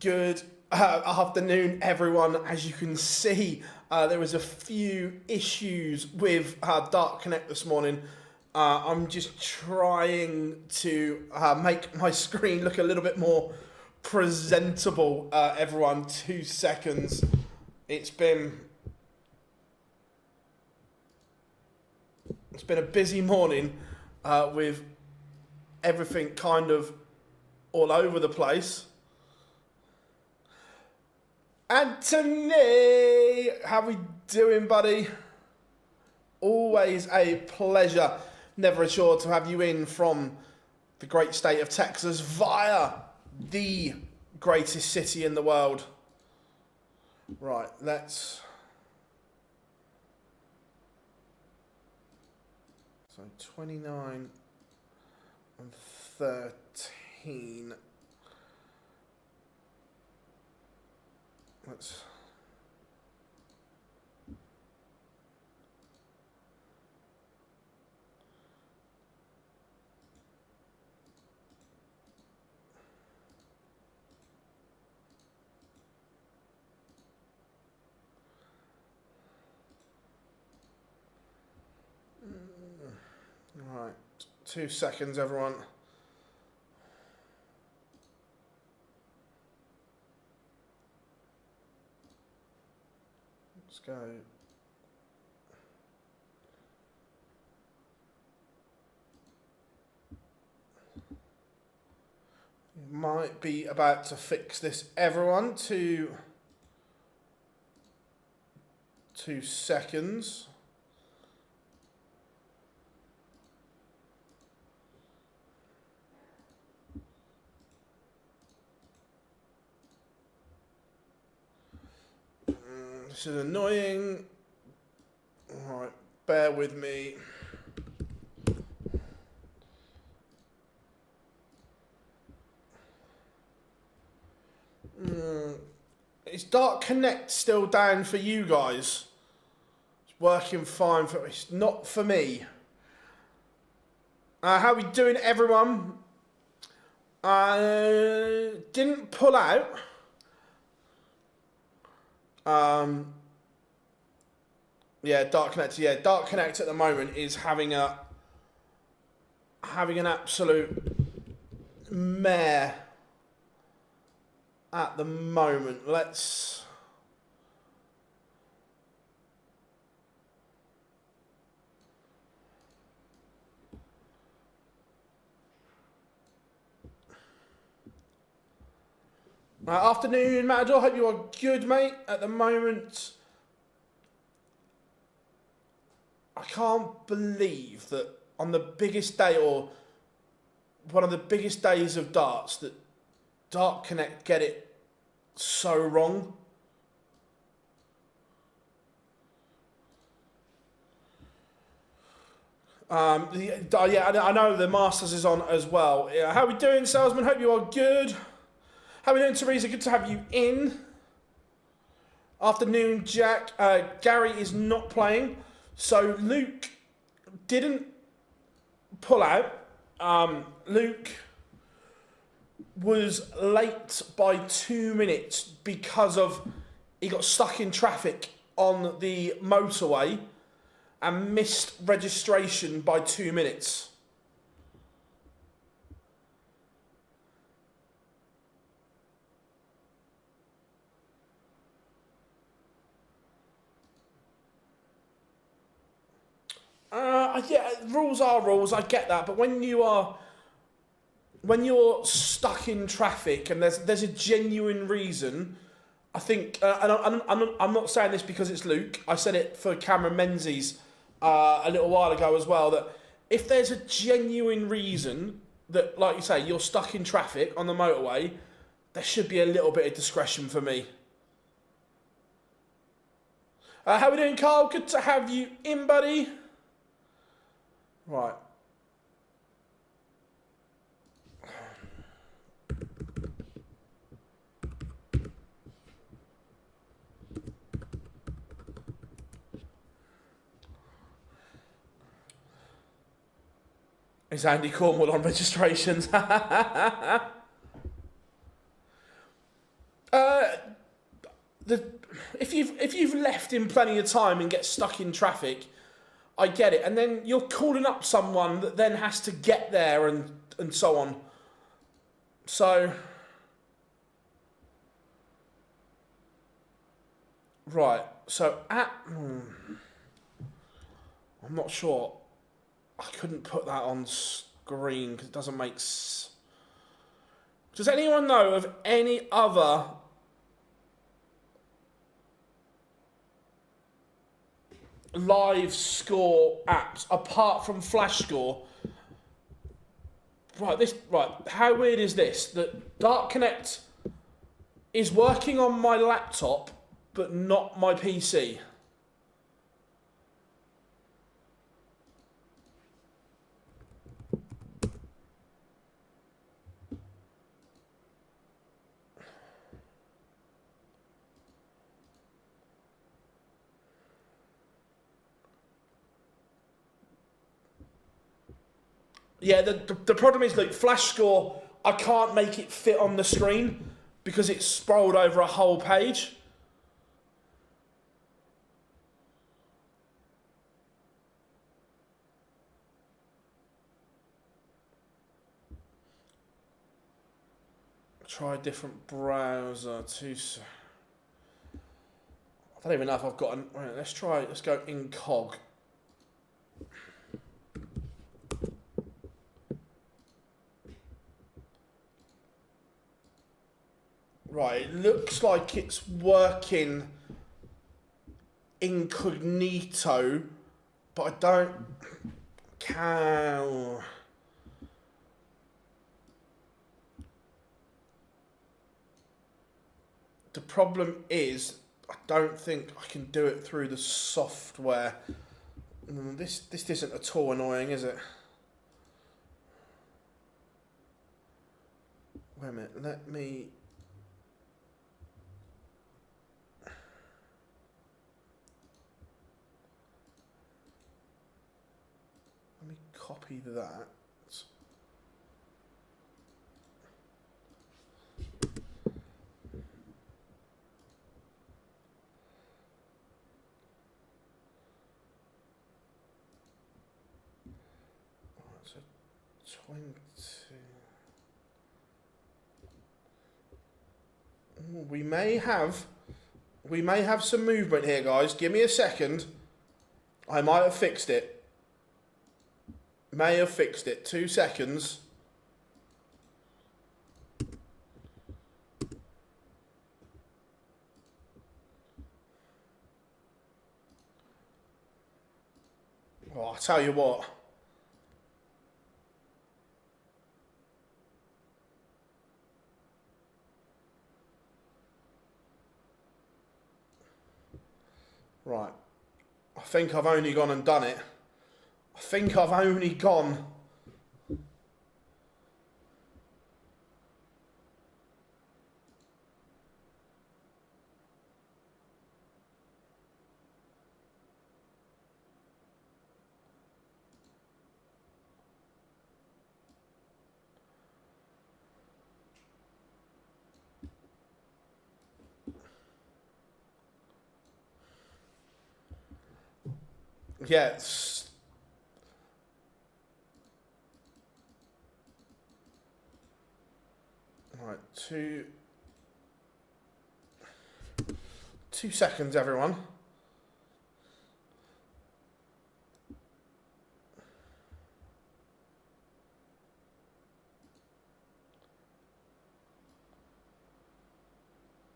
Good afternoon, everyone. As you can see, there was a few issues with Dark Connect this morning. I'm just trying to make my screen look a little bit more presentable, everyone. 2 seconds. It's been a busy morning with everything kind of all over the place. Anthony, how we doing, buddy? Always a pleasure. Never assured to have you in from the great state of Texas via the greatest city in the world. Right, let's... So 29 and 13. Let's... Right, 2 seconds, everyone. Let's go. Might be about to fix this, everyone. 2 seconds. This is annoying. All right, bear with me. Is Dark Connect still down for you guys? It's working fine for it's not for me. How we doing, everyone? Didn't pull out. Yeah, Dark Connect. Yeah, Dark Connect at the moment is having an absolute mare at the moment. Let's... afternoon, Matador. Hope you are good, mate. At the moment, I can't believe that on the biggest day, or one of the biggest days of darts, that Dark Connect get it so wrong. Yeah, I know the Masters is on as well. Yeah, how are we doing, Salesman? Hope you are good. How are we doing, Teresa? Good to have you in. Afternoon, Jack. Gary is not playing. So Luke didn't pull out. Luke was late by 2 minutes because of he got stuck in traffic on the motorway and missed registration by 2 minutes. Yeah, rules are rules. I get that, but when you're stuck in traffic and there's a genuine reason, I think, and I'm not saying this because it's Luke. I said it for Cameron Menzies a little while ago as well. That if there's a genuine reason that, like you say, you're stuck in traffic on the motorway, there should be a little bit of discretion for me. How are we doing, Carl? Good to have you in, buddy. Right. Is Andy Cornwall on registrations? if you've left in plenty of time and get stuck in traffic, I get it. And then you're calling up someone that then has to get there and so on. So, right. So I'm not sure. I couldn't put that on screen because it doesn't make sense. Does anyone know of any other live score apps apart from Flash Score? Right, how weird is this? That Dark Connect is working on my laptop, but not my PC. Yeah, the problem is, like, Flash Score, I can't make it fit on the screen because it's sprawled over a whole page. Try a different browser to... I don't even know if I've got an... Right, let's go incog. Right, it looks like it's working incognito, but I don't... The problem is, I don't think I can do it through the software. This isn't at all annoying, is it? Wait a minute, let me copy that. So 20. We may have some movement here, guys. Give me a second. I might have fixed it. May have fixed it. 2 seconds. Oh, I'll tell you what. Right. I think I've only gone and done it. I think I've only gone. Yes. Right, 2 seconds, everyone.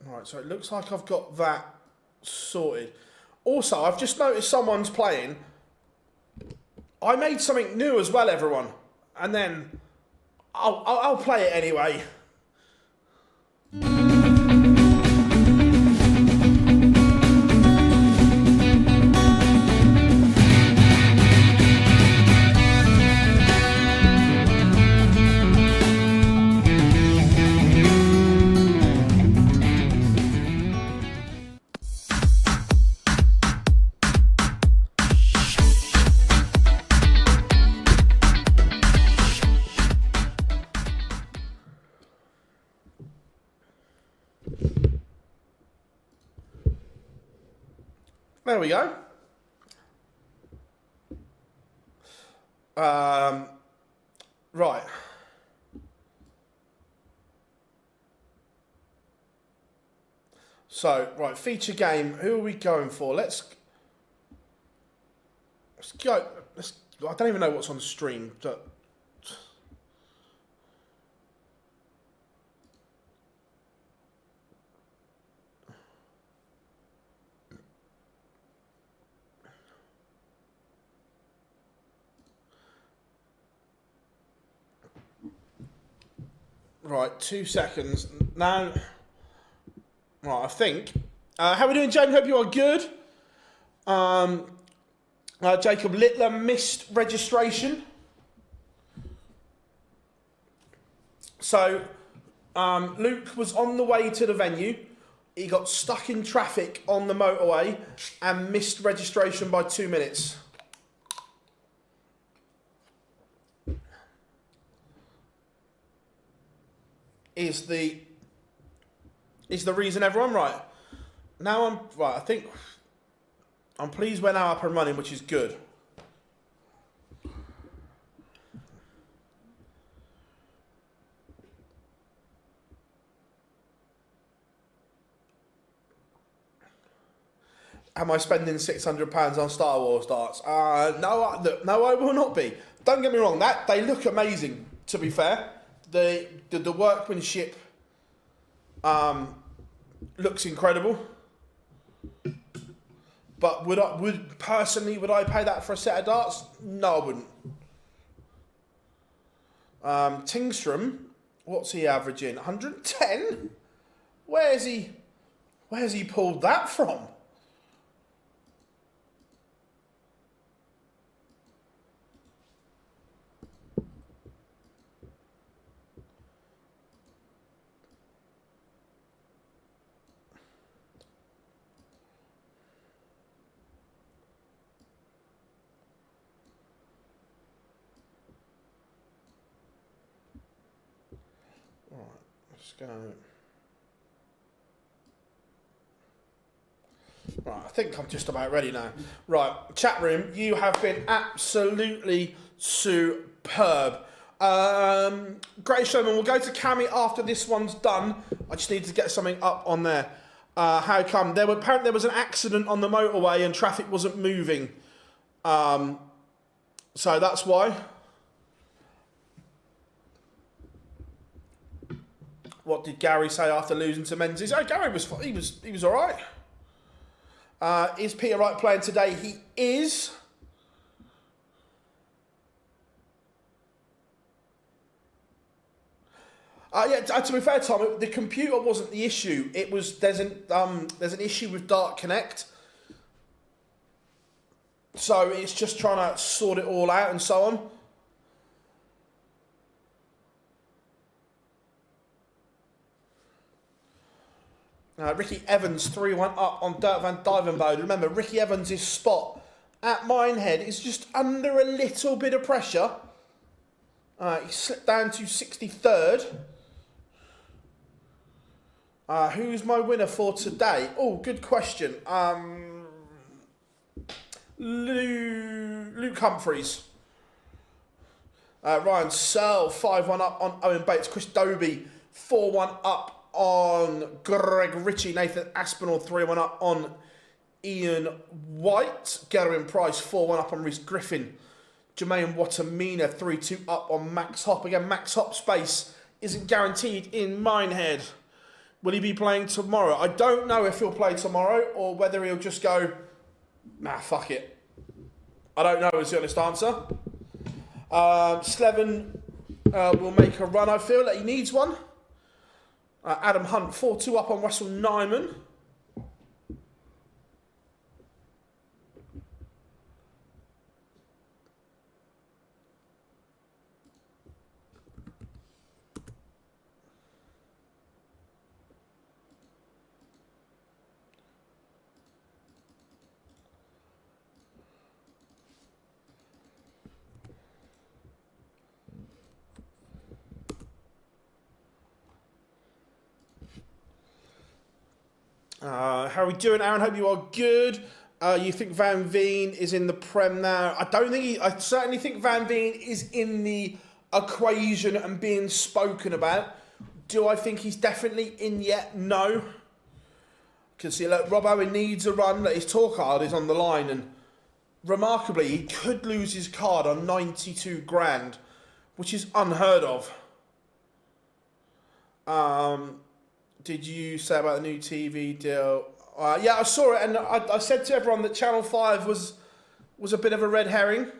Right, so it looks like I've got that sorted. Also, I've just noticed someone's playing. I made something new as well, everyone. And then I'll play it anyway. There we go. Right. So, right, feature game. Who are we going for? Let's go. I don't even know what's on stream. But right, 2 seconds. Now, right, I think. How are we doing, James? Hope you are good. Jacob Littler missed registration. So, Luke was on the way to the venue. He got stuck in traffic on the motorway and missed registration by 2 minutes. Is the reason everyone right? Now I'm right. I think I'm pleased we're now up and running, which is good. Am I spending £600 on Star Wars darts? No, no, I will not be. Don't get me wrong. That they look amazing. To be fair, the workmanship looks incredible. But would I pay that for a set of darts? No, I wouldn't. Tingstrom, what's he averaging? 110? Where's he pulled that from? Go. Right, I think I'm just about ready now. Right, chat room, you have been absolutely superb. Great showman. We'll go to Cammy after this one's done. I just need to get something up on there. How come? Apparently there was an accident on the motorway and traffic wasn't moving. So that's why. What did Gary say after losing to Menzies? Oh, Gary was he was all right. Is Peter Wright playing today? He is. Yeah. To be fair, Tom, the computer wasn't the issue. It was there's an issue with Dart Connect. So it's just trying to sort it all out and so on. Ricky Evans 3-1 up on Dirk van Dijvenbode. Remember, Ricky Evans' spot at Minehead is just under a little bit of pressure. He slipped down to 63rd. Who's my winner for today? Oh, good question. Luke Humphreys. Ryan Searle 5-1 up on Owen Bates. Chris Dobie 4-1 up on Greg Ritchie. Nathan Aspinall 3-1 up on Ian White. Gerwin Price 4-1 up on Rhys Griffin. Jermaine Watamina 3-2 up on Max Hopp. Again, Max Hopp space isn't guaranteed in Minehead. Will he be playing tomorrow? I don't know if he'll play tomorrow or whether he'll just go, nah, fuck it. I don't know is the honest answer. Slevin will make a run. I feel that he needs one. Adam Hunt 4-2 up on Russell Nyman. How are we doing, Aaron? Hope you are good. You think Van Veen is in the Prem now? I don't think I certainly think Van Veen is in the equation and being spoken about. Do I think he's definitely in yet? No. Because see, look, Rob Owen needs a run. Look, his tour card is on the line, and remarkably, he could lose his card on 92 grand, which is unheard of. Did you say about the new TV deal? Yeah, I saw it, and I said to everyone that Channel 5 was a bit of a red herring.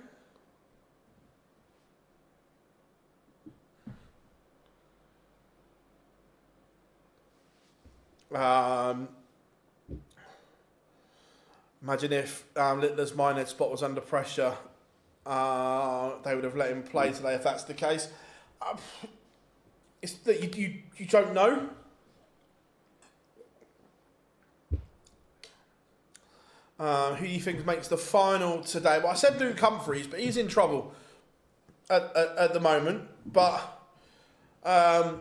Imagine if Littler's Minehead spot was under pressure. They would have let him play today if that's the case. It's that you don't know. Who do you think makes the final today? Well, I said Luke Humphries, but he's in trouble at the moment. But Radek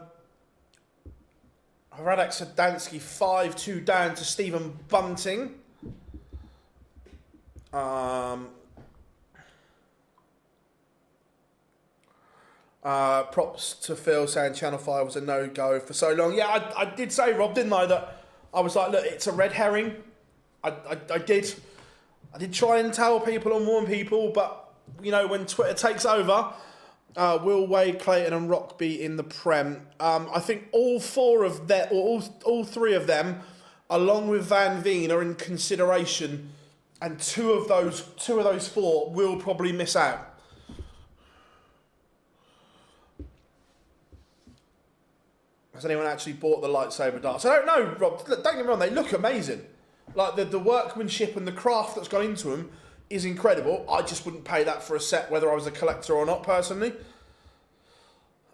Sadansky 5-2 down to Stephen Bunting. Props to Phil saying Channel 5 was a no-go for so long. Yeah, I did say, Rob, didn't I, that I was like, look, it's a red herring. I did try and tell people and warn people, but, you know, when Twitter takes over, Will Wade, Clayton and Rockby in the Prem. I think all three of them, along with Van Veen, are in consideration, and two of those four will probably miss out. Has anyone actually bought the lightsaber darts? I don't know, Rob. Don't get me wrong, they look amazing. Like, the workmanship and the craft that's gone into them is incredible. I just wouldn't pay that for a set, whether I was a collector or not, personally.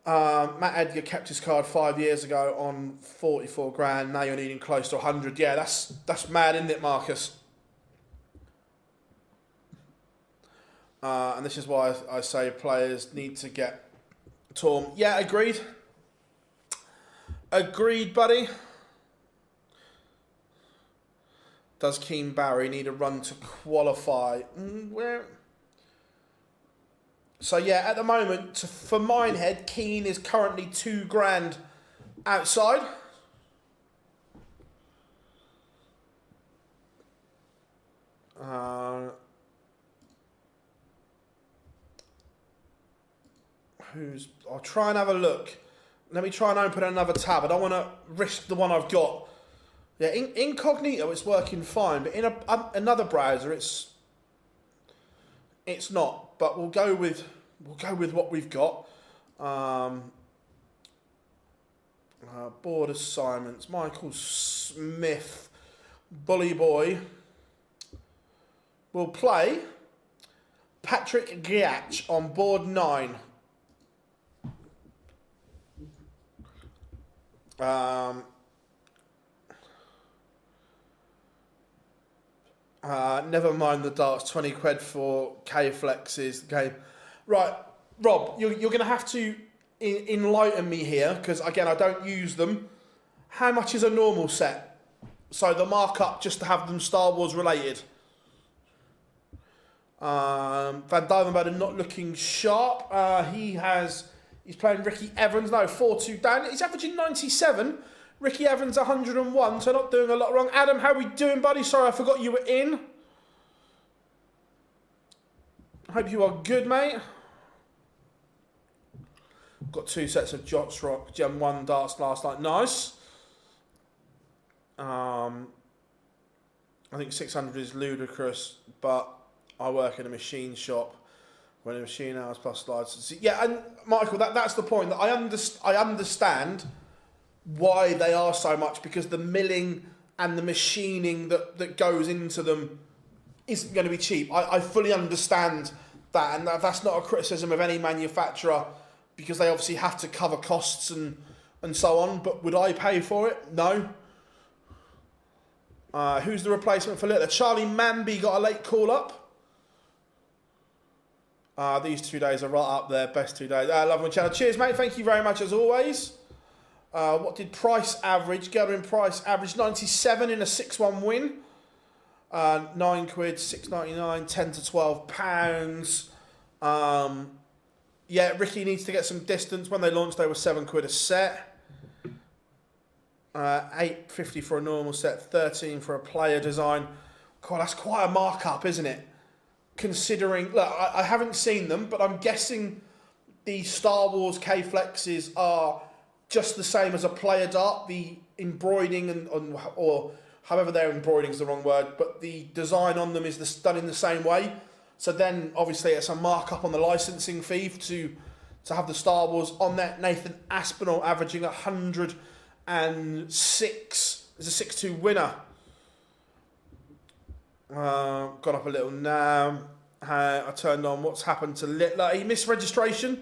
Matt Edgar kept his card 5 years ago on 44 grand. Now you're needing close to 100. Yeah, that's mad, isn't it, Marcus? And this is why I say players need to get torn. Yeah, agreed. Agreed, buddy. Does Keane Barry need a run to qualify? Where? So yeah, at the moment, for Minehead, Keane is currently 2 grand outside. I'll try and have a look. Let me try and open another tab. I don't want to risk the one I've got. Yeah, incognito it's working fine, but in another browser it's not. But we'll go with what we've got. Board assignments. Michael Smith, Bully Boy, will play Patrick Giach on board 9. Never mind the darts, 20 quid for K-Flex's game. Right, Rob, you're going to have to enlighten me here, because, again, I don't use them. How much is a normal set? So the markup, just to have them Star Wars related. Van Dyvenbode not looking sharp. He's playing Ricky Evans. No, 4-2 down. He's averaging 97. Ricky Evans 101, so not doing a lot wrong. Adam, how we doing, buddy? Sorry, I forgot you were in. I hope you are good, mate. Got 2 sets of Jots Rock Gen 1 darts last night. Nice. I think 600 is ludicrous, but I work in a machine shop. When a machine hours plus slides. Yeah, and Michael, that's the point. That I understand why they are so much, because the milling and the machining that goes into them isn't going to be cheap. I fully understand that, and that's not a criticism of any manufacturer, because they obviously have to cover costs and so on. But would I pay for it? No. Who's the replacement for Littler? Charlie Manby got a late call up. These 2 days are right up there. Best 2 days. Love my channel. Cheers, mate. Thank you very much as always. What did Price average? Gathering Price average 97 in a 6-1 win. 9 quid, 6.99, 10 to 12 pounds. Yeah, Ricky needs to get some distance. When they launched, they were 7 quid a set. 8.50 for a normal set, 13 for a player design. God, that's quite a markup, isn't it? Considering, look, I haven't seen them, but I'm guessing the Star Wars K-Flexes are just the same as a player dart. The embroidering or however they're embroidering is the wrong word, but the design on them is done in the same way. So then, obviously, it's a markup on the licensing fee to have the Star Wars on there. Nathan Aspinall averaging 106 is a 6-2 winner. Gone up a little now. I turned on what's happened to Littler. He missed registration.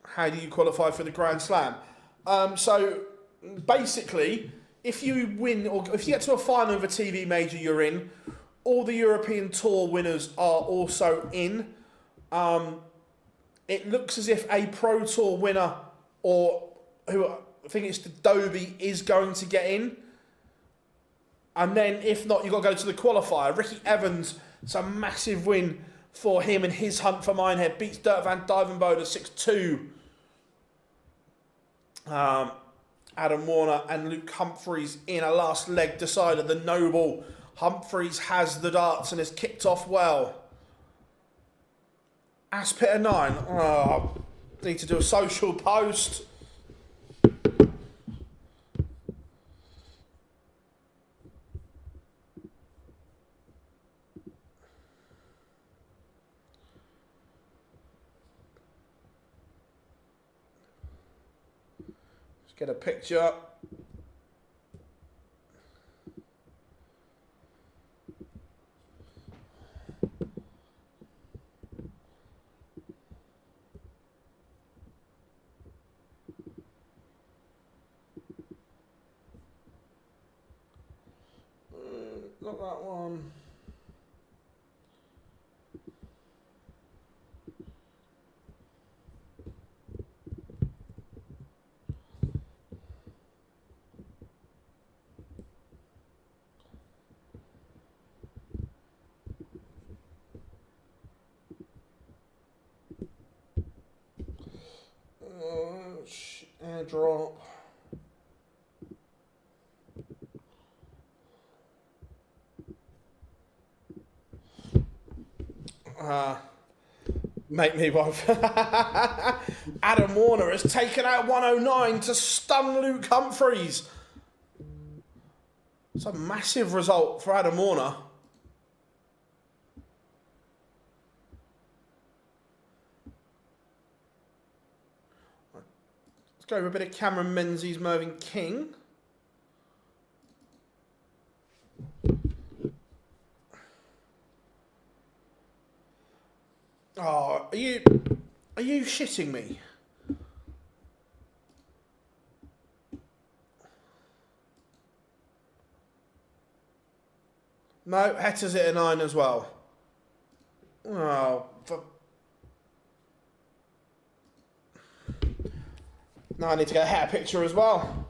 How do you qualify for the Grand Slam? So basically, if you win or if you get to a final of a TV major you're in, all the European Tour winners are also in. It looks as if a Pro Tour winner or who I think it's the Dobie is going to get in. And then if not, you've got to go to the qualifier. Ricky Evans, it's a massive win for him and his hunt for Minehead. Beats Dirk van Dijvenbode 6-2. Adam Warner and Luke Humphreys in a last leg decider. The Noble. Humphreys has the darts and has kicked off well. Aspit 9. Oh, need to do a social post. Let's get a picture. Not that one. Airdrop. Make me one. Adam Warner has taken out 109 to stun Luke Humphreys. It's a massive result for Adam Warner. Let's go with a bit of Cameron Menzies, Mervyn King. Oh, are you shitting me? No, Hetter's at a 9 as well. Oh, now I need to get a Hetter picture as well.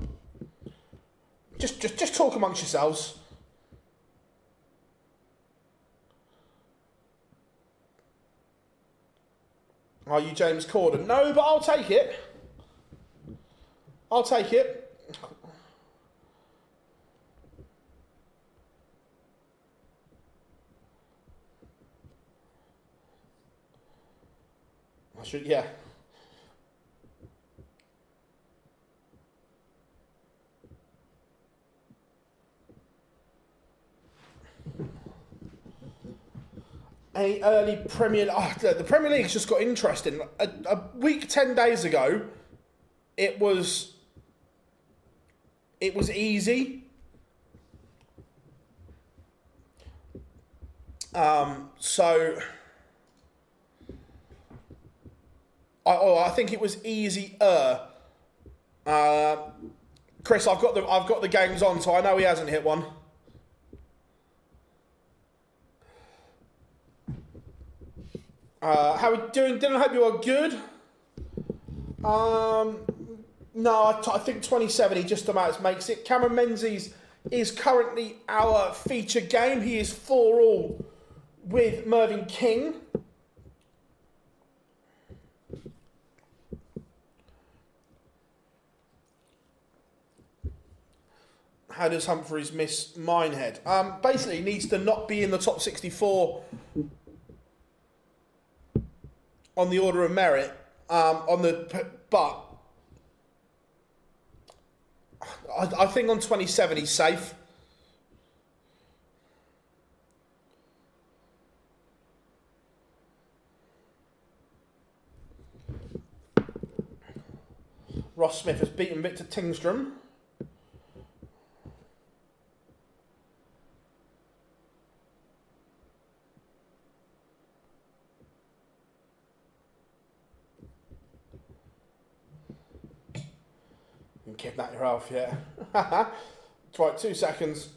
Just talk amongst yourselves. Are you James Corden? No, but I'll take it. I'll take it. I should, yeah. A early Premier... Oh, the Premier League's just got interesting. A week, 10 days ago, it was easy. So... I think it was easier. Chris, I've got the games on, so I know he hasn't hit one. How are we doing, Dylan? I hope you are good. No, I think 27 he just about makes it. Cameron Menzies is currently our feature game. He is 4-all with Mervyn King. How does Humphreys miss Minehead? Basically, he needs to not be in the top 64 on the order of merit. But I think on 27 he's safe. Ross Smith has beaten Victor Tingstrom. You can kidnap your half, yeah. That's right, 2 seconds.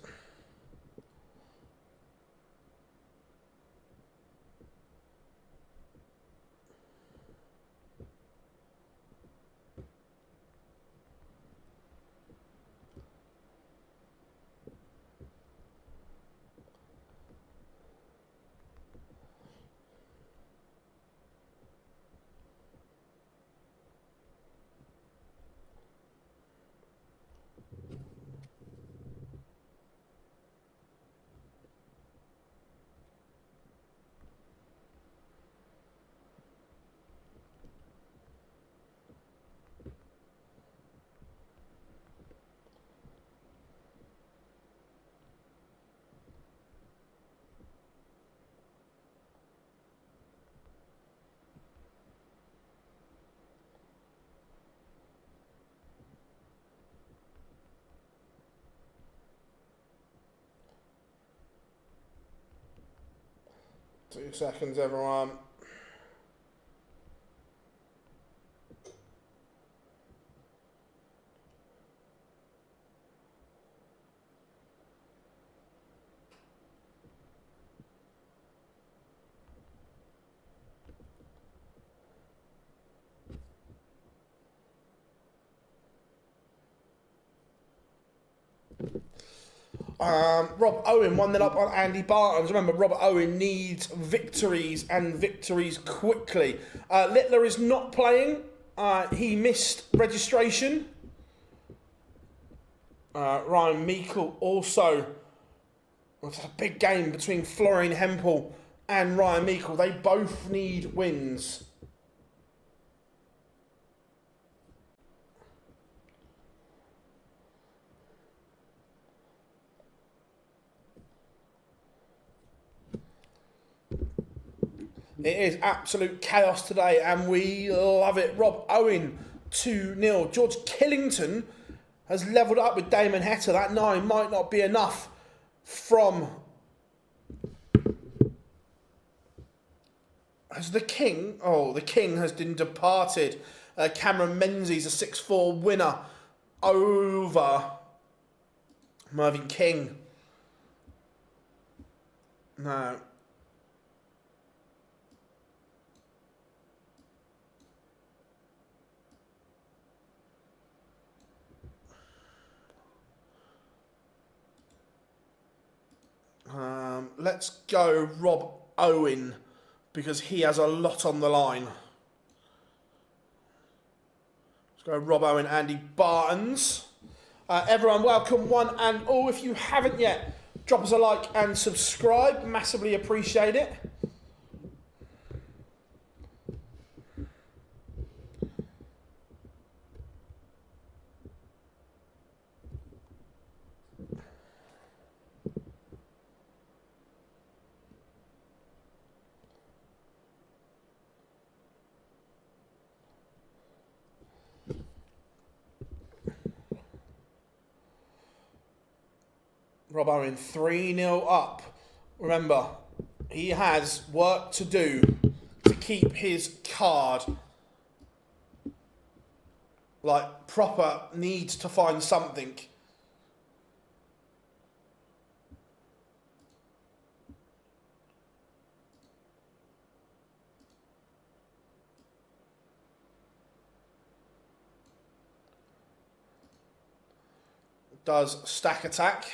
Two seconds, everyone. Rob Owen 1-0 up on Andy Bartons. Remember, Robert Owen needs victories and victories quickly. Littler is not playing. He missed registration. Ryan Meikle also. It's a big game between Florian Hempel and Ryan Meikle. They both need wins. It is absolute chaos today, and we love it. Rob Owen, 2-0. George Killington has levelled up with Damon Heta. That 9 might not be enough from... Has the King... Oh, the King has been departed. Cameron Menzies, a 6-4 winner over Mervyn King. No. Let's go Rob Owen, because he has a lot on the line. Let's go Rob Owen, Andy Bartons. Everyone, welcome one and all. If you haven't yet, drop us a like and subscribe. Massively appreciate it. Rob Owen 3-0 up. Remember, he has work to do to keep his card. Like, proper needs to find something. does Stack Attack.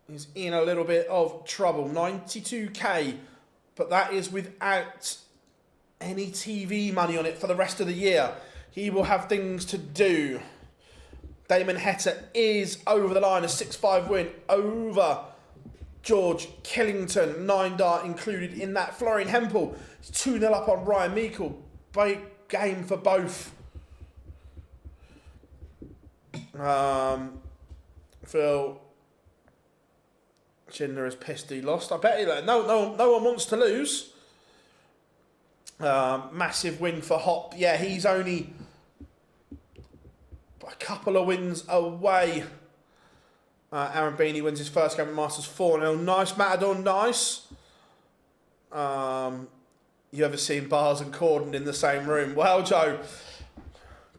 He's in a little bit of trouble. 92k, but that is without any TV money on it for the rest of the year. He will have things to do. Damon Heta is over the line, a 6-5 win over George Killington. 9 dart included in that. Florian Hempel is 2-0 up on Ryan Meikle. Big game for both. Phil Schindler is pissed he lost. I bet he no one wants to lose. Massive win for Hop. Yeah, he's only a couple of wins away. Aaron Beanie wins his first game at Masters 4-0. Nice, Matador, nice. You ever seen Bars and Corden in the same room? Well, Joe.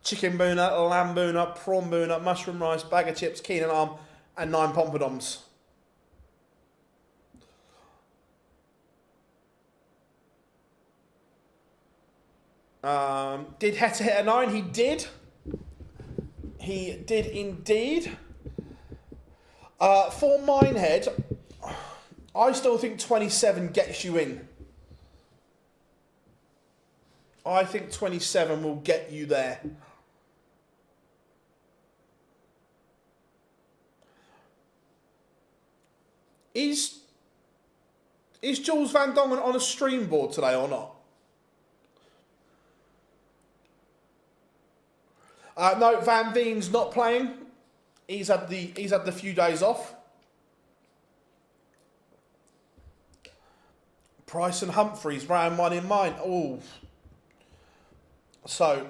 Chicken boona, lamb boona, prawn boona, mushroom rice, bag of chips, Keenan arm, and 9 pompadums. Did Heta hit a 9? He did. He did indeed. For Minehead, I still think 27 gets you in. I think 27 will get you there. Is Jules Van Dongen on a stream board today or not? No, Van Veen's not playing. He's had the few days off. Price and Humphreys, round 1 in mine. Oh, so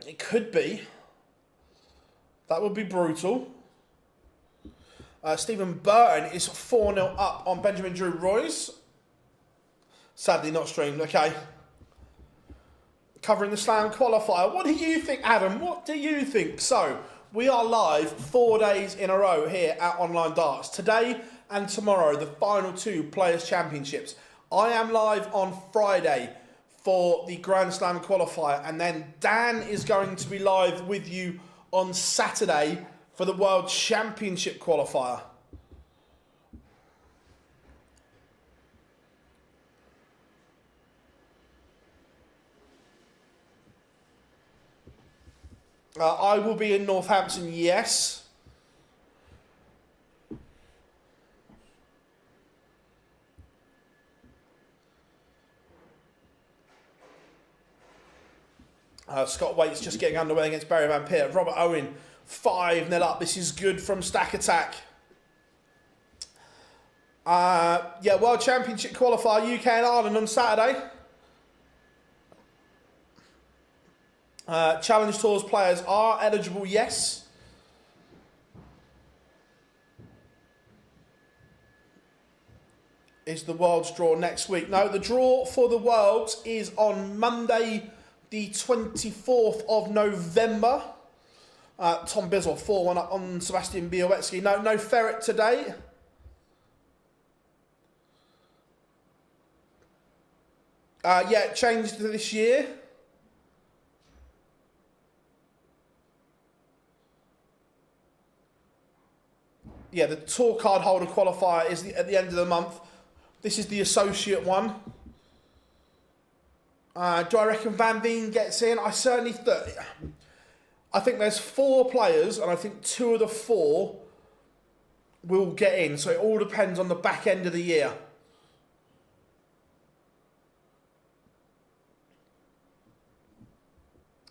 it could be. That would be brutal. Stephen Burton is 4-0 up on Benjamin Drew Royce. Sadly not streamed. Okay. Covering the Slam qualifier. What do you think, Adam? What do you think? So, we are live 4 days in a row here at Online Darts. Today and tomorrow, the final 2 Players' Championships. I am live on Friday for the Grand Slam qualifier, and then Dan is going to be live with you on Saturday for the World Championship qualifier. I will be in Northampton, yes. Scott Waite's just getting underway against Barry Van Peer. Robert Owen, 5-0 up. This is good from Stack Attack. Yeah, World Championship qualifier, UK and Ireland on Saturday. Challenge Tours players are eligible, yes. Is the Worlds draw next week? No, the draw for the Worlds is on Monday, the 24th of November. Tom Bizzle, 4-1 up on Sebastian Białecki. No Ferret today. Yeah, it changed this year. Yeah, the tour card holder qualifier is at the end of the month. This is the associate one. Do I reckon Van Veen gets in? I certainly I think there's 4 players, and I think 2 of the 4 will get in. So it all depends on the back end of the year.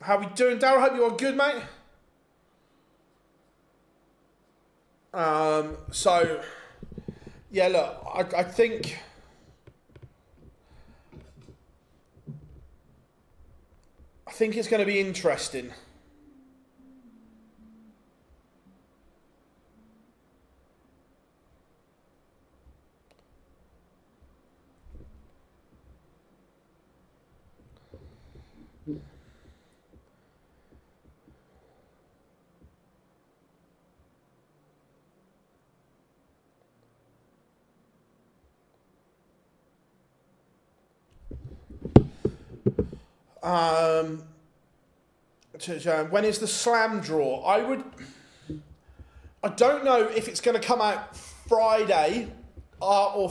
How we doing, Darryl? Hope you are good, mate. So, yeah, look, I think it's going to be interesting. When is the slam draw? I don't know if it's going to come out Friday or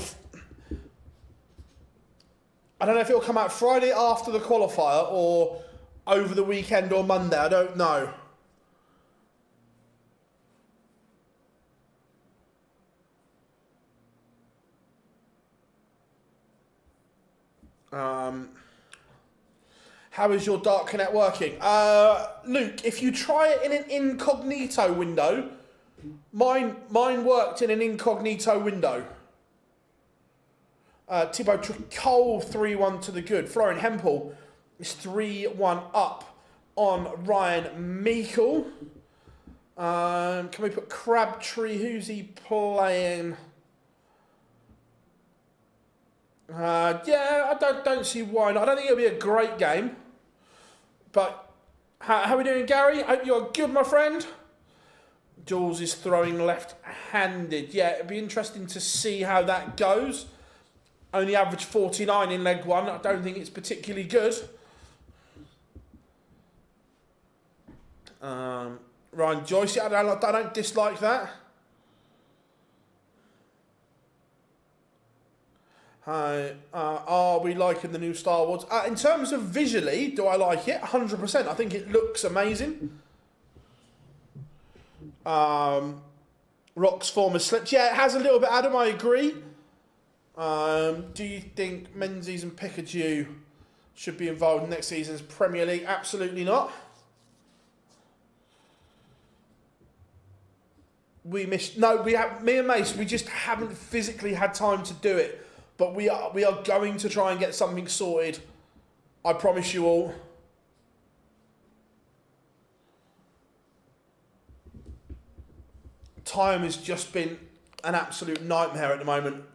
I don't know if it'll come out Friday after the qualifier or over the weekend or Monday. I don't know. How is your Dark Connect working? Luke, if you try it in an incognito window, mine worked in an incognito window. Thibaut Tricol 3-1 to the good. Florian Hempel is 3-1 up on Ryan Meikle. Can we put Crabtree? Who's he playing? Yeah, I don't see why not. I don't think it'll be a great game. But how are we doing, Gary? Hope you're good, my friend. Jules is throwing left-handed. Yeah, it'll be interesting to see how that goes. Only averaged 49 in leg one. I don't think it's particularly good. Ryan Joyce, I don't dislike that. Are we liking the new Star Wars? In terms of visually, do I like it? 100%. I think it looks amazing. Rock's form has slipped. Yeah, it has a little bit, Adam, I agree. Do you think Menzies and Pikachu should be involved in next season's Premier League? Absolutely not. Me and Mace, we just haven't physically had time to do it. But we are going to try and get something sorted. I promise you all. Time has just been an absolute nightmare at the moment.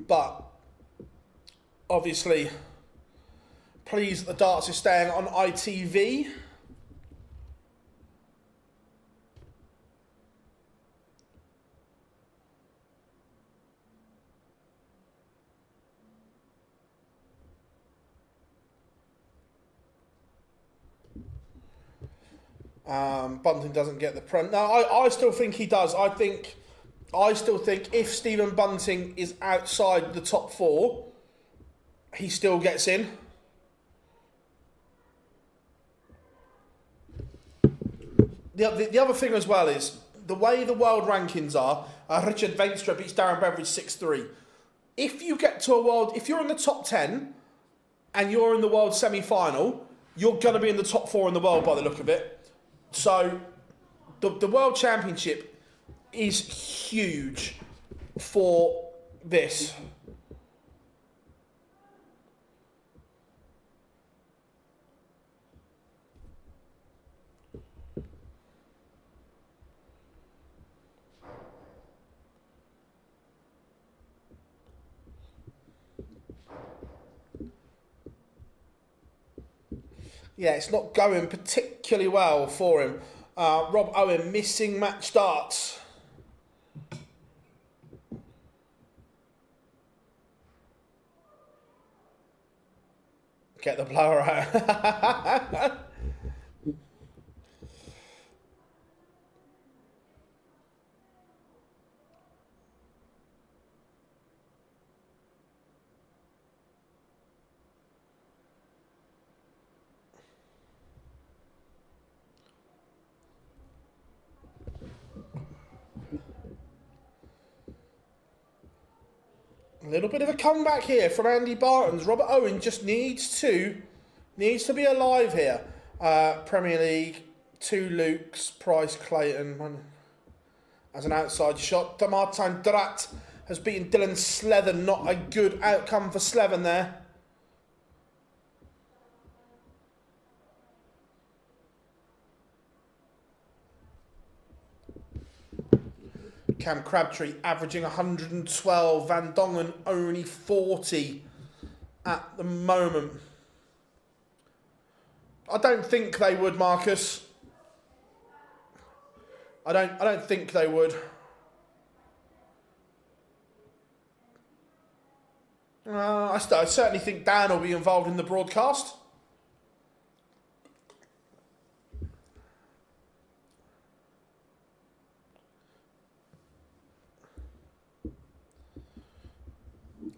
But obviously, pleased that the darts is staying on ITV. Bunting doesn't get the prem. No, I still think he does. I still think if Stephen Bunting is outside the top four, he still gets in. The other thing as well is the way the world rankings are. Richard Venstra beats Darren Beveridge 6-3. If you get to if you're in the top 10 and you're in the world semi-final, you're going to be in the top 4 in the world by the look of it. So the World Championship is huge for this. Yeah, it's not going particularly well for him. Rob Owen missing match starts. Get the blower out. A little bit of a comeback here from Andy Bartons. Robert Owen just needs to be alive here. Premier League, 2 Lukes, Price, Clayton, one as an outside shot. Martin Drat has beaten Dylan Slevin. Not a good outcome for Slevin there. Cam Crabtree averaging 112. Van Dongen only 40 at the moment. I don't think they would, Marcus. I don't think they would. I certainly think Dan will be involved in the broadcast.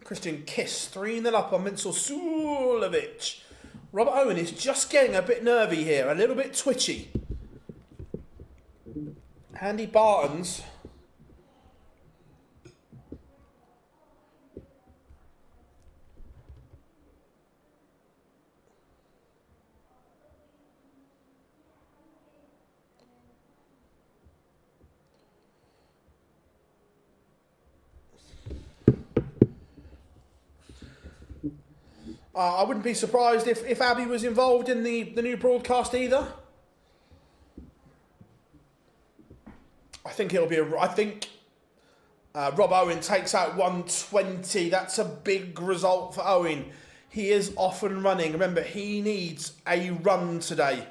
Christian Kiss, 3-0 up on Minsel Sulovic. Robert Owen is just getting a bit nervy here, a little bit twitchy. Andy Barton's. I wouldn't be surprised if Abby was involved in the new broadcast either. I think it'll be Rob Owen takes out 120. That's a big result for Owen. He is off and running. Remember, he needs a run today.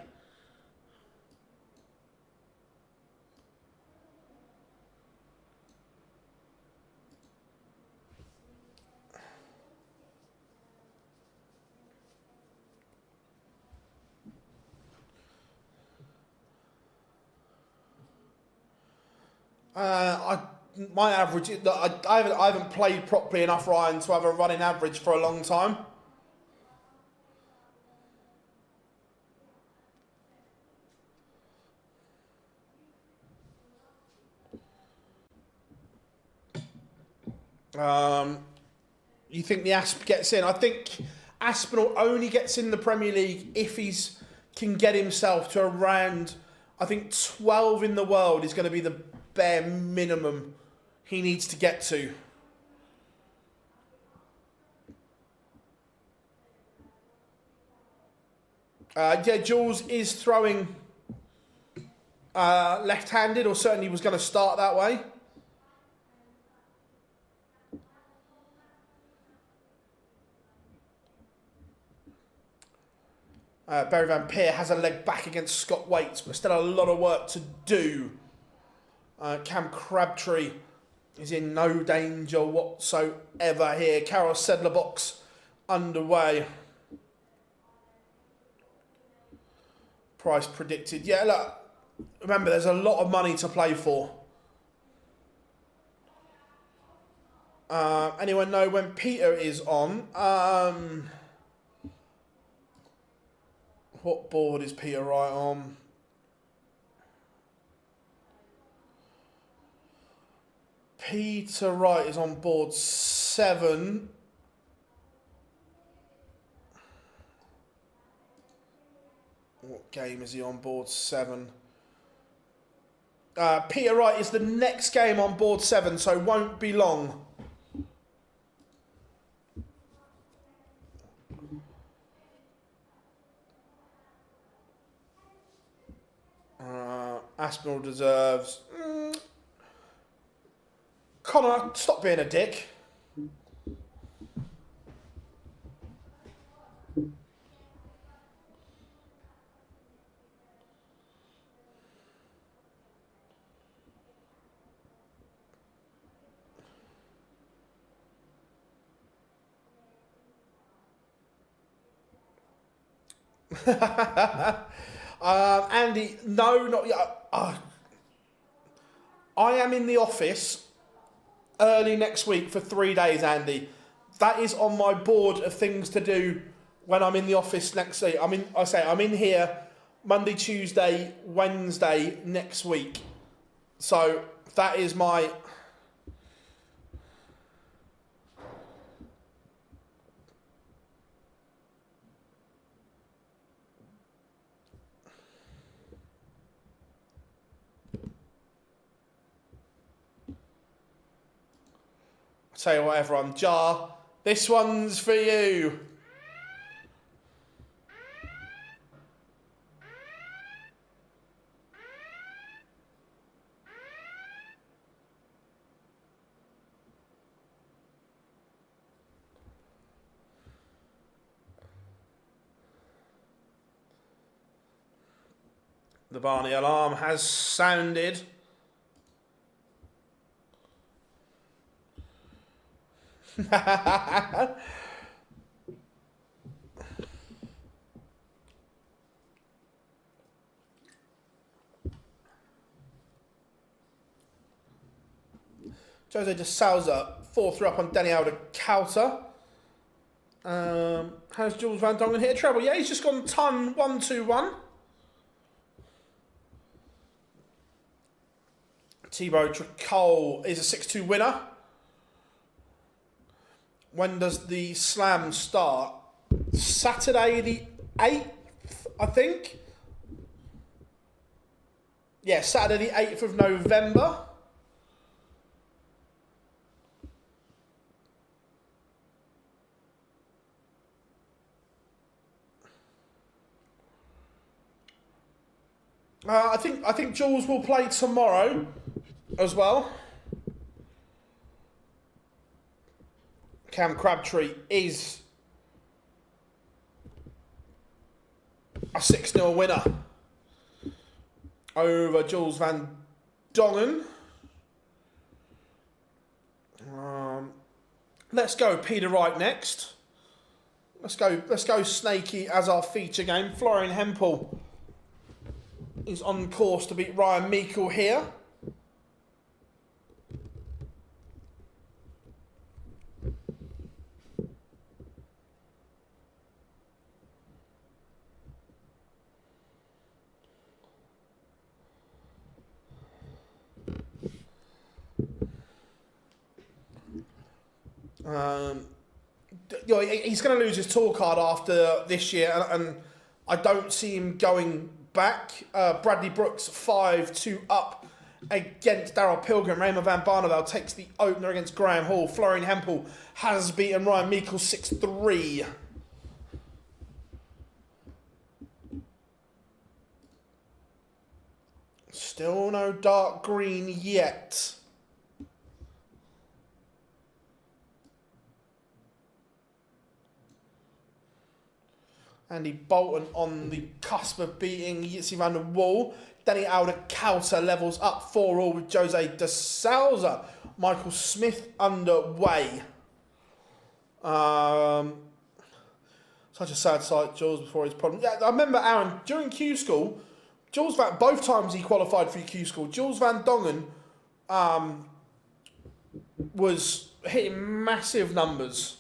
My average, I haven't played properly enough, Ryan, to have a running average for a long time. You think the Asp gets in? I think Aspinall only gets in the Premier League if he's can get himself to around, I think 12 in the world is going to be the bare minimum he needs to get to. Yeah, Jules is throwing left-handed, or certainly was going to start that way. Barry Van Peer has a leg back against Scott Waits, but still a lot of work to do. Cam Crabtree is in no danger whatsoever here. Carol Sedler box underway. Price predicted. Yeah, look, remember there's a lot of money to play for. Anyone know when Peter is on? What board is Peter Wright on? Peter Wright is on board 7. What game is he on board 7? Peter Wright is the next game on board 7, so won't be long. Aspinall deserves... Connor, stop being a dick. Andy, no, not yet. I am in the office early next week for 3 days, Andy. That is on my board of things to do when I'm in the office next week. I'm in here Monday, Tuesday, Wednesday next week. So that is my... Tell you what, everyone, Jar, this one's for you. The Barney alarm has sounded. Jose de Souza, 4-3 up on Danny Alder counter. Has Jules Van Dongen hit a treble? Yeah, he's just gone ton 1-2-1. Thibaut Tricol is a 6-2 winner. When does the slam start? Saturday the 8th, I think. Yeah, Saturday the 8th of November. I think Jules will play tomorrow as well. Cam Crabtree is a 6-0 winner over Jules Van Dongen. Let's go Peter Wright next. Let's go Snakey as our feature game. Florian Hempel is on course to beat Ryan Meikle here. He's going to lose his tour card after this year, and I don't see him going back. Bradley Brooks 5-2 up against Darryl Pilgrim. Raymond Van Barneveld takes the opener against Graham Hall. Florian Hempel has beaten Ryan Meikle 6-3. Still no dark green yet. Andy Bolton on the cusp of beating Yitzi van der Wall. Danny Alder counter levels up 4-all with Jose de Souza. Michael Smith underway. Such a sad sight, Jules, before his problem. Yeah, I remember Aaron, during Q School, both times he qualified for Q School, Jules Van Dongen was hitting massive numbers.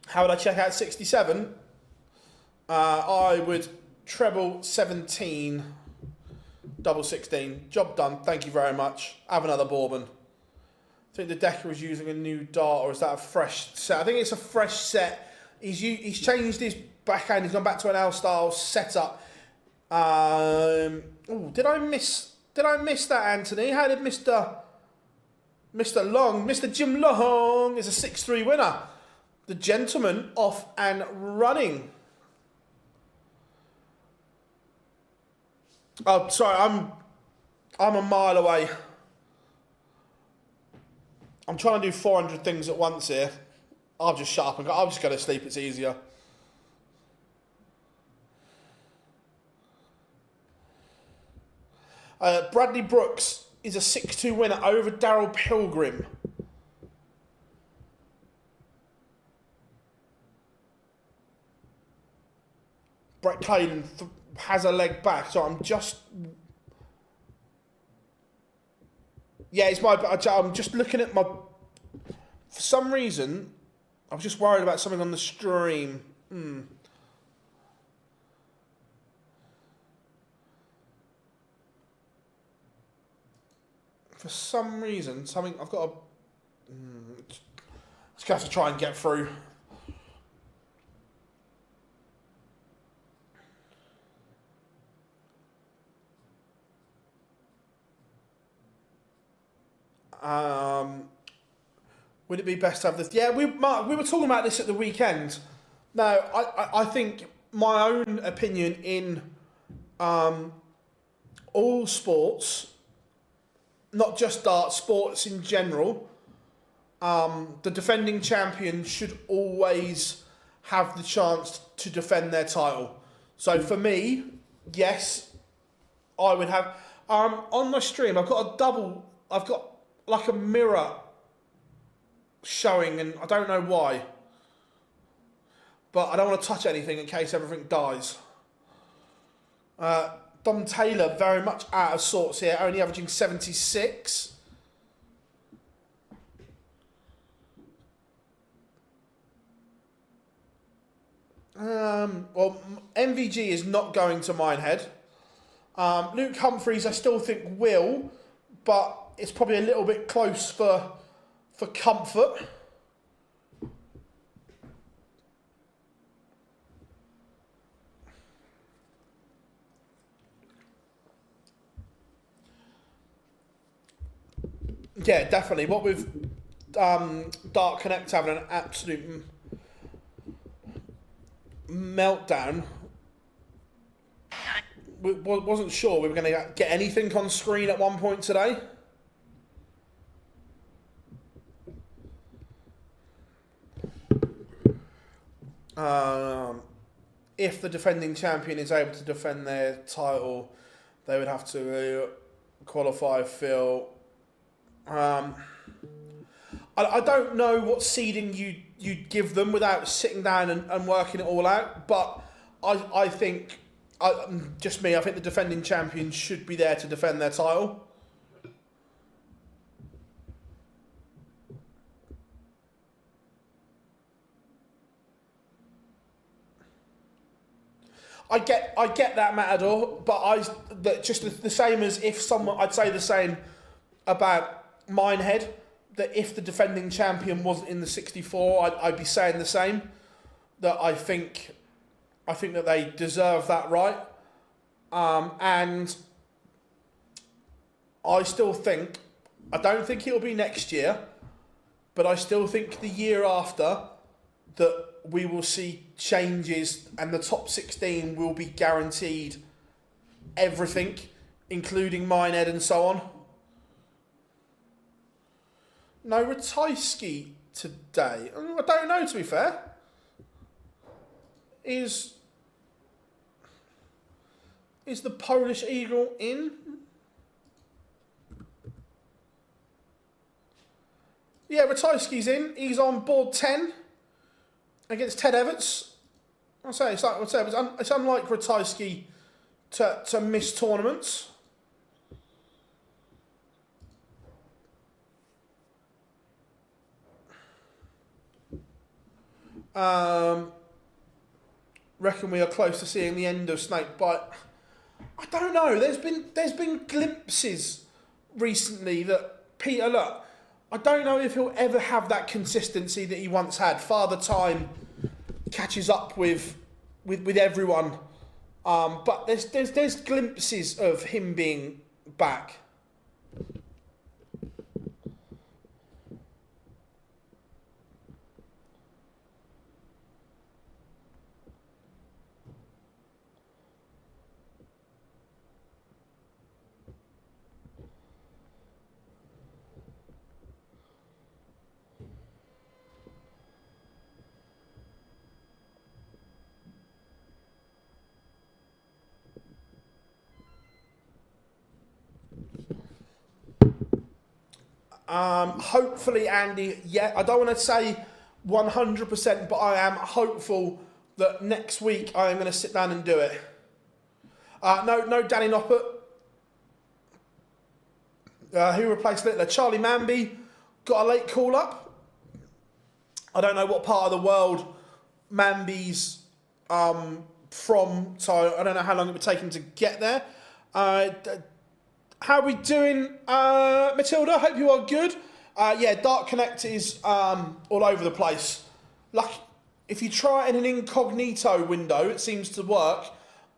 How would I check out 67? I would treble 17, double 16. Job done. Thank you very much. Have another bourbon. I think the Decker is using a new dart, or is that a fresh set? I think it's a fresh set. He's changed his backhand. He's gone back to an L-style setup. Did I miss that, Anthony? How did Mr. Long, Mr. Jim Long is a 6-3 winner. The gentleman off and running. Oh, sorry, I'm a mile away. I'm trying to do 400 things at once here. I'll just shut up and go. I'll just go to sleep. It's easier. Bradley Brooks is a 6-2 winner over Darryl Pilgrim. Brett Caden has a leg back, so I'm just... Yeah, I'm just looking at my... For some reason, I was just worried about something on the stream. For some reason, something... I've got to... Just have to try and get through. Would it be best to have this? Yeah, Mark, we were talking about this at the weekend. Now, I think my own opinion in all sports, not just darts, sports in general, the defending champion should always have the chance to defend their title. So for me, yes, I would have... on my stream, I've got like a mirror showing, and I don't know why. But I don't want to touch anything in case everything dies. Dom Taylor very much out of sorts here, only averaging 76. Well, MVG is not going to Minehead. Luke Humphreys, I still think will, but it's probably a little bit close for comfort. Yeah, definitely. What with Dark Connect having an absolute meltdown, we wasn't sure we were going to get anything on screen at one point today. If the defending champion is able to defend their title, they would have to qualify Phil. I don't know what seeding you'd give them without sitting down and working it all out, but I think, just me, I think the defending champions should be there to defend their title. I get that, Matador, but just the same as if someone, I'd say the same about Minehead, that if the defending champion wasn't in the 64, I'd be saying the same. That I think that they deserve that right, and I still think, I don't think it'll be next year, but I still think the year after that we will see changes and the top 16 will be guaranteed everything, including Minehead and so on. No Ratajski today. I don't know, to be fair. Is the Polish Eagle in? Yeah, Ratajski's in. He's on board 10 against Ted Everts. I'll say it's unlike Ratajski to miss tournaments. Reckon we are close to seeing the end of Snakebite. I don't know. There's been glimpses recently that Peter, look, I don't know if he'll ever have that consistency that he once had. Father Time catches up with everyone, but there's glimpses of him being back. Hopefully, Andy, yeah, I don't want to say 100%, but I am hopeful that next week I am going to sit down and do it. No Danny Noppert. Who replaced Littler? Charlie Manby got a late call up. I don't know what part of the world Manby's from, so I don't know how long it would take him to get there. How are we doing, Matilda? Hope you are good. Yeah, Dark Connect is all over the place. Like, if you try it in an incognito window, it seems to work.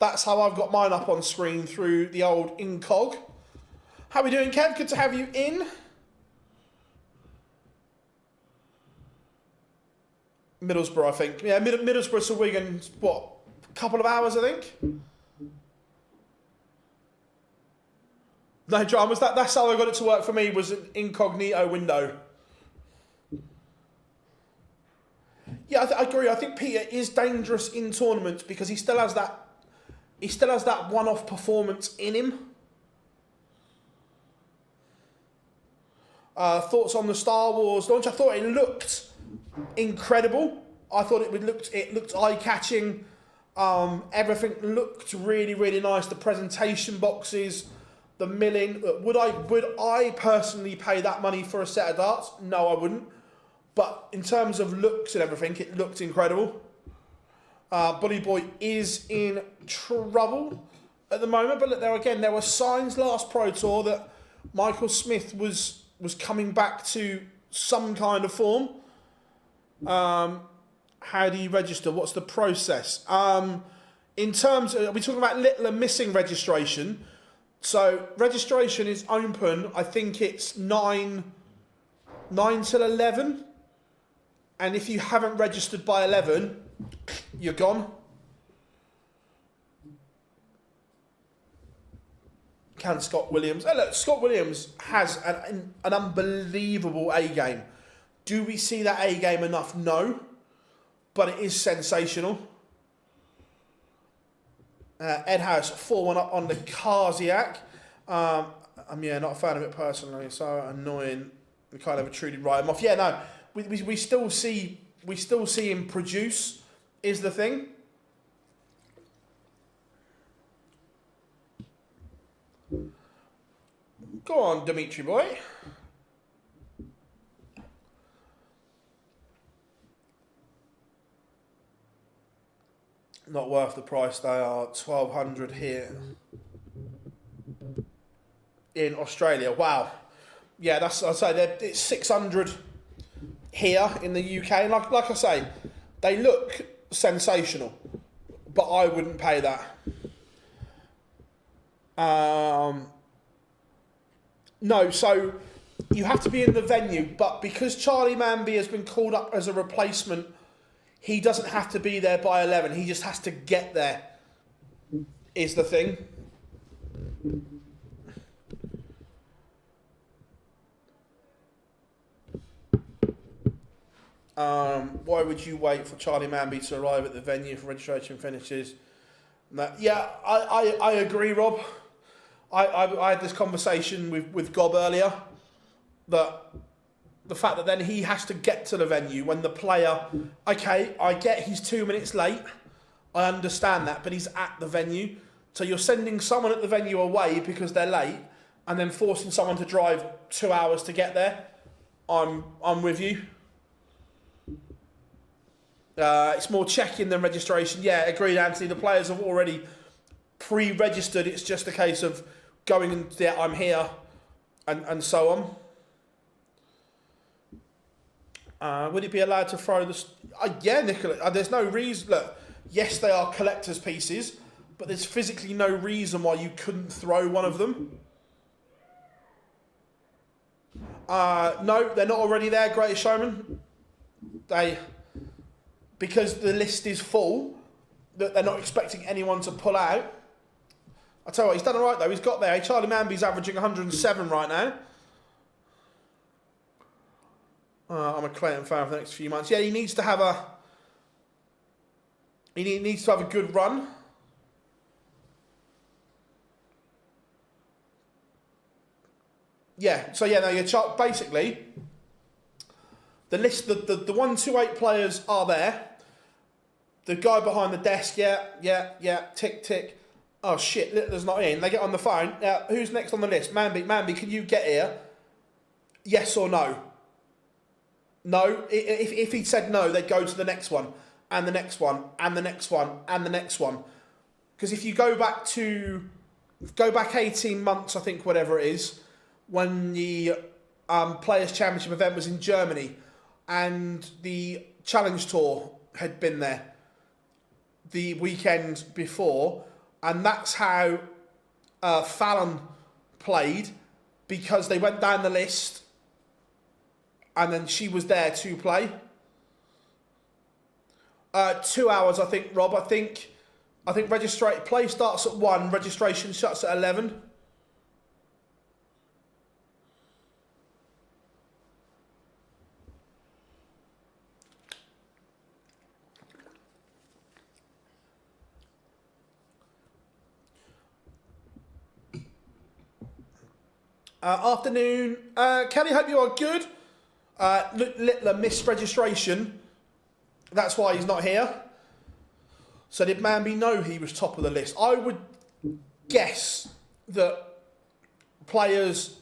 That's how I've got mine up on screen through the old incog. How are we doing, Kev? Good to have you in. Middlesbrough, I think. Yeah, Middlesbrough to Wigan, what, a couple of hours, I think? No dramas. That's how I got it to work for me, was an incognito window. Yeah, I agree. I think Peter is dangerous in tournaments because he still has that one-off performance in him. Thoughts on the Star Wars launch? I thought it looked incredible. I thought it looked eye-catching. Everything looked really, really nice. The presentation boxes, the milling. Would I personally pay that money for a set of darts? No, I wouldn't. But in terms of looks and everything, it looked incredible. Bully Boy is in trouble at the moment. But look, there were signs last Pro Tour that Michael Smith was coming back to some kind of form. How do you register? What's the process? In terms of, are we talking about little and missing registration? So registration is open. I think it's 9 till 11. And if you haven't registered by 11, you're gone. Can Scott Williams? Oh, look, Scott Williams has an unbelievable A game. Do we see that A game enough? No. But it is sensational. Ed Harris 4-1 up on the Karziak. I'm not a fan of it personally. So annoying. We can't ever truly write him off. Yeah, no. We still see him produce. Is the thing. Go on, Dimitri boy. Not worth the price. They are 1,200 here in Australia. Wow. Yeah, I'd say it's 600 here in the UK. And like I say, they look sensational, but I wouldn't pay that. No, so you have to be in the venue, but because Charlie Manby has been called up as a replacement, he doesn't have to be there by 11. He just has to get there, is the thing. Why would you wait for Charlie Manby to arrive at the venue for registration finishes? Yeah, I agree, Rob. I had this conversation with Gob earlier, that the fact that then he has to get to the venue when the player, okay, I get he's 2 minutes late, I understand that, but he's at the venue. So you're sending someone at the venue away because they're late and then forcing someone to drive 2 hours to get there. I'm with you. It's more check-in than registration. Yeah, agreed, Anthony. The players have already pre-registered. It's just a case of going and, yeah, I'm here, and so on. Would it be allowed to throw the... yeah, Nicola, there's no reason... Look, yes, they are collector's pieces, but there's physically no reason why you couldn't throw one of them. No, they're not already there, Greatest Showman. Because the list is full, that they're not expecting anyone to pull out. I tell you what, he's done all right though. He's got there. Charlie Manby's averaging 107 right now. I'm a Clayton fan for the next few months. Yeah, he needs to have a. He needs to have a good run. Yeah. So yeah, no, you're basically. The list, the 1 to 8 players are there. The guy behind the desk, yeah, tick, tick. Oh shit, Littler's not in. They get on the phone. Now, who's next on the list? Manby, can you get here? Yes or no? No. If he'd said no, they'd go to the next one, and the next one, and the next one, and the next one. Because if you go back 18 months, I think, whatever it is, when the Players' Championship event was in Germany, and the Challenge Tour had been there the weekend before, and that's how Fallon played, because they went down the list and then she was there to play. 2 hours, I think, Rob. I think play starts at 1, registration shuts at 11. Afternoon. Kelly, hope you are good. Littler missed registration. That's why he's not here. So did Manby know he was top of the list? I would guess that players,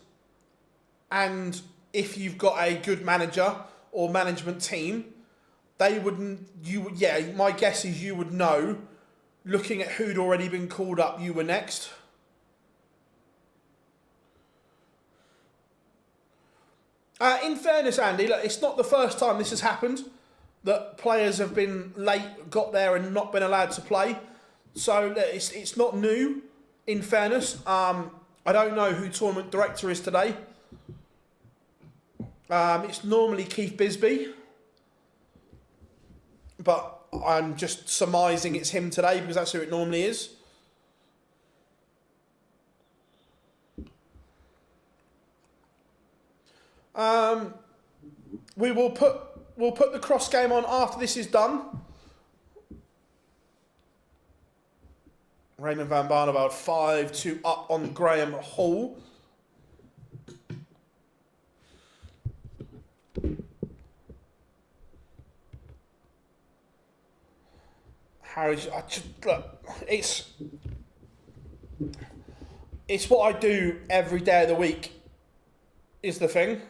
and if you've got a good manager or management team, they wouldn't. My guess is you would know, looking at who'd already been called up, you were next. In fairness, Andy, look, it's not the first time this has happened, that players have been late, got there and not been allowed to play. So it's not new, in fairness. I don't know who tournament director is today. It's normally Keith Bisbee. But I'm just surmising it's him today because that's who it normally is. We'll put the cross game on after this is done. Raymond van Barneveld 5-2 up on Graham Hall. Look, it's what I do every day of the week, is the thing.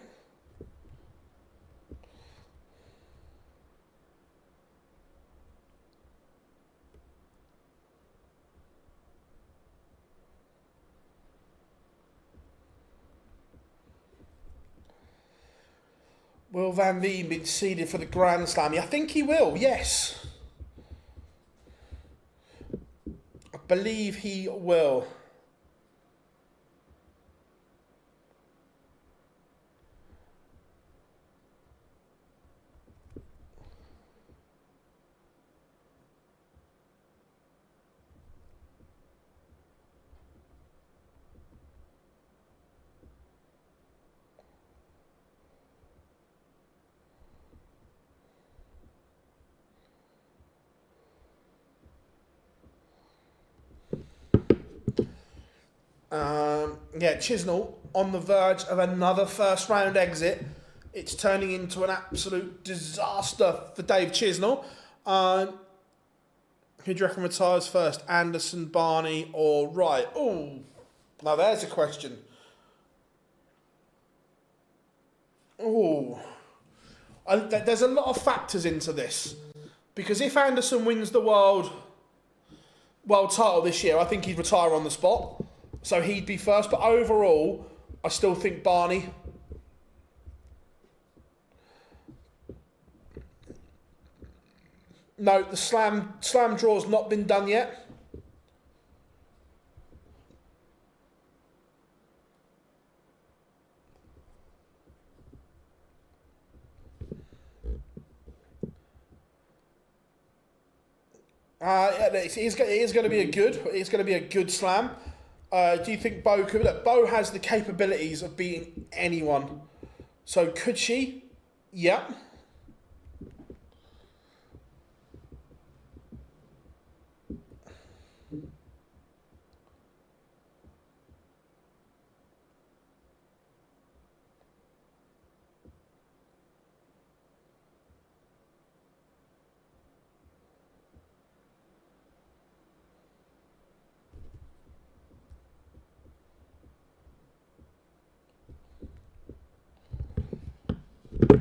Will Van Veen be seeded for the Grand Slam? I think he will, yes. I believe he will. Chisnell on the verge of another first round exit. It's turning into an absolute disaster for Dave Chisnell. Who do you reckon retires first? Anderson, Barney or Wright? Oh, now there's a question. Oh, there's a lot of factors into this. Because if Anderson wins the world title this year, I think he'd retire on the spot. So he'd be first. But overall, I still think Barney. No, the slam draw's not been done yet. It is going to be a good slam. Do you think Bo could? Look, Bo has the capabilities of beating anyone. So could she? Yeah.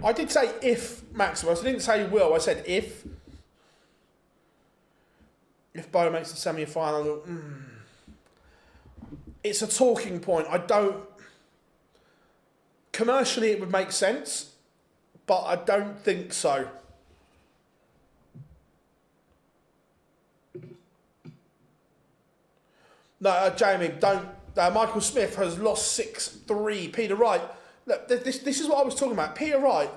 I did say if, Maximus. I didn't say will. I said if. If Bo makes the semi-final. It's a talking point. Commercially, it would make sense, but I don't think so. No, Jamie, don't. Michael Smith has lost 6-3. Peter Wright. Look, this is what I was talking about. Peter Wright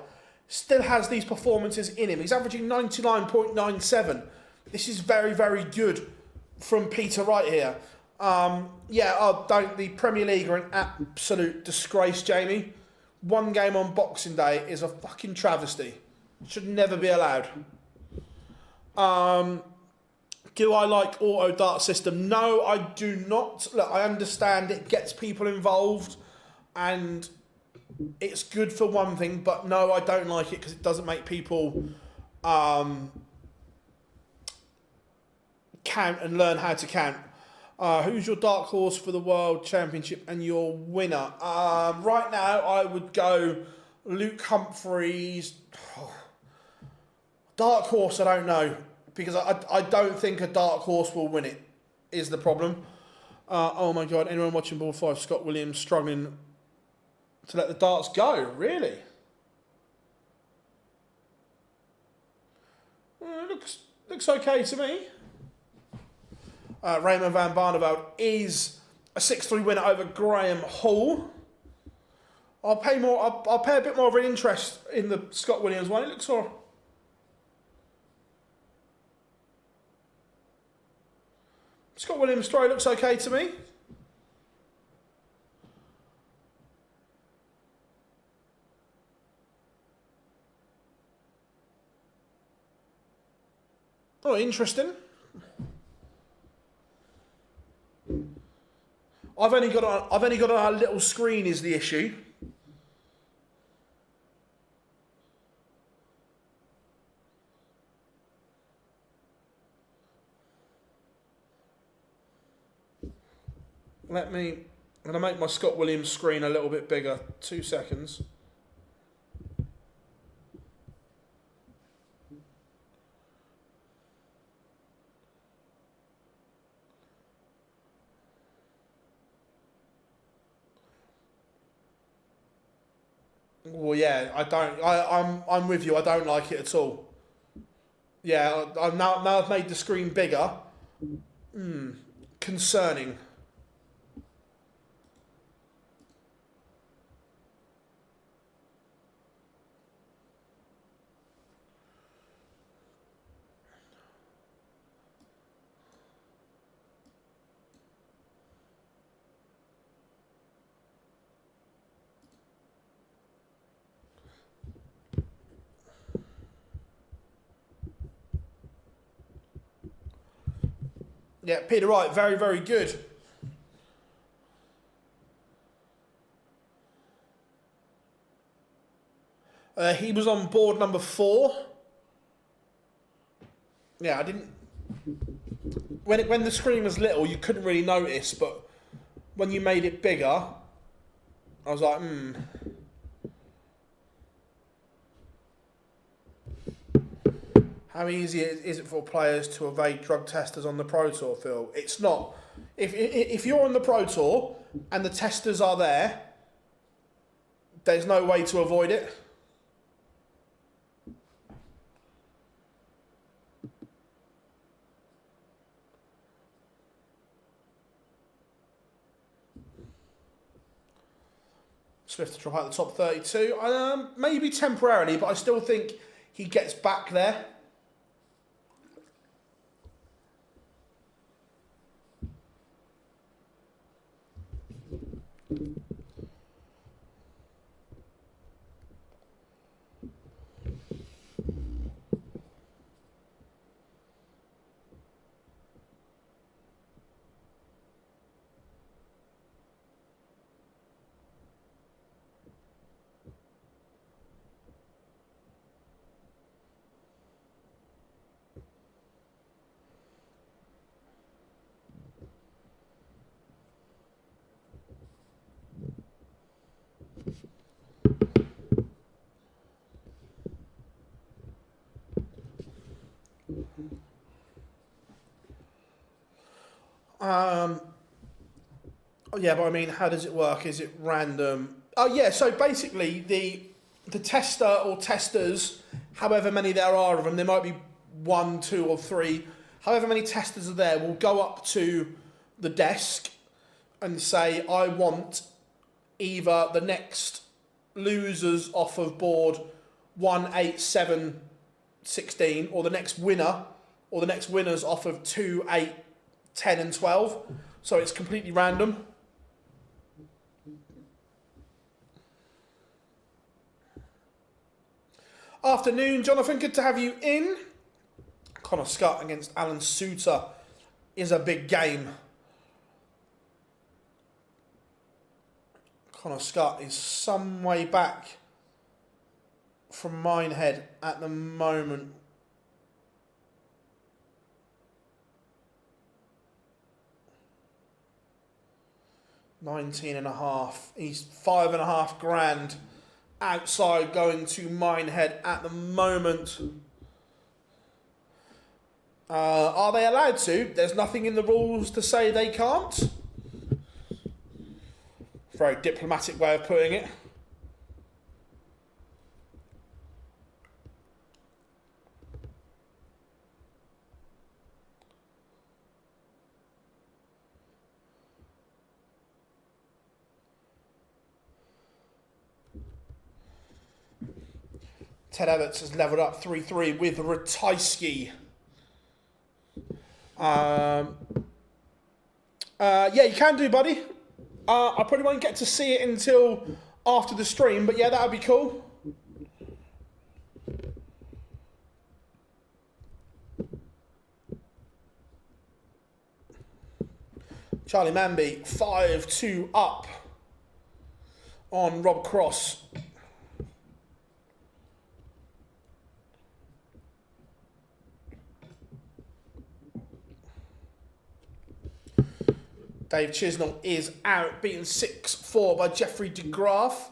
still has these performances in him. He's averaging 99.97. This is very, very good from Peter Wright here. The Premier League are an absolute disgrace, Jamie. One game on Boxing Day is a fucking travesty. It should never be allowed. Do I like auto dart system? No, I do not. Look, I understand it gets people involved. and it's good for one thing, but no, I don't like it because it doesn't make people count and learn how to count. Who's your dark horse for the World Championship and your winner? Right now, I would go Luke Humphreys. Dark horse, I don't know, because I don't think a dark horse will win it, is the problem. Oh my God, anyone watching Ball 5, Scott Williams struggling to let the darts go, really? Looks okay to me. Raymond van Barneveld is a 6-3 winner over Graham Hall. I'll pay a bit more of an interest in the Scott Williams one. It looks all right. Scott Williams' throw looks okay to me. Oh, interesting. I've only got on a little screen is the issue. I'm going to make my Scott Williams screen a little bit bigger. 2 seconds. Well, yeah, I'm with you. I don't like it at all. Yeah, now I've made the screen bigger. Concerning. Yeah, Peter Wright, very, very good. He was on board number 4. Yeah, I didn't... When the screen was little, you couldn't really notice, but when you made it bigger, I was like, How easy is it for players to evade drug testers on the Pro Tour, Phil? It's not. If you're on the Pro Tour and the testers are there, there's no way to avoid it. Smith to drop out the top 32. Maybe temporarily, but I still think he gets back there. Yeah, but I mean, how does it work? Is it random? Oh, yeah, so basically the tester or testers, however many there are of them, there might be 1, 2 or 3, however many testers are there, will go up to the desk and say, I want either the next losers off of board 1, 8, 7, 16, or the next winner, or the next winners off of 2, 8, 10 and 12. So it's completely random. Afternoon, Jonathan. Good to have you in. Connor Scott against Alan Suter is a big game. Connor Scott is some way back from Minehead at the moment. $19.5. He's $5.5 grand outside going to Minehead at the moment. Are they allowed to? There's nothing in the rules to say they can't. Very diplomatic way of putting it. Ted Everts has levelled up 3-3 with Ratajski. Yeah, you can do, buddy. I probably won't get to see it until after the stream, but yeah, that would be cool. Charlie Manby, 5-2 up on Rob Cross. Dave Chisnell is out, beaten 6-4 by Jeffrey DeGraff.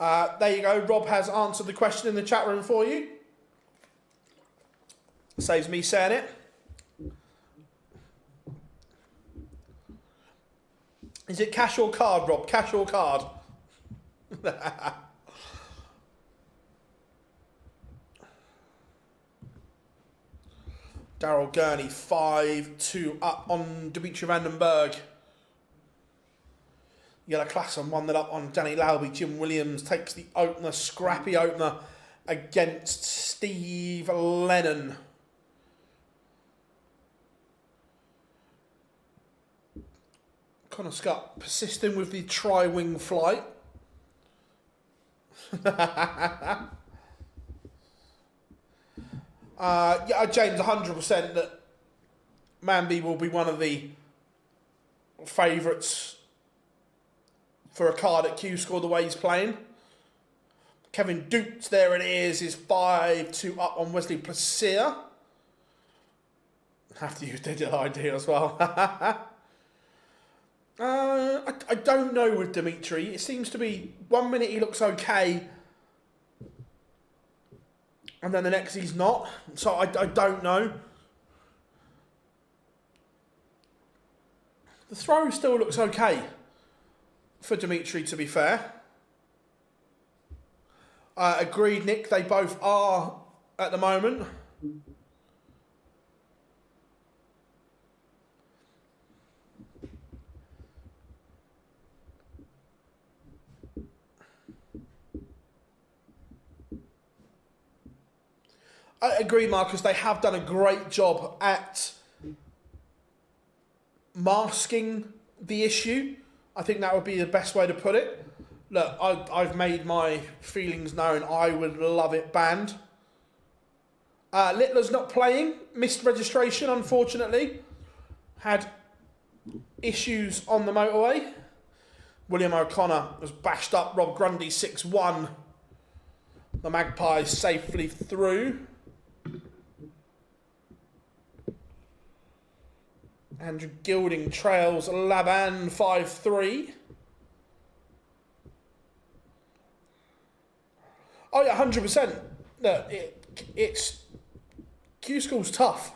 There you go. Rob has answered the question in the chat room for you. Saves me saying it. Is it cash or card, Rob? Cash or card? Daryl Gurney, 5-2 up on Dimitri Vandenberg. Yellow Klassen 1-0 up on Danny Lauby. Jim Williams takes the opener, scrappy opener against Steve Lennon. Connor Scott persisting with the tri-wing flight. Yeah, James, 100% that Manby will be one of the favourites for a card at Q-Score the way he's playing. Kevin Dukes, there it is 5-2 up on Wesley Placia. Have to use digital ID as well. I don't know with Dimitri. It seems to be 1 minute he looks okay, and then the next he's not. So I don't know. The throw still looks okay for Dimitri, to be fair. Agreed, Nick. They both are at the moment. I agree, Marcus. They have done a great job at masking the issue. I think that would be the best way to put it. Look, I've made my feelings known. I would love it banned. Littler's not playing. Missed registration, unfortunately. Had issues on the motorway. William O'Connor was bashed up. Rob Grundy 6-1. The Magpies safely through. Andrew Gilding trails Laban 5-3. Oh yeah, 100%. Look, it's Q-School's tough.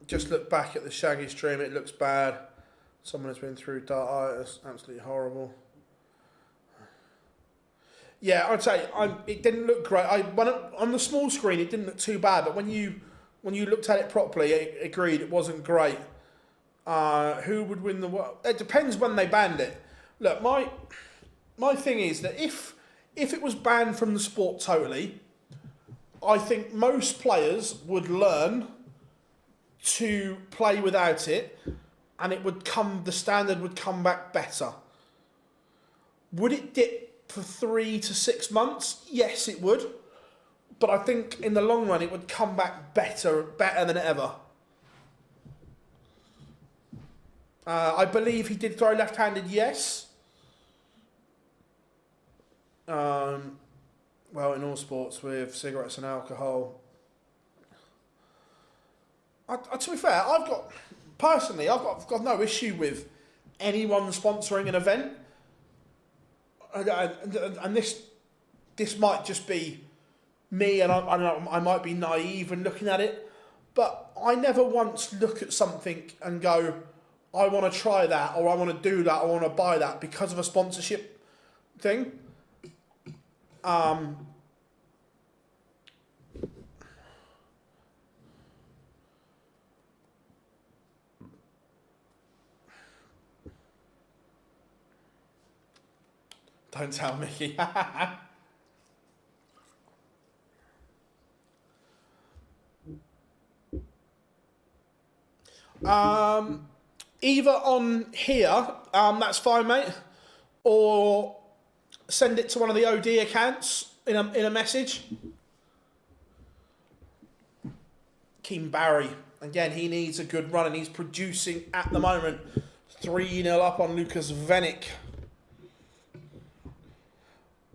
Just look back at the Shaggy stream, it looks bad. Someone has been through dartitis, absolutely horrible. Yeah, I'd say it didn't look great. On the small screen, it didn't look too bad, but when you looked at it properly, I agreed it wasn't great. Who would win the world? It depends when they banned it. Look, my thing is that if it was banned from the sport totally, I think most players would learn to play without it, and the standard would come back better. Would it dip for 3 to 6 months? Yes, it would. But I think in the long run, it would come back better than ever. I believe he did throw left-handed, yes. Well, in all sports with cigarettes and alcohol. To be fair, I've got no issue with anyone sponsoring an event. And this might just be me, and I might be naive in looking at it, but I never once look at something and go, I want to try that, or I want to do that, or I want to buy that because of a sponsorship thing. Don't tell Mickey. Either on here, that's fine, mate, or send it to one of the OD accounts in a message. Keem Barry, again, he needs a good run, and he's producing at the moment. 3-0 up on Lucas Venick.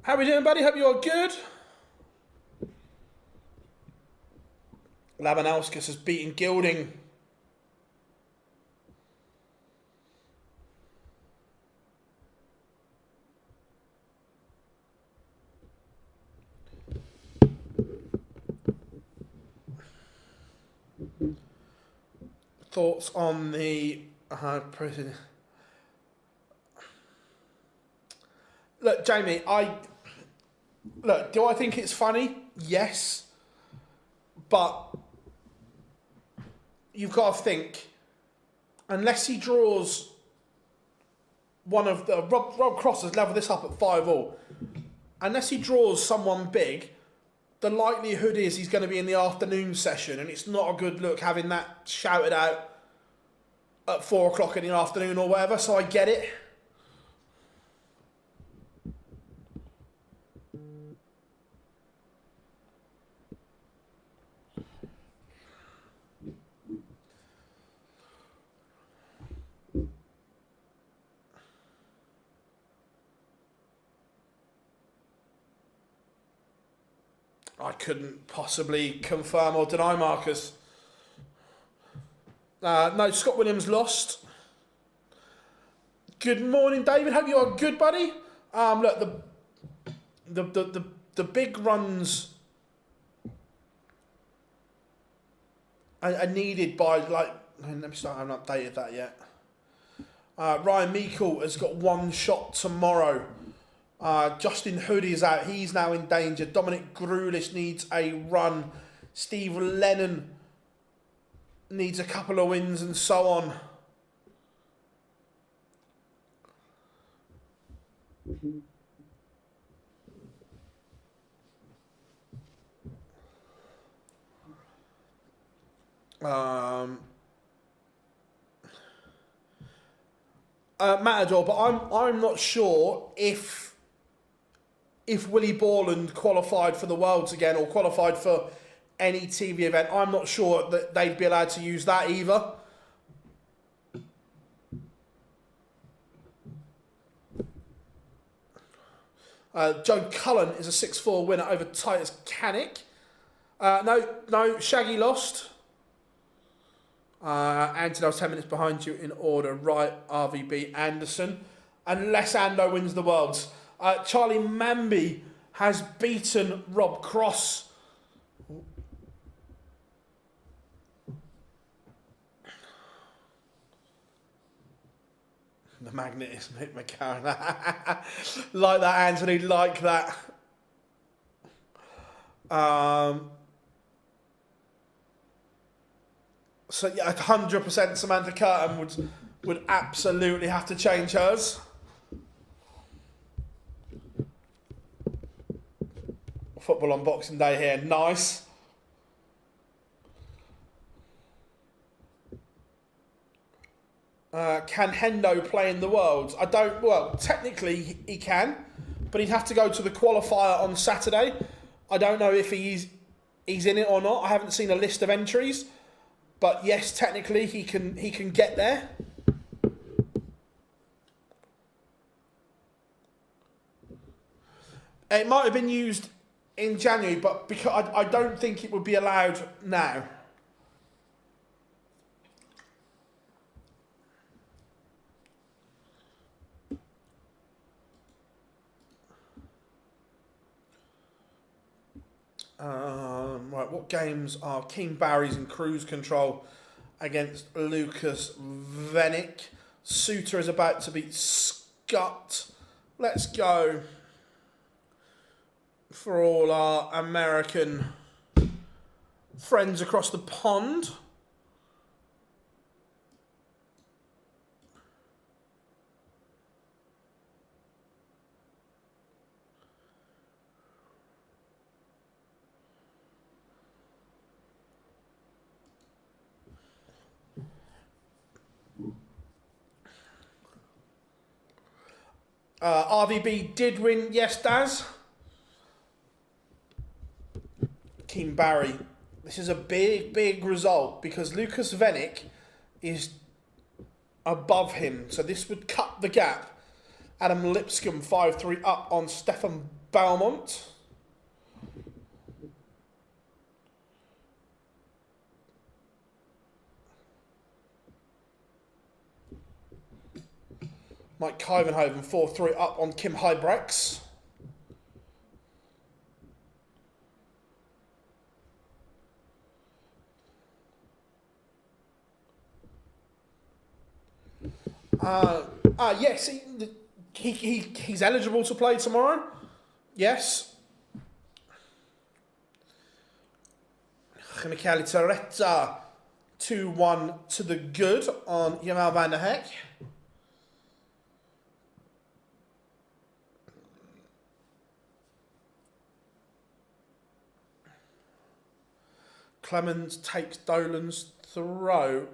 How we doing, buddy? Hope you're good. Labanauskas has beaten Gilding. Thoughts on the president? Look, Jamie, do I think it's funny? Yes. But you've got to think, unless he draws one of the... Rob Cross has levelled this up at 5-all. Unless he draws someone big, the likelihood is he's going to be in the afternoon session, and it's not a good look having that shouted out at 4 o'clock in the afternoon or whatever, so I get it. I couldn't possibly confirm or deny, Marcus. No, Scott Williams lost. Good morning, David. Hope you are good, buddy. Look, the big runs are needed by, like, let me start. I haven't updated that yet. Ryan Meikle has got one shot tomorrow. Justin Hoodie is out. He's now in danger. Dominic Grulich needs a run. Steve Lennon needs a couple of wins, and so on. Matador, but I'm not sure if Willie Borland qualified for the Worlds again, or qualified for any TV event. I'm not sure that they'd be allowed to use that either. Joe Cullen is a 6-4 winner over Titus Canick. No, Shaggy lost. Anthony, I was 10 minutes behind you in order. Right, RVB, Anderson. Unless Ando wins the Worlds. Charlie Mamby has beaten Rob Cross. The magnet is Mick McCarron. Like that, Anthony, like that. So yeah, 100% Samantha Curtin would absolutely have to change hers. Football on Boxing Day here, nice. Can Hendo play in the Worlds? I don't. Well, technically he can, but he'd have to go to the qualifier on Saturday. I don't know if he's in it or not. I haven't seen a list of entries, but yes, technically he can get there. It might have been used in January, but because I don't think it would be allowed now. Right, what games are King Barry's in cruise control against Lucas Venick? Suter is about to beat Scott. Let's go for all our American friends across the pond. RVB did win, yes, Daz. Team Barry. This is a big result because Lucas Venick is above him. So this would cut the gap. Adam Lipscomb 5-3 up on Stefan Belmont. Mike Kyvenhoven 4-3 up on Kim Hybrex. Yes, he's eligible to play tomorrow. Yes. Michele Torretta 2-1 to the good on Jamal van der Heck. Clemens takes Dolan's throw.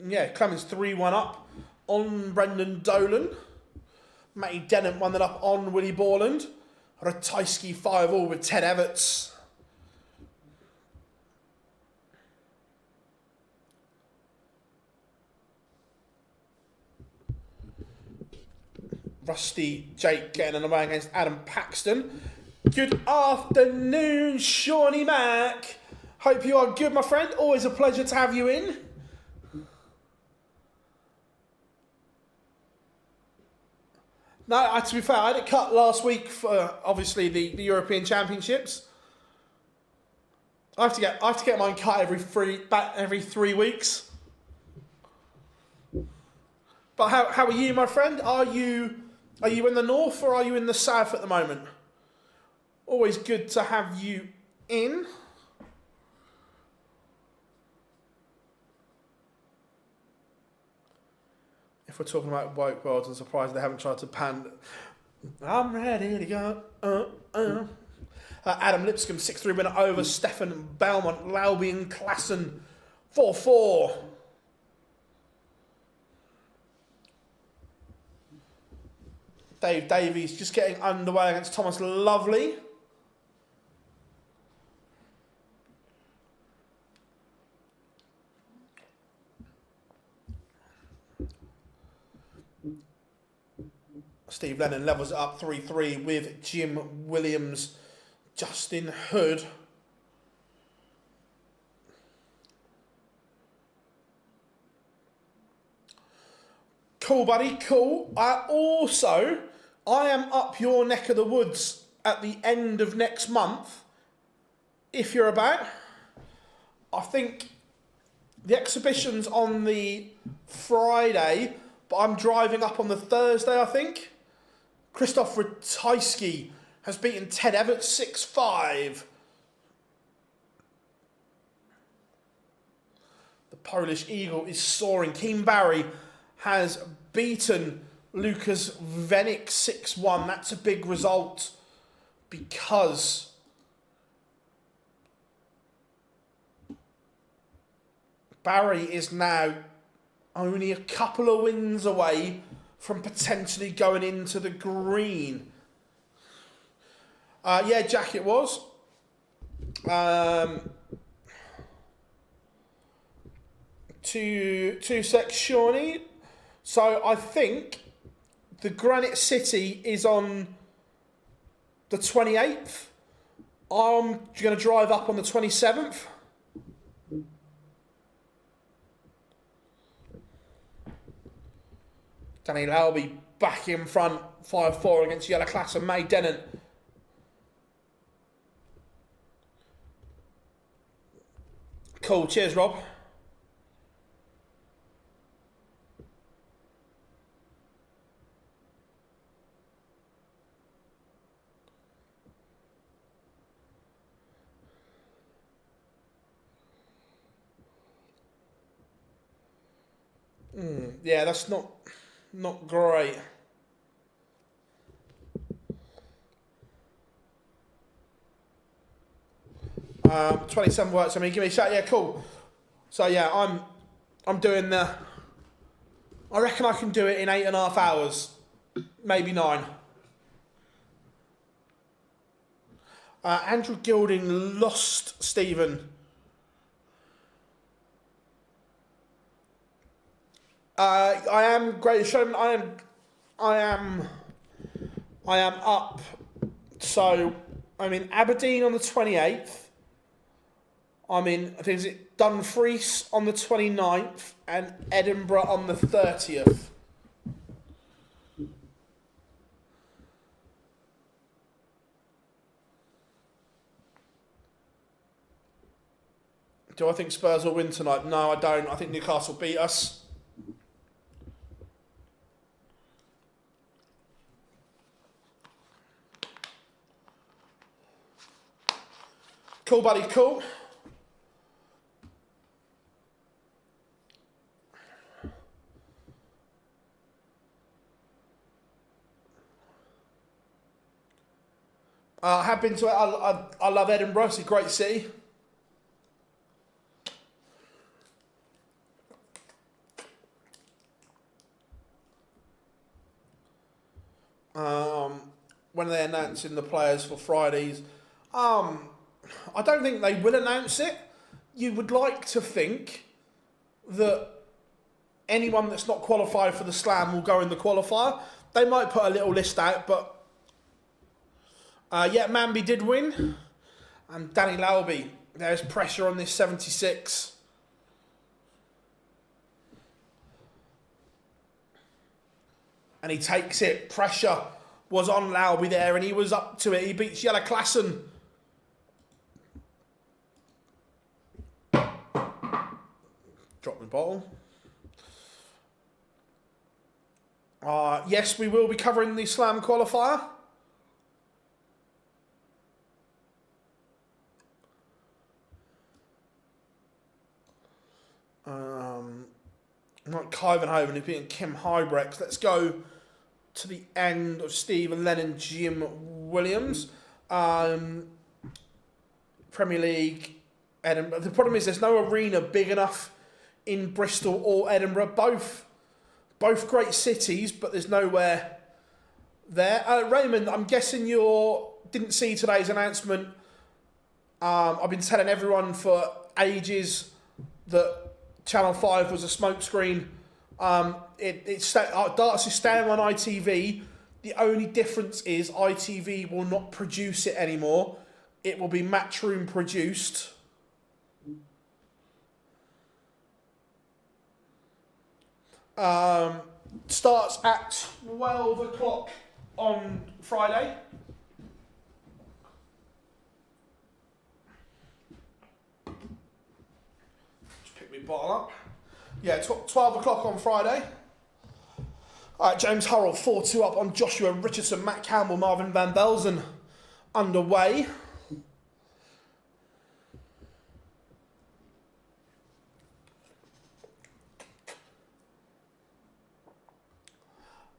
Yeah, Clemens 3-1 up on Brendan Dolan. Matty Dennant won it up on Willie Borland. Ratajski 5-all with Ted Everts. Rusty Jake getting an away against Adam Paxton. Good afternoon, Shawnee Mac. Hope you are good, my friend. Always a pleasure to have you in. No, to be fair, I had it cut last week for obviously the European Championships. I have to get mine cut every 3 weeks. But how are you, my friend? Are you in the north or are you in the south at the moment? Always good to have you in. If we're talking about woke worlds, I'm surprised they haven't tried to pan. I'm ready to go. Adam Lipscomb 6-3 winner over Stefan Belmont. Laubian Klassen 4-4. Dave Davies just getting underway against Thomas Lovely. Steve Lennon levels it up 3-3 with Jim Williams, Justin Hood. Cool, buddy, cool. I am up your neck of the woods at the end of next month, if you're about. I think the exhibition's on the Friday, but I'm driving up on the Thursday, I think. Krzysztof Ratajski has beaten Ted Everts 6-5. The Polish Eagle is soaring. Keane Barry has beaten Lucas Venick 6-1. That's a big result because Barry is now only a couple of wins away from potentially going into the green. Yeah, Jack, it was. Two secs, Shawnee. So I think the Granite City is on the 28th. I'm going to drive up on the 27th. Danny Lowby back in front, 5-4 against Yellow Class and May Dennant. Cool, cheers, Rob. Yeah, that's not great. 27 works. I mean, give me a shout. Yeah, cool. So yeah, I'm doing the. I reckon I can do it in 8.5 hours, maybe 9. Andrew Gilding lost Stephen. I am Great Showman. I am up. So I'm in Aberdeen on the 28th. I'm in, I think, is it Dumfries on the 29th and Edinburgh on the 30th. Do I think Spurs will win tonight? No, I don't. I think Newcastle beat us. Cool, buddy, cool. I have been to it. I love Edinburgh. It's a great city. When they're announcing the players for Fridays, I don't think they will announce it. You would like to think that anyone that's not qualified for the Slam will go in the qualifier. They might put a little list out, but yeah, Manby did win. And Danny Lowby, there's pressure on this 76. And he takes it. Pressure was on Lowby there, and he was up to it. He beats Yellow Klassen. Drop the bottle. Yes, we will be covering the Slam qualifier. Like Kyvenhoven, who's beating Kim Hybrex. Let's go to the end of Stephen Lennon, Jim Williams. Premier League, Edinburgh. The problem is there's no arena big enough in Bristol or Edinburgh. Both great cities, but there's nowhere there. Raymond, I'm guessing you didn't see today's announcement. I've been telling everyone for ages that Channel 5 was a smokescreen. Darts is staying on ITV. The only difference is ITV will not produce it anymore. It will be Matchroom produced. Starts at 12 o'clock on Friday. Bottle up. Yeah, 12 o'clock on Friday. James Hurrell, 4-2 up on Joshua Richardson, Matt Campbell, Marvin Van Belzen underway.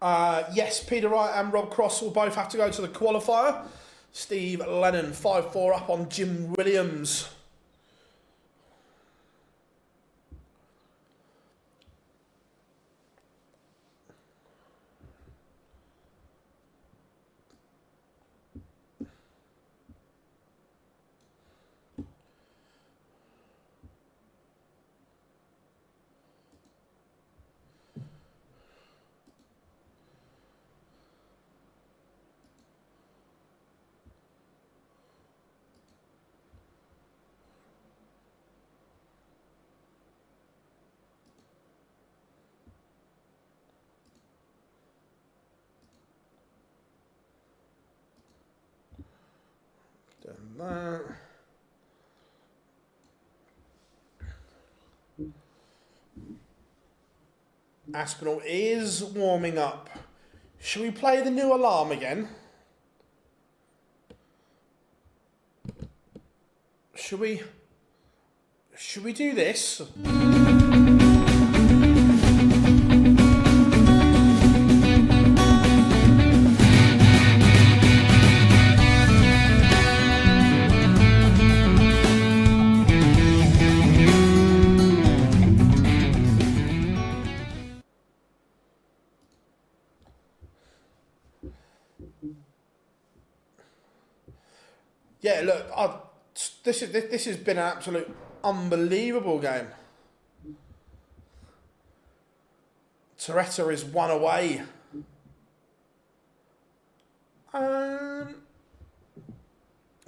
Yes, Peter Wright and Rob Cross will both have to go to the qualifier. Steve Lennon, 5-4 up on Jim Williams. Done that. Aspinall is warming up. Should we play the new alarm again? Should we do this? Yeah, look, this has been an absolute unbelievable game. Toretta is one away.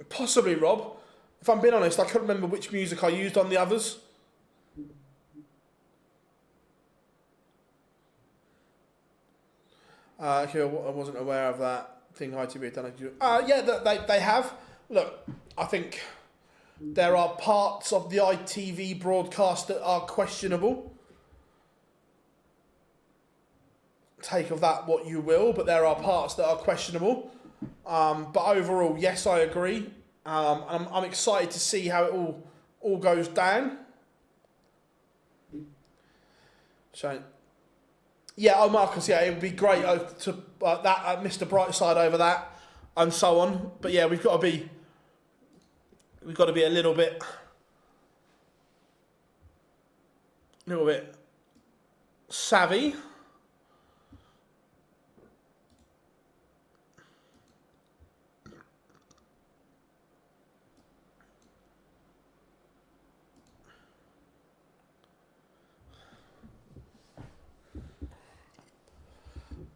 Possibly, Rob. If I'm being honest, I couldn't remember which music I used on the others. Okay, I wasn't aware of that thing ITV had done. Yeah, they have. Look, I think there are parts of the ITV broadcast that are questionable. Take of that what you will, but there are parts that are questionable. But overall, yes, I agree. I'm excited to see how it all goes down. So, yeah, Marcus, yeah, it would be great to Mr. Brightside over that and so on. But yeah, we've got to be a little bit savvy.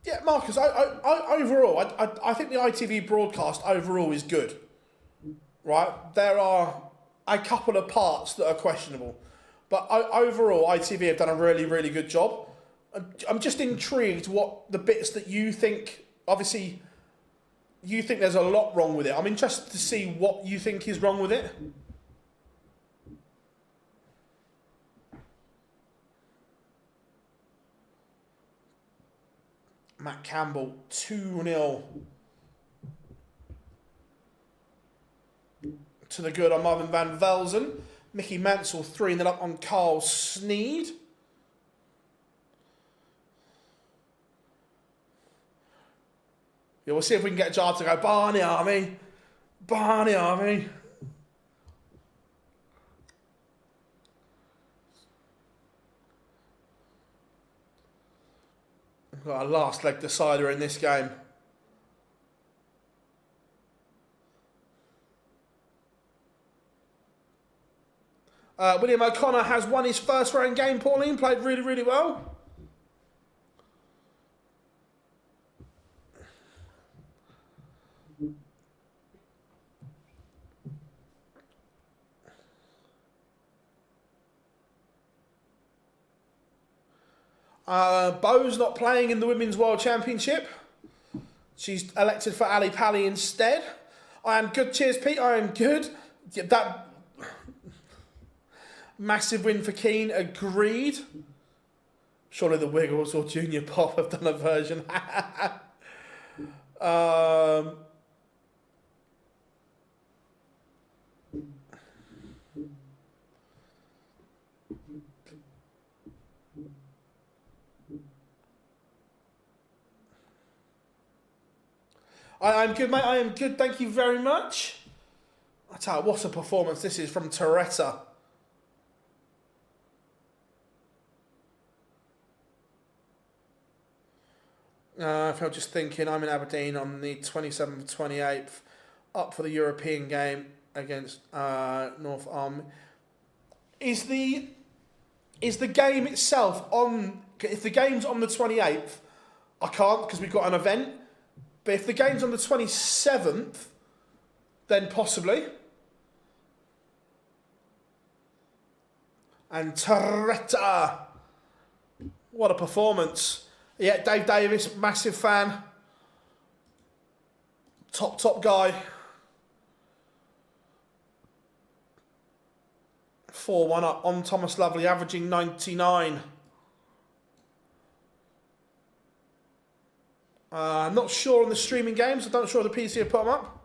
Yeah, Marcus, overall, I think the ITV broadcast overall is good. Right? There are a couple of parts that are questionable. But overall, ITV have done a really, really good job. I'm just intrigued what the bits that you think, obviously, you think there's a lot wrong with it. I'm interested to see what you think is wrong with it. Matt Campbell, 2-0 to the good on Marvin van Velzen. Mickey Mansell 3-0 up on Carl Sneed. Yeah, we'll see if we can get Jar to go, Barney Army. Barney Army. We've got our last leg decider in this game. William O'Connor has won his first round game, Pauline. Played really, really well. Bo's not playing in the Women's World Championship. She's elected for Ali Pally instead. I am good. Cheers, Pete. I am good. That massive win for Keane. Agreed. Surely the Wiggles or Junior Pop have done a version. I'm good, mate. I am good. Thank you very much. I tell you, what a performance this is from Toretta. If I'm just thinking, I'm in Aberdeen on the 27th, 28th, up for the European game against North Arm. Is the game itself on? If the game's on the 28th, I can't because we've got an event. But if the game's on the 27th, then possibly. And Toretta, what a performance. Yeah, Dave Davis, massive fan. Top guy. 4-1 up on Thomas Lovely, averaging 99. I'm not sure on the streaming games. I'm not sure the PC have put them up.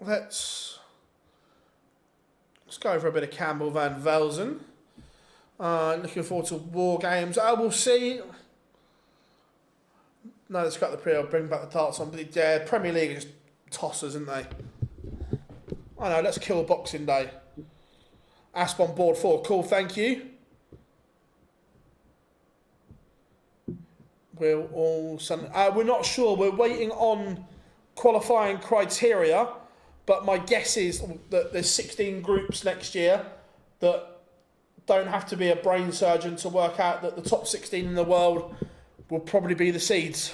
Let's go for a bit of Campbell Van Velzen. Looking forward to War Games. We'll see. No, let's cut the pre. I'll bring back the darts on. But yeah, Premier League are just tossers, aren't they? I know, let's kill Boxing Day. Asp on board 4. Cool, thank you. We're not sure. We're waiting on qualifying criteria, but my guess is that there's 16 groups next year that don't have to be a brain surgeon to work out that the top 16 in the world will probably be the seeds.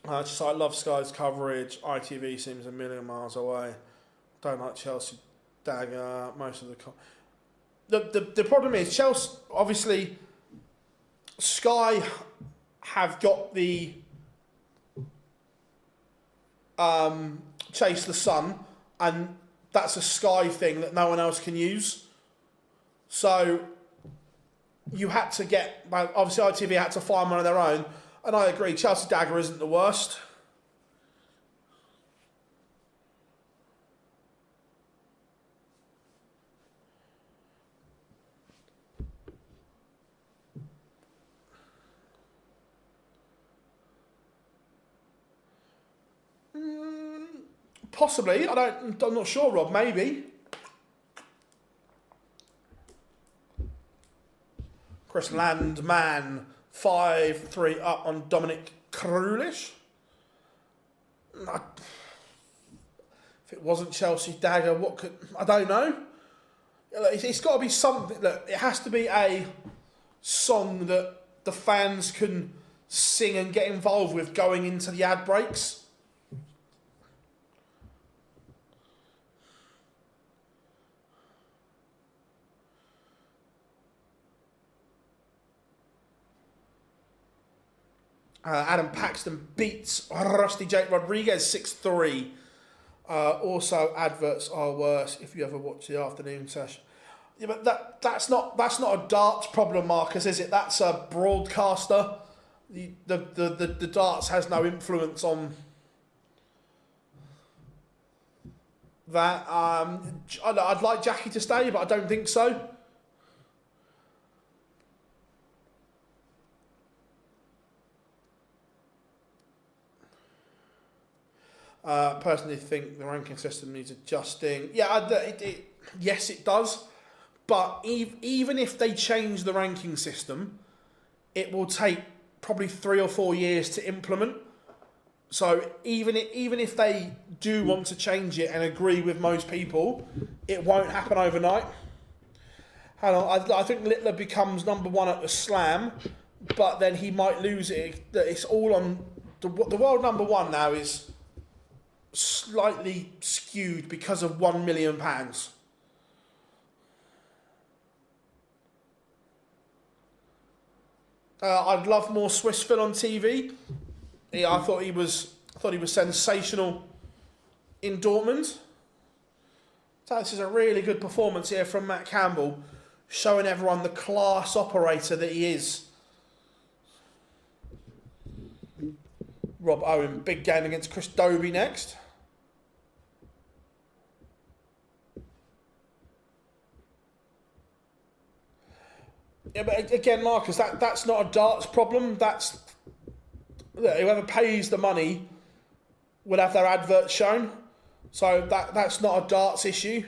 I love Sky's coverage. ITV seems a million miles away. Don't like Chelsea dagger. Most of the problem is Chelsea. Obviously, Sky have got the Chase the Sun, and that's a Sky thing that no one else can use. So you had to get. Well, obviously, ITV had to find one of their own. And I agree, Chelsea Dagger isn't the worst. Possibly. I'm not sure, Rob. Maybe. Chris Landman. 5-3 up on Dominic Krulish. If it wasn't Chelsea Dagger, what could... I don't know. It's got to be something... Look, it has to be a song that the fans can sing and get involved with going into the ad breaks. Adam Paxton beats Rusty Jake Rodriguez 6-3. Also, adverts are worse if you ever watch the afternoon session. Yeah, but that's not a darts problem, Marcus, is it? That's a broadcaster. The darts has no influence on that. I'd like Jackie to stay, but I don't think so. Personally think the ranking system needs adjusting. Yeah, yes, it does. But even if they change the ranking system, it will take probably 3 or 4 years to implement. So even if they do want to change it and agree with most people, it won't happen overnight. I think Littler becomes number 1 at the Slam, but then he might lose it. It's all on... The world number 1 now is slightly skewed because of £1 million. I'd love more Swiss Phil on TV. Yeah, I thought he was sensational in Dortmund. So this is a really good performance here from Matt Campbell, showing everyone the class operator that he is. Rob Owen, big game against Chris Dobie next. Yeah, but again, Marcus, that's not a darts problem. That's whoever pays the money will have their adverts shown. So that's not a darts issue.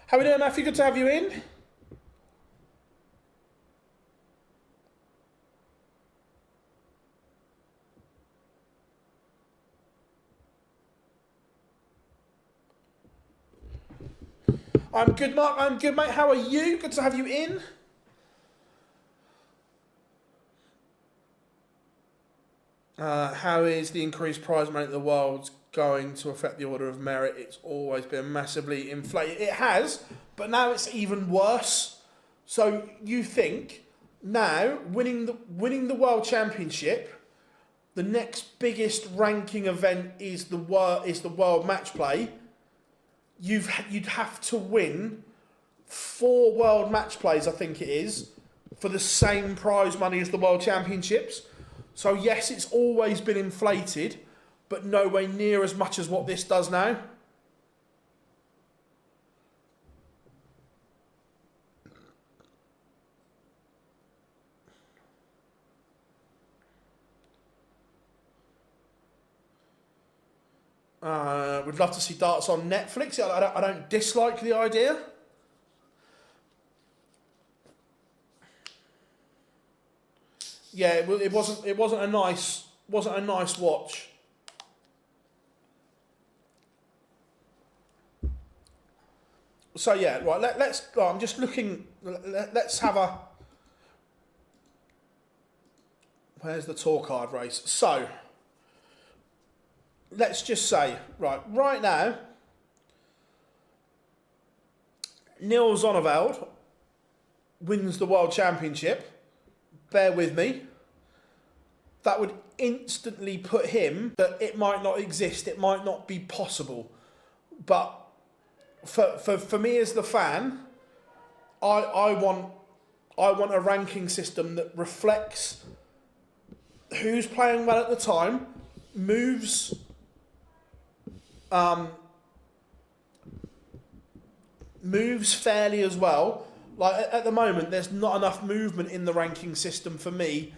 How are we doing, Matthew? Good to have you in. I'm good, Mark. I'm good, mate. How are you? Good to have you in. How is the increased prize money at the Worlds going to affect the order of merit? It's always been massively inflated. It has, but now it's even worse. So you think now winning the World Championship, the next biggest ranking event is the World Match Play. You'd have to win 4 World Match Plays, I think it is, for the same prize money as the World Championships. So yes, it's always been inflated, but nowhere near as much as what this does now. We'd love to see darts on Netflix. I don't dislike the idea. Yeah, it wasn't a nice watch. So yeah, right. Let's. I'm just looking. Let's have a. Where's the tour card race? So let's just say right now, Neil Zonneveld wins the World Championship. Bear with me. That would instantly put him, that it might not exist, it might not be possible. But for me as the fan, I want a ranking system that reflects who's playing well at the time, moves fairly as well. Like at the moment, there's not enough movement in the ranking system for me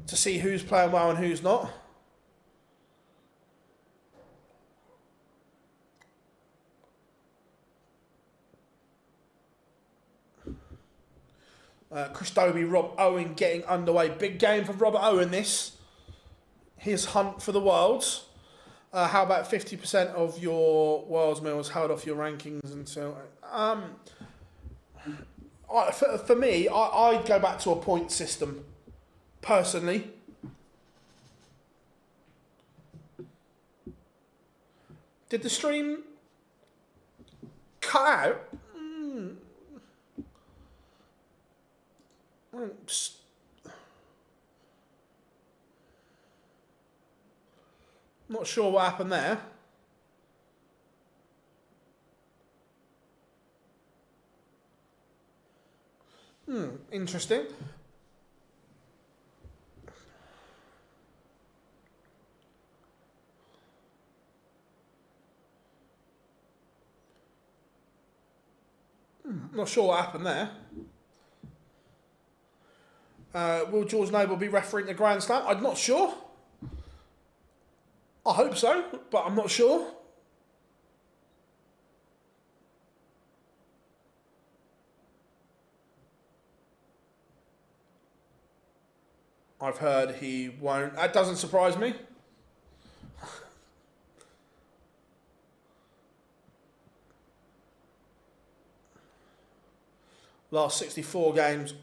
to see who's playing well and who's not. Chris Dobie, Rob Owen getting underway. Big game for Robert Owen this. His hunt for the Worlds. How about 50% of your Worlds medals held off your rankings until... For me, I'd go back to a point system, personally. Did the stream cut out? Not sure what happened there. Interesting. Not sure what happened there. Will George Noble be refereeing the Grand Slam? I'm not sure. I hope so, but I'm not sure. I've heard he won't. That doesn't surprise me. Last 64 games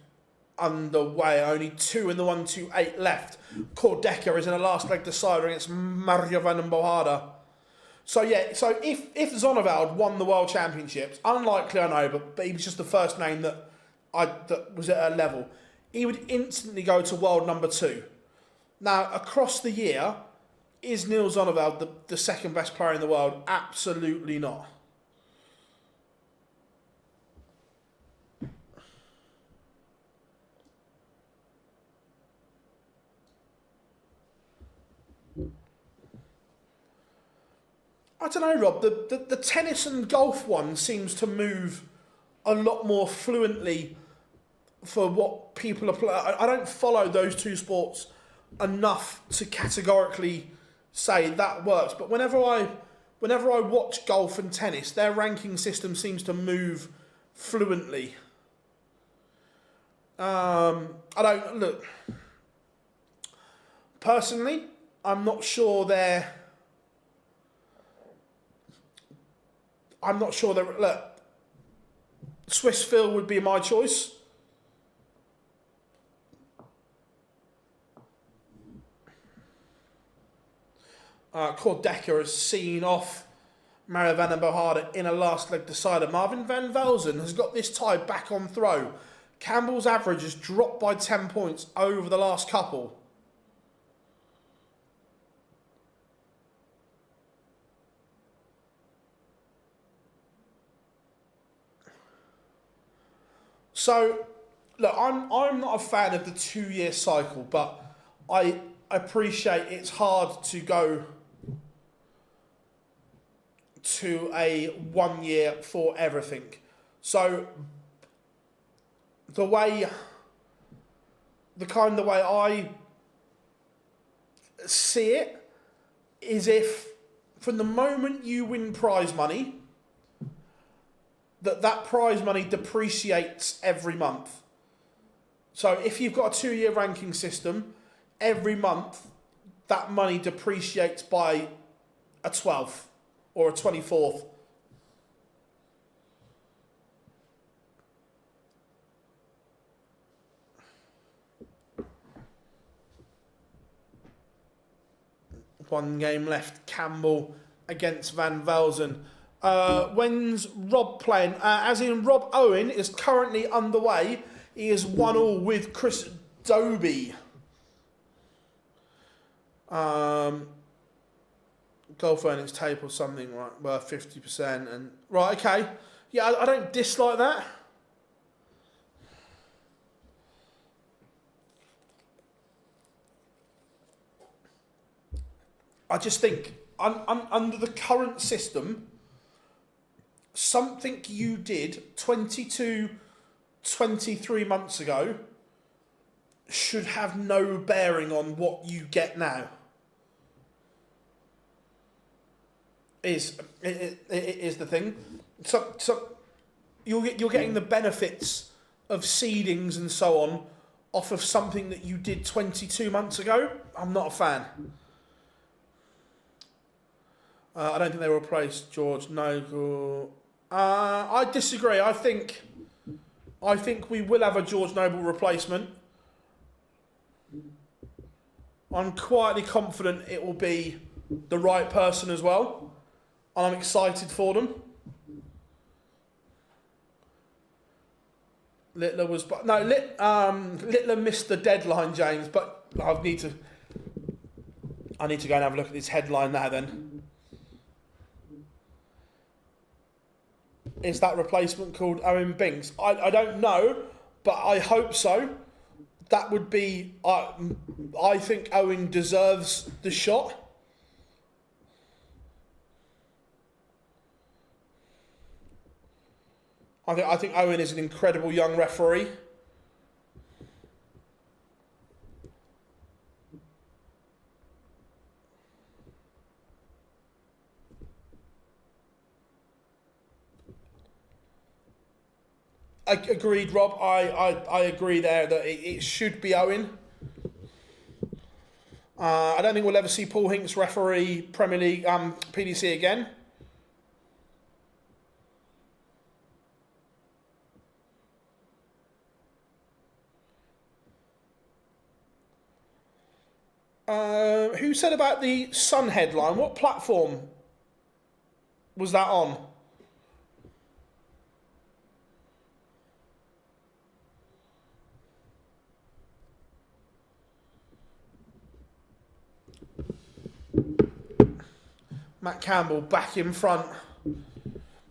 underway. Only 2 in the 1-2-8 left. Kordecker is in a last leg decider against Mario van den Bohada. So yeah, so if Zonneveld won the World Championships, unlikely I know, but he was just the first name that was at a level, he would instantly go to world number 2. Now, across the year, is Neil Zonneveld the second best player in the world? Absolutely not. I don't know, Rob. The tennis and golf one seems to move a lot more fluently for what people are playing. I don't follow those two sports enough to categorically say that works. But whenever I watch golf and tennis, their ranking system seems to move fluently. I don't look. Personally, I'm not sure they're. Look, Swiss Phil would be my choice. Cord Decker has seen off Mario van den Bohade in a last leg decider. Marvin van Velzen has got this tie back on throw. Campbell's average has dropped by 10 points over the last couple. So, look, I'm not a fan of the 2-year cycle, but I appreciate it's hard to go to a 1 year for everything. So, the way I see it is if from the moment you win prize money, that prize money depreciates every month. So if you've got a 2-year ranking system, every month that money depreciates by a 12th or a 24th. One game left, Campbell against Van Velzen. When's Rob playing? As in, Rob Owen is currently underway. He is 1-1 with Chris Doby. Golf earnings tape or something, right? Worth 50%. And right, okay. Yeah, I don't dislike that. I just think, under the current system, something you did 22, 23 months ago should have no bearing on what you get now. It is the thing. So you're getting the benefits of seedings and so on off of something that you did 22 months ago. I'm not a fan. I don't think they will replace George Noble. I disagree. I think we will have a George Noble replacement. I'm quietly confident it will be the right person as well. And I'm excited for them. Littler was... Littler missed the deadline, James, but I need to go and have a look at this headline now then. Is that replacement called Owen Binks? I don't know, but I hope so. That would be... I think Owen deserves the shot. I think Owen is an incredible young referee. Agreed, Rob. I agree there that it should be Owen. I don't think we'll ever see Paul Hinks referee Premier League PDC again. Who said about the Sun headline? What platform was that on? Matt Campbell back in front.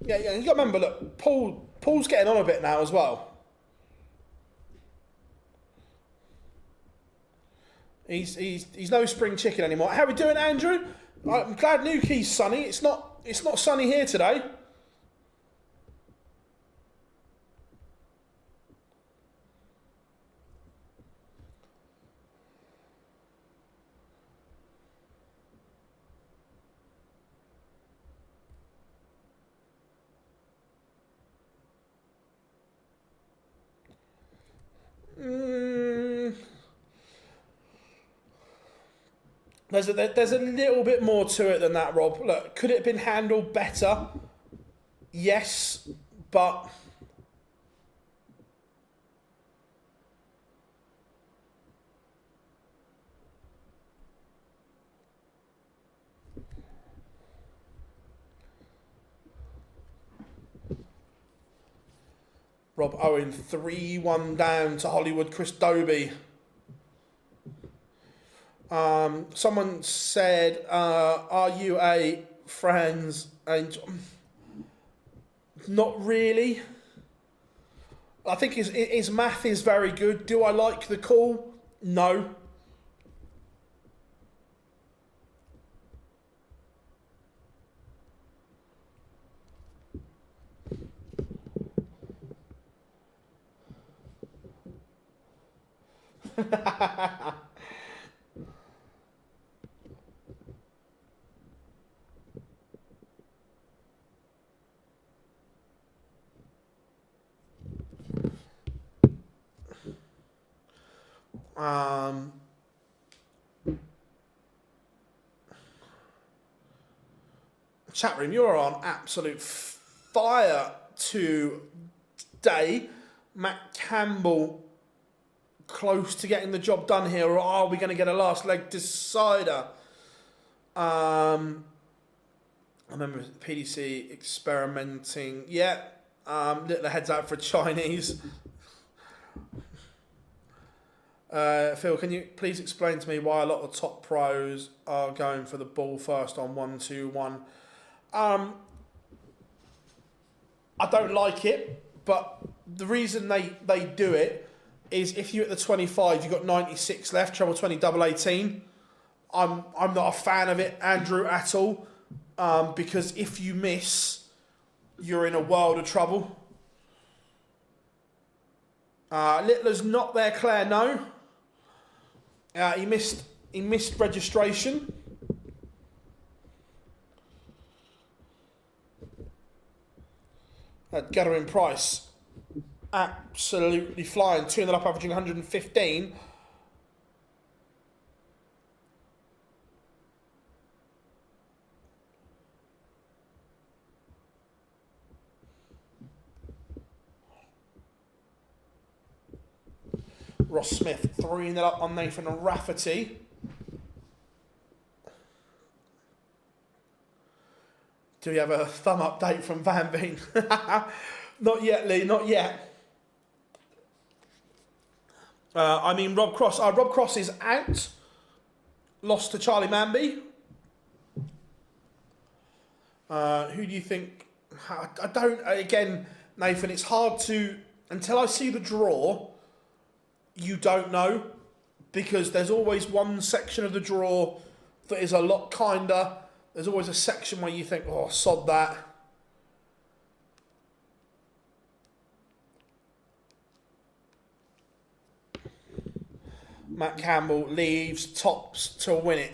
Yeah, you got to remember, look, Paul's getting on a bit now as well. He's no spring chicken anymore. How are we doing, Andrew? I'm glad Newquay's sunny. It's not sunny here today. There's a little bit more to it than that, Rob. Look, could it have been handled better? Yes, but Rob Owen, 3-1 down to Hollywood Chris Dobie. Someone said, are you a Friends and not really. I think his math is very good. Do I like the call? No. Chat room, you're on absolute fire today. Matt Campbell close to getting the job done here, or are we going to get a last leg decider? I remember PDC experimenting. Yeah, little heads out for Chinese. Phil, can you please explain to me why a lot of the top pros are going for the ball first on 1-2-1? I don't like it, but the reason they do it is if you're at the 25, you've got 96 left, treble 20, double 18. I'm not a fan of it, Andrew, at all, because if you miss, you're in a world of trouble. Littler's not there, Claire, no. He missed registration. Gathering Price, absolutely flying, 2 up, averaging 115. Ross Smith, 3 up on Nathan Rafferty. Do we have a thumb update from Van Veen? Not yet, Lee, not yet. Rob Cross. Rob Cross is out. Lost to Charlie Manby. Who do you think? I don't, again, Nathan, it's hard to, until I see the draw, you don't know. Because there's always one section of the draw that is a lot kinder. There's always a section where you think, oh, sod that. Matt Campbell leaves tops to win it.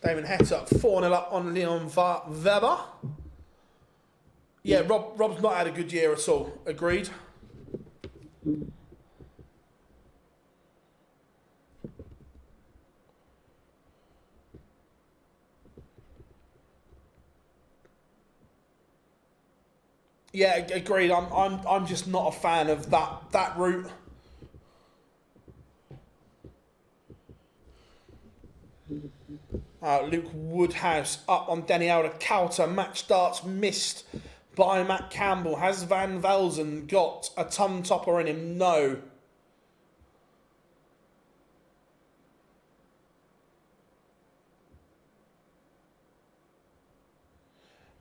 Damon Hett up 4-0 up on Leon Weber. Yeah, Rob's not had a good year at all. Agreed. Yeah, agreed. I'm just not a fan of that route. Luke Woodhouse up on Denny Elder Coulter. Match starts missed by Matt Campbell. Has Van Velzen got a ton topper in him? No.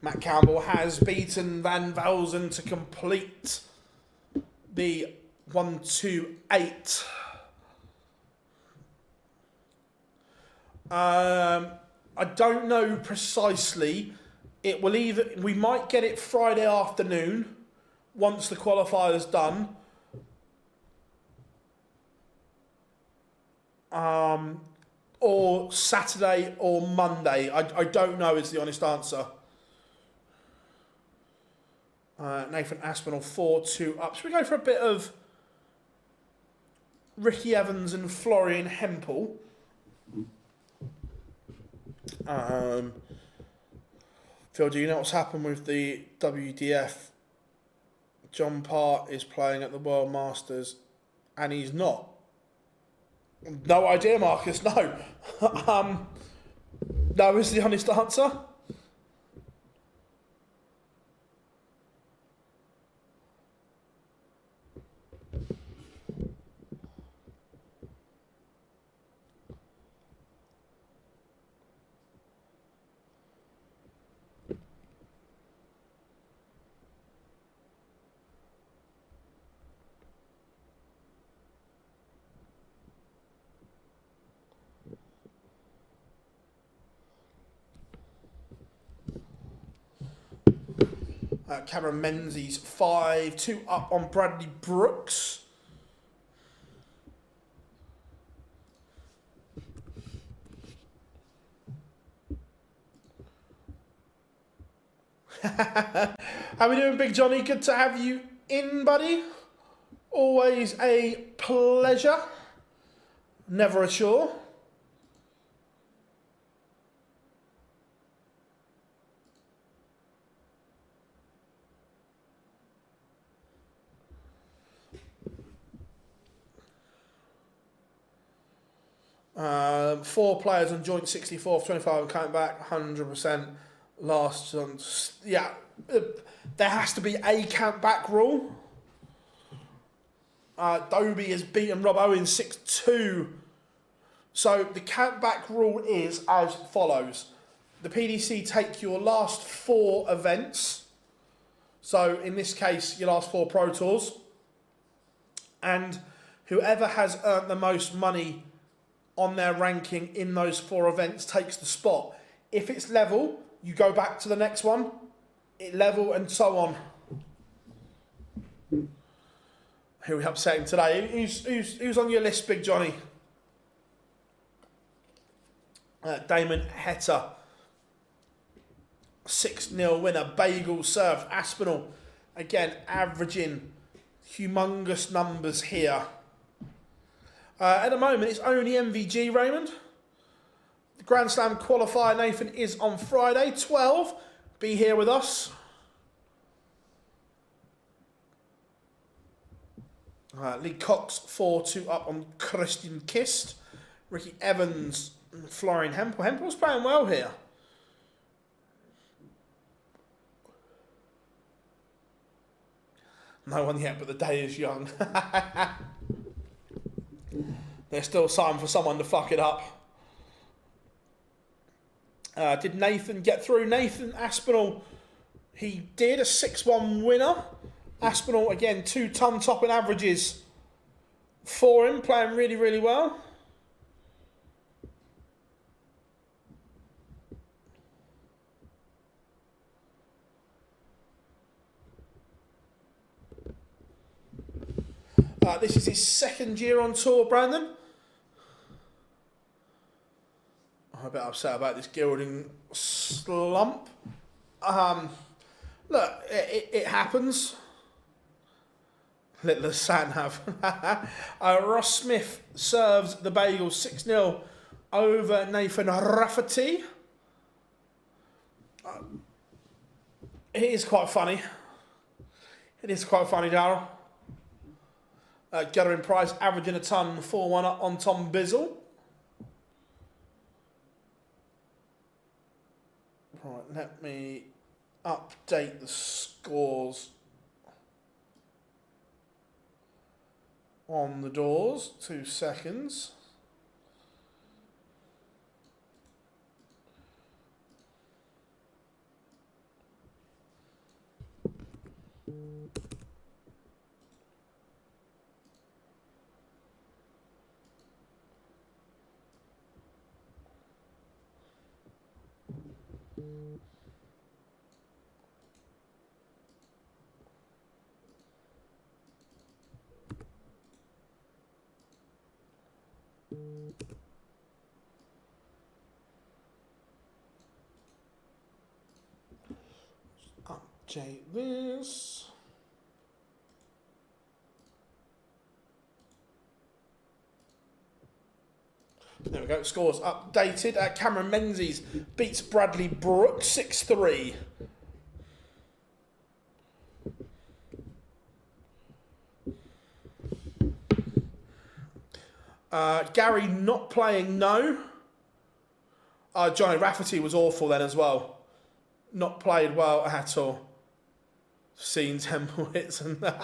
Matt Campbell has beaten Van Velzen to complete the 1-2-8. I don't know precisely. It will we might get it Friday afternoon once the qualifier's done. Or Saturday or Monday. I don't know is the honest answer. Nathan Aspinall 4-2 up. Should we go for a bit of Ricky Evans and Florian Hempel? Phil, do you know what's happened with the WDF? John Part is playing at the World Masters and he's not. No idea, Marcus, no. No is the honest answer. Cameron Menzies 5-2 up on Bradley Brooks. How we doing, Big Johnny? Good to have you in, buddy. Always a pleasure. Never a chore. Four players on joint 64th, 25 and coming back 100%. Last on, yeah, there has to be a count back rule. Dobie has beaten Rob Owens 6-2. So the count back rule is as follows. The PDC take your last 4 events. So in this case, your last 4 Pro Tours. And whoever has earned the most money on their ranking in those 4 events takes the spot. If it's level, you go back to the next one. It level and so on. Who are we upsetting today? Who's on your list, Big Johnny? Damon Hetta. 6-0 winner. Bagel served. Aspinall. Again, averaging humongous numbers here. At the moment, it's only MVG, Raymond. The Grand Slam qualifier, Nathan, is on Friday, 12. Be here with us. Lee Cox, 4-2 up on Christian Kist. Ricky Evans, Florian Hempel. Hempel's playing well here. No one yet, but the day is young. There's still time for someone to fuck it up. Did Nathan get through? Nathan Aspinall, he did, a 6-1 winner. Aspinall, again, 2-ton topping averages for him, playing really, really well. This is his 2nd year on tour, Brandon. I'm a bit upset about this gilding slump. Look, it happens. Let the San have. Ross Smith serves the Bagels 6-0 over Nathan Rafferty. It is quite funny. It is quite funny, Darryl. Gathering Price averaging a ton, 4-1 up on Tom Bizzle. Right, let me update the scores on the doors. 2 seconds. Update this. There we go. Scores updated. Cameron Menzies beats Bradley Brooks 6-3. Gary not playing, no. Johnny Rafferty was awful then as well. Not played well at all. Seen Temple hits and don't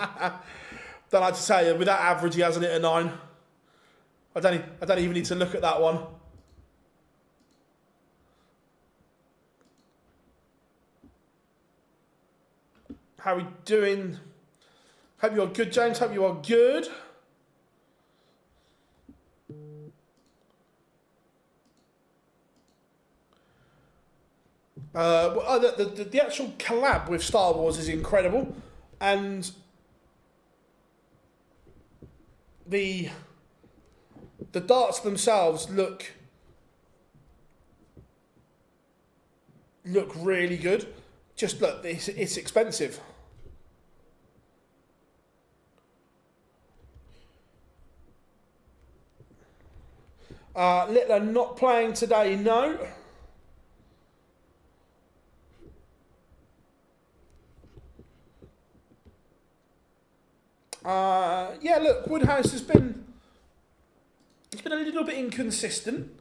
like to tell you, with that average he hasn't hit a 9. I don't even need to look at that one. How are we doing? Hope you are good, James. Hope you are good. The actual collab with Star Wars is incredible, and the darts themselves look really good. Just look, it's expensive. Littler not playing today, no. Yeah, look, Woodhouse has been a little bit inconsistent,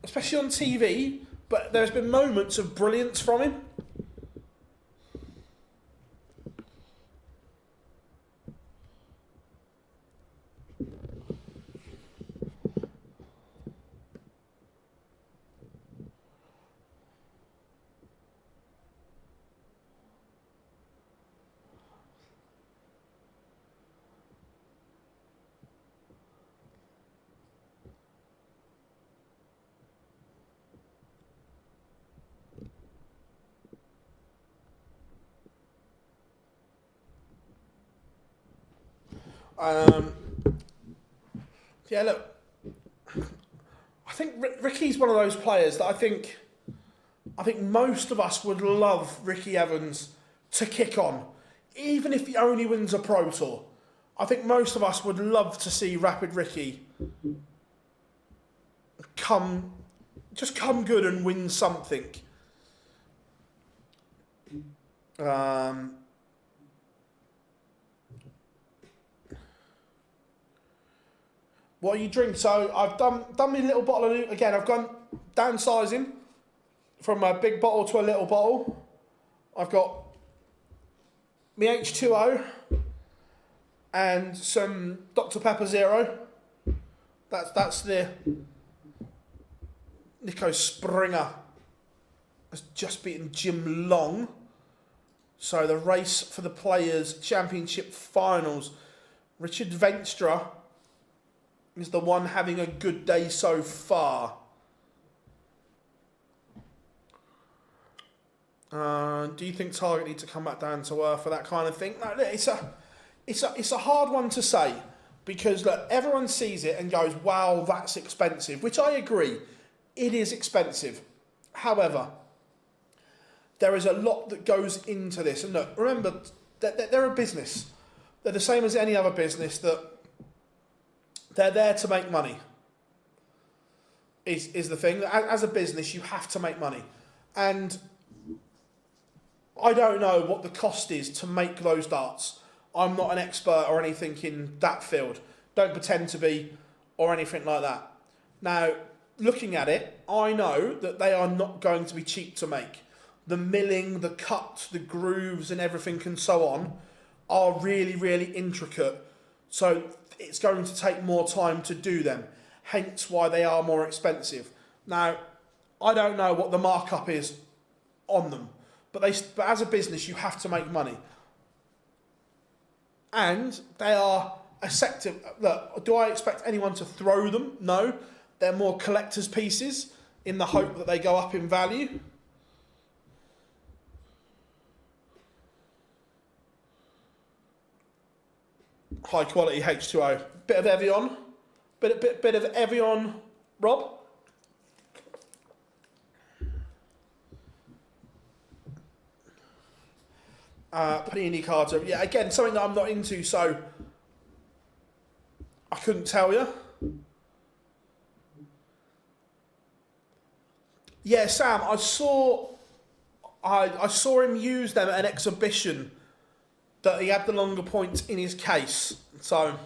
especially on TV, but there's been moments of brilliance from him. Yeah, look, I think Ricky's one of those players that I think most of us would love Ricky Evans to kick on, even if he only wins a Pro Tour. I think most of us would love to see Rapid Ricky come good and win something. What you drink? So I've done me little bottle of, again, I've gone downsizing from a big bottle to a little bottle. I've got me H2O and some Dr. Pepper Zero. That's the Nico Springer has just beaten Jim Long. So the race for the Players' Championship Finals, Richard Venstra is the one having a good day so far. Do you think Target need to come back down to earth for that kind of thing? No, it's a hard one to say, because look, everyone sees it and goes, "Wow, that's expensive," which I agree, it is expensive. However, there is a lot that goes into this, and look, remember that they're a business. They're the same as any other business, that they're there to make money. Is the thing. As a business, you have to make money. And I don't know what the cost is to make those darts. I'm not an expert or anything in that field. Don't pretend to be or anything like that. Now, looking at it, I know that they are not going to be cheap to make. The milling, the cut, the grooves and everything and so on are really, really intricate. So it's going to take more time to do them, hence why they are more expensive. Now, I don't know what the markup is on them, but as a business, you have to make money. And they are effective. Look, do I expect anyone to throw them? No. They're more collector's pieces in the hope that they go up in value. High quality H2O. Bit of Evian. Bit of Evian, Rob. Panini cards. Yeah, again, something that I'm not into, so I couldn't tell you. Yeah, Sam, I saw him use them at an exhibition that he had the longer points in his case. So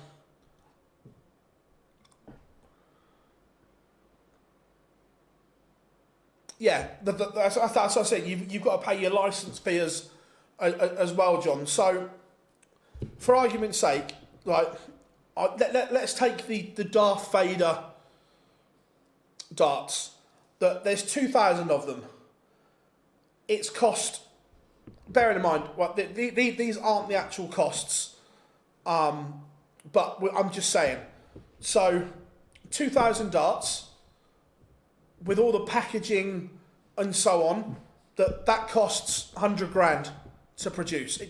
yeah, that's what I said. You've got to pay your licence fee as well, John. So for argument's sake, like let's take the Darth Vader darts. There's 2,000 of them. It's cost. Bearing in mind, these aren't the actual costs, but I'm just saying. So, 2,000 darts with all the packaging and so on, that costs 100 grand to produce.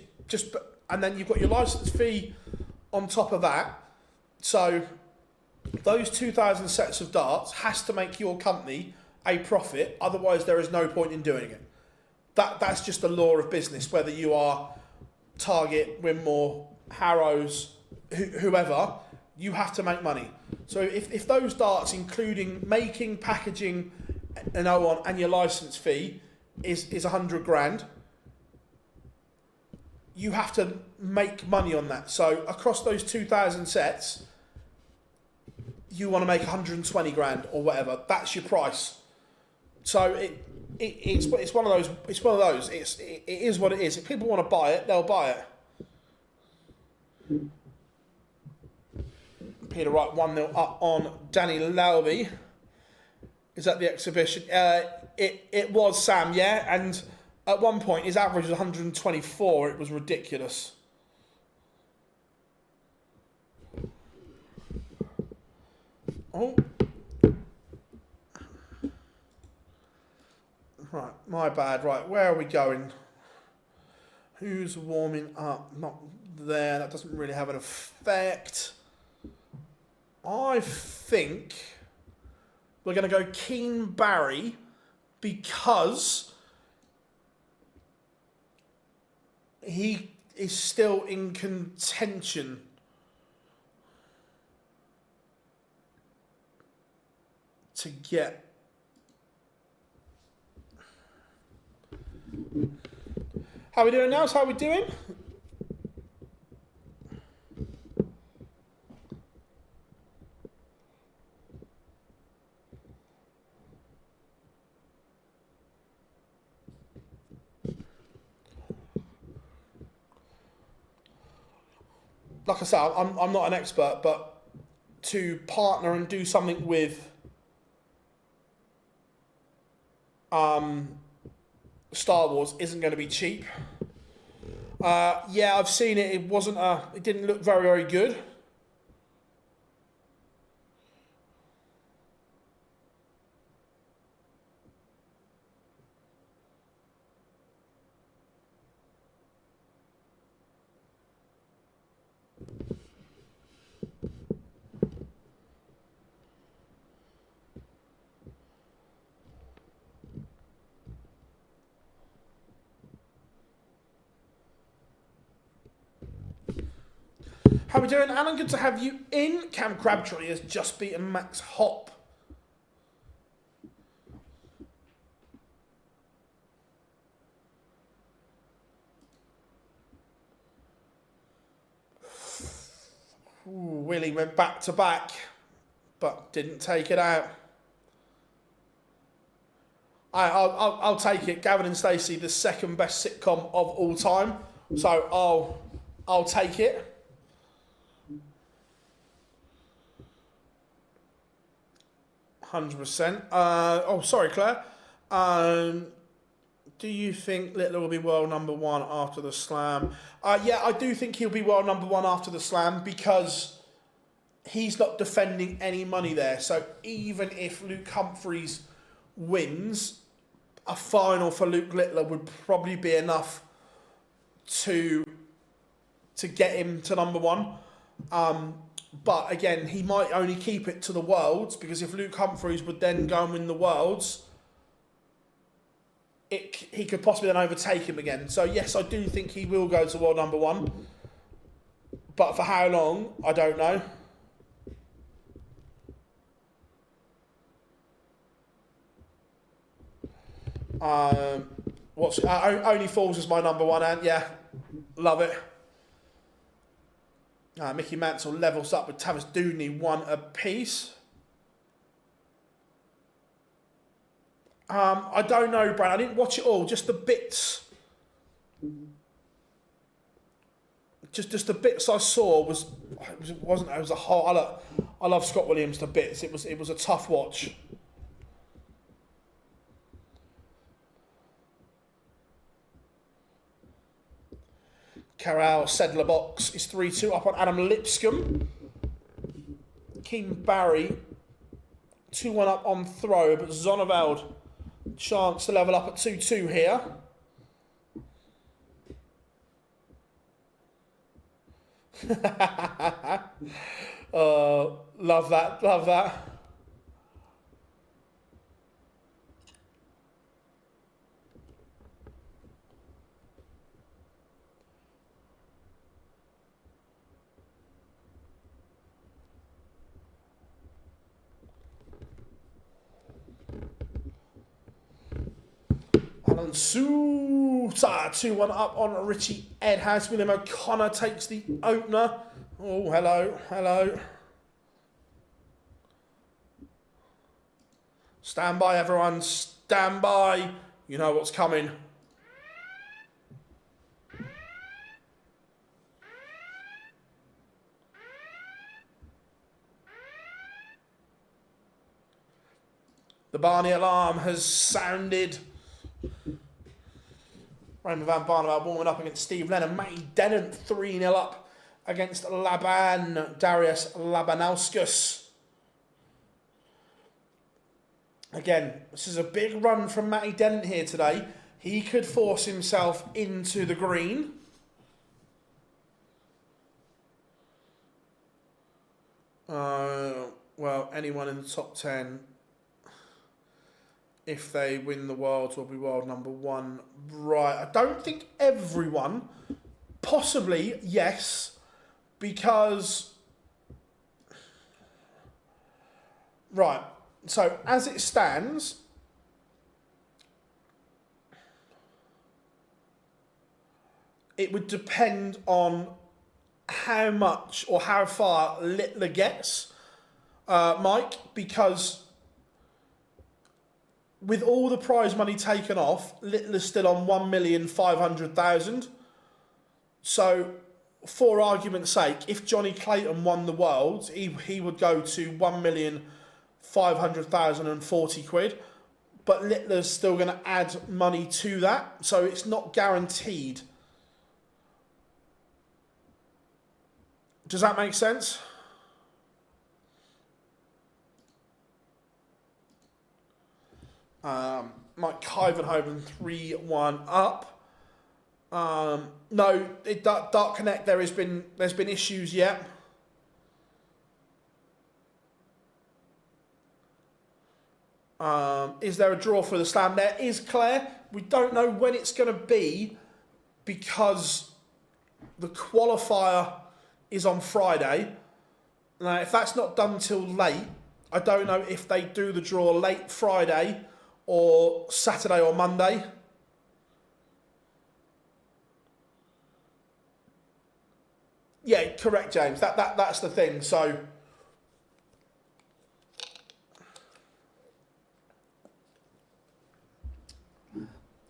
And then you've got your license fee on top of that. So those 2,000 sets of darts has to make your company a profit. Otherwise, there is no point in doing it. That's just the law of business. Whether you are Target, Winmore, Harrows, whoever, you have to make money. So if those darts, including making, packaging, and your license fee is 100 grand, you have to make money on that. So across those 2,000 sets, you want to make 120 grand or whatever. That's your price. So it's one of those. It's one of those. It is what it is. If people want to buy it, they'll buy it. Peter Wright 1-0 up on Danny Lalby. Is that the exhibition? It was, Sam, yeah. And at one point, his average was 124. It was ridiculous. Oh. Right, my bad. Right, where are we going? Who's warming up? Not there. That doesn't really have an effect. I think we're going to go Keen Barry because he is still in contention to get. How are we doing now? How are we doing? Like I said, I'm not an expert, but to partner and do something with Star Wars isn't going to be cheap. Yeah, I've seen it. It didn't look very, very good. How are we doing, Alan? Good to have you in. Cam Crabtree has just beaten Max Hopp. Ooh, Willie went back to back, but didn't take it out. I'll take it. Gavin and Stacey, the second best sitcom of all time. So I'll take it. %. Sorry, Claire. Do you think Littler will be world number one after the slam? Yeah, I do think he'll be world number one after the slam because he's not defending any money there. So even if Luke Humphries wins, a final for Luke Littler would probably be enough to get him to number one. But again, he might only keep it to the Worlds because if Luke Humphries would then go and win the Worlds, he could possibly then overtake him again. So yes, I do think he will go to world number one. But for how long, I don't know. Only Falls is my number one, and yeah, love it. Mickey Mansell levels up with Tavis Dooney, 1 apiece. I don't know, Brad. I didn't watch it all. Just the bits. Just the bits I saw was a whole. I love Scott Williams to bits. It was a tough watch. Carral Sedler box is 3-2 up on Adam Lipscomb. Keen Barry 2-1 up on throw, but Zonneveld Chance to level up at 2-2 here. Oh, love that, love that. Alan Sousa, 2-1 up on Richie Edhouse. William O'Connor takes the opener. Oh, hello, hello. Stand by, everyone. Stand by. You know what's coming. The Barney alarm has sounded. Raymond Van Barneveld warming up against Steve Lennon. Matty Dennant 3-0 up against Laban. Darius Labanauskas. Again, this is a big run from Matty Dennant here today. He could force himself into the green. Well, anyone in the top 10, if they win the Worlds, will be world number 1. Right, I don't think everyone. Possibly, yes, because... Right, so as it stands, it would depend on how much or how far Littler gets, Mike, because with all the prize money taken off, Littler's still on 1,500,000. So, for argument's sake, if Johnny Clayton won the Worlds, he would go to 1,500,040 quid. But Littler's still going to add money to that, so it's not guaranteed. Does that make sense? Mike Kyvenhoven 3-1 up. No, Dark Connect. There's been issues yet. Is there a draw for the slam? There is, Claire. We don't know when it's going to be because the qualifier is on Friday. Now, if that's not done till late, I don't know if they do the draw late Friday or Saturday or Monday. Yeah, correct, James. That's the thing. So,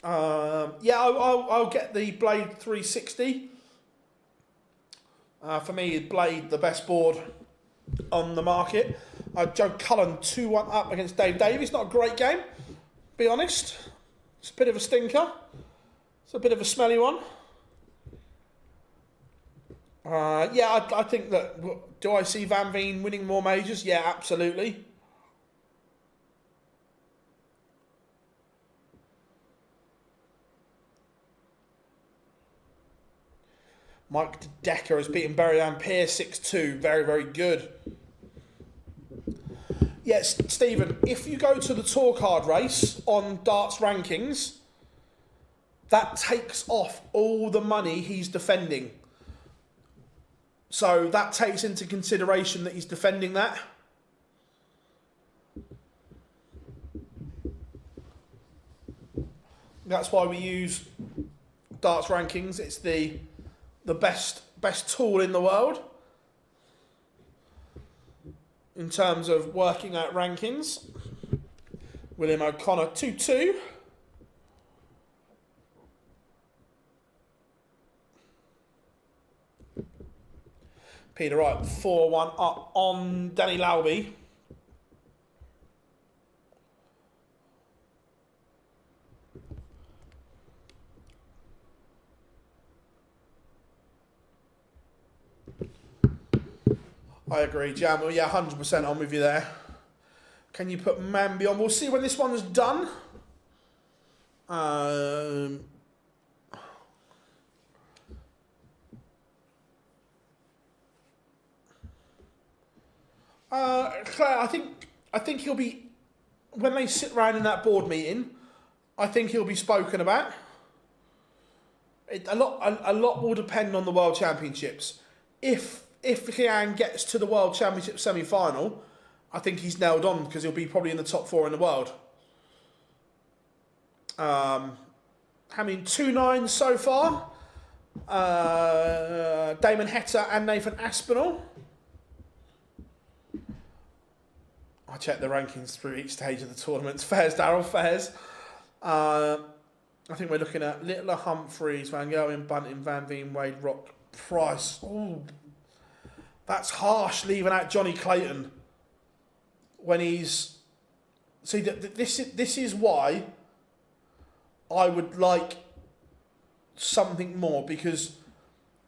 yeah, I'll get the Blade 360. For me, Blade, the best board on the market. Joe Cullen 2-1 up against Dave Davies. Not a great game, be honest. It's a bit of a stinker. It's a bit of a smelly one. Yeah, I think that... Do I see Van Veen winning more majors? Yeah, absolutely. Mike Decker has beaten Berryan Pierce 6-2. Very, very good. Yes, Stephen, if you go to the tour card race on darts rankings, that takes off all the money he's defending. So that takes into consideration that he's defending that. That's why we use darts rankings. It's the best tool in the world in terms of working out rankings. William O'Connor 2-2. Peter Wright 4-1 up on Danny Lauby. I agree, Jam. Well, yeah, 100% I'm with you there. Can you put Mambi on? We'll see when this one's done. Claire, I think he'll be, when they sit around in that board meeting, I think he'll be spoken about. A lot will depend on the World Championships. If Kian gets to the World Championship semi-final, I think he's nailed on because he'll be probably in the top 4 in the world. I mean, 2-9 so far. Damon Heta and Nathan Aspinall. I checked the rankings through each stage of the tournament. Fairs, Darryl, fairs. I think we're looking at Littler, Humphreys, Van Gogh, Bunting, Van Veen, Wade, Rock, Price. Ooh, that's harsh, leaving out Johnny Clayton when he's... See, this is why I would like something more, because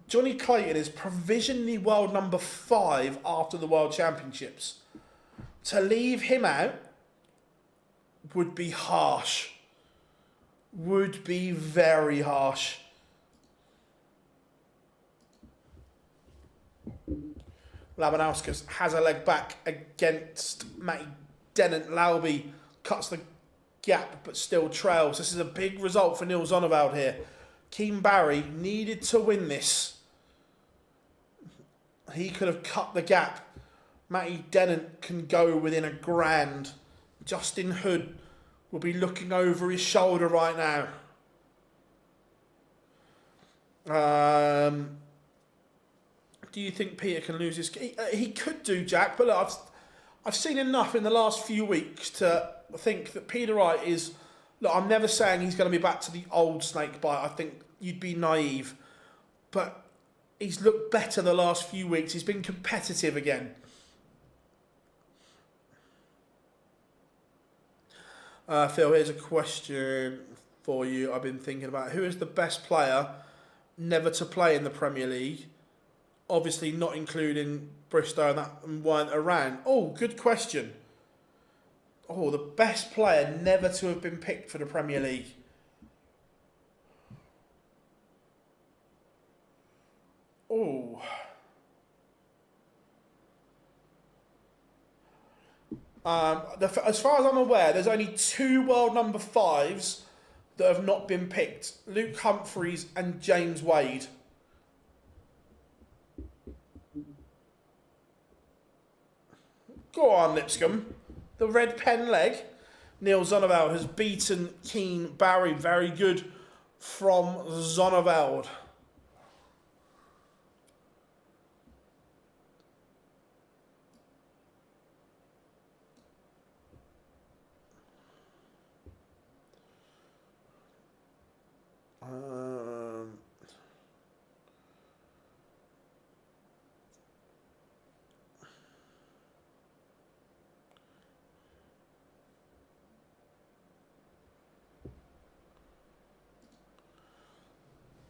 Johnny Clayton is provisionally world number 5 after the World Championships. To leave him out would be harsh. Would be very harsh. Labanauskas has a leg back against Matty Dennant. Lauby cuts the gap but still trails. This is a big result for Neil Zonneveld here. Keane Barry needed to win this. He could have cut the gap. Matty Dennant can go within a grand. Justin Hood will be looking over his shoulder right now. Do you think Peter can lose his... He could do, Jack, but look, I've seen enough in the last few weeks to think that Peter Wright is... Look, I'm never saying he's going to be back to the old snake bite. I think you'd be naive. But he's looked better the last few weeks. He's been competitive again. Phil, here's a question for you I've been thinking about. Who is the best player never to play in the Premier League? Obviously not including Bristow and that weren't around. Oh, good question. Oh, the best player never to have been picked for the Premier League. Oh. As far as I'm aware, there's only 2 world number 5s that have not been picked. Luke Humphreys and James Wade. Go on, Lipscomb. The red pen leg. Neil Zonneveld has beaten Keane Barry. Very good from Zonneveld.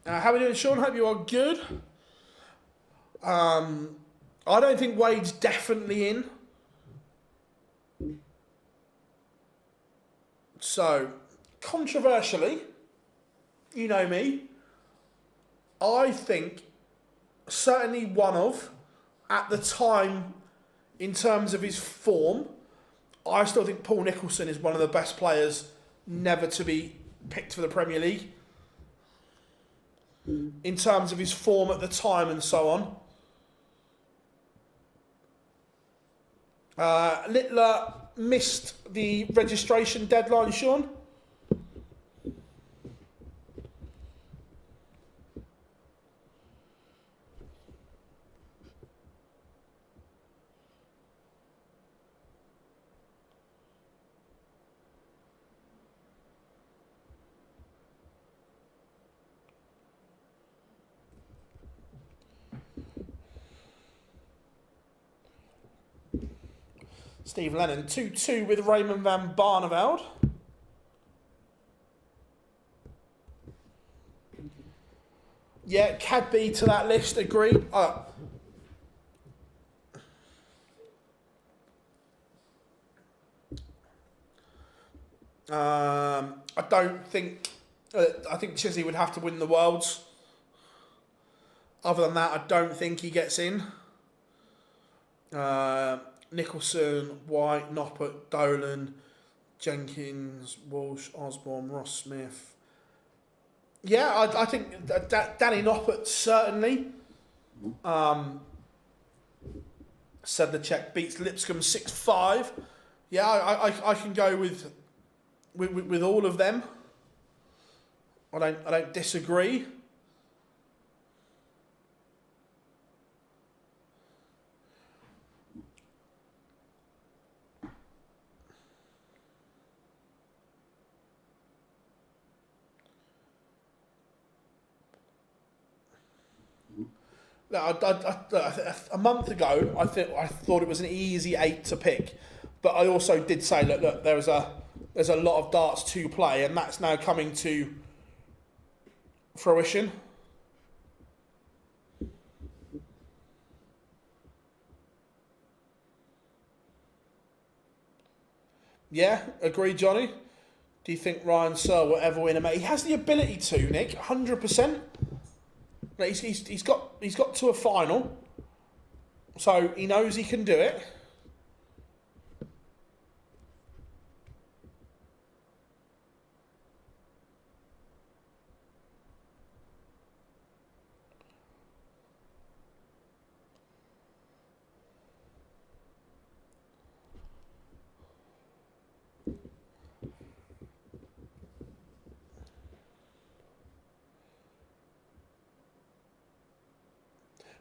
How are we doing, Sean? Hope you are good. I don't think Wade's definitely in. So, controversially, you know me, I think certainly one of, at the time, in terms of his form, I still think Paul Nicholson is one of the best players never to be picked for the Premier League. In terms of his form at the time and so on. Littler missed the registration deadline, Sean. Steve Lennon, 2-2 with Raymond van Barneveld. Yeah, Cadby to that list, agreed. I don't think. I think Chizzy would have to win the Worlds. Other than that, I don't think he gets in. Nicholson, White, Noppert, Dolan, Jenkins, Walsh, Osborne, Ross Smith. Yeah, I think Danny Noppert certainly. Sedlacek beats Lipscomb 6-5. Yeah, I can go with all of them. I don't disagree. A month ago, I thought it was an easy 8 to pick, but I also did say, look, there's a lot of darts to play, and that's now coming to fruition. Yeah, agree, Johnny. Do you think Ryan Searle will ever win a match? He has the ability to, Nick, 100%. He's got to a final, so he knows he can do it.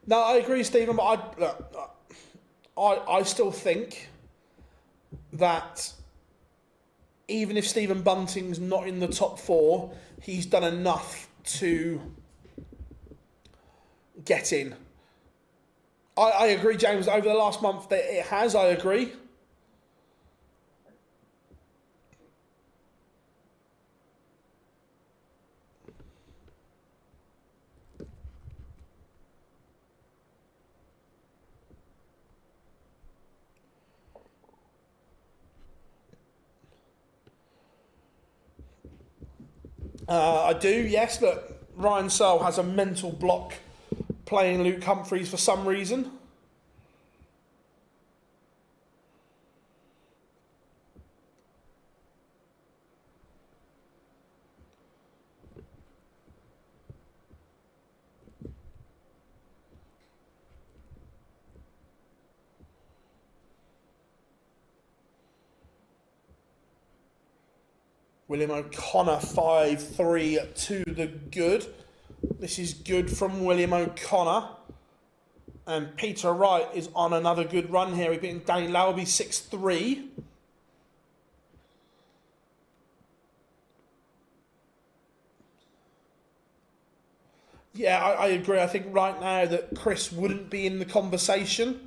No, I agree, Stephen, but I still think that even if Stephen Bunting's not in the top 4, he's done enough to get in. I agree, James, over the last month that it has, I agree. I do, yes, but Ryan Searle has a mental block playing Luke Humphreys for some reason. William O'Connor 5-3 to the good. This is good from William O'Connor. And Peter Wright is on another good run here. He's beating Danny Lauby 6-3. Yeah, I agree. I think right now that Chris wouldn't be in the conversation.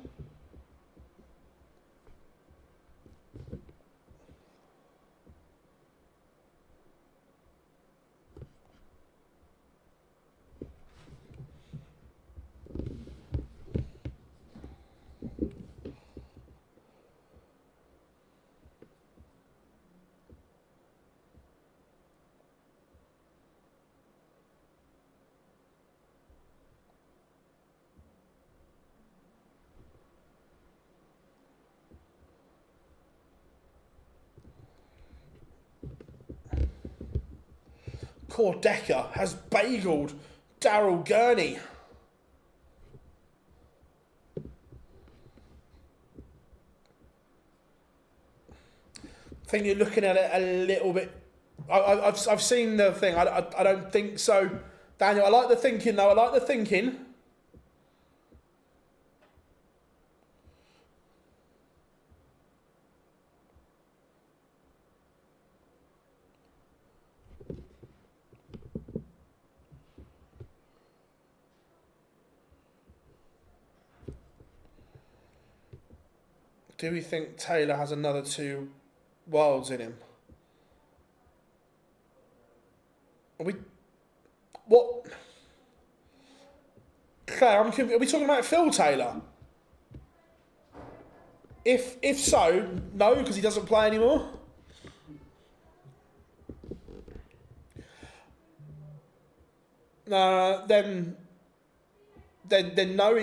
Cordecker has bageled Daryl Gurney. I think you're looking at it a little bit. I've seen the thing. I don't think so, Daniel. I like the thinking though. I like the thinking. Do we think Taylor has another 2 Worlds in him? Are we? What? Claire, are we talking about Phil Taylor? If so, no, because he doesn't play anymore. then no,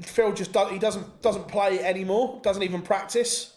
Phil just doesn't play anymore. Doesn't even practice.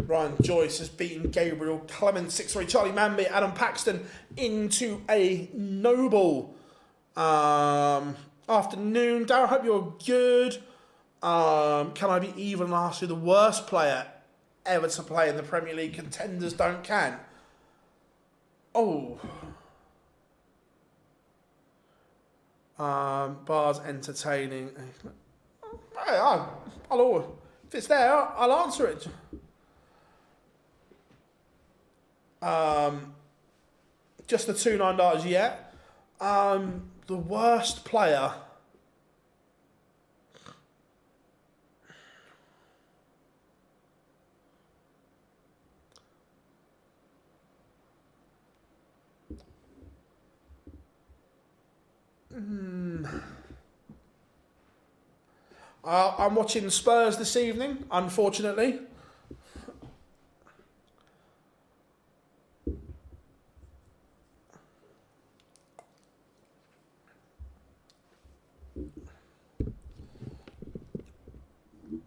Ryan Joyce has beaten Gabriel Clement 6-3. Charlie Manby, Adam Paxton into a noble afternoon. Darryl, hope you're good. Can I be even last year? The worst player ever to play in the Premier League contenders don't can. Oh. Bars entertaining. Hey, if it's there, I'll answer it. Just the $2.9, yeah. The worst player. I'm watching Spurs this evening, unfortunately.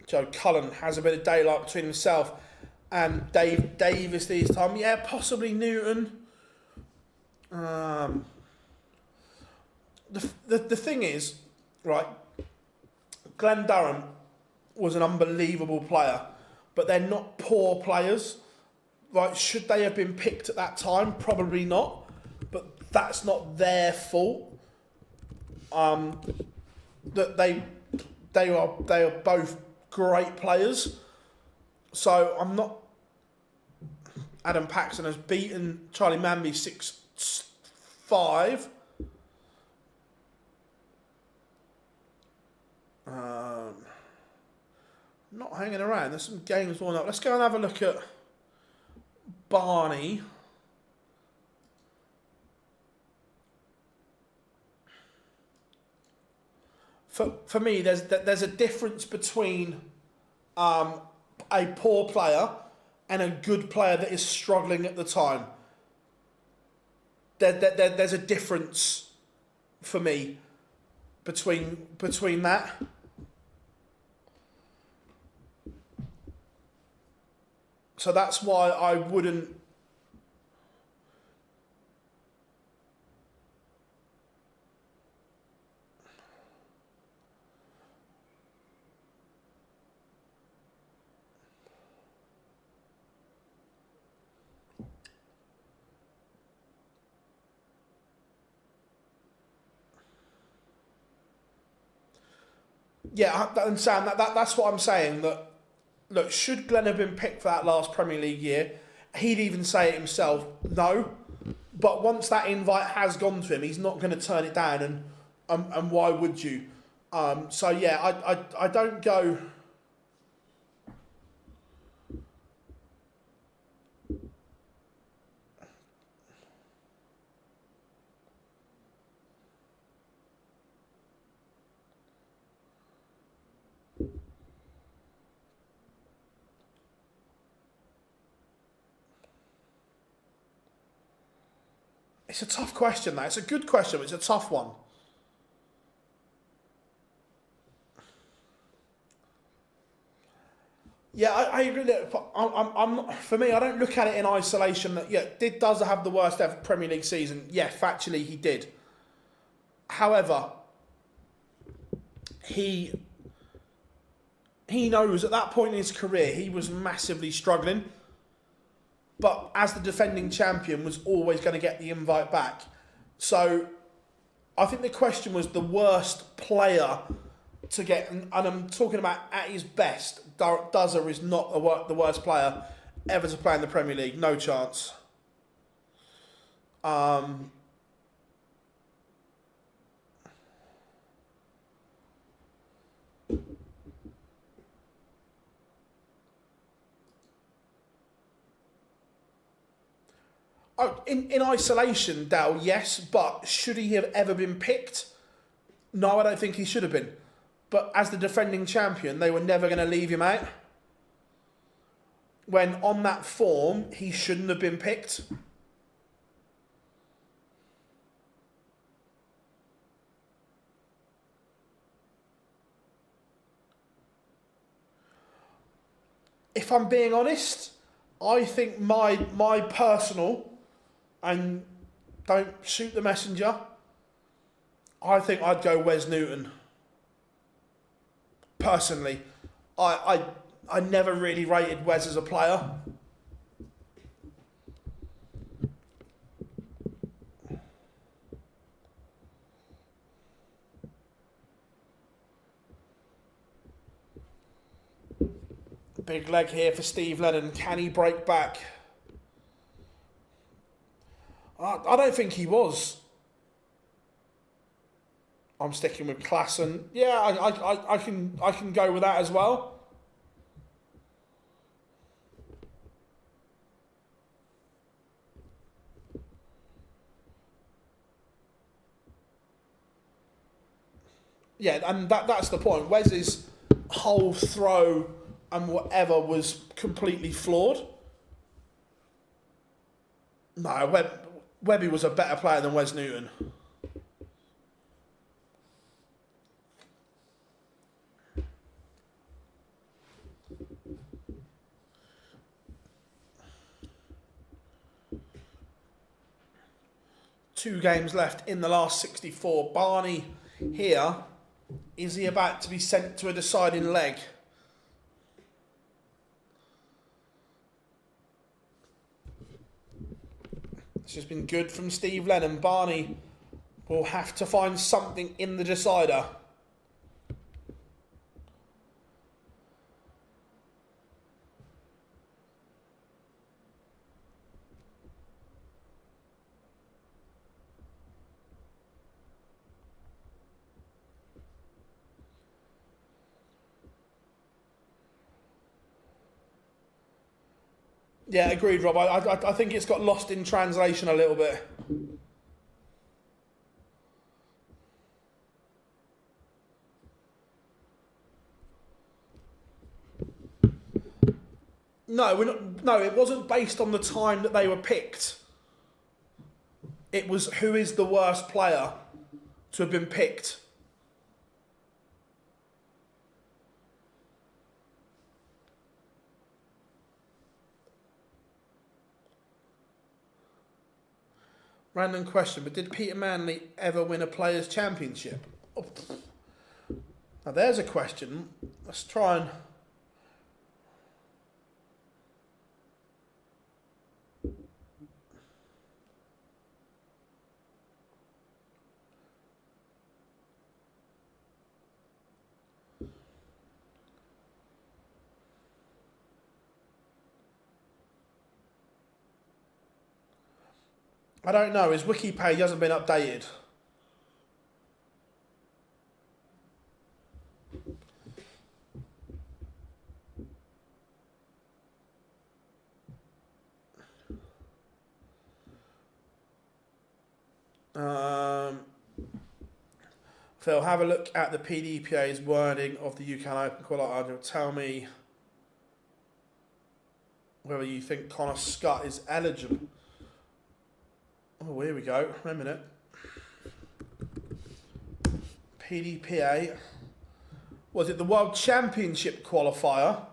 Joe Cullen has a bit of daylight between himself and Dave Davis these time. Yeah, possibly Newton. The thing is, right, Glenn Durham was an unbelievable player, but they're not poor players. Right, should they have been picked at that time? Probably not, but that's not their fault. That they are both great players. So I'm not... Adam Paxton has beaten Charlie Manby 6-5. Not hanging around. There's some games worn up. Let's go and have a look at Barney. For me, there's a difference between a poor player and a good player that is struggling at the time. There's a difference for me between that. So that's why I wouldn't... Yeah, and Sam, that's what I'm saying. That look, should Glenn have been picked for that last Premier League year? He'd even say it himself, no. But once that invite has gone to him, he's not going to turn it down. And why would you? So yeah, I don't go. It's a tough question, that. It's a good question, but it's a tough one. Yeah, I agree. I'm not, for me, I don't look at it in isolation. That does have the worst ever Premier League season. Yeah, factually he did. However, he he knows at that point in his career he was massively struggling, but as the defending champion was always going to get the invite back. So I think the question was the worst player to get, and I'm talking about at his best. Dozer is not the worst player ever to play in the Premier League. No chance. Oh, in isolation, Dal, yes, but should he have ever been picked? No, I don't think he should have been. But as the defending champion, they were never going to leave him out. When on that form, he shouldn't have been picked. If I'm being honest, I think my personal, and don't shoot the messenger, I think I'd go Wes Newton. Personally, I never really rated Wes as a player. Big leg here for Steve Lennon. Can he break back? I don't think he was. I'm sticking with Klassen. Yeah, I can go with that as well. Yeah, and that's the point. Wes's whole throw and whatever was completely flawed. No, Webby was a better player than Wes Newton. Two games left in the last 64. Barney here. Is he about to be sent to a deciding leg? This has been good from Steve Lennon. Barney will have to find something in the decider. Yeah, agreed, Rob. I think it's got lost in translation a little bit. No, it wasn't based on the time that they were picked. It was who is the worst player to have been picked. Random question, but did Peter Manley ever win a Players' Championship? Oh. Now there's a question. Let's try and... I don't know. His wiki page hasn't been updated. Phil, have a look at the PDPA's wording of the UK Open qualifier. Tell me whether you think Connor Scott is eligible. Oh, here we go. Wait a minute. PDPA. Was it the World Championship qualifier?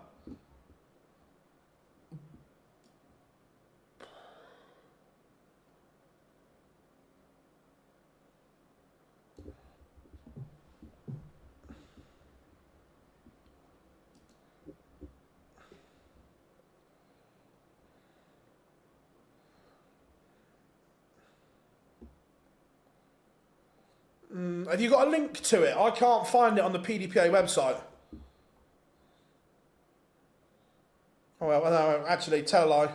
Have you got a link to it? I can't find it on the PDPA website. Oh, well, no, actually, tell a lie.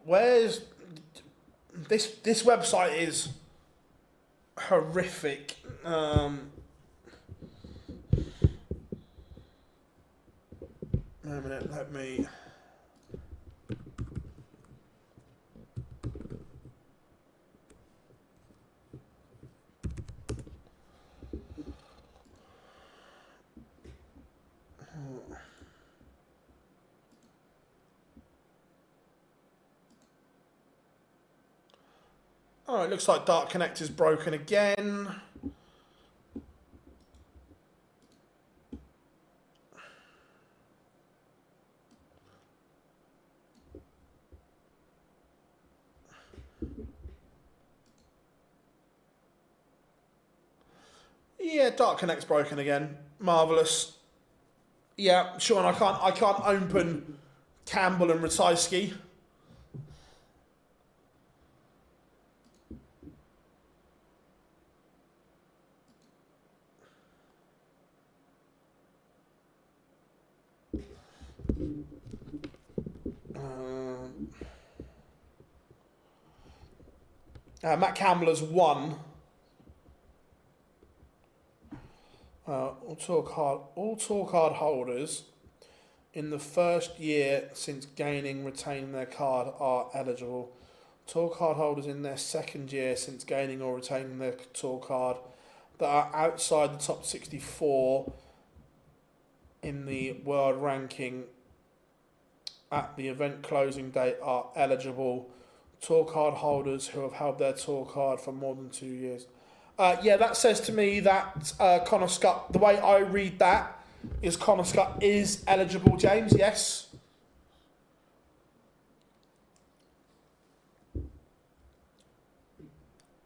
Where's this website is horrific. Wait a minute, let me. Oh, it looks like Dark Connector's broken again. Yeah, Dark Connect's broken again. Marvellous. Yeah, Sean, I can't open Campbell and Ratajski. Matt Campbell has won. All tour card holders in the first year since retaining their card are eligible. Tour card holders in their second year since gaining or retaining their tour card that are outside the top 64 in the world ranking at the event closing date are eligible. Tour card holders who have held their tour card for more than 2 years. Yeah, that says to me that Connor Scott, the way I read that, is Connor Scott is eligible, James, yes.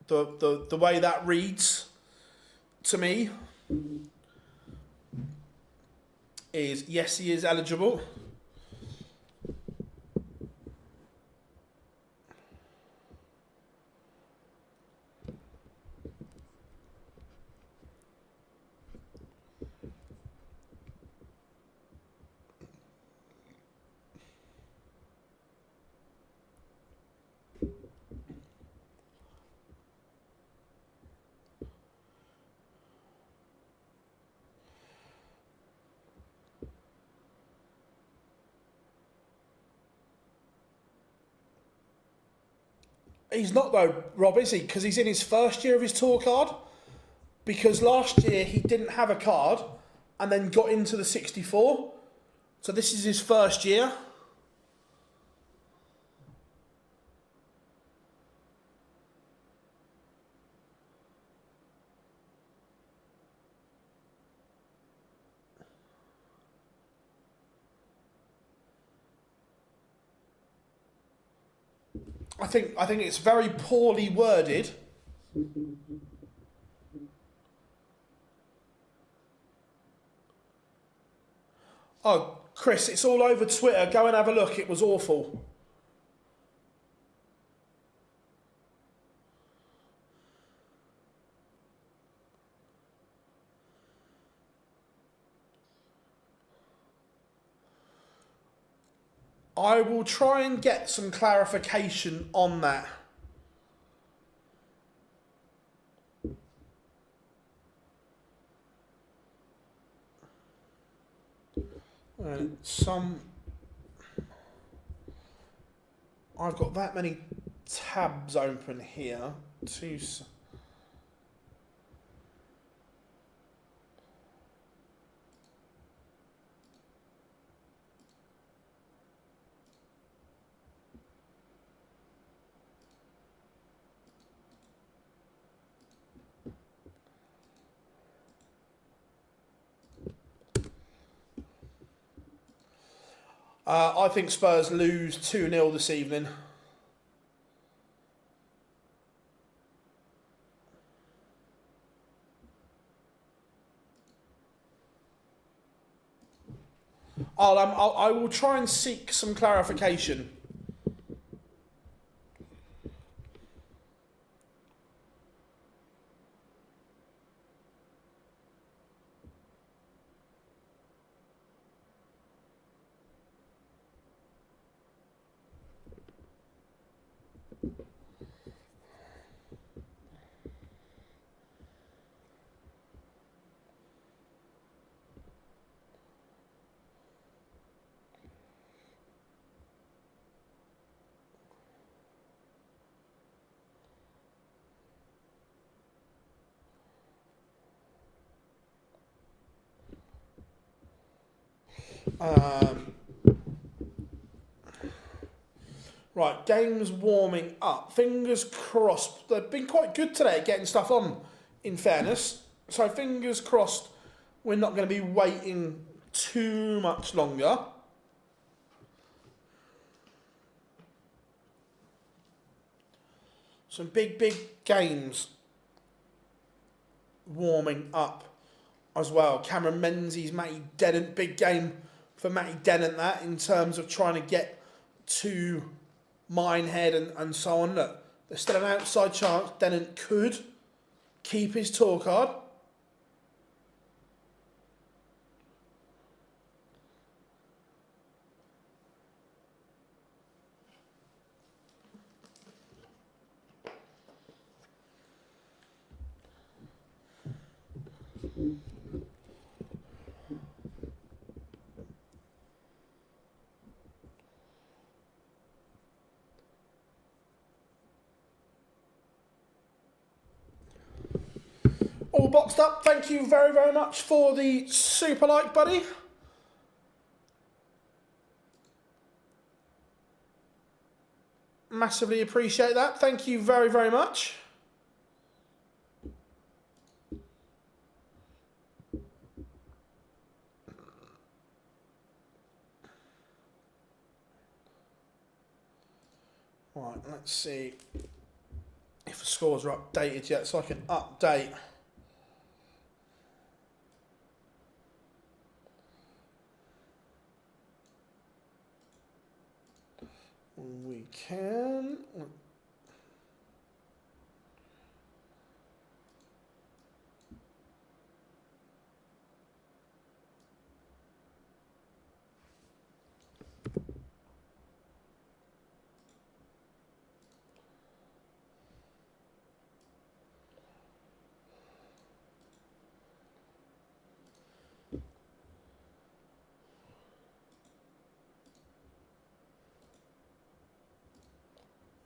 The way that reads to me is yes, he is eligible. He's not though, Rob, is he? Because he's in his first year of his tour card. Because last year he didn't have a card and then got into the 64. So this is his first year. I think it's very poorly worded. Oh, Chris, it's all over Twitter. Go and have a look. It was awful. I will try and get some clarification on that. I've got that many tabs open here. I think Spurs lose 2-0 this evening. I will try and seek some clarification. Right, games warming up. Fingers crossed. They've been quite good today at getting stuff on, in fairness. So fingers crossed we're not going to be waiting too much longer. Some big games warming up as well. Cameron Menzies, Matty Dennant, big game for Matty Dennant that in terms of trying to get to Minehead and so on. Look, there's still an outside chance Dennant could keep his tour card. All boxed up. Thank you very much for the super like, buddy. Massively appreciate that. Thank you very much. Right, let's see if the scores are updated yet so I can update. We can.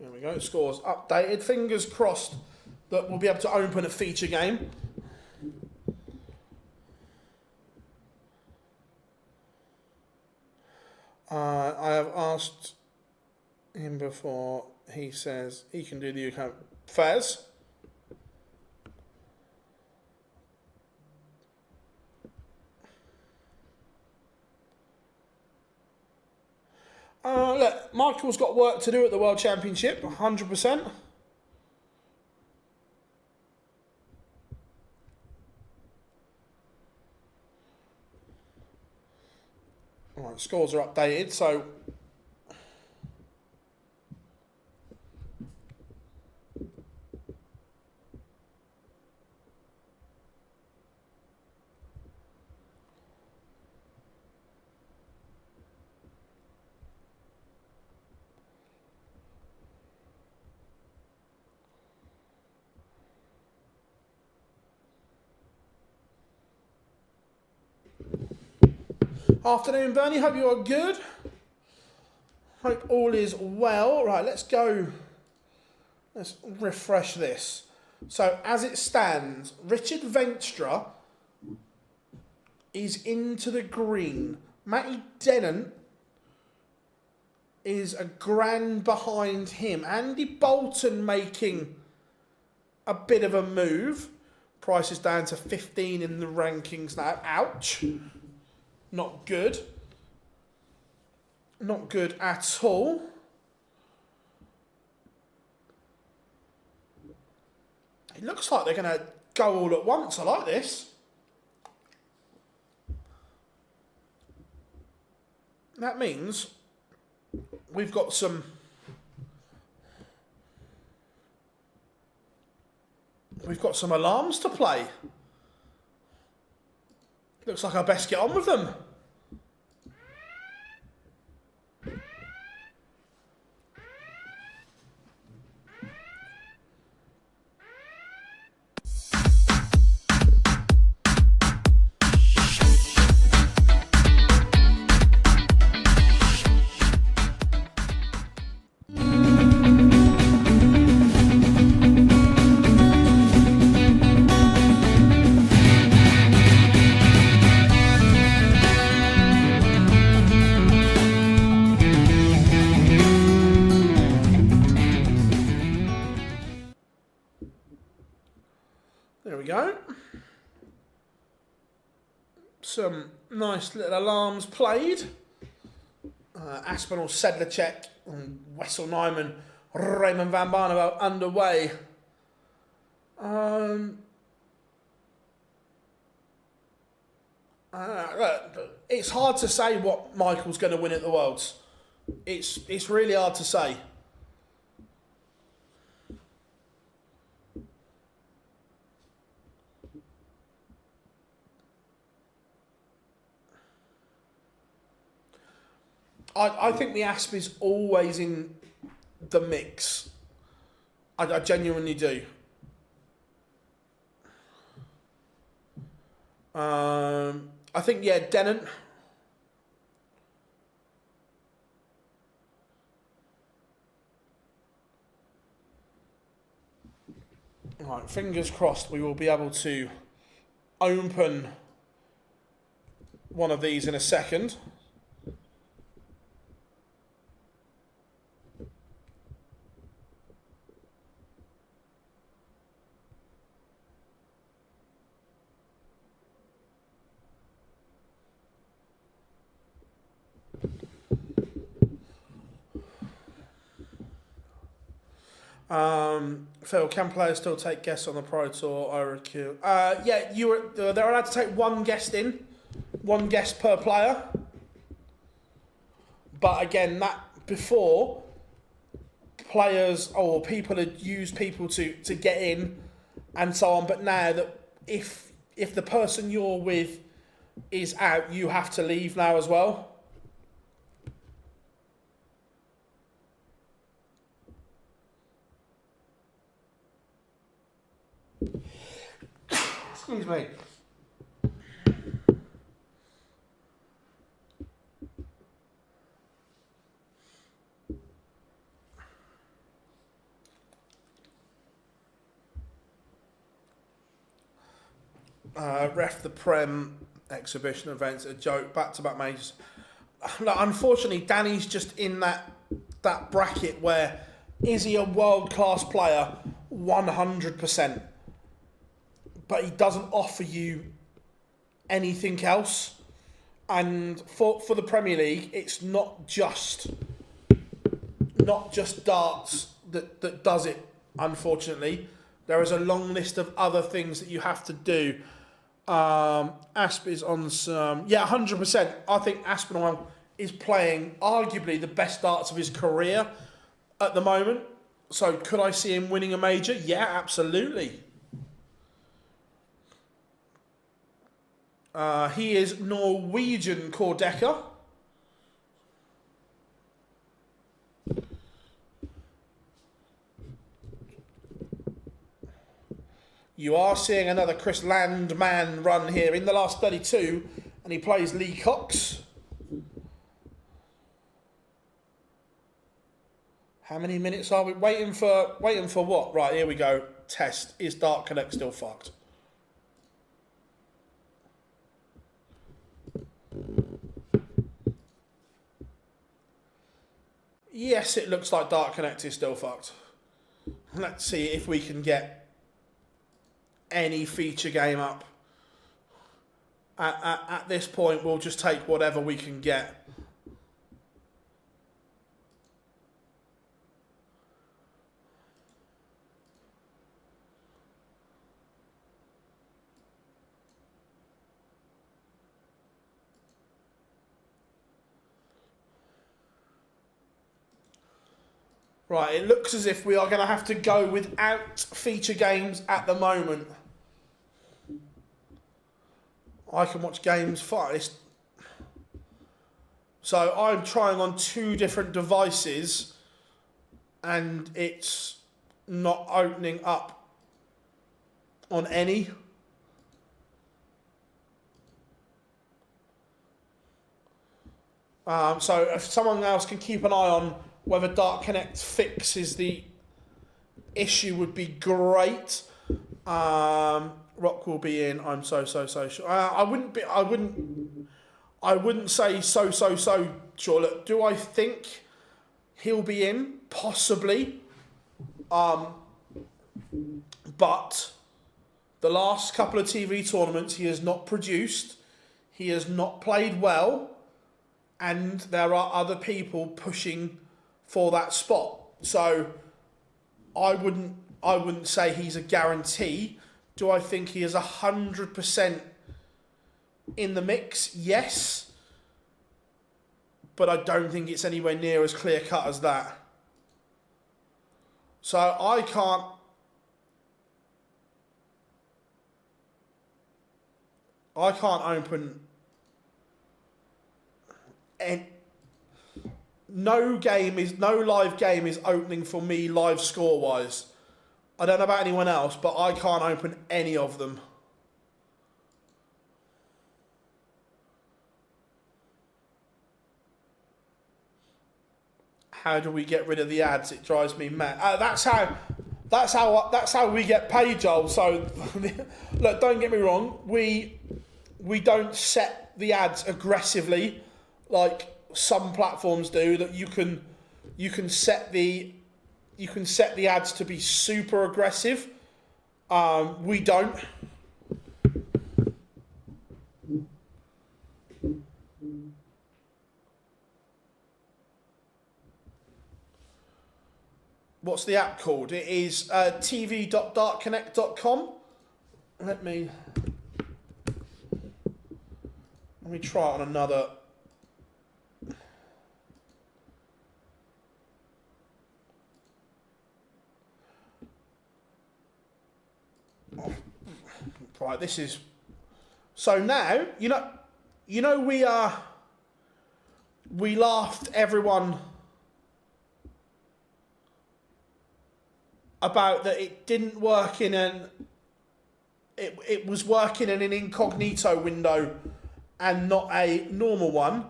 There we go, scores updated. Fingers crossed that we'll be able to open a feature game. I have asked him before. He says he can do the account. Fez? Look, Michael's got work to do at the World Championship, 100%. All right, scores are updated, so... Afternoon, Bernie. Hope you are good. Hope all is well. Right, let's go. Let's refresh this. So, as it stands, Richard Venstra is into the green. Matty Dennant is a grand behind him. Andy Bolton making a bit of a move. Price is down to 15 in the rankings now. Ouch. Not good. Not good at all. It looks like they're going to go all at once. I like this. That means we've got some alarms to play. Looks like I best get on with them. There we go. Some nice little alarms played. Aspinall, Sedlacek, and Wessel Nyman, Raymond van Barneveld underway. It's hard to say what Michael's going to win at the Worlds. It's really hard to say. I think the Asp is always in the mix. I genuinely do. I think, yeah, Dennant. Right, fingers crossed we will be able to open one of these in a second. Phil, can players still take guests on the Pro Tour? Yeah, they're allowed to take one guest per player. But again, that before players or people had used people to get in and so on. But now that if the person you're with is out, you have to leave now as well. Excuse me. Ref the Prem exhibition events, a joke, back-to-back majors. Look, unfortunately, Danny's just in that bracket where is he a world-class player? 100%. But he doesn't offer you anything else. And for the Premier League, it's not just darts that does it, unfortunately. There is a long list of other things that you have to do. Asp is on some... Yeah, 100%. I think Aspinall is playing arguably the best darts of his career at the moment. So could I see him winning a major? Yeah, absolutely. He is Norwegian Kordecker. You are seeing another Chris Landman run here in the last 32, and he plays Lee Cox. How many minutes are we waiting for? Waiting for what? Right, here we go. Test. Is Dart Connect still fucked? Yes, it looks like Dart Connect is still fucked. Let's see if we can get any feature game up. At this point, we'll just take whatever we can get. Right, it looks as if we are going to have to go without feature games at the moment. I can watch games fine. So I'm trying on 2 different devices and it's not opening up on any. So if someone else can keep an eye on whether Dark Connect fixes the issue would be great. Rock will be in. I'm so sure. I wouldn't say so sure. Look, do I think he'll be in? Possibly. But the last couple of TV tournaments he has not produced. He has not played well. And there are other people pushing for that spot. So I wouldn't say he's a guarantee. Do I think he is 100% in the mix? Yes. But I don't think it's anywhere near as clear cut as that. So I can't open no live game is opening for me live score wise. I don't know about anyone else, but I can't open any of them. How do we get rid of the ads? It drives me mad. That's how we get paid, Joel. So look, don't get me wrong. We don't set the ads aggressively like some platforms do. That you can set the ads to be super aggressive. We don't. What's the app called? It is tv.darkconnect.com. Let me try it on another. Right, this is so now you know we laughed everyone about that it didn't work in it was working in an incognito window and not a normal one.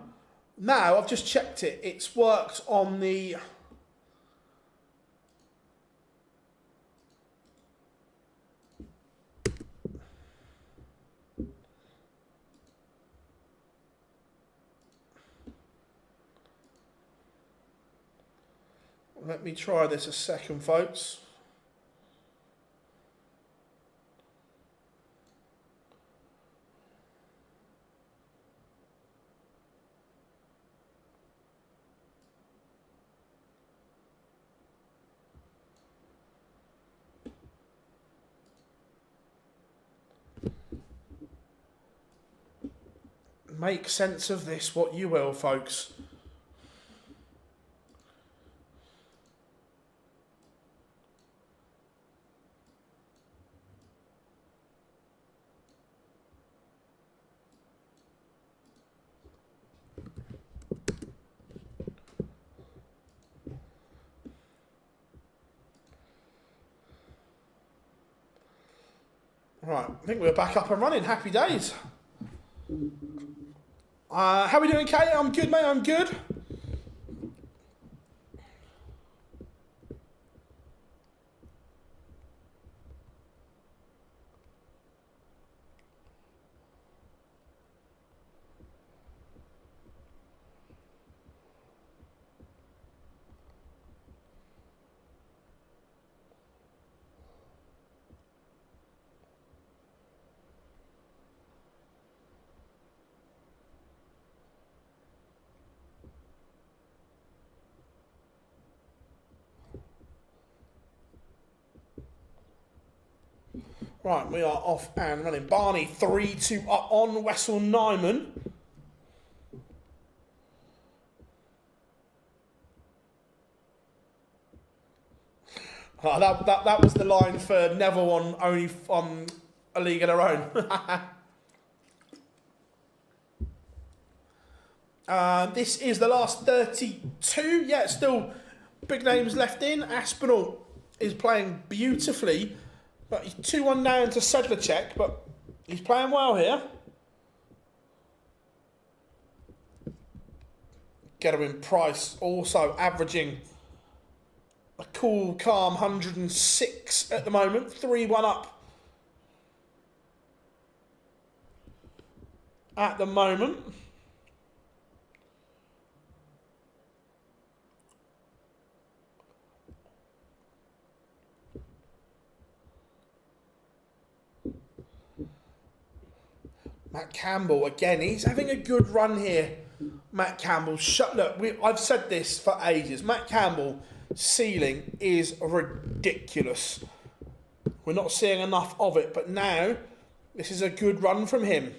Now I've just checked it. It's worked on the let me try this a second, folks. Make sense of this what you will, folks. Right, I think we're back up and running. Happy days. How are we doing, Kate? I'm good, mate. I'm good. Right, we are off and running. Barney 3-2 up on Wessel Nyman. That was the line for Neville on only on A League of Their Own. This is the last 32. Yeah, still big names left in. Aspinall is playing beautifully, but he's 2-1 down to Sedlacek, but he's playing well here. Gerwin Price also averaging a cool, calm 106 at the moment. 3-1 up at the moment. Matt Campbell, again, he's having a good run here. Matt Campbell, I've said this for ages. Matt Campbell, ceiling is ridiculous. We're not seeing enough of it, but now this is a good run from him.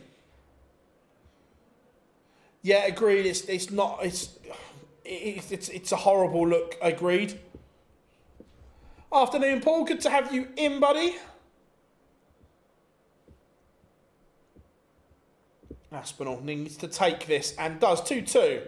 Yeah, agreed. It's a horrible look. Agreed. Afternoon, Paul. Good to have you in, buddy. Aspinall needs to take this and does 2-2.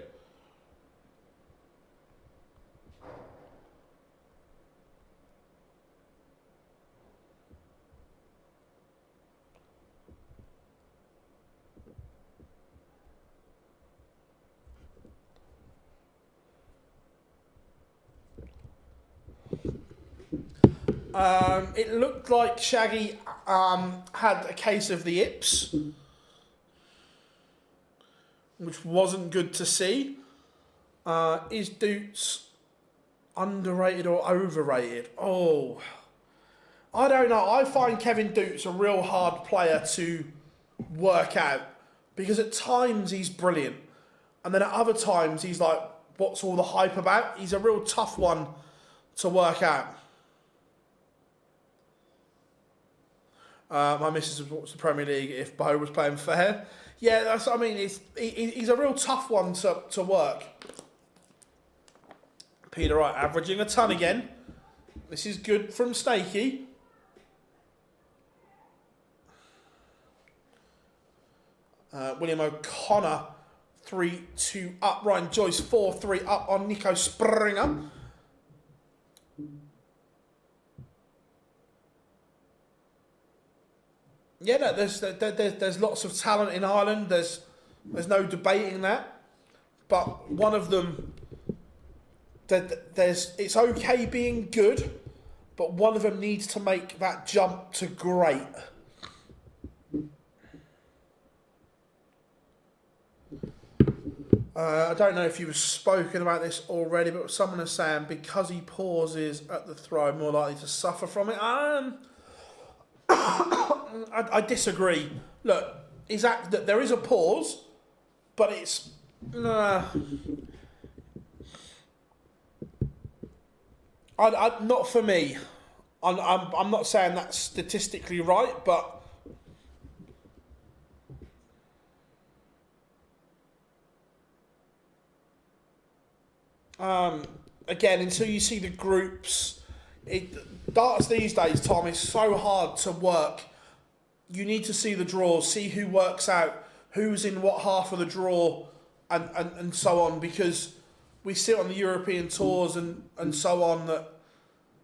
It looked like Shaggy had a case of the Ips, which wasn't good to see. Is Doots underrated or overrated? Oh, I don't know. I find Kevin Doots a real hard player to work out because at times he's brilliant, and then at other times he's like, what's all the hype about? He's a real tough one to work out. My missus would watch the Premier League if Bo was playing fair. Yeah, that's. I mean, he's a real tough one to work. Peter Wright averaging a ton again. This is good from Snakey. William O'Connor 3-2 up. Ryan Joyce 4-3 up on Nico Springer. Yeah, no, there's lots of talent in Ireland. There's no debating that. But one of them, it's okay being good, but one of them needs to make that jump to great. I don't know if you've spoken about this already, but someone is saying because he pauses at the throw, more likely to suffer from it. I disagree. Look, there is a pause, but it's not for me. I'm not saying that's statistically right, but again, until you see the groups, darts these days, Tom, is so hard to work. You need to see the draws, see who works out, who's in what half of the draw, and so on, because we see it on the European tours and so on,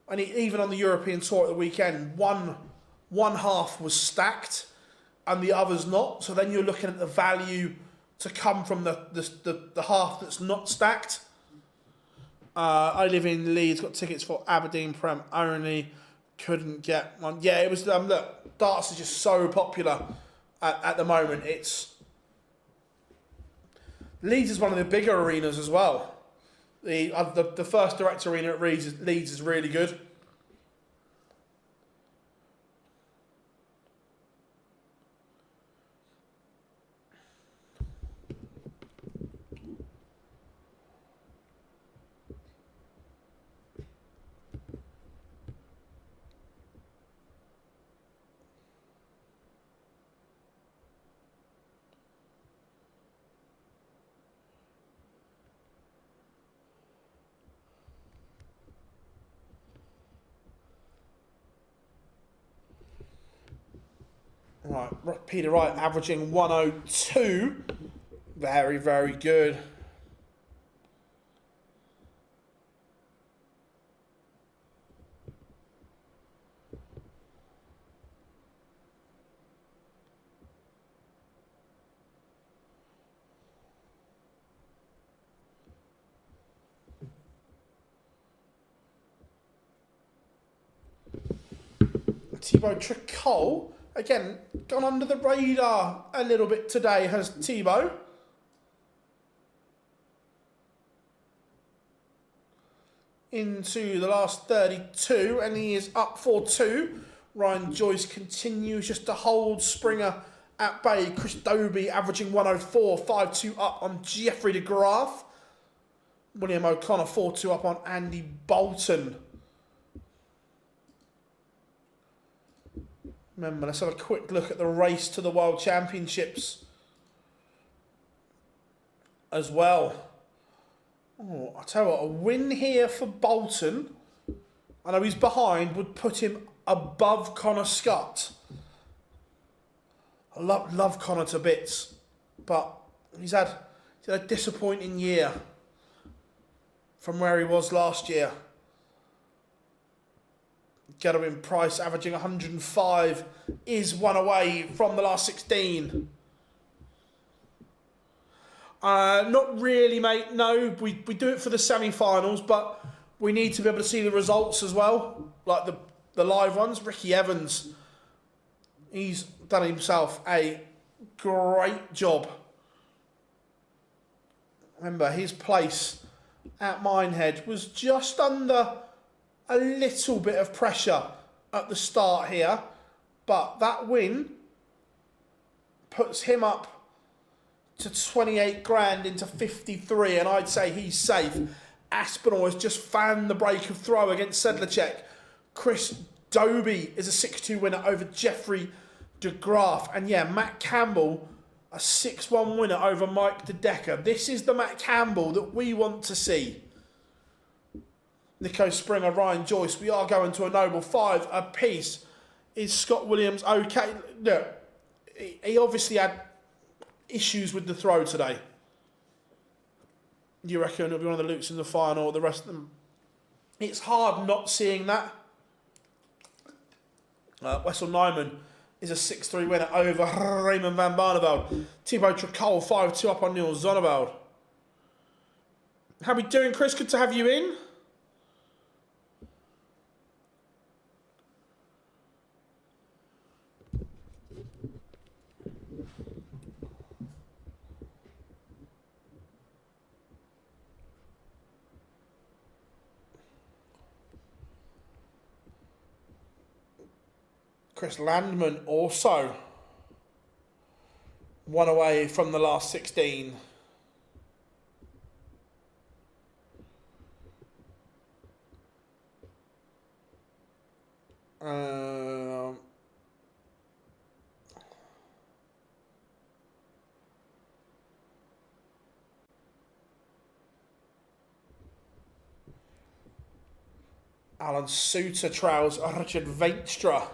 and even on the European tour at the weekend, one half was stacked and the other's not. So then you're looking at the value to come from the half that's not stacked. I live in Leeds, got tickets for Aberdeen Prem only, couldn't get one. Yeah, it was, look, darts is just so popular at the moment. Leeds is one of the bigger arenas as well. The first direct arena at Leeds is really good. Right, Peter Wright averaging 102. Very, very good. Thibaut Tricol, again, gone under the radar a little bit today, has Thibaut. Into the last 32, and he is up 4-2. Ryan Joyce continues just to hold Springer at bay. Chris Dobie averaging 104, 5-2 up on Jeffrey de Graaf. William O'Connor 4-2 up on Andy Bolton. Remember, let's have a quick look at the race to the World Championships as well. Oh, I tell you what, a win here for Bolton, I know he's behind, would put him above Connor Scott. I love Connor to bits, but he's had a disappointing year from where he was last year. Gerwin Price averaging 105 is one away from the last 16. Not really, mate. No, we do it for the semi-finals, but we need to be able to see the results as well, like the live ones. Ricky Evans, he's done himself a great job. Remember, his place at Minehead was just under a little bit of pressure at the start here, but that win puts him up to 28 grand into 53, and I'd say he's safe. Aspinall has just fanned the break of throw against Sedlacek. Chris Dobie is a 6-2 winner over Jeffrey de Graaf. And yeah, Matt Campbell, a 6-1 winner over Mike de Decker. This is the Matt Campbell that we want to see. Nico Springer, Ryan Joyce, we are going to a noble 5 apiece. Is Scott Williams okay? Look, he obviously had issues with the throw today. You reckon it'll be one of the Lukes in the final, or the rest of them? It's hard not seeing that. Wessel Nyman is a 6-3 winner over Raymond van Barneveld. Thibaut Tricol 5-2 up on Niels Zonneveld. How we doing, Chris? Good to have you in. Chris Landman also one away from the last 16. Alan Suter trails Richard Veinstra.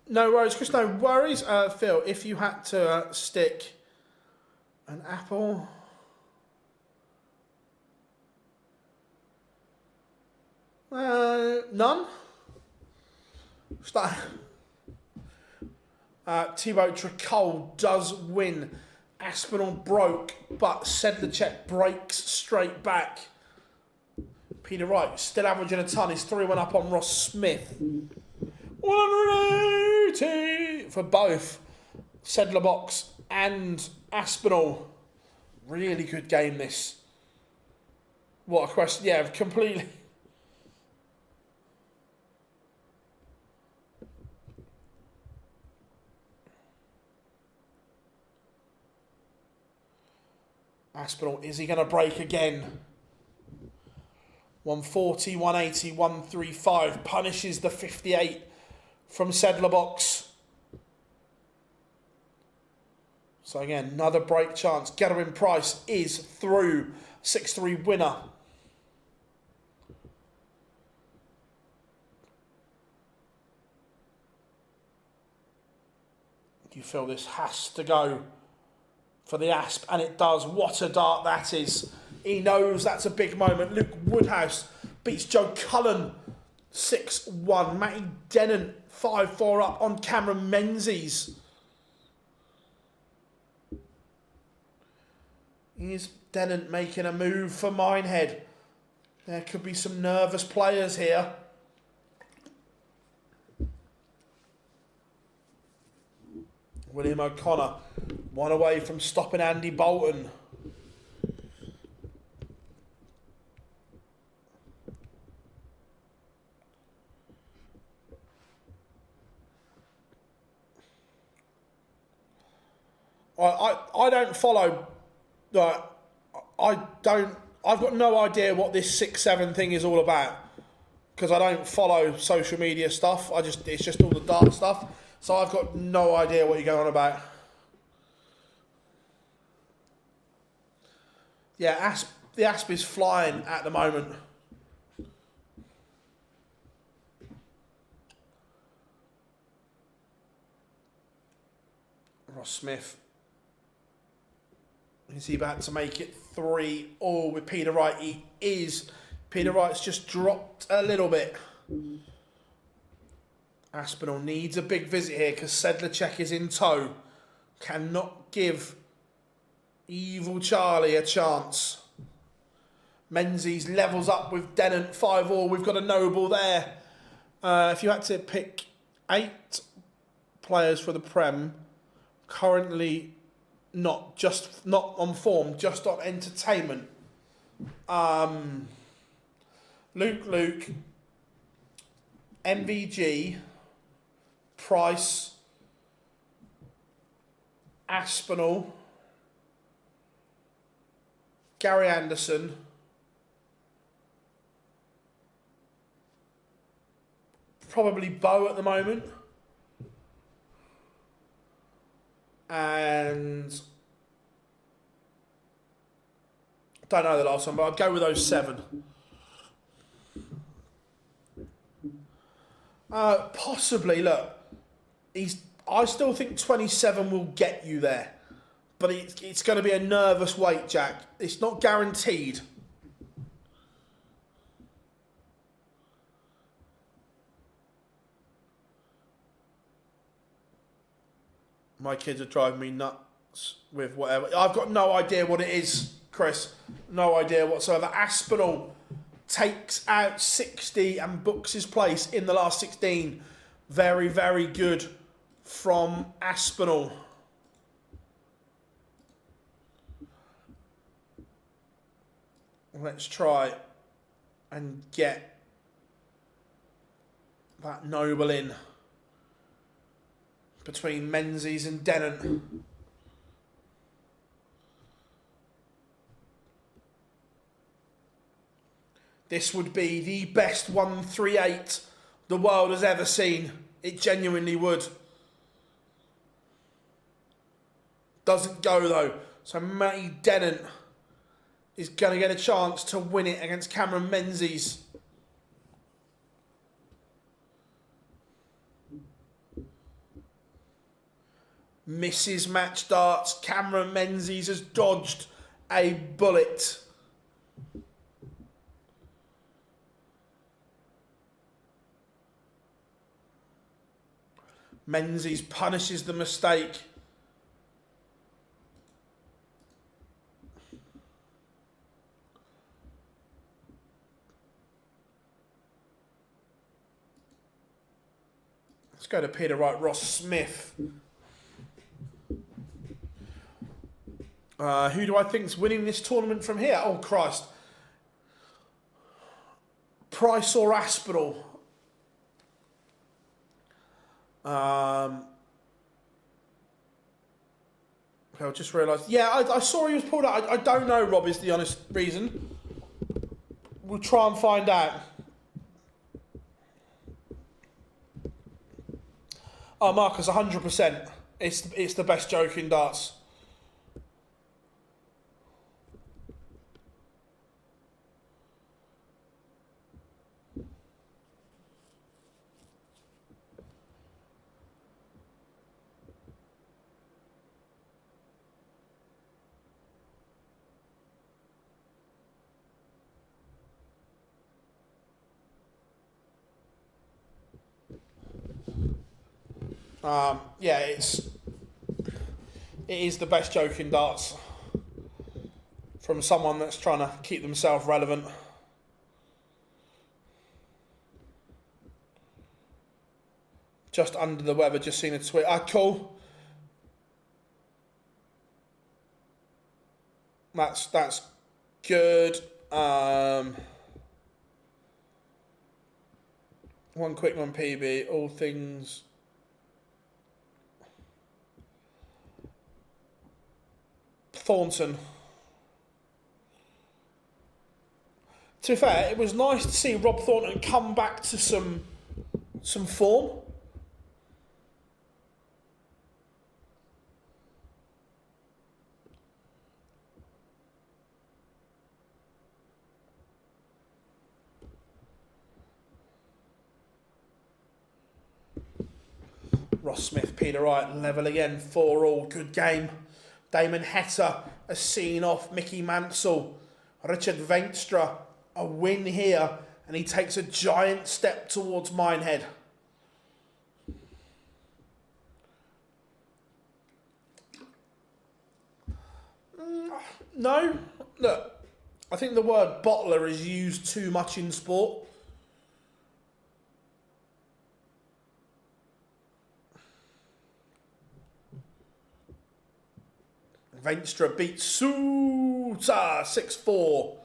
No worries, Chris, no worries. Phil, if you had to stick an apple... none? Thibaut Tricol does win. Aspinall broke, but Sedlacek breaks straight back. Peter Wright still averaging a ton. He's 3-1 up on Ross Smith. 180 for both Sedlebox and Aspinall. Really good game, this. What a question. Yeah, completely. Aspinall, is he going to break again? 140, 180, 135. Punishes the 58 from Sedler box. So again, another break chance. Gathering Price is through. 6-3 winner. You feel this has to go for the Asp, and it does. What a dart that is. He knows that's a big moment. Luke Woodhouse beats Joe Cullen 6-1. Matty Dennant 5-4 up on Cameron Menzies. Is Dennant making a move for Minehead? There could be some nervous players here. William O'Connor, one away from stopping Andy Bolton. I don't follow. I've got no idea what this 6-7 thing is all about, because I don't follow social media stuff. It's just all the dart stuff. So I've got no idea what you're going on about. Yeah, the Asp is flying at the moment. Ross Smith. Is he about to make it 3 all with Peter Wright? He is. Peter Wright's just dropped a little bit. Aspinall needs a big visit here because Sedlacek is in tow. Cannot give Evil Charlie a chance. Menzies levels up with Dennant 5 all. We've got a noble there. If you had to pick 8 players for the Prem, currently not on form, just on entertainment. Luke, MVG, Price, Aspinall, Gary Anderson, probably Bo at the moment, and don't know the last one, but I'd go with those 7. Possibly, look, I still think 27 will get you there, but it's going to be a nervous wait, Jack. It's not guaranteed. My kids are driving me nuts with whatever. I've got no idea what it is, Chris. No idea whatsoever. Aspinall takes out 60 and books his place in the last 16. Very, very good from Aspinall. Let's try and get that noble in between Menzies and Dennant. This would be the best 138 the world has ever seen. It genuinely would. Doesn't go though. So Matty Dennant is going to get a chance to win it against Cameron Menzies. Misses match darts. Cameron Menzies has dodged a bullet. Menzies punishes the mistake. Let's go to Peter Wright, Ross Smith. Who do I think's winning this tournament from here? Oh, Christ. Price or Aspinall? I just realised. Yeah, I saw he was pulled out. I don't know, Rob, is the honest reason. We'll try and find out. Oh, Marcus, 100%. It's the best joke in darts. Yeah, it is the best joke in darts from someone that's trying to keep themselves relevant. Just under the weather, just seen a tweet. Cool. That's good. One quick one, PB. All things. Thornton. To be fair, it was nice to see Rob Thornton come back to some form. Ross Smith, Peter Wright, level again, 4-4, good game. Damon Hetta, a scene off Mickey Mansell. Richard Veenstra, a win here, and he takes a giant step towards Minehead. No, look, I think the word bottler is used too much in sport. Veenstra beats Sousa 6-4.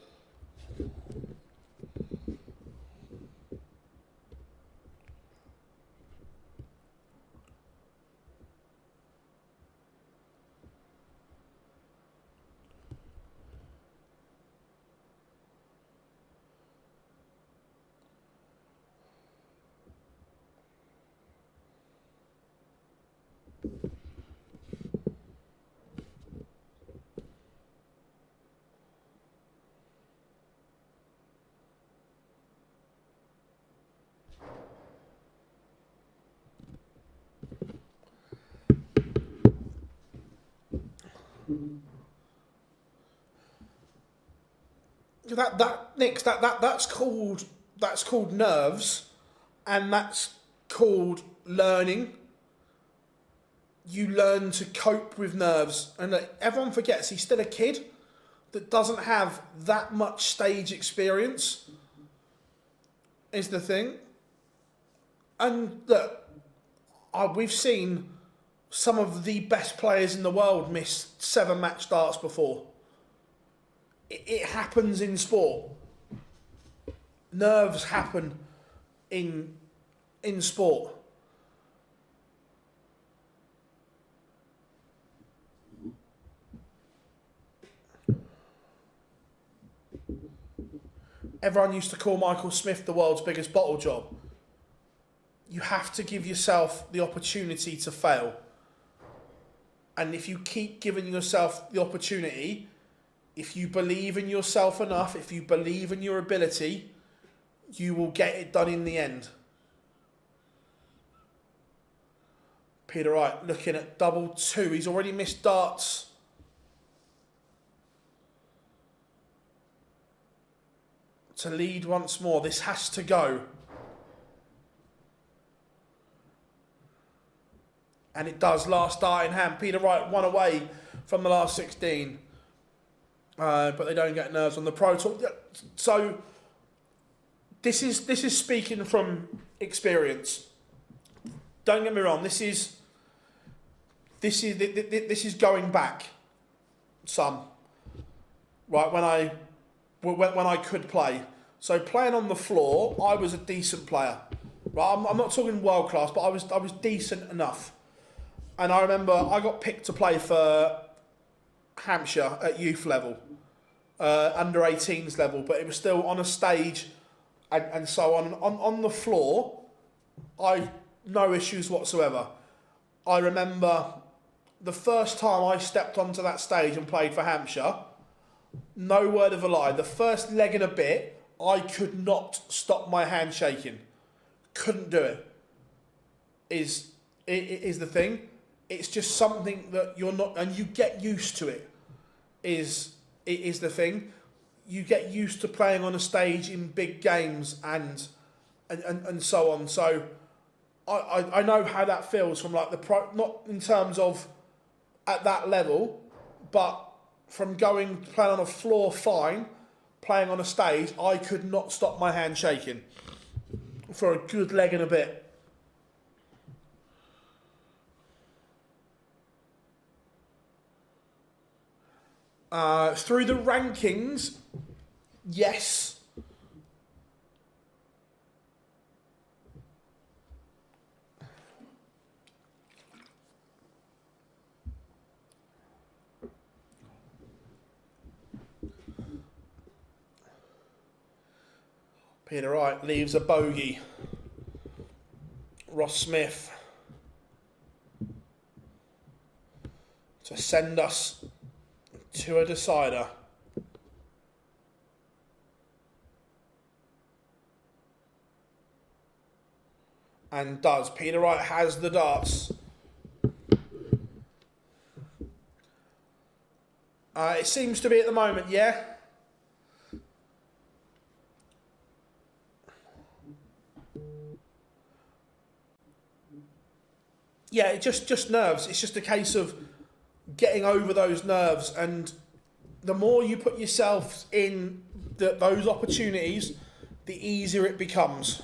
That's called nerves, and that's called learning. You learn to cope with nerves, and everyone forgets he's still a kid that doesn't have that much stage experience. Is the thing, and look, we've seen some of the best players in the world miss 7-match starts before. It happens in sport. Nerves happen in sport. Everyone used to call Michael Smith the world's biggest bottle job. You have to give yourself the opportunity to fail. And if you keep giving yourself the opportunity, if you believe in yourself enough, if you believe in your ability, you will get it done in the end. Peter Wright looking at 2-2. He's already missed darts. To lead once more. This has to go. And it does. Last dart in hand. Peter Wright 1 away from the last 16. But they don't get nerves on the Pro Tour. So this is speaking from experience. Don't get me wrong. This is going back. some, right, when I could play. So playing on the floor, I was a decent player. Right, I'm not talking world class, but I was decent enough. And I remember I got picked to play for Hampshire at youth level, under 18s level, but it was still on a stage and so on. On the floor, no issues whatsoever. I remember the first time I stepped onto that stage and played for Hampshire, no word of a lie, the first leg and a bit, I could not stop my hand shaking. Couldn't do it. Is the thing. It's just something that you're not, and you get used to it. Is the thing. You get used to playing on a stage in big games and so on. So I know how that feels from like the pro, not in terms of at that level, but from playing on a floor fine, playing on a stage, I could not stop my hand shaking for a good leg and a bit. Through the rankings, yes. Peter Wright leaves a bogey. Ross Smith to send us to a decider. And does. Peter Wright has the darts. It seems to be at the moment, yeah. Yeah, it just nerves. It's just a case of getting over those nerves, and the more you put yourself in those opportunities, the easier it becomes.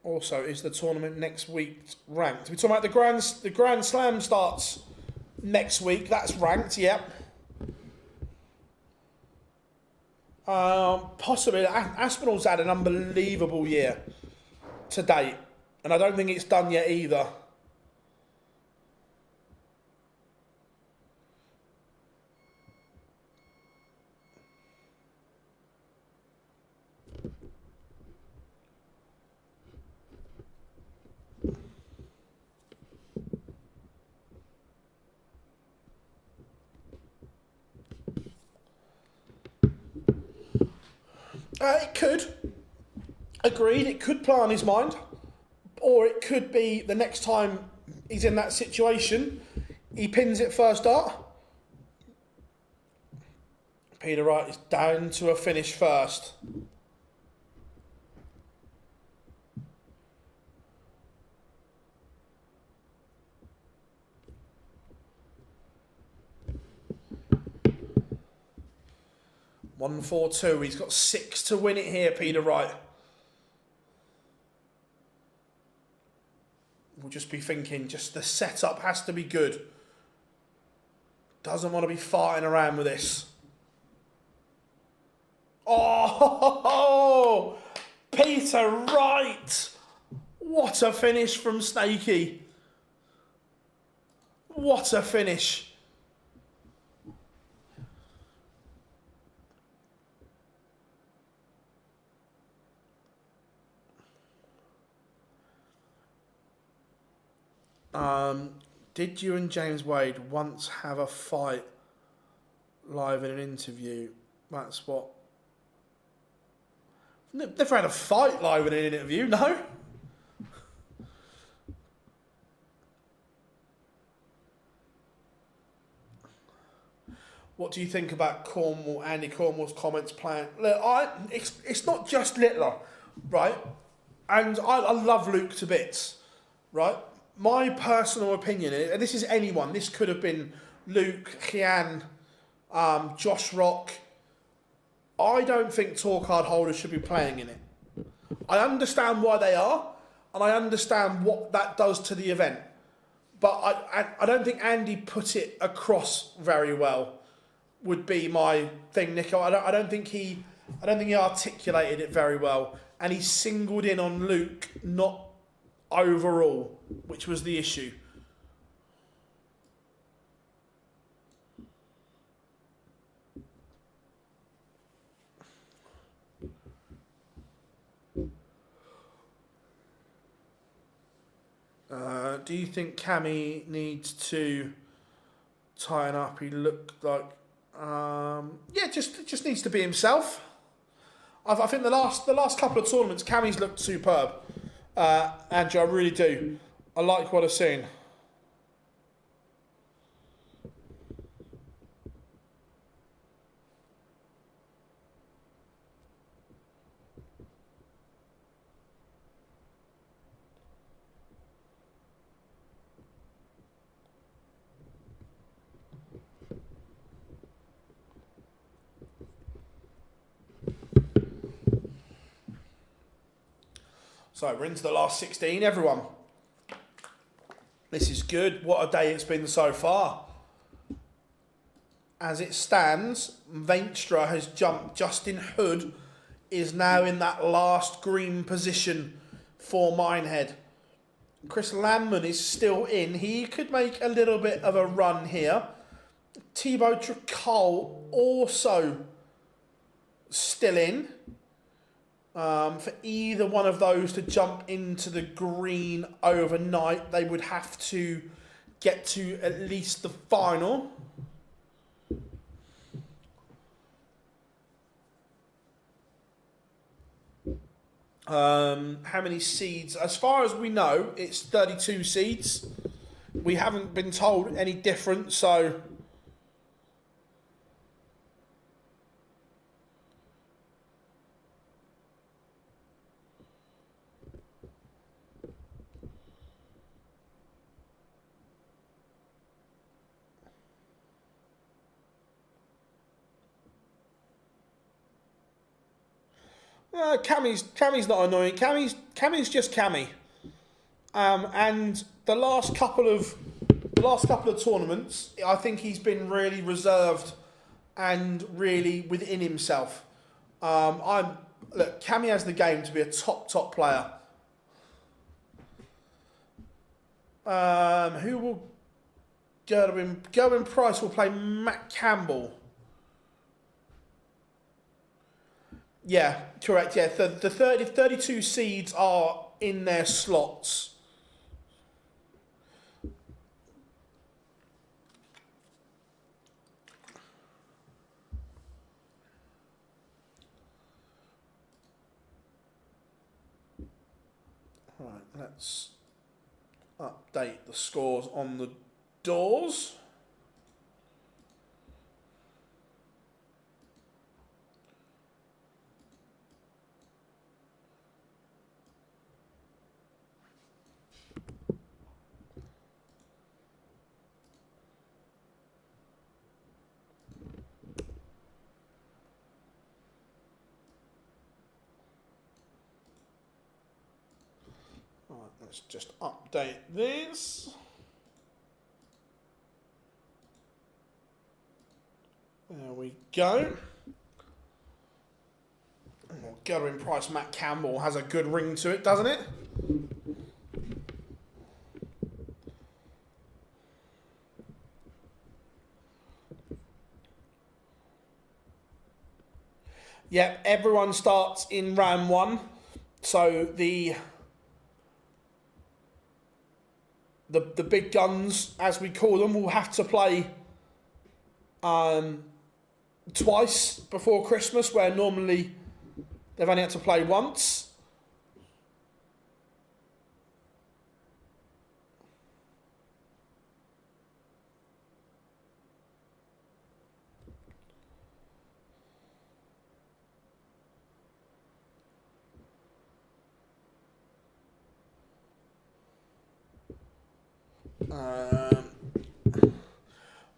Also, is the tournament next week ranked? We're talking about the Grand Slam starts next week. That's ranked, yep. Possibly. Aspinall's had an unbelievable year to date, and I don't think it's done yet either. It could. Agreed, it could play on his mind. Or it could be the next time he's in that situation, he pins it first dart. Peter Wright is down to a finish first. One, 4, 2. He's got 6 to win it here, Peter Wright. We'll just be thinking, just the setup has to be good. Doesn't want to be farting around with this. Oh, Peter Wright. What a finish from Snakey. What a finish. Did you and James Wade once have a fight live in an interview? That's what... Never had a fight live in an interview, no? What do you think about Andy Cornwall's comments playing? Look, it's not just Littler, right? And I love Luke to bits, right? my personal opinion, and this is anyone, this could have been Luke, Kian, Josh Rock. I don't think tour card holders should be playing in it. I understand why they are, and I understand what that does to the event. But I don't think Andy put it across very well, would be my thing, Nico. I don't think he articulated it very well. And he singled in on Luke, not overall, which was the issue. Do you think Cammy needs to tighten up? He looked like, just needs to be himself. I think the last couple of tournaments, Cammy's looked superb. Andrew, I really do. I like what I've seen. So we're into the last 16, everyone. This is good. What a day it's been so far. As it stands, Venstra has jumped. Justin Hood is now in that last green position for Minehead. Chris Landman is still in. He could make a little bit of a run here. Thibaut Tricol also still in. For either one of those to jump into the green overnight, they would have to get to at least the final. How many seeds? As far as we know, it's 32 seeds. We haven't been told any different, so... Cammy's not annoying. Cammy's just Cammy. And the last couple of tournaments, I think he's been really reserved and really within himself. Look, Cammy has the game to be a top player. Who will Gerwin Price will play Matt Campbell. Yeah, correct. Yeah, the 32 seeds are in their slots. Right, let's update the scores on the doors. Let's just update this. There we go. Well, Gerwin Price, Matt Campbell has a good ring to it, doesn't it? Yep, everyone starts in round one. So the big guns, as we call them, will have to play twice before Christmas, where normally they've only had to play once.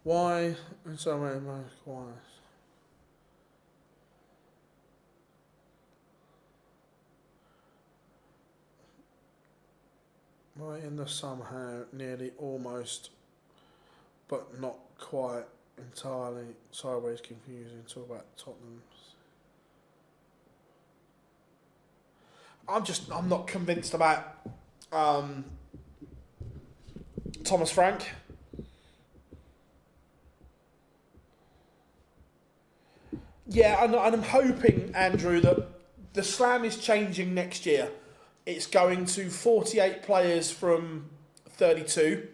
Why? In some way, why? Why in the somehow, nearly, almost, but not quite entirely sideways confusing. Talk about Tottenham. I'm not convinced about Thomas Frank. Yeah, and I'm hoping, Andrew, that the Slam is changing next year. It's going to 48 players from 32.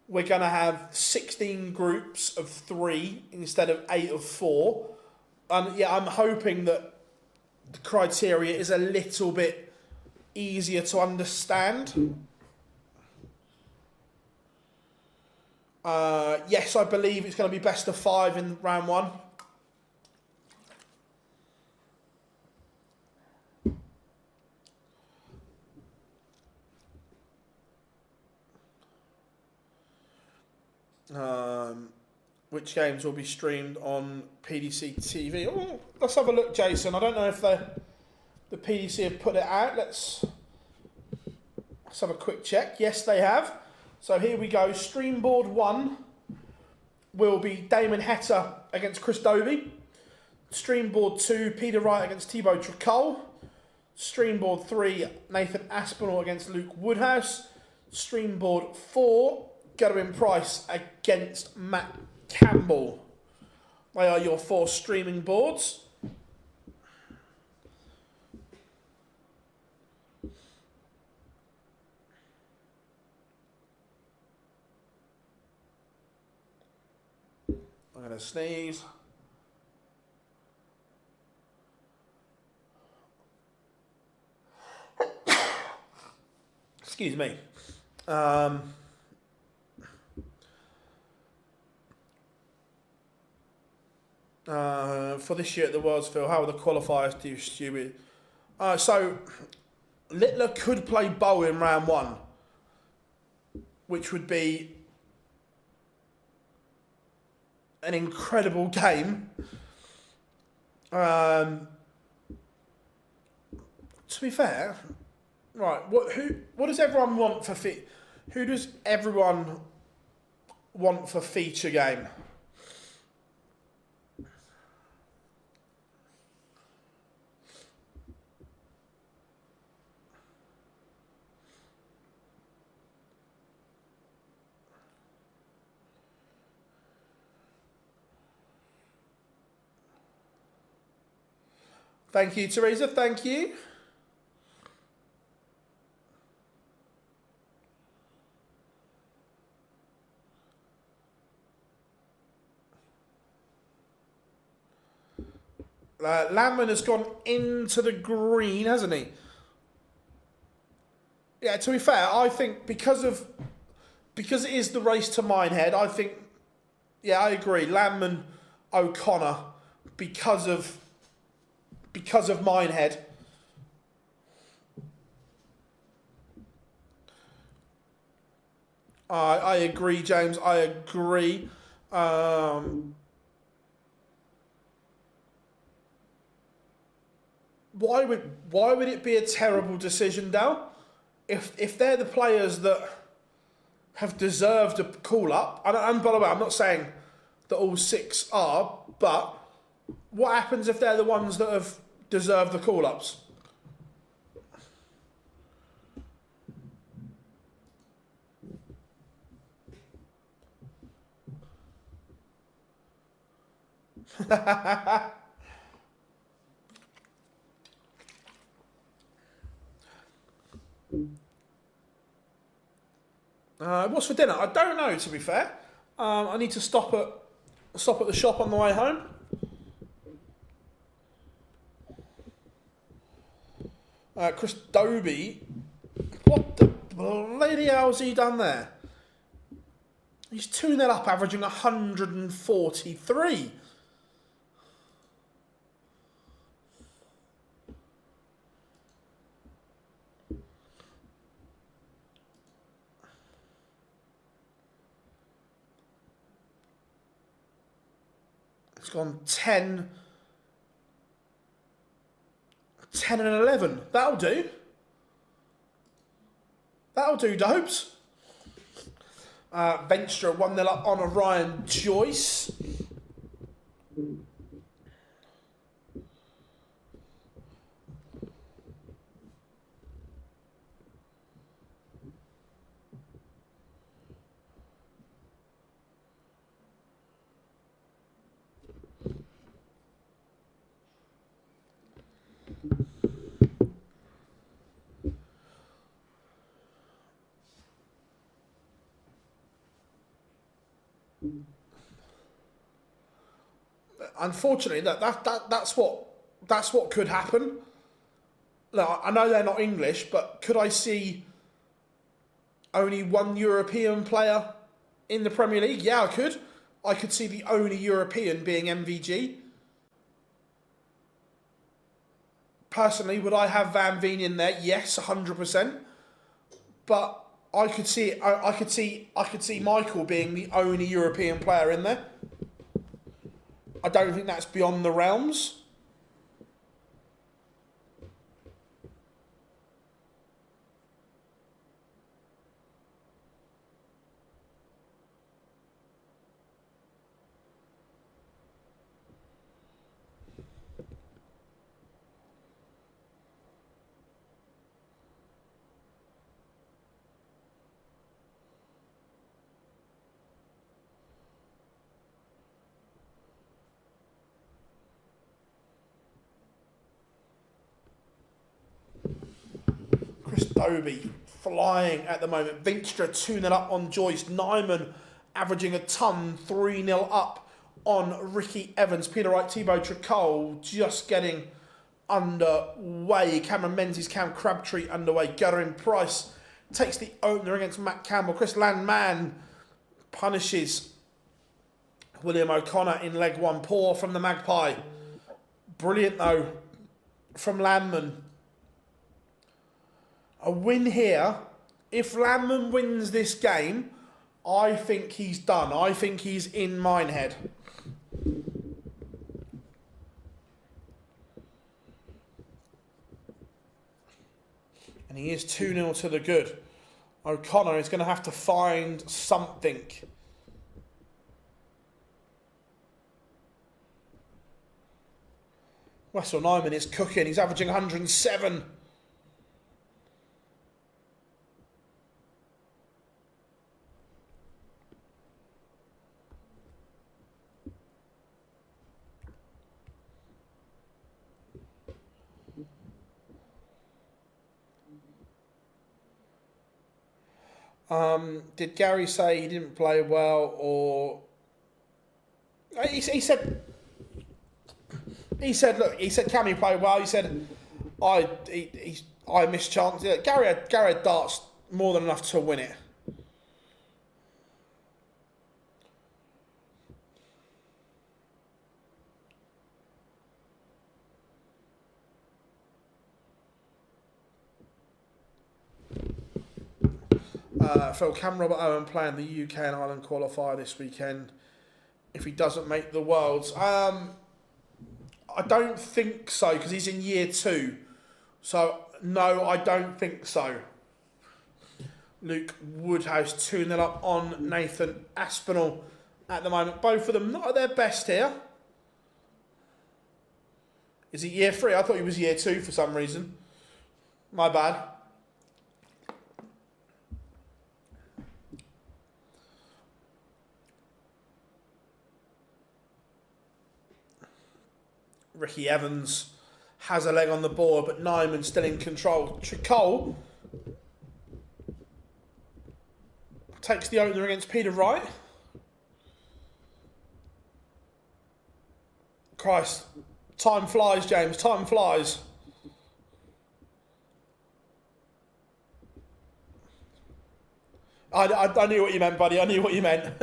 We're going to have 16 groups of 3 instead of 8 of 4. And yeah, I'm hoping that the criteria is a little bit easier to understand. Yes, I believe it's going to be best of 5 in round 1. Which games will be streamed on PDC TV? Oh, let's have a look, Jason. I don't know if the PDC have put it out. Let's have a quick check. Yes, they have. So here we go. Stream board 1 will be Damon Heta against Chris Dobie. Stream board 2, Peter Wright against Thibaut Tricol. Stream board 3, Nathan Aspinall against Luke Woodhouse. Stream board 4, Gerwin Price against Matt Campbell. They are your 4 streaming boards. I'm going to sneeze. Excuse me. For this year at the Worlds, Phil, how are the qualifiers do you stupid? So Littler could play Bow in round 1, which would be an incredible game. To be fair, right? What does everyone want for Who does everyone want for feature game? Thank you, Teresa. Thank you. Landman has gone into the green, hasn't he? Yeah, to be fair, I think because it is the race to Minehead, I think, yeah, I agree. Landman, O'Connor, because of Minehead. I agree, James. I agree. Why would it be a terrible decision, Dal? If they're the players that have deserved a call up, and by the way, I'm not saying that all 6 are, but what happens if they're the ones that have deserved the call ups? What's for dinner? I don't know, to be fair. I need to stop at the shop on the way home. Chris Dobie, what the bloody hell's he done there? He's 2-0 up, averaging 143. It's gone 10, 10 and 11. That'll do. That'll do, dopes. Venstre 1-0 up on Orion Joyce. Unfortunately, that's what could happen. Look, I know they're not English, but could I see only one European player in the Premier League? Yeah, I could. I could see the only European being MVG. Personally, would I have Van Veen in there? Yes, 100%. But I could see it. I could see Michael being the only European player in there. I don't think that's beyond the realms. Dobie flying at the moment. Venstre 2-0 up on Joyce. Nyman averaging a ton. 3-0 up on Ricky Evans. Peter Wright, Thibaut Tricol just getting underway. Cameron Menzies, Cam Crabtree underway. Gathering Price takes the opener against Matt Campbell. Chris Landman punishes William O'Connor in leg one. Poor from the Magpie. Brilliant though from Landman. A win here. If Landman wins this game, I think he's done. I think he's in Minehead. And he is 2-0 to the good. O'Connor is going to have to find something. Wessel Nyman is cooking. He's averaging 107. Did Gary say he didn't play well, or he said look, he said Cammy played well. He said I missed chance. Yeah, Gary had darts more than enough to win it. Phil, can Robert Owen play in the UK and Ireland qualifier this weekend if he doesn't make the Worlds? I don't think so, because he's in year 2. So, no, I don't think so. Luke Woodhouse 2-0 up on Nathan Aspinall at the moment. Both of them not at their best here. Is he year 3? I thought he was year 2 for some reason. My bad. Ricky Evans has a leg on the board, but Nyman still in control. Tricol takes the opener against Peter Wright. Christ, time flies, James, time flies. I knew what you meant, buddy, I knew what you meant.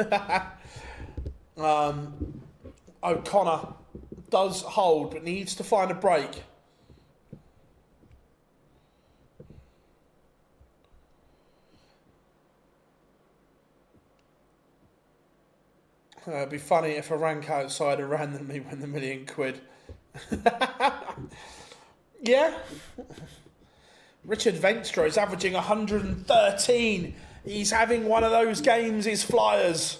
O'Connor does hold, but needs to find a break. It'd be funny if a rank outsider randomly won the £1,000,000. Yeah. Richard Venstra is averaging 113. He's having one of those games, his Flyers.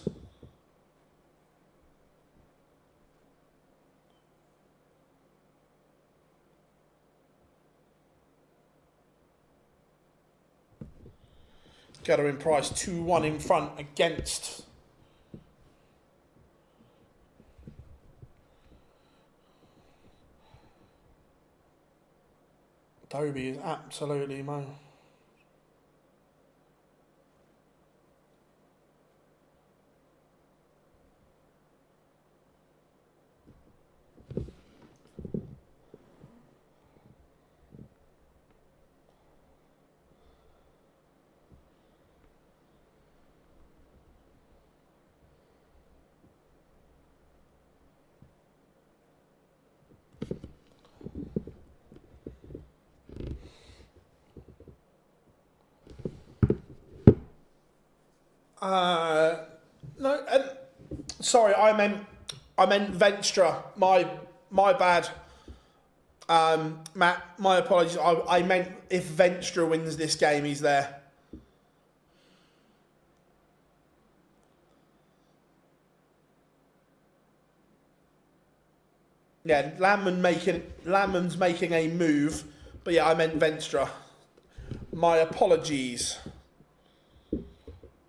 Gathering Price 2-1 in front against Dobie is absolutely mo. No, sorry, I meant Venstra. My bad. Matt, my apologies. I meant if Venstra wins this game, he's there. Yeah, Landman's making a move, but yeah, I meant Venstra. My apologies.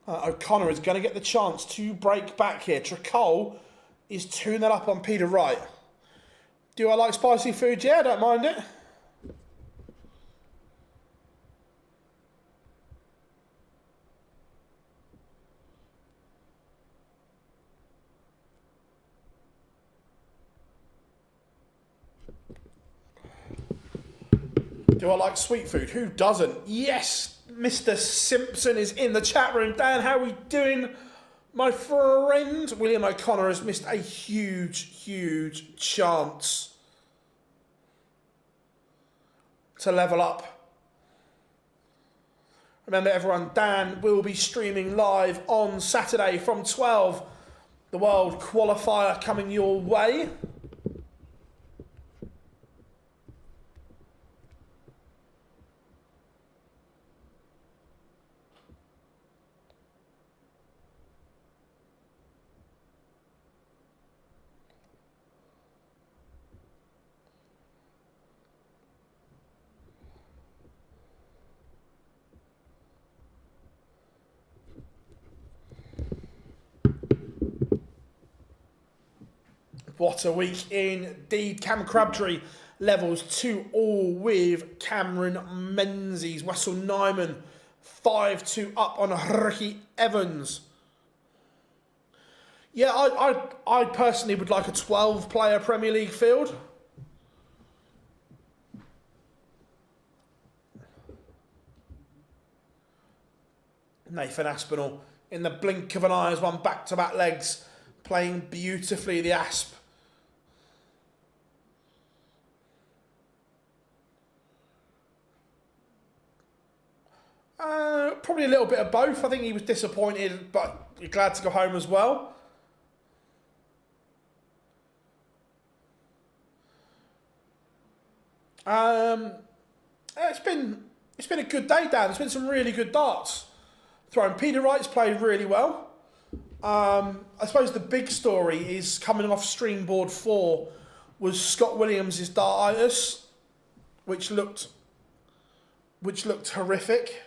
O'Connor is going to get the chance to break back here. Tricole is 2-0 up on Peter Wright. Do I like spicy food? Yeah, I don't mind it. Do I like sweet food? Who doesn't? Yes! Mr. Simpson is in the chat room. Dan, how are we doing, my friend? William O'Connor has missed a huge chance to level up. Remember, everyone, Dan will be streaming live on Saturday from 12. The World Qualifier coming your way. What a week indeed. Cam Crabtree levels 2-2 with Cameron Menzies. Wessel Nyman 5-2 up on Ricky Evans. Yeah, I personally would like a 12-player Premier League field. Nathan Aspinall, in the blink of an eye, has won back-to-back legs, playing beautifully the Asp. Probably a little bit of both. I think he was disappointed, but glad to go home as well. It's been a good day, Dan. There's been some really good darts thrown. Peter Wright's played really well. I suppose the big story is coming off Streamboard 4 was Scott Williams' dartitis, which looked horrific.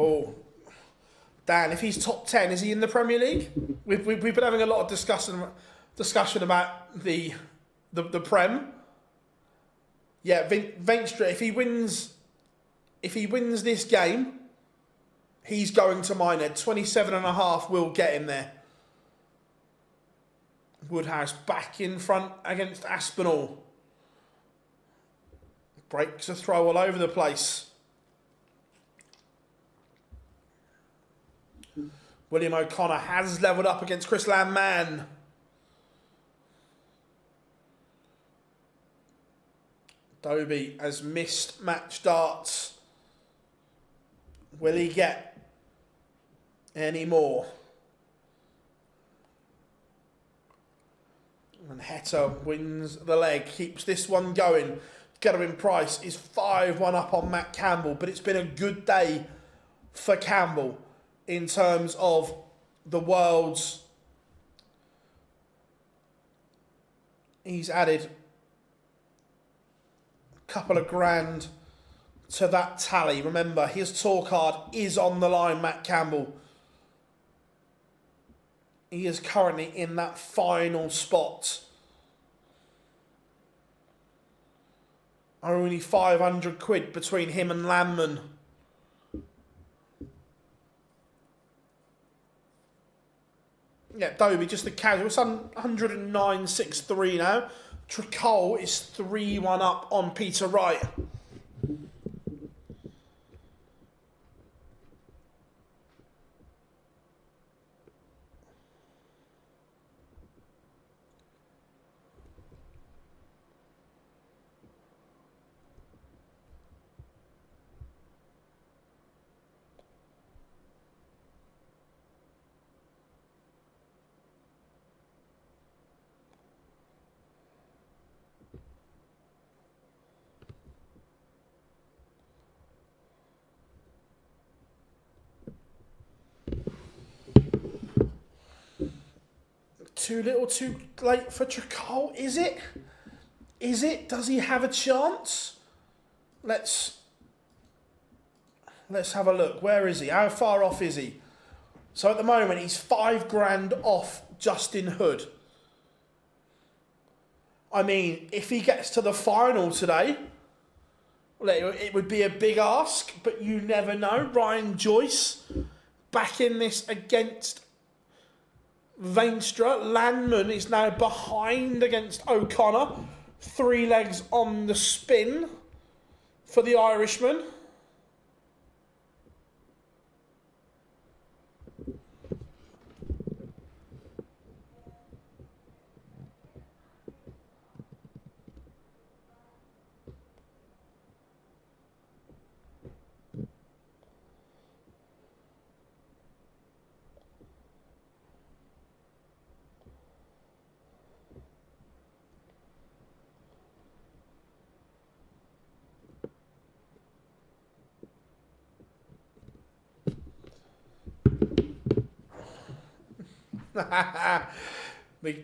Oh, Dan, if he's top 10, is he in the Premier League? We've been having a lot of discussion about the Prem. Yeah, Venstre, if he wins this game, he's going to Minehead. 27.5 will get him there. Woodhouse back in front against Aspinall. Breaks a throw all over the place. William O'Connor has levelled up against Chris Landman. Dobie has missed match darts. Will he get any more? And Heta wins the leg, keeps this one going. Gerwin Price is 5-1 up on Matt Campbell, but it's been a good day for Campbell in terms of the world's. He's added a couple of grand to that tally. Remember, his tour card is on the line, Matt Campbell. He is currently in that final spot. Only 500 quid between him and Landman. Yeah, Dobie, just the casual. It's 109.63 now. Tricole is 3-1 up on Peter Wright. Too little, too late for Tricole, is it? Is it? Does he have a chance? Let's have a look. Where is he? How far off is he? So at the moment, he's 5 grand off Justin Hood. I mean, if he gets to the final today, it would be a big ask, but you never know. Ryan Joyce back in this against Veenstra. Landman is now behind against O'Connor. 3 legs on the spin for the Irishman.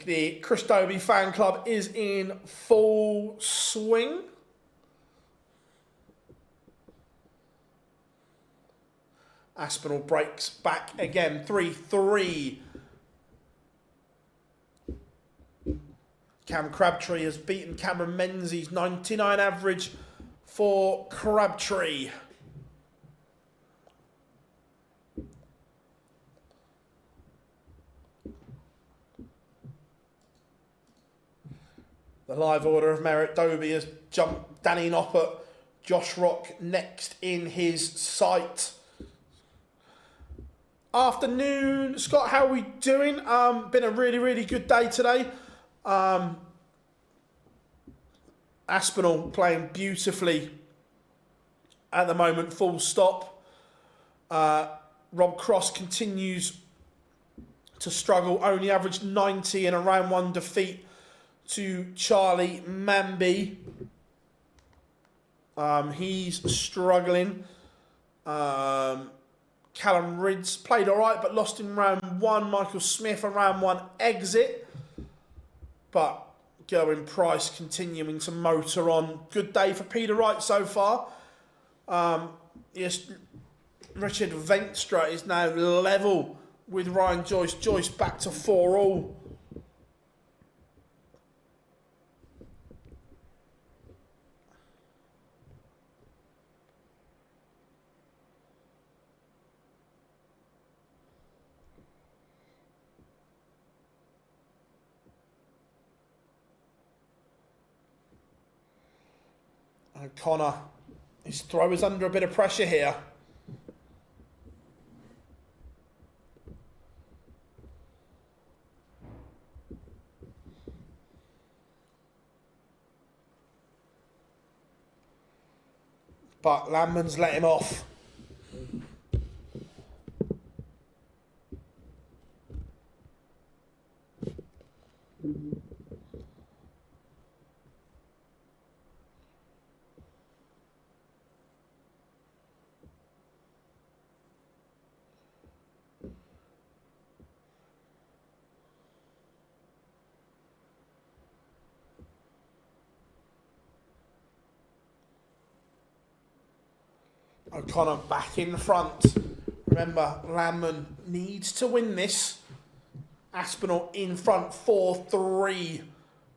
The Chris Dobie fan club is in full swing. Aspinall breaks back again. 3-3. Cam Crabtree has beaten Cameron Menzies. 99 average for Crabtree. The live order of merit. Dobie has jumped Danny Noppert. Josh Rock next in his sight. Afternoon, Scott, how are we doing? Been a really, really good day today. Aspinall playing beautifully at the moment, full stop. Rob Cross continues to struggle, only averaged 90 in a round 1 defeat to Charlie Manby. He's struggling. Callum Ridds played all right, but lost in round 1. Michael Smith, a round 1 exit. But Gerwin Price continuing to motor on. Good day for Peter Wright so far. Yes, Richard Venstra is now level with Ryan Joyce. Joyce back to 4-all. O'Connor, his throw is under a bit of pressure here. But Landman's let him off. O'Connor back in front. Remember, Landman needs to win this. Aspinall in front, 4-3.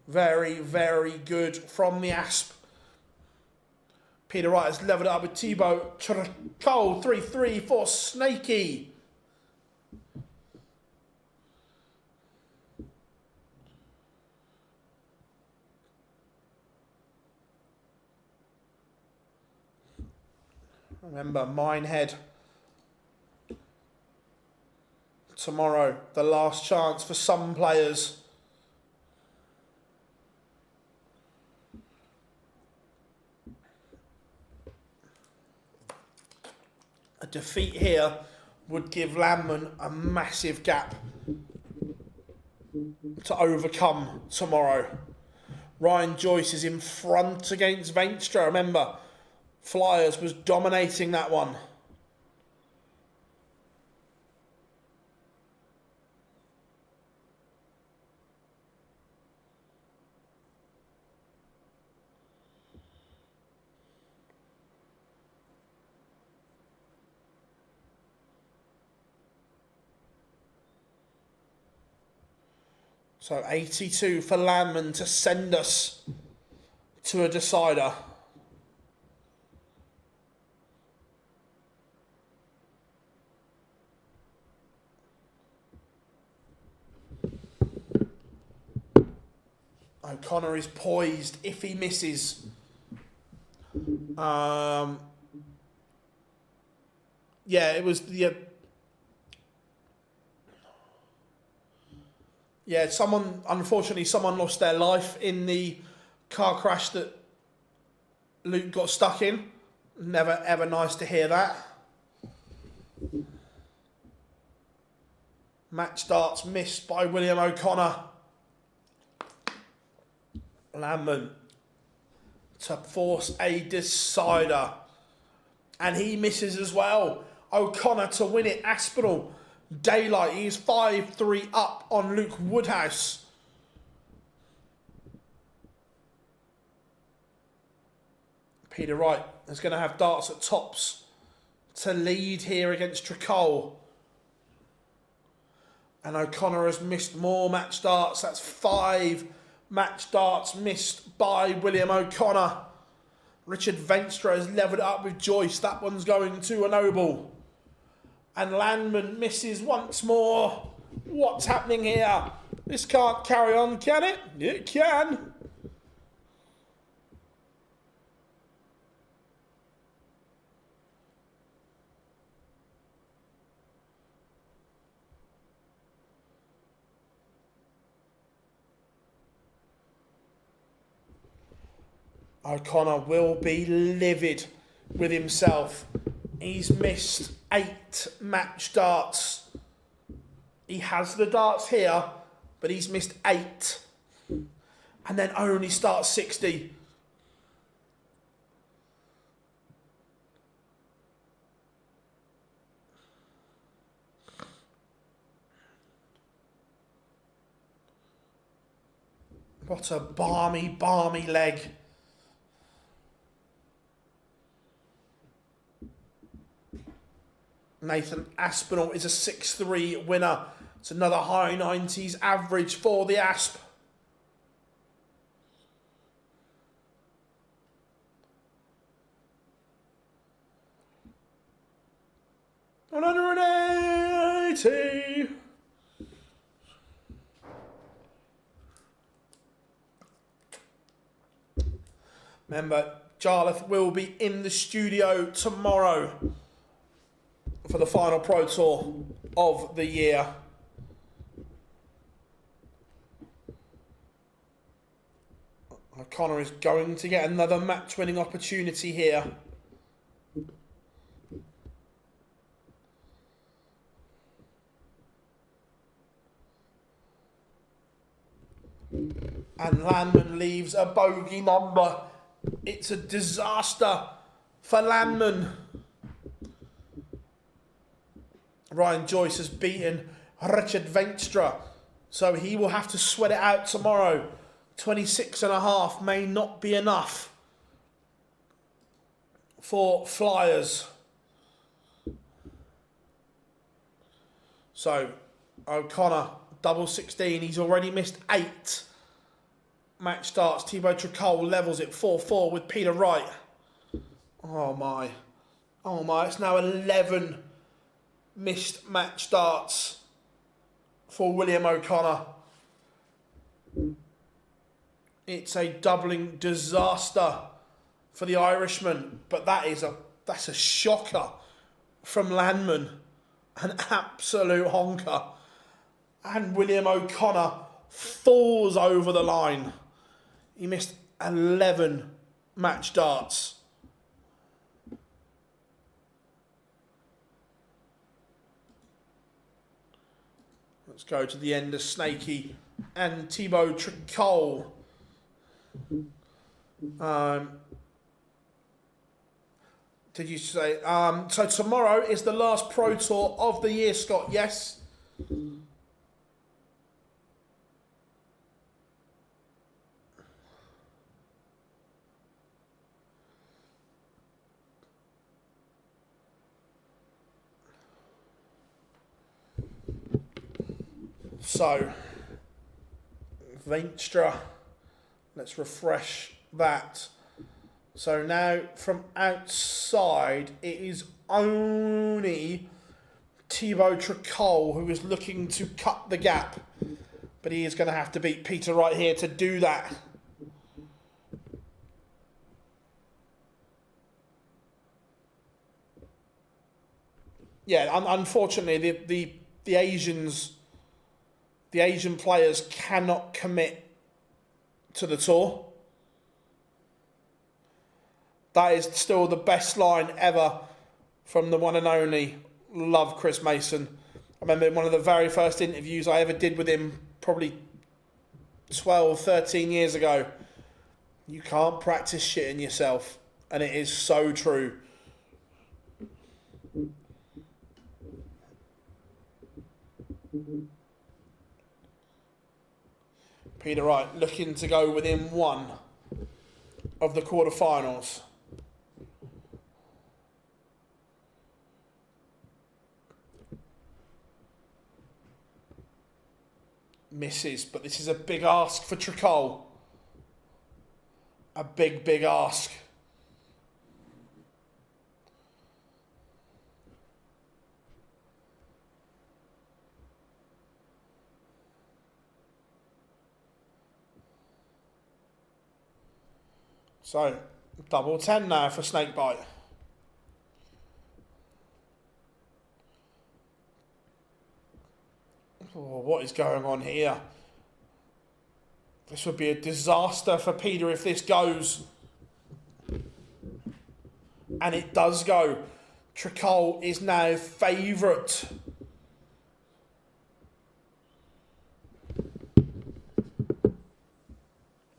Very, very good from the Asp. Peter Wright has levelled it up with Thibaut Tricol, 3-3 for Snakey. Remember, Minehead. Tomorrow, the last chance for some players. A defeat here would give Landman a massive gap to overcome tomorrow. Ryan Joyce is in front against Venstra. Remember, Flyers was dominating that one. So 82 for Landman to send us to a decider. O'Connor is poised if he misses. Yeah, it was the... Yeah, unfortunately, someone lost their life in the car crash that Luke got stuck in. Never, ever nice to hear that. Match starts missed by William O'Connor. Landman to force a decider. And he misses as well. O'Connor to win it. Aspinall. Daylight. He is 5-3 up on Luke Woodhouse. Peter Wright is going to have darts at tops to lead here against Tricol. And O'Connor has missed more match darts. That's 5 match darts missed by William O'Connor. Richard Venstra has levelled it up with Joyce. That one's going to a noble. And Landman misses once more. What's happening here? This can't carry on, can it? It can. O'Connor will be livid with himself. He's missed 8 match darts. He has the darts here, but he's missed 8. And then only starts 60. What a balmy, balmy leg. Nathan Aspinall is a 6-3 winner. It's another high 90s average for the Asp. $180. Remember, Jarlath will be in the studio tomorrow for the final Pro Tour of the year. O'Connor is going to get another match-winning opportunity here. And Landman leaves a bogey number. It's a disaster for Landman. Ryan Joyce has beaten Richard Veenstra, so he will have to sweat it out tomorrow. 26.5 may not be enough for Flyers. So O'Connor, double 16. He's already missed 8 match starts. Thibaut Tricol levels it 4-4 with Peter Wright. Oh my. Oh my. It's now 11 missed match starts for William O'Connor. It's a doubling disaster for the Irishman, but that's a shocker from Landman. An absolute honker. And William O'Connor falls over the line. He missed 11 match darts. Let's go to the end of Snakey and Thibaut Tricol. Did you say? So tomorrow is the last Pro Tour of the year, Scott, yes? So, Veenstra, let's refresh that. So now from outside, it is only Thibaut Tricol who is looking to cut the gap. But he is going to have to beat Peter Wright here to do that. Yeah, unfortunately, the Asian players cannot commit to the tour. That is still the best line ever from the one and only love Chris Mason. I remember in one of the very first interviews I ever did with him, probably 12, 13 years ago. You can't practice shitting yourself. And it is so true. Peter Wright looking to go within 1 of the quarterfinals. Misses, but this is a big ask for Tricol. A big, big ask. So, double 10 now for Snakebite. Oh, what is going on here? This would be a disaster for Peter if this goes. And it does go. Tricol is now favourite.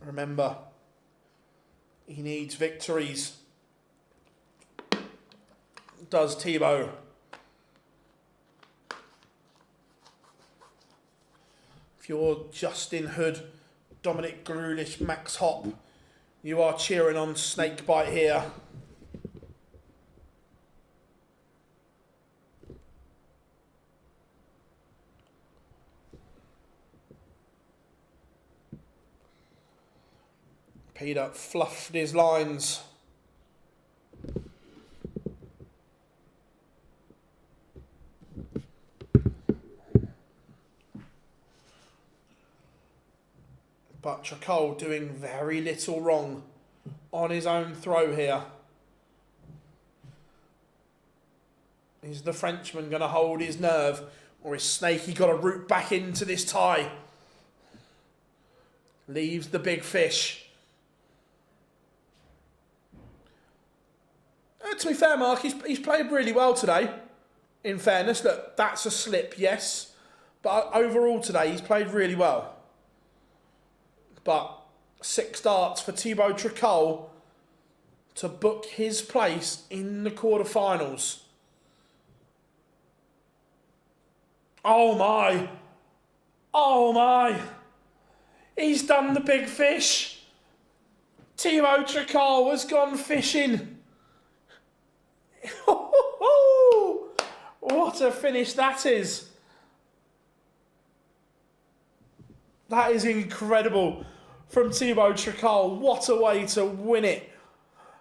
Remember, he needs victories. Does Thibaut. If you're Justin Hood, Dominic Grulish, Max Hopp, you are cheering on Snakebite here. Peter fluffed his lines. But Tricol doing very little wrong on his own throw here. Is the Frenchman going to hold his nerve, or is Snaky got to root back into this tie? Leaves the big fish. To be fair, Mark, he's played really well today. In fairness, look, that's a slip, yes. But overall today, he's played really well. But 6 starts for Thibaut Tricol to book his place in the quarterfinals. Oh my. Oh my. He's done the big fish. Thibaut Tricol has gone fishing. What a finish that is. That is incredible from Thibaut Tricol. What a way to win it.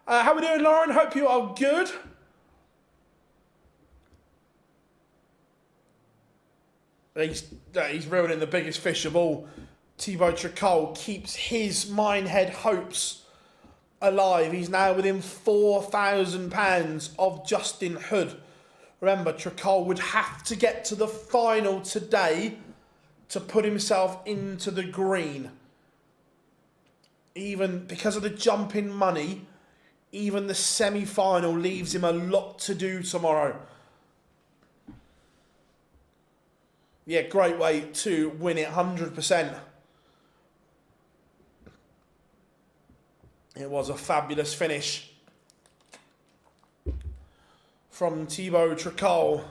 How are we doing, Lauren? Hope you are good. He's reeling in the biggest fish of all. Thibaut Tricol keeps his Minehead hopes alive. He's now within £4,000 of Justin Hood. Remember, Tricol would have to get to the final today to put himself into the green. Even because of the jump in money, even the semi-final leaves him a lot to do tomorrow. Yeah, great way to win it, 100%. It was a fabulous finish from Thibaut Tricol.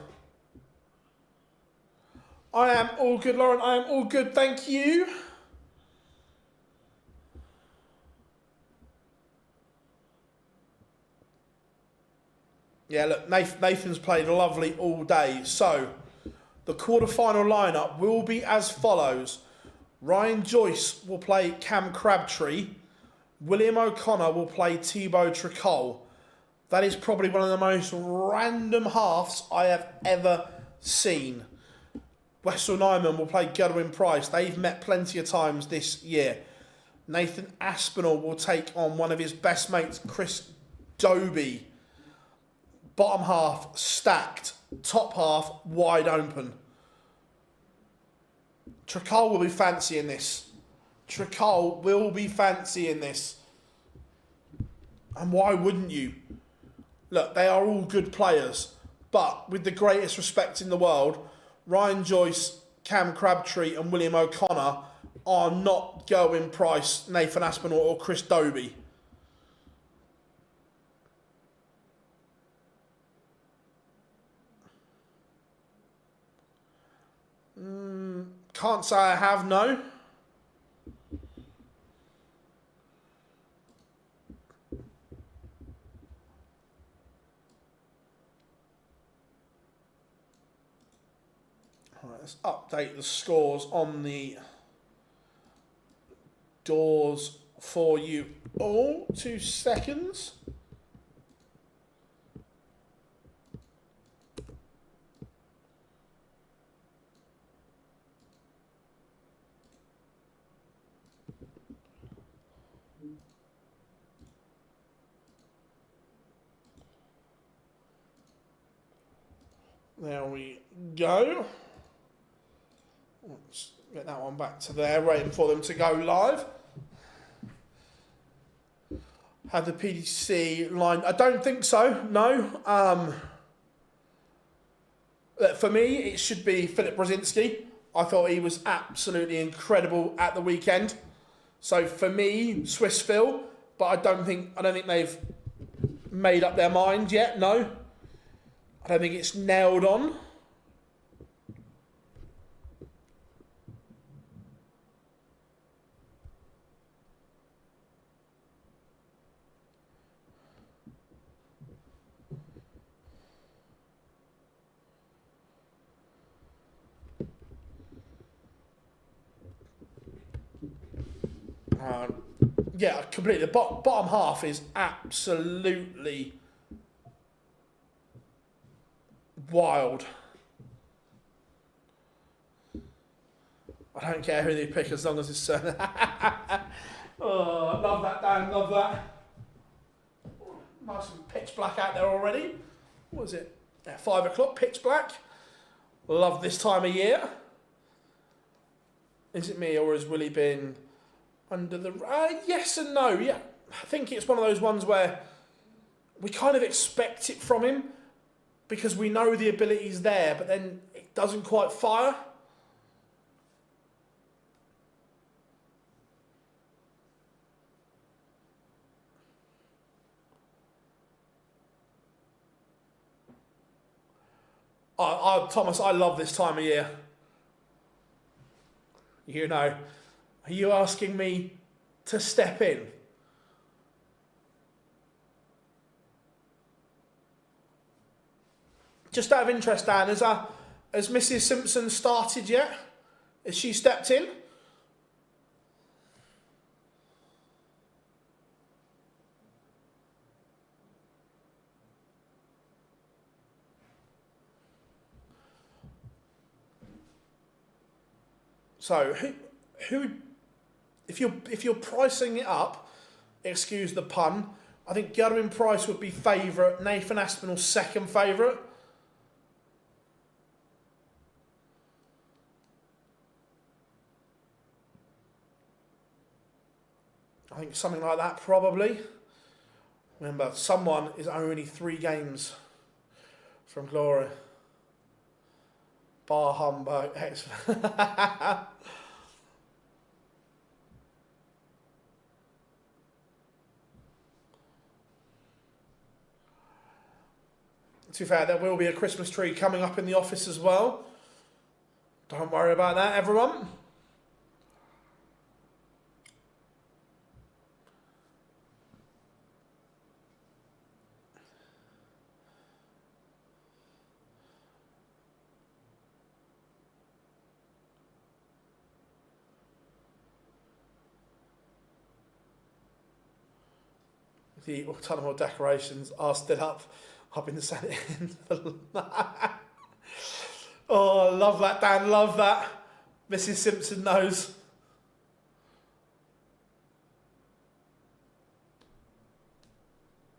I am all good, Lauren. I am all good, thank you. Yeah, look, Nathan's played lovely all day. So, the quarterfinal lineup will be as follows. Ryan Joyce will play Cam Crabtree. William O'Connor will play Thibaut Tricol. That is probably one of the most random halves I have ever seen. Wessel Nyman will play Godwin Price. They've met plenty of times this year. Nathan Aspinall will take on one of his best mates, Chris Dobie. Bottom half stacked, top half wide open. Tricol will be fancying this. Tricol will be fancying this. And why wouldn't you? Look, they are all good players. But with the greatest respect in the world, Ryan Joyce, Cam Crabtree and William O'Connor are not Godwin Price, Nathan Aspinall or Chris Dobie. Can't say I have, no. Alright, let's update the scores on the doors for you all. 2 seconds. There we go. Let's get that one back to there, waiting for them to go live. Have the PDC line? I don't think so, no. For me, it should be Filip Brzezinski. I thought he was absolutely incredible at the weekend. So for me, Swiss Phil, but I don't think they've made up their mind yet, no. I don't think it's nailed on. yeah, completely. The bottom half is absolutely wild. I don't care who they pick as long as it's oh, love that, Dan, love that. Nice and pitch black out there already. What was it? Yeah, 5 o'clock, pitch black. Love this time of year. Is it me or has Willie been under the... yes and no, yeah. I think it's one of those ones where we kind of expect it from him because we know the ability's there, but then it doesn't quite fire. Thomas, I love this time of year. You know, are you asking me to step in? Just out of interest, Dan, has Mrs. Simpson started yet? Has she stepped in? So who if you're pricing it up, excuse the pun, I think Gerwin Price would be favourite, Nathan Aspinall second favourite. I think something like that probably. Remember, someone is only 3 games from glory. Bar humbug. To be fair, there will be a Christmas tree coming up in the office as well. Don't worry about that, everyone. The autumnal decorations are still up. I've been sent in. Oh, love that, Dan. Love that. Mrs. Simpson knows.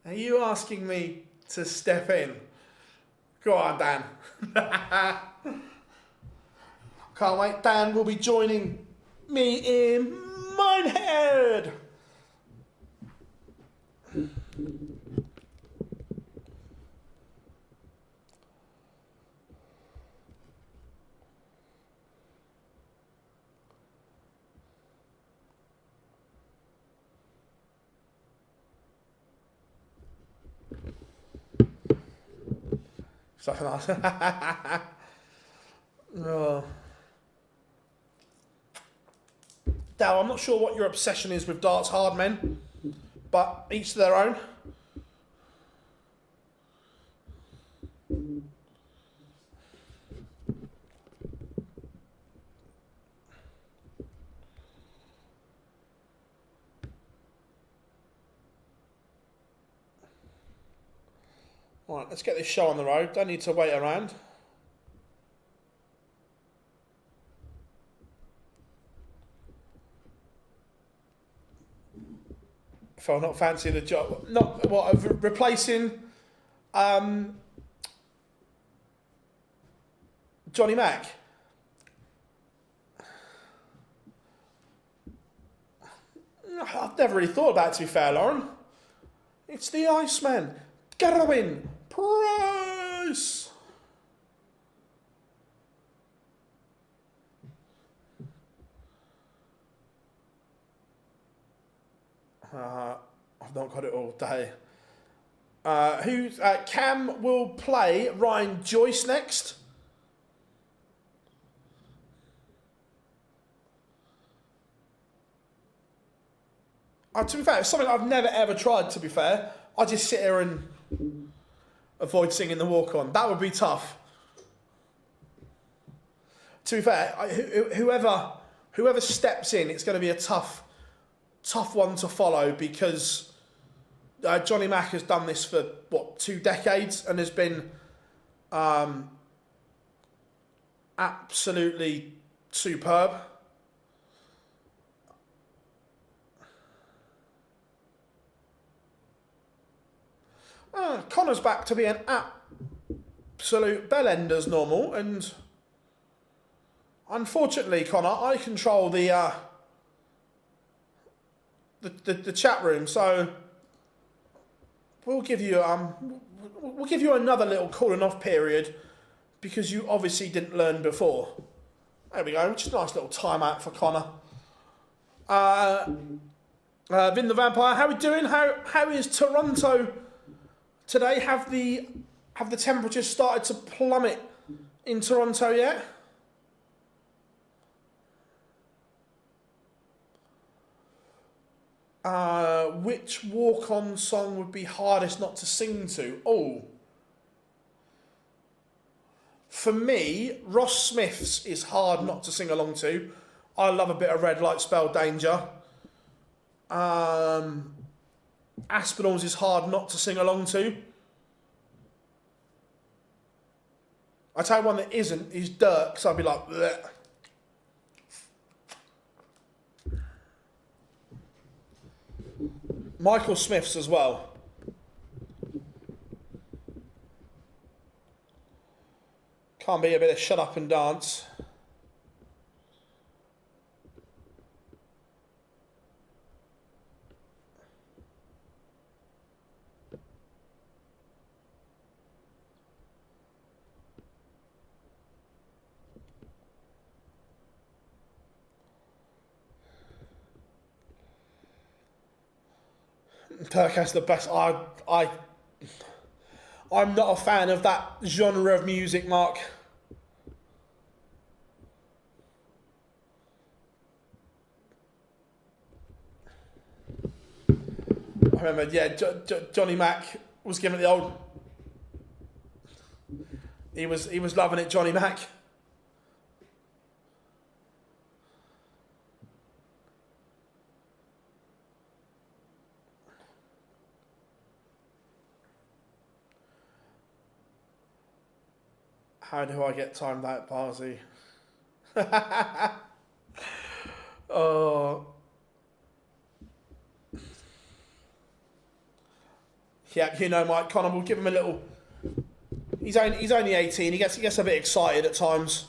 Are you asking me to step in? Go on, Dan. Can't wait. Dan will be joining me in Minehead. Something else. Oh. Dal, I'm not sure what your obsession is with darts hard men, but each to their own. Alright, let's get this show on the road. Don't need to wait around. If I'm not fancying the job, not what of replacing Johnny Mac. I've never really thought about it, to be fair, Lauren. It's the Iceman, Gerwin Price. I've not got it all day. Cam will play Ryan Joyce next. To be fair, it's something I've never ever tried, to be fair. I just sit here and avoid singing the walk-on. That would be tough. To be fair, whoever steps in, it's going to be a tough tough one to follow because Johnny Mack has done this for, 2 decades and has been absolutely superb. Connor's back to be an absolute bellend as normal, and unfortunately, Connor, I control the chat room, so we'll give you another little cooling off period because you obviously didn't learn before. There we go, just a nice little timeout for Connor. Vin the Vampire, how are we doing? How is Toronto today? Have the temperatures started to plummet in Toronto yet? Which walk-on song would be hardest not to sing to? Oh, for me, Ross Smith's is hard not to sing along to. I love a bit of Red Light Spell Danger. Aspinall's is hard not to sing along to. I tell you one that isn't is Dirk, so I'd be like, bleh. Michael Smith's as well. Can't be a bit of shut up and dance. Dirk has the best. I'm not a fan of that genre of music, Mark. I remember, yeah, Johnny Mack was giving it the old. He was loving it, Johnny Mack. How do I get timed out, Parsi? Oh. Yeah, you know, Mike Connor, we'll give him a little. He's only 18. He gets a bit excited at times.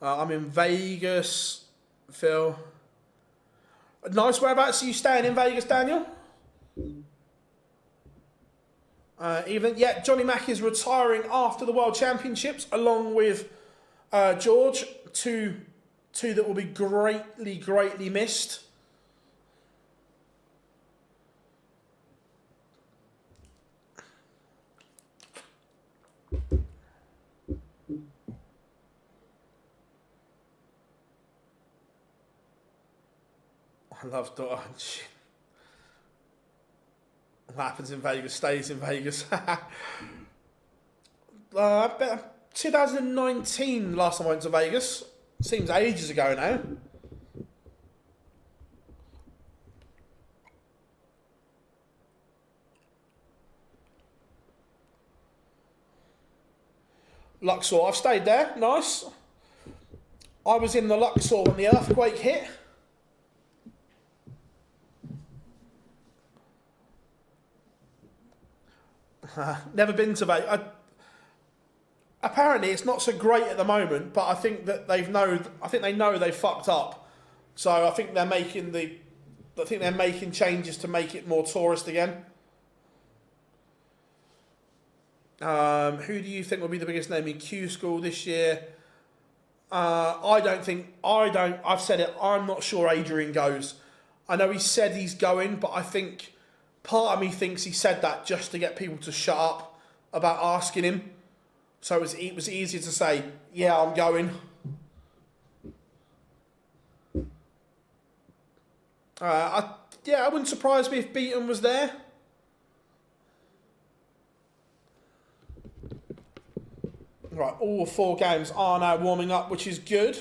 I'm in Vegas, Phil. Nice. Whereabouts are you staying in Vegas, Daniel? Johnny Mack is retiring after the World Championships, along with George. Two that will be greatly missed. I love Dodge. What happens in Vegas stays in Vegas. 2019 last time I went to Vegas. Seems ages ago now. Luxor, I've stayed there. Nice. I was in the Luxor when the earthquake hit. Never been to Vegas. Apparently, it's not so great at the moment, but I think that they know they fucked up. So I think they're making changes to make it more tourist again. Who do you think will be the biggest name in Q School this year? I've said it. I'm not sure Adrian goes. I know he said he's going, but I think part of me thinks he said that just to get people to shut up about asking him. So it was easier to say, yeah, I'm going. yeah, it wouldn't surprise me if Beaton was there. Right, all 4 games are now warming up, which is good.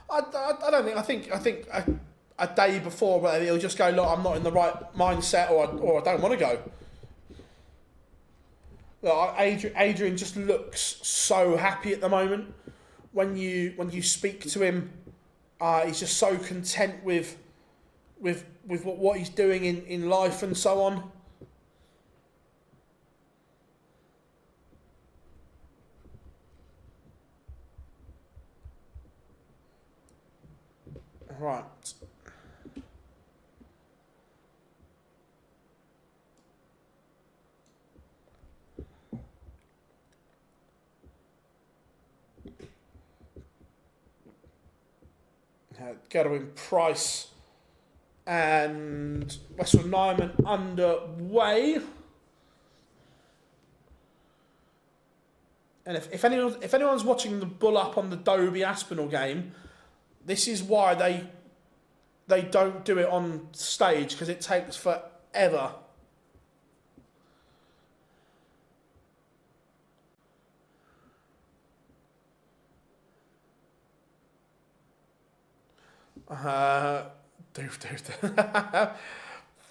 I don't think. I think a day before, where he'll just go, look, I'm not in the right mindset, or I don't want to go. Look, Adrian just looks so happy at the moment. When you speak to him, he's just so content with what he's doing in life and so on. Right. Gerwin Price and Wessel Nyman underway. And if anyone's watching the bull up on the Dobie Aspinall game, this is why they don't do it on stage, because it takes forever.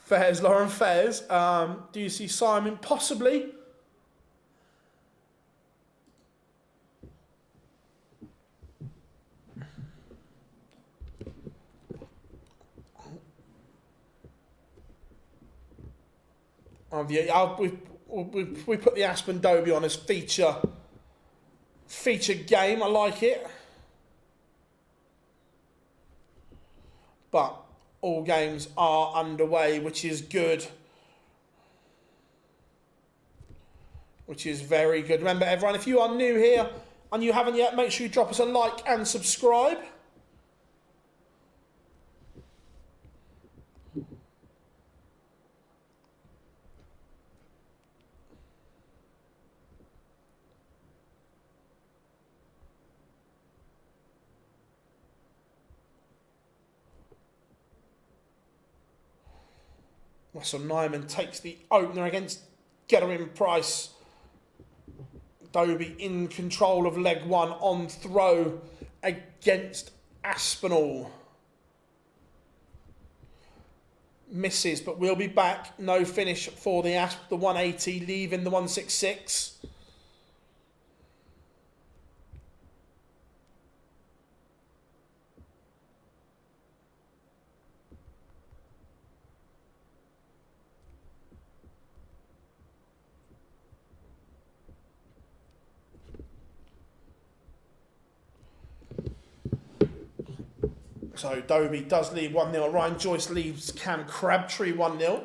Fairs, Lauren Fairs. Do you see Simon? Possibly. We put the Aspen Dobie on as feature game. I like it. But all games are underway, which is good. Which is very good. Remember, everyone, if you are new here and you haven't yet, make sure you drop us a like and subscribe. Russell Nyman takes the opener against Gerwin Price. Dobie in control of leg 1 on throw against Aspinall. Misses, but we'll be back. No finish for the 180, leaving the 166. So Dobie does lead 1-0. Ryan Joyce leaves Cam Crabtree 1-0.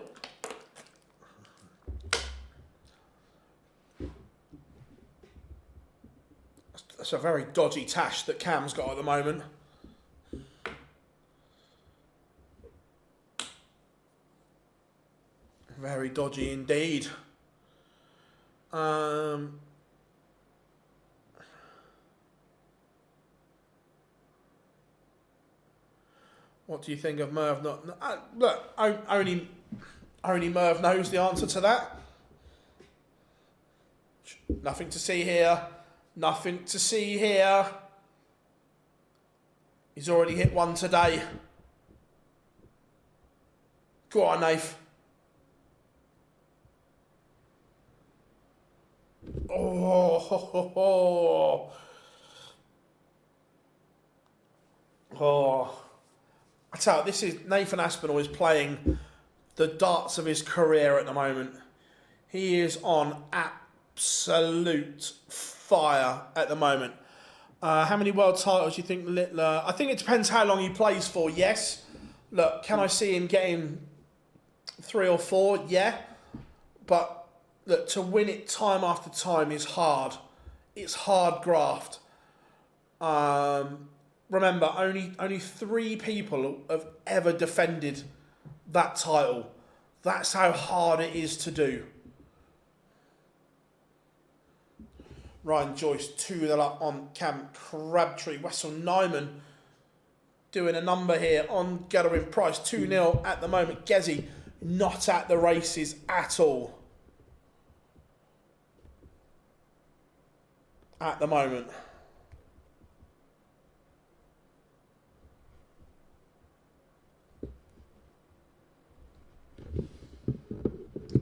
That's a very dodgy tash that Cam's got at the moment. Very dodgy indeed. What do you think of Merv? Look, only Merv knows the answer to that. Nothing to see here. Nothing to see here. He's already hit one today. Go on, Nath. Oh. I tell you, this is Nathan Aspinall is playing the darts of his career at the moment. He is on absolute fire at the moment. How many world titles do you think Littler? I think it depends how long he plays for. Yes. Look, can I see him getting 3 or 4? Yeah. But that to win it time after time is hard. It's hard graft. Remember, only 3 people have ever defended that title. That's how hard it is to do. Ryan Joyce 2-0 up on Cam Crabtree. Wessel Nyman doing a number here on Gathering Price. 2-0 at the moment. Gezi not at the races at all. At the moment.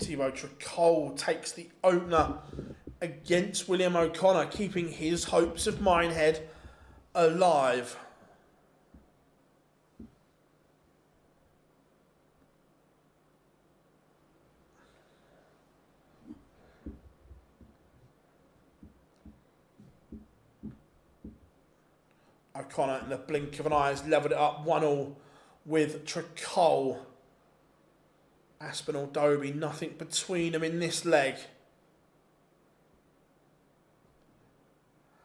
Thibaut Tricol takes the opener against William O'Connor, keeping his hopes of Minehead alive. O'Connor in the blink of an eye has levelled it up 1-1 with Tricol. Aspinall, Dobie, nothing between them in this leg.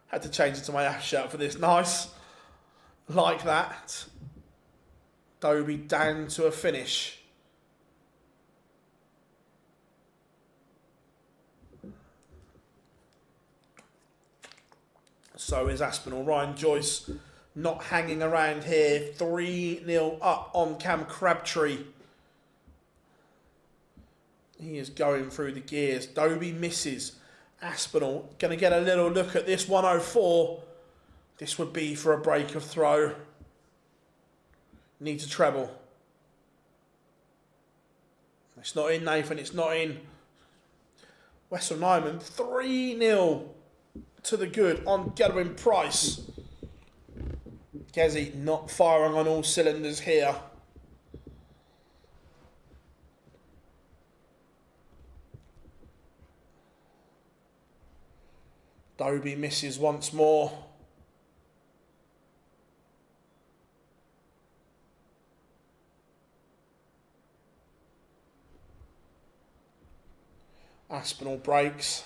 Had to change it to my Ash shirt for this. Nice. Like that. Dobie down to a finish. So is Aspinall. Ryan Joyce not hanging around here. 3-0 up on Cam Crabtree. He is going through the gears. Dobie misses. Aspinall going to get a little look at this 104. This would be for a break of throw. Needs a treble. It's not in, Nathan. It's not in. Wessel Nyman 3-0 to the good on Gathering Price. Gezi not firing on all cylinders here. Dobie misses once more. Aspinall breaks.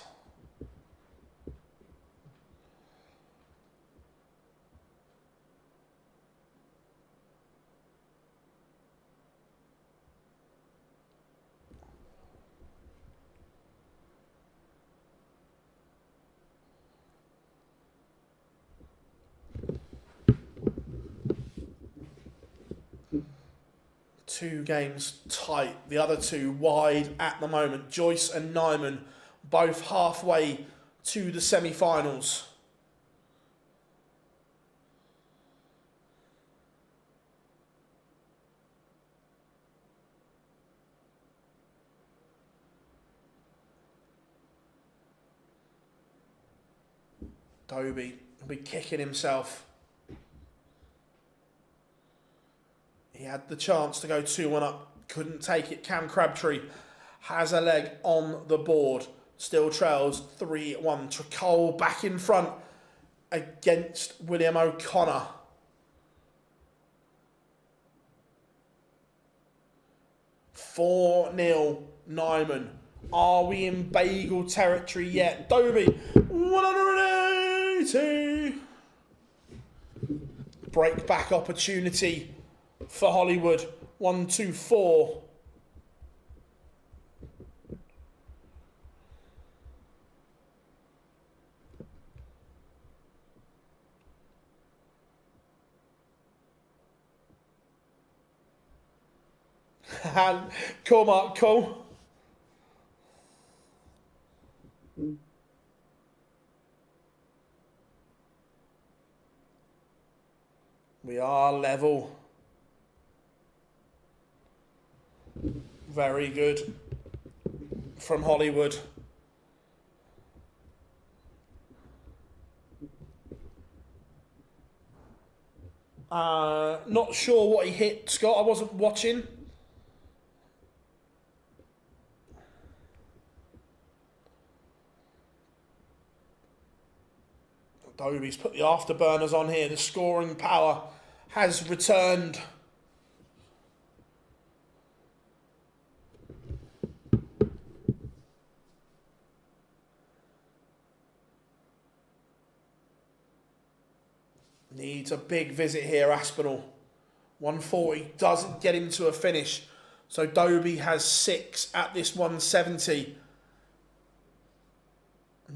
Two games tight, the other two wide at the moment. Joyce and Nyman both halfway to the semi-finals. Dobie will be kicking himself. He had the chance to go 2-1 up, couldn't take it. Cam Crabtree has a leg on the board, still trails 3-1. Tricol back in front against William O'Connor. (4-0 Nyman. Are we in bagel territory yet? Dobie, 180. Break back opportunity for Hollywood. 1-2-4. And cool, Mark, cool. We are level. Very good from Hollywood. Not sure what he hit, Scott. I wasn't watching. Dobie's put the afterburners on here. The scoring power has returned. needs a big visit here, Aspinall. 140 doesn't get him to a finish. So Dobie has 6 at this 170.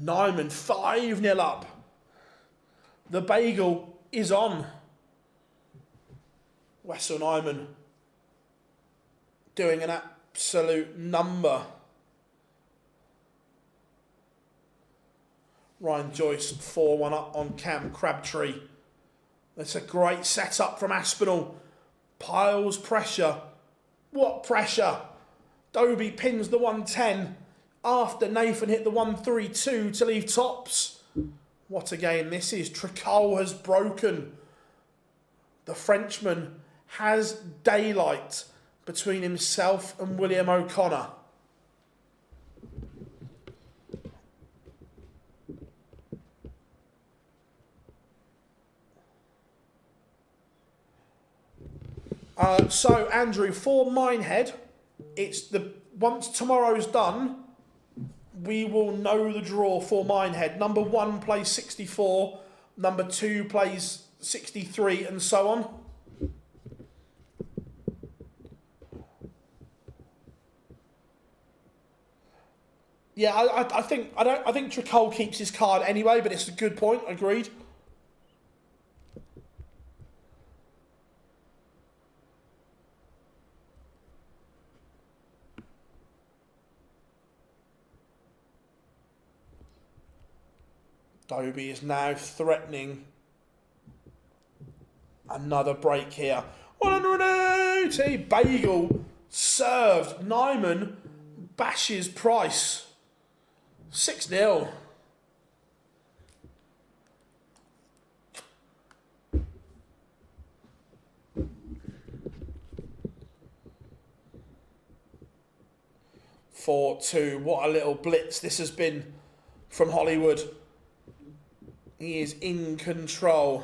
Nyman 5-0 up. The bagel is on. Wessel Nyman doing an absolute number. Ryan Joyce 4-1 up on Cam Crabtree. That's a great setup from Aspinall. Piles pressure. What pressure? Dobie pins the 110 after Nathan hit the 132 to leave tops. What a game this is. Tricol has broken. The Frenchman has daylight between himself and William O'Connor. So Andrew, for Minehead, it's once tomorrow's done, we will know the draw for Minehead. Number 1 plays 64, number 2 plays 63, and so on. Yeah, I think Tricol keeps his card anyway, but it's a good point. Agreed. Dobie is now threatening another break here. 180! Bagel served. Nyman bashes Price. 6-0. Four, 2. What a little blitz this has been from Hollywood. He is in control.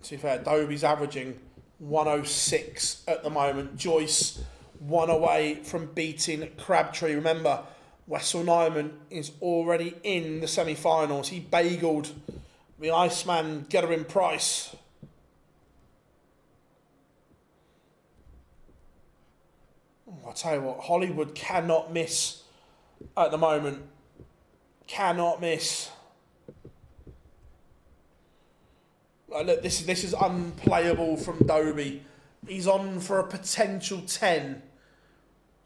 To be fair, Dobie's averaging 106 at the moment. Joyce 1 away from beating Crabtree. Remember, Wessel Nyman is already in the semi-finals. He bageled the Iceman Gerwin Price. I'll tell you what, Hollywood cannot miss at the moment. Cannot miss. Look, this is unplayable from Dobie. He's on for a potential 10.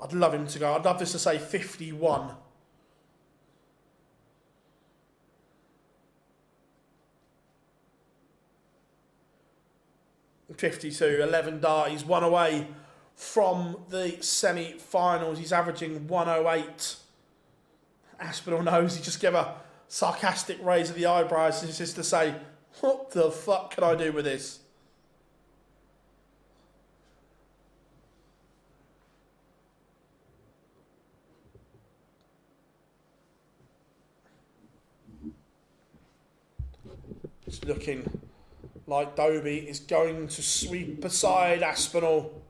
I'd love him to go. I'd love this to say 51. .52, 11 dart. He's 1 away from the semi-finals. He's averaging 108. Aspinall knows. He just gave a sarcastic raise of the eyebrows. This is to say, what the fuck can I do with this? It's looking like Dobie is going to sweep aside Aspinall.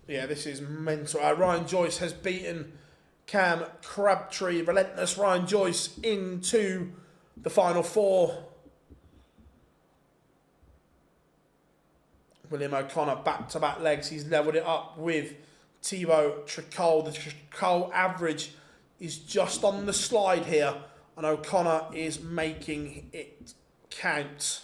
Yeah, this is mental. Ryan Joyce has beaten Cam Crabtree. Relentless Ryan Joyce into the final 4. William O'Connor back-to-back legs. He's levelled it up with Thibaut Tricol. The Tricol average is just on the slide here, and O'Connor is making it count.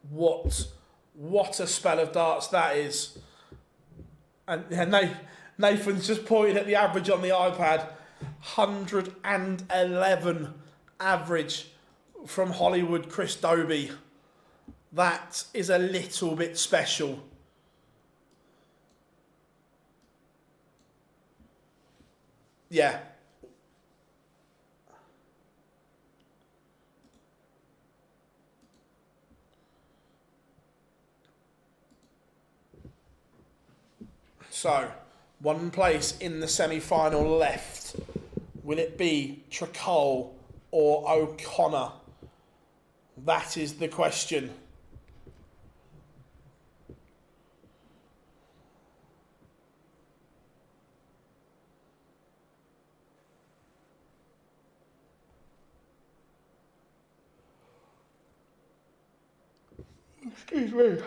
What a spell of darts that is. And yeah, Nathan's just pointed at the average on the iPad. 111 average from Hollywood Chris Dobie. That is a little bit special. Yeah. So, one place in the semi-final left. Will it be Tricol or O'Connor? That is the question. Excuse me.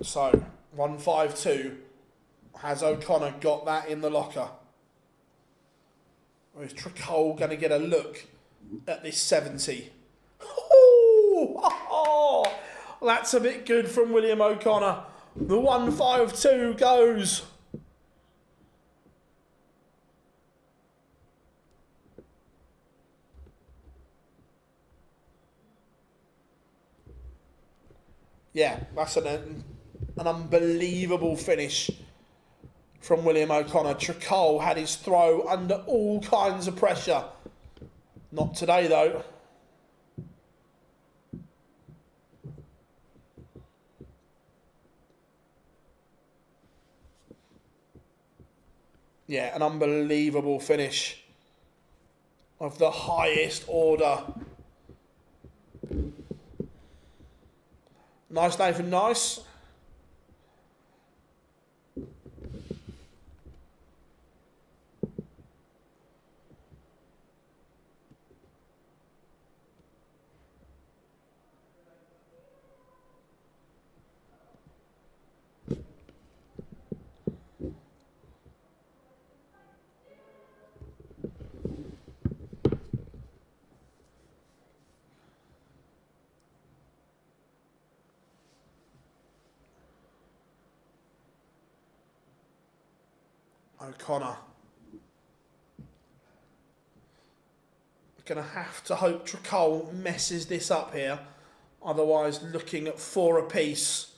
So, 152. Has O'Connor got that in the locker? Or is Tricol going to get a look at this 70? Oh, that's a bit good from William O'Connor. The 152 goes. Yeah, that's an unbelievable finish from William O'Connor. Tricol had his throw under all kinds of pressure. Not today, though. Yeah, an unbelievable finish of the highest order. Nice, Nathan, nice. O'Connor. Going to have to hope Tricol messes this up here. Otherwise, looking at 4 apiece.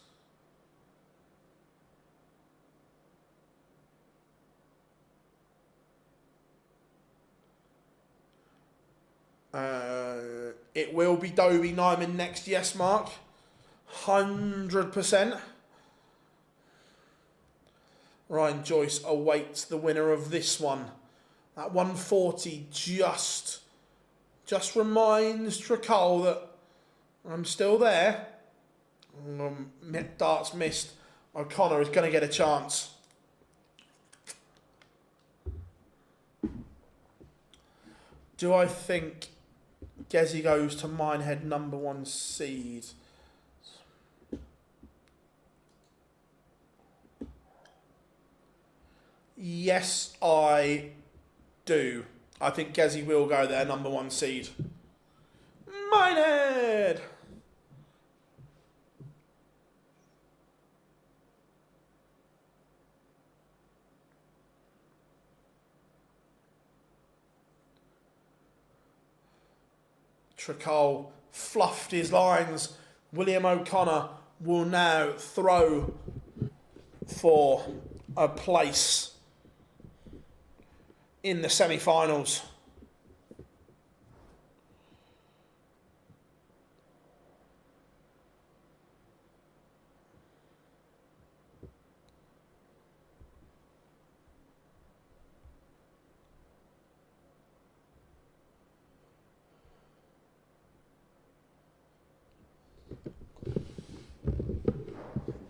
It will be Dobie Nyman next, yes, Mark. 100%. Ryan Joyce awaits the winner of this one. That 140 just reminds Tricol that I'm still there. Darts missed. O'Connor is going to get a chance. Do I think Gezi goes to Minehead #1 seed? Yes, I do. I think Gezi will go there, #1 seed. Minehead! Tricol fluffed his lines. William O'Connor will now throw for a place in the semi-finals.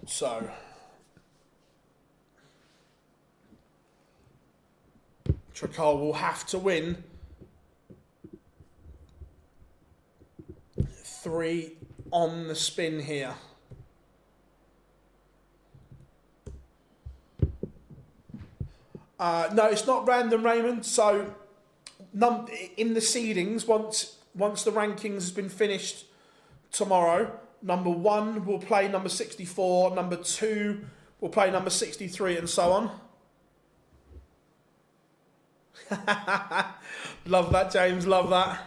So, Tricol will have to win 3 on the spin here. No, it's not random, Raymond. So, in the seedings, once the rankings has been finished tomorrow. Number 1 will play number 64. Number 2 will play number 63, and so on. Love that, James. Love that.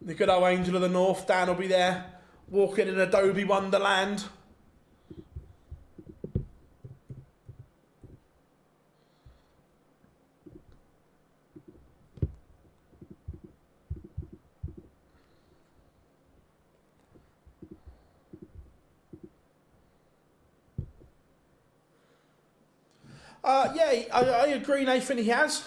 The good old Angel of the North, Dan, will be there, walking in Adobe Wonderland. Yeah, I agree, Nathan, he has.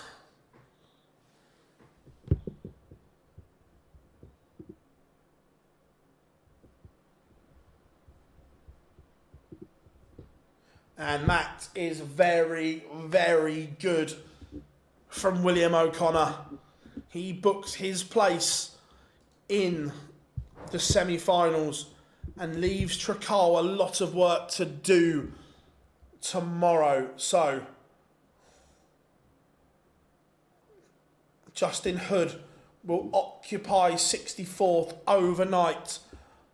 And that is very, very good from William O'Connor. He books his place in the semi-finals and leaves Trakal a lot of work to do tomorrow. So, Justin Hood will occupy 64th overnight.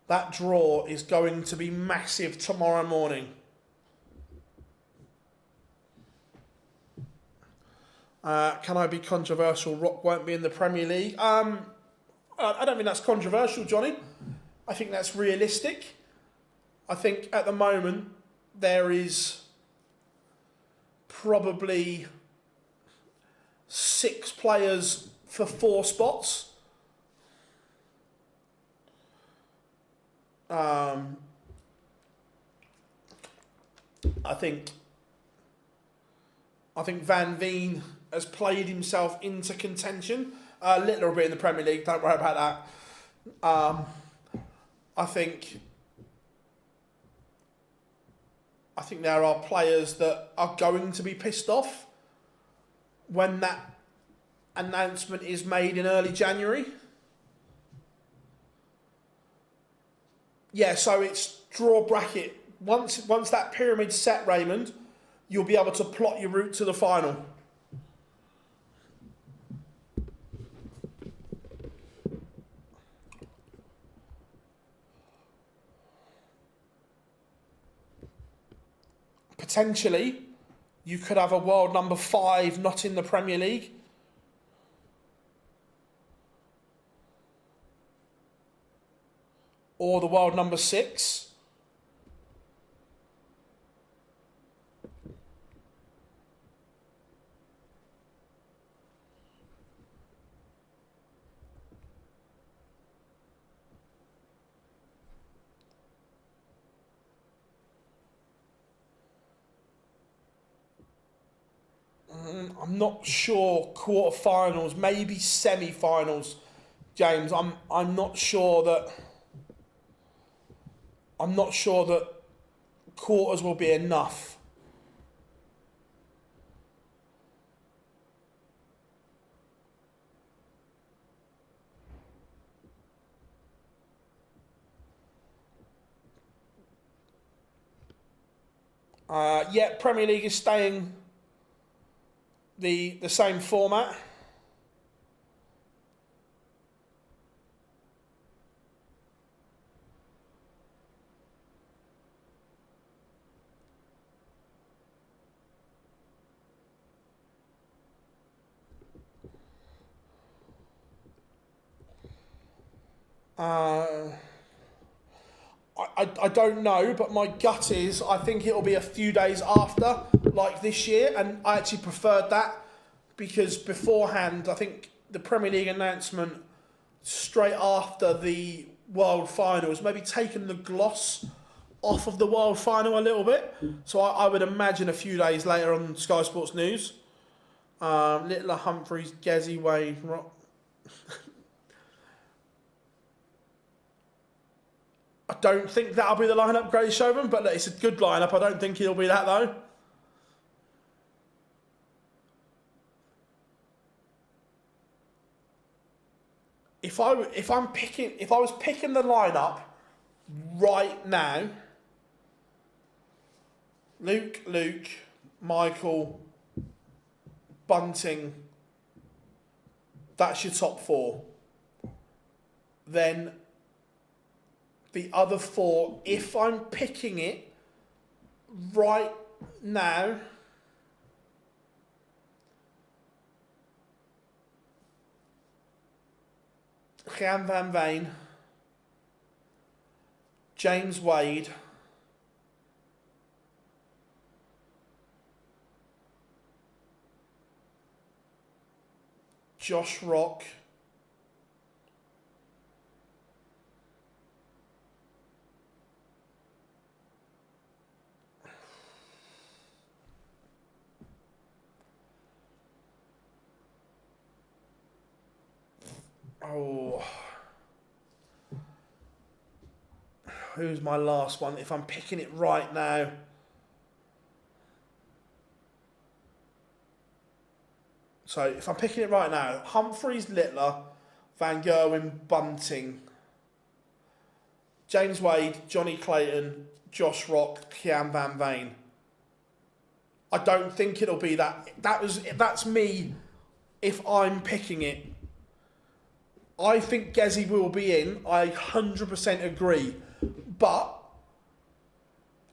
That draw is going to be massive tomorrow morning. Can I be controversial? Rock won't be in the Premier League. I don't think that's controversial, Johnny. I think that's realistic. I think at the moment there is probably 6 players for 4 spots. I think Van Veen has played himself into contention a little bit in the Premier League. Don't worry about that. I think there are players that are going to be pissed off when that announcement is made in early January. Yeah, so it's draw bracket. Once that pyramid's set, Raymond, you'll be able to plot your route to the final. Potentially, you could have a world number 5 not in the Premier League. Or the world number 6. I'm not sure. Quarterfinals, maybe semi-finals, James. I'm not sure that quarters will be enough. Yeah, Premier League is staying the same format. I don't know, but my gut is I think it'll be a few days after, like this year, and I actually preferred that because beforehand, I think the Premier League announcement straight after the World Final has maybe taken the gloss off of the World Final a little bit. So I would imagine a few days later on Sky Sports News. Littler, Humphreys, Gezi, Wade, Rock. I don't think that'll be the lineup, Grady Showman, but it's a good lineup. I don't think it'll be that though. If I was picking the lineup right now, Luke, Michael, Bunting, that's your top 4. Then the other four, if I'm picking it right now, Jan van Veen, James Wade, Josh Rock, who's my last one? If I'm picking it right now, so if I'm picking it right now, Humphreys, Littler, Van Gerwen, Bunting, James Wade, Johnny Clayton, Josh Rock, Jan van Veen. I don't think it'll be that. That's me if I'm picking it. I think Gezi will be in. I 100% agree. But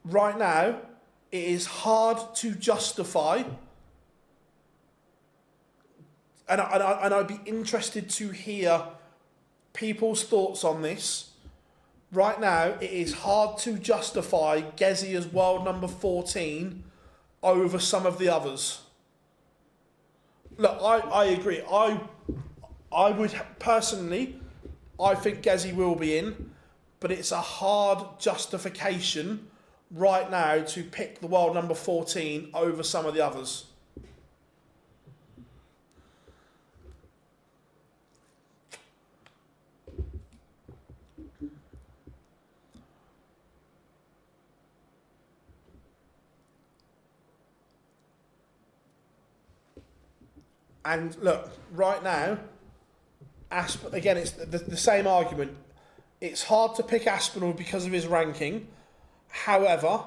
right now, it is hard to justify. And I'd be interested to hear people's thoughts on this. Right now, it is hard to justify Gezi as world number 14 over some of the others. Look, I agree. I would personally, I think Gezi will be in, but it's a hard justification right now to pick the world number 14 over some of the others. And look, right now, again, it's the same argument. It's hard to pick Aspinall because of his ranking. However,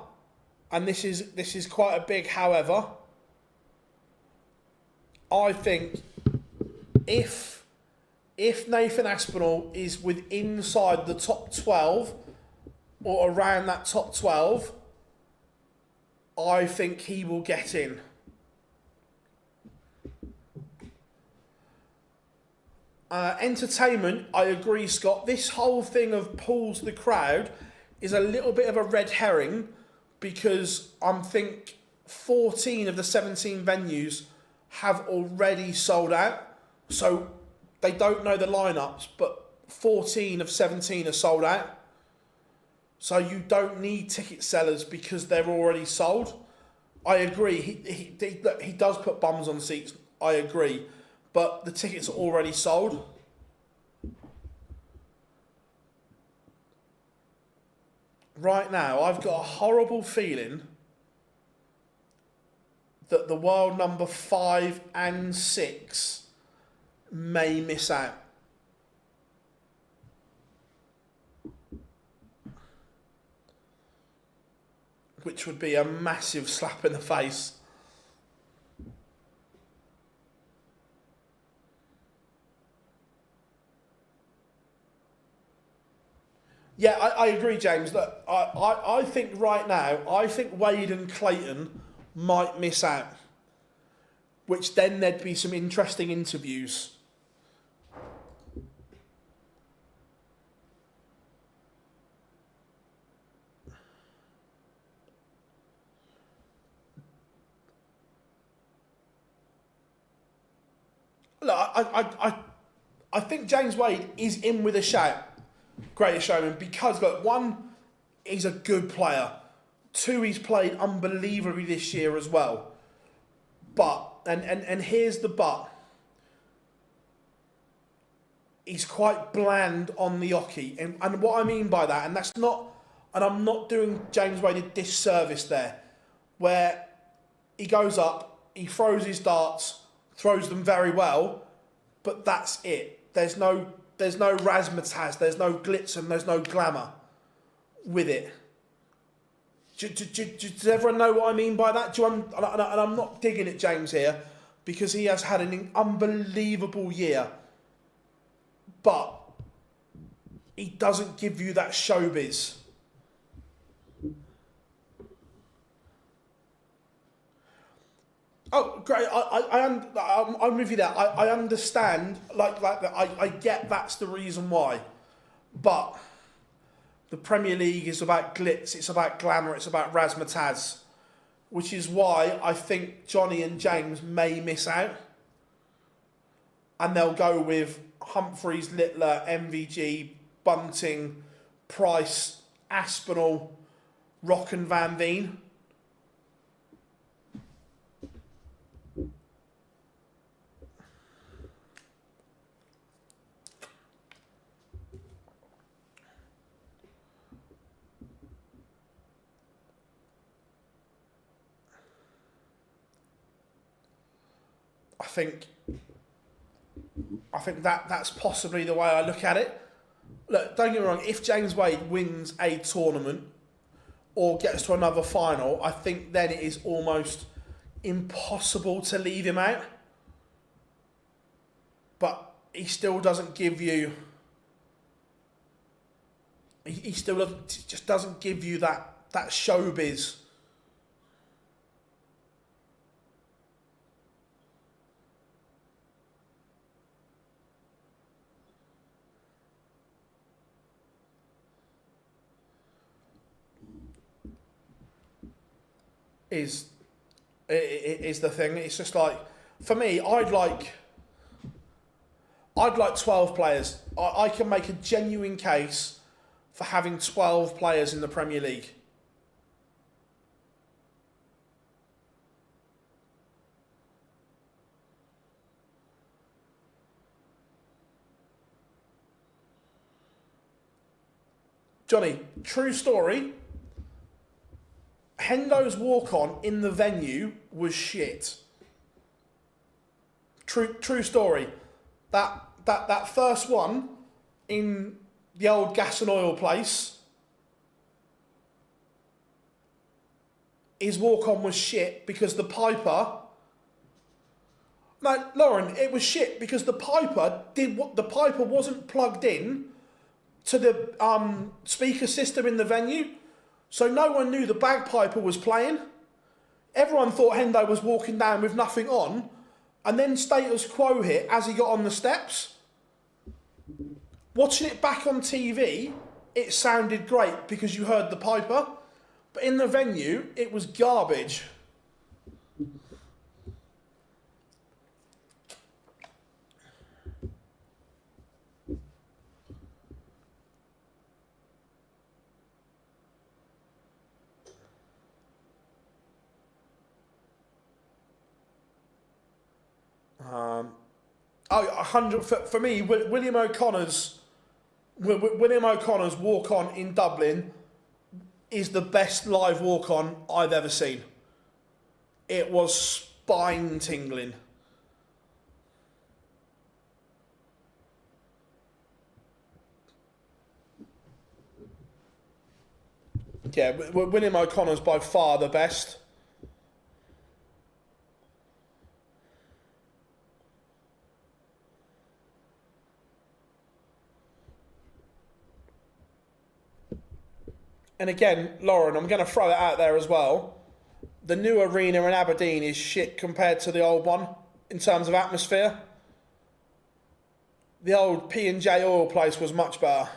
and this is quite a big however, I think if Nathan Aspinall is inside the top 12 or around that top 12, I think he will get in. Entertainment, I agree, Scott. This whole thing of pulls the crowd is a little bit of a red herring because I think 14 of the 17 venues have already sold out. So they don't know the lineups, but 14 of 17 are sold out. So you don't need ticket sellers because they're already sold. I agree. He does put bums on seats. I agree. But the tickets are already sold. Right now, I've got a horrible feeling that the world number 5 and 6 may miss out. Which would be a massive slap in the face. Yeah, I agree, James. Look, I think right now, I think Wade and Clayton might miss out. Which then there'd be some interesting interviews. Look, I think James Wade is in with a shout. Greatest Showman, because look, 1, he's a good player. 2, he's played unbelievably this year as well. But, and here's the but. He's quite bland on the oche. And what I mean by that, and that's not, and I'm not doing James Wade a disservice there, where he goes up, he throws his darts, throws them very well, but that's it. There's no razzmatazz, there's no glitz and there's no glamour with it. Does everyone know what I mean by that? And I'm not digging at James here because he has had an unbelievable year. But he doesn't give you that showbiz. Oh, great! I'm with you there. I understand. Like I get that's the reason why, but the Premier League is about glitz. It's about glamour. It's about razzmatazz, which is why I think Johnny and James may miss out, and they'll go with Humphreys, Littler, MVG, Bunting, Price, Aspinall, Rock and Van Veen. I think that's possibly the way I look at it. Look, don't get me wrong, if James Wade wins a tournament or gets to another final, I think then it is almost impossible to leave him out. But he still doesn't give you... He still just doesn't give you that showbiz. Is the thing. It's just like, for me, I'd like 12 players. I can make a genuine case for having 12 players in the Premier League. Johnny, true story. Hendo's walk-on in the venue was shit. True story. That first one in the old gas and oil place, his walk-on was shit because the piper... No, Lauren, it was shit because the piper wasn't plugged in to the speaker system in the venue. So no one knew the bagpiper was playing. Everyone thought Hendo was walking down with nothing on. And then Status Quo hit as he got on the steps. Watching it back on TV, it sounded great because you heard the piper. But in the venue, it was garbage. For me, William O'Connor's walk-on in Dublin is the best live walk-on I've ever seen. It was spine-tingling. Yeah, William O'Connor's by far the best. And again, Lauren, I'm going to throw it out there as well. The new arena in Aberdeen is shit compared to the old one in terms of atmosphere. The old P&J Oil place was much better.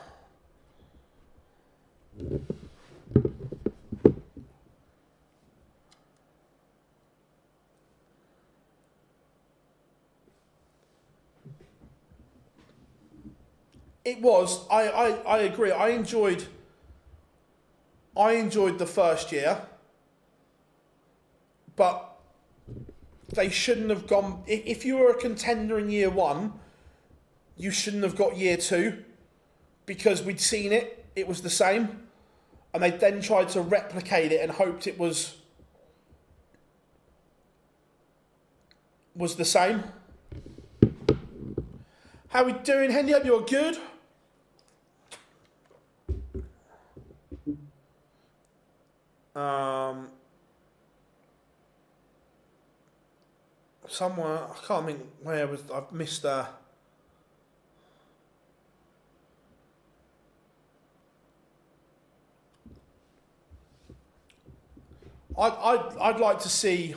It was. I agree. I enjoyed the first year, but they shouldn't have gone... If you were a contender in year one, you shouldn't have got year two, because we'd seen it, it was the same, and they then tried to replicate it and hoped it was the same. How we doing, Hendy? Hope you're good. Somewhere, I can't think where was, I've missed I'd like to see.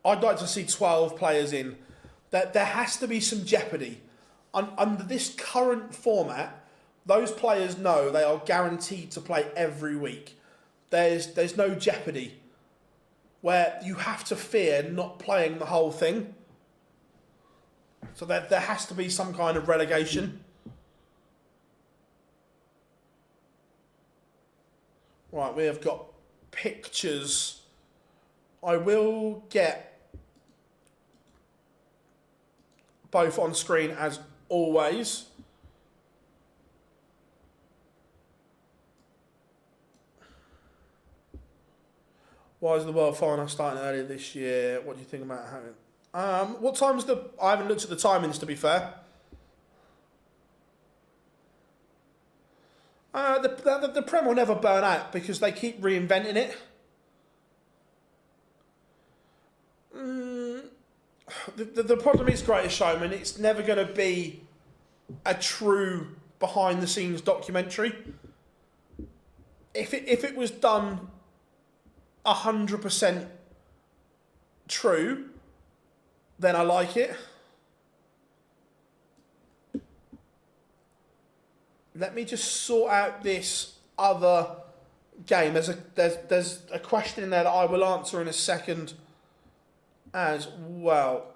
I'd like to see 12 players in. There has to be some jeopardy. Under this current format, those players know they are guaranteed to play every week. There's no jeopardy where you have to fear not playing the whole thing. So there has to be some kind of relegation. Right, we have got pictures. I will get both on screen as always. Why is the World Final starting earlier this year? What do you think about having? What time's the? I haven't looked at the timings, to be fair. The Prem will never burn out because they keep reinventing it. The problem is Greatest Showman. It's never going to be a true behind-the-scenes documentary. If it was done 100% true, then I like it. Let me just sort out this other game. There's a question in there that I will answer in a second as well.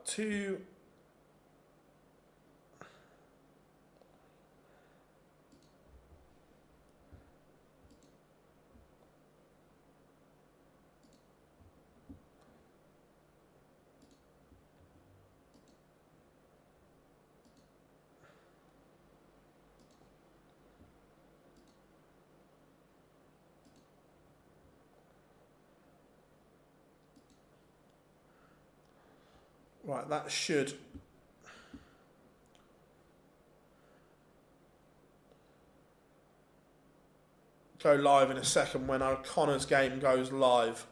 Right, that should go live in a second when O'Connor's game goes live.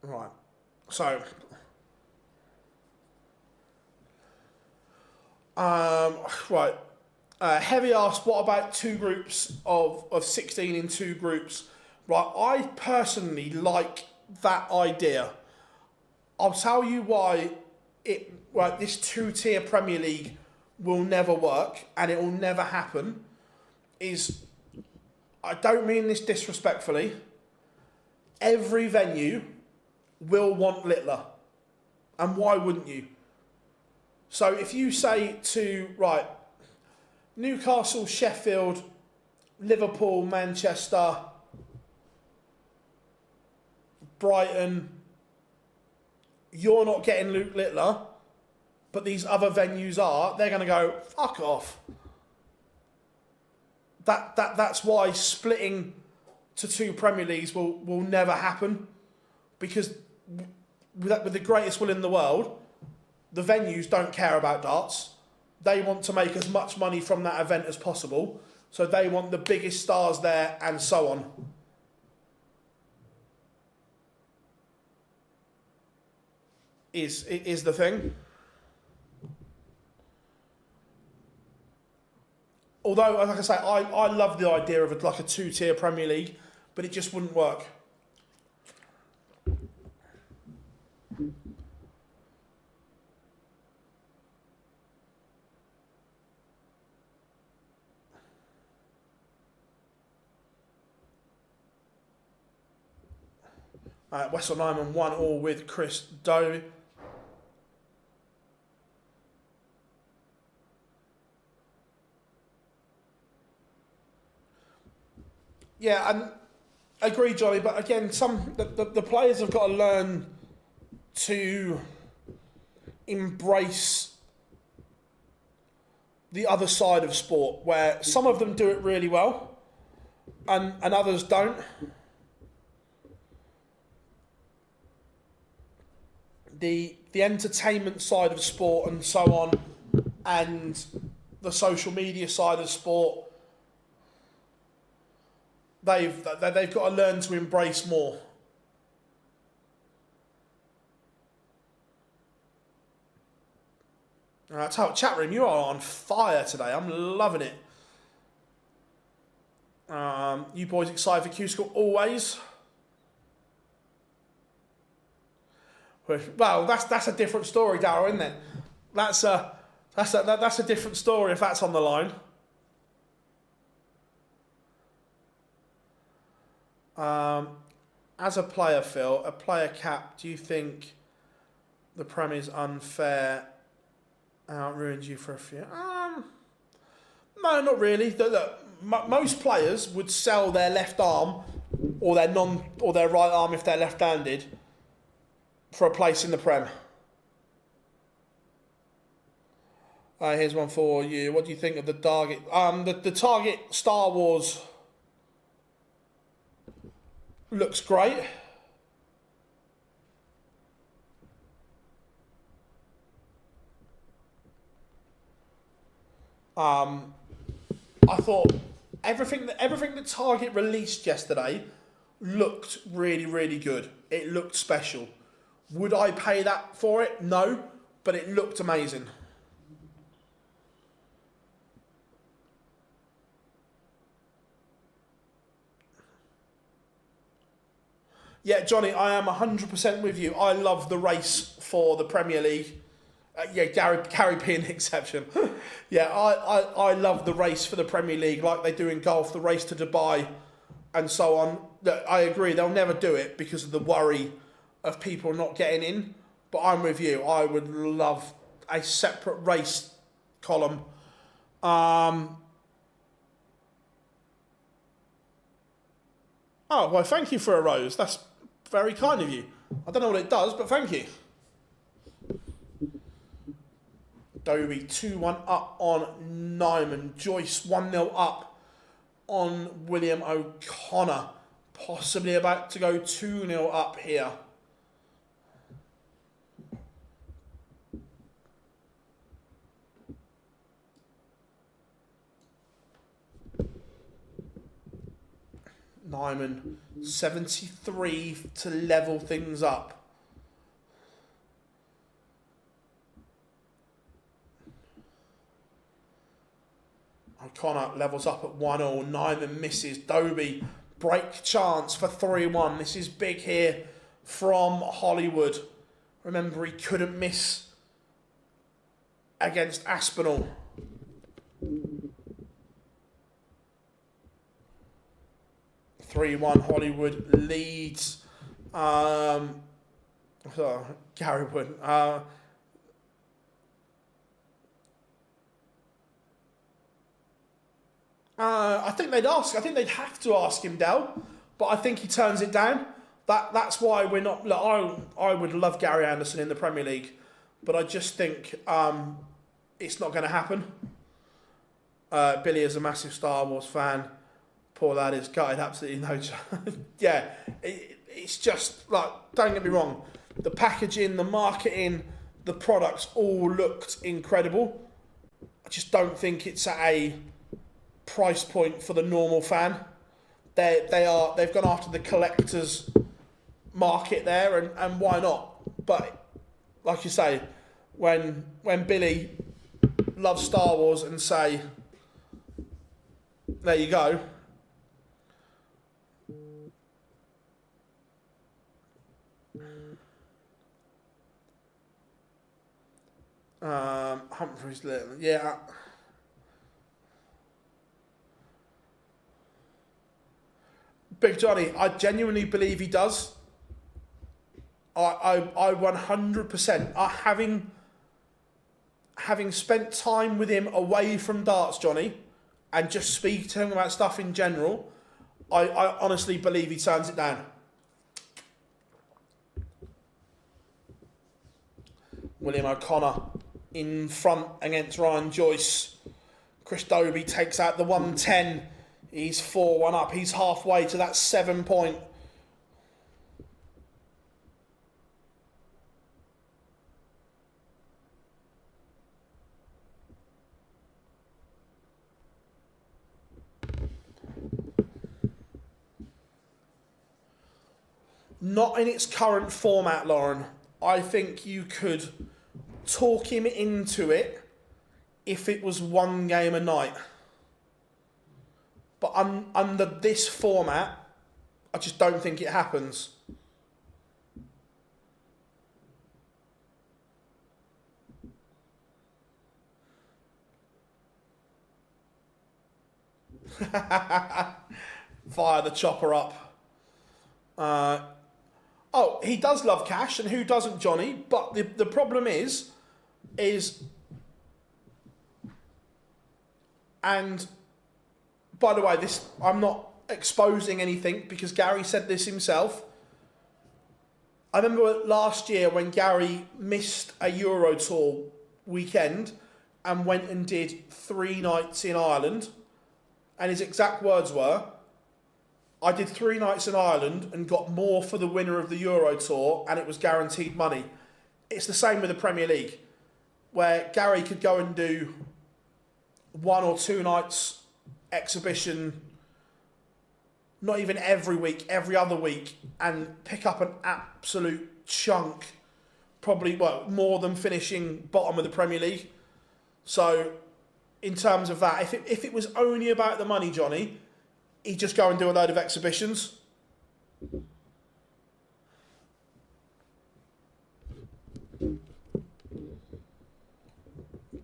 Right, so right. Heavy asked, what about two groups of 16 in two groups? Right, I personally like that idea. I'll tell you why this two-tier Premier League will never work and it will never happen. I don't mean this disrespectfully. Every venue will want Littler. And why wouldn't you? So if you say to, right, Newcastle, Sheffield, Liverpool, Manchester, Brighton, you're not getting Luke Littler, but these other venues are, they're going to go, fuck off. That's why splitting to two Premier Leagues will never happen, because with the greatest will in the world, the venues don't care about darts. They want to make as much money from that event as possible, so they want the biggest stars there and so on. Is the thing. Although, like I say, I love the idea of like a two-tier Premier League, but it just wouldn't work. Wessel Nyman 1-1 with Chris Doe. Yeah, and I agree, Johnny, but again, the players have got to learn to embrace the other side of sport, where some of them do it really well and others don't. The entertainment side of sport and so on, and the social media side of sport, they've got to learn to embrace more. Chat room, you are on fire today. I'm loving it. You boys excited for Q School always? Well, that's a different story, Darryl, isn't it? That's a different story if that's on the line. As a player, Phil, a player cap, do you think the Prem is unfair? Ruined you for a few? No, not really. Look, most players would sell their left arm or their right arm if they're left-handed for a place in the Prem. Here's one for you. What do you think of the target? The target Star Wars looks great. I thought everything that Target released yesterday looked really, really good. It looked special. Would I pay that for it? No, but it looked amazing. Yeah, Johnny, I am 100% with you. I love the race for the Premier League. Gary P an exception. Yeah, I love the race for the Premier League like they do in golf, the race to Dubai and so on. I agree, they'll never do it because of the worry of people not getting in. But I'm with you. I would love a separate race column. Oh, well, thank you for a rose. That's very kind of you. I don't know what it does, but thank you. Dobie 2-1 up on Nyman. Joyce 1-0 up on William O'Connor. Possibly about to go 2-0 up here. Nyman 73 to level things up. O'Connor levels up at 1-0. Nyman misses. Dobie break chance for 3-1. This is big here from Hollywood. Remember, he couldn't miss against Aspinall. Hollywood leads. Gary Wood. I think they'd have to ask him, Del, but I think he turns it down. That's why we're not. Look, I would love Gary Anderson in the Premier League, but I just think it's not going to happen. Billy is a massive Star Wars fan. Poor lad is gutted, absolutely no chance. Yeah, it's just like, don't get me wrong, the packaging, the marketing, the products all looked incredible. I just don't think it's at a price point for the normal fan. They've gone after the collector's market there, and why not? But like you say, when Billy loves Star Wars and say, there you go. Humphrey's little, yeah. Big Johnny, I genuinely believe he does. I 100%. Having spent time with him away from darts, Johnny, and just speak to him about stuff in general, I honestly believe he turns it down. William O'Connor in front against Ryan Joyce. Chris Dobie takes out the 110. He's 4-1 up. He's halfway to that 7 point. Not in its current format, Lauren. I think you could talk him into it if it was one game a night. But under this format, I just don't think it happens. Fire the chopper up. Oh, he does love cash, and who doesn't, Johnny? But the problem is, and by the way, this, I'm not exposing anything because Gary said this himself. I remember last year when Gary missed a Euro Tour weekend and went and did 3 nights in Ireland, and his exact words were, I did 3 nights in Ireland and got more for the winner of the Euro Tour, and it was guaranteed money. It's the same with the Premier League, where Gary could go and do 1 or 2 nights exhibition, not even every week, every other week, and pick up an absolute chunk, probably, well, more than finishing bottom of the Premier League. So, in terms of that, if it was only about the money, Johnny, he'd just go and do a load of exhibitions.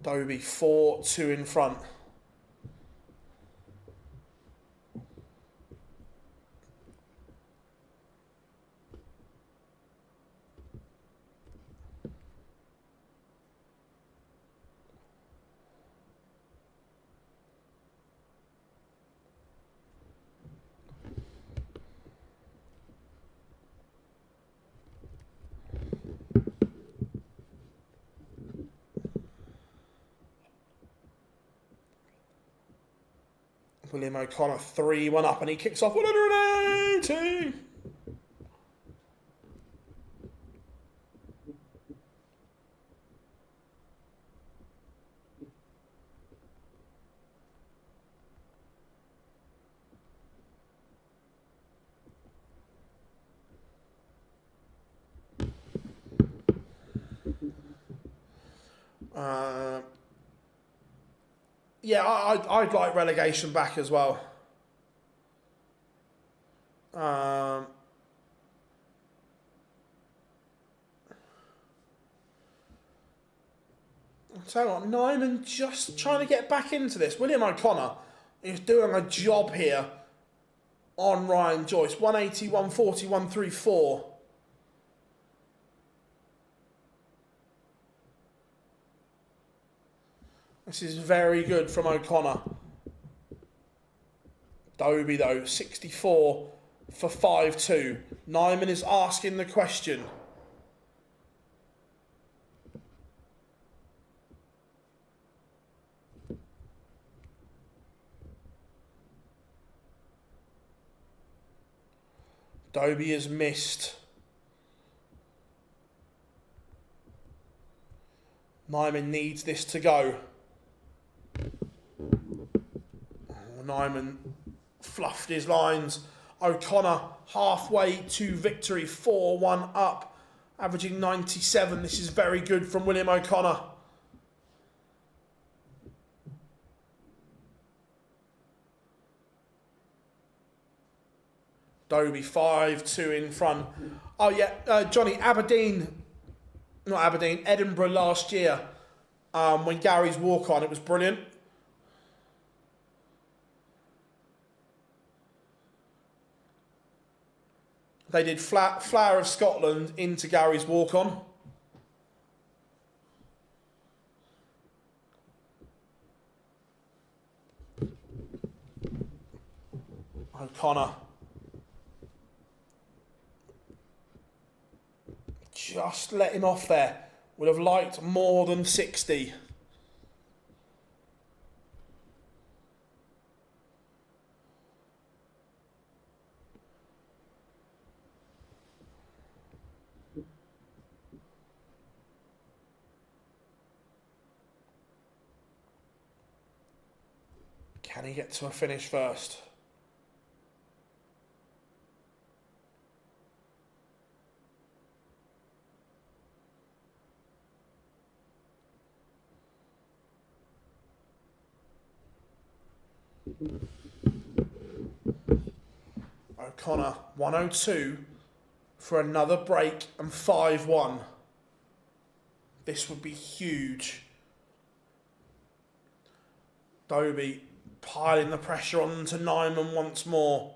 Dobie 4-2 in front. William O'Connor 3-1 up, and he kicks off 180. Yeah, I'd like relegation back as well. I'll tell you what, Nyman just trying to get back into this. William O'Connor is doing a job here on Ryan Joyce. 180, 140, 134. This is very good from O'Connor. Dobie, though, 64 for 5-2. Nyman is asking the question. Dobie has missed. Nyman needs this to go. Nyman fluffed his lines. O'Connor halfway to victory, 4-1 up, averaging 97. This is very good from William O'Connor. Dobie 5-2 in front. Oh yeah, Johnny, Edinburgh last year, when Gary's walk on, it was brilliant. They did Flower of Scotland into Gary's walk-on. O'Connor. Just let him off there. Would have liked more than 60. Can he get to a finish first? O'Connor, 102 for another break and 5-1. This would be huge. Dobie piling the pressure onto Nyman once more.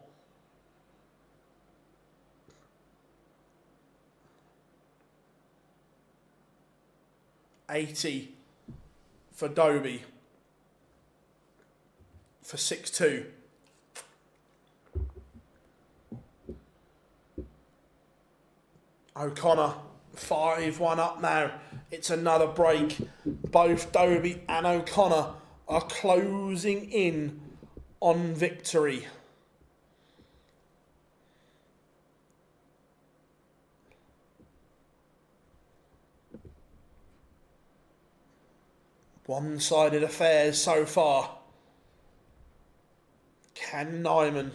$80 for Dobie for 6-2. O'Connor 5-1 up now. It's another break. Both Dobie and O'Connor are closing in on victory. One-sided affairs so far. Can Nyman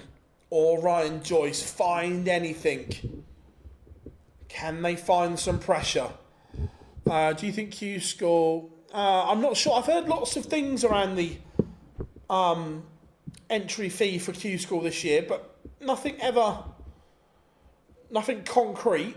or Ryan Joyce find anything? Can they find some pressure? Do you think Q School... I'm not sure. I've heard lots of things around the entry fee for Q School this year, but nothing concrete.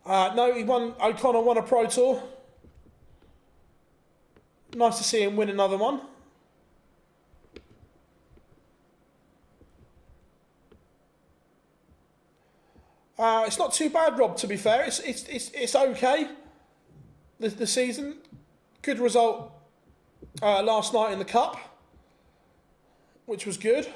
No, O'Connor won a Pro Tour. Nice to see him win another one. It's not too bad, Rob, to be fair. It's okay. The season. Good result last night in the Cup, which was good.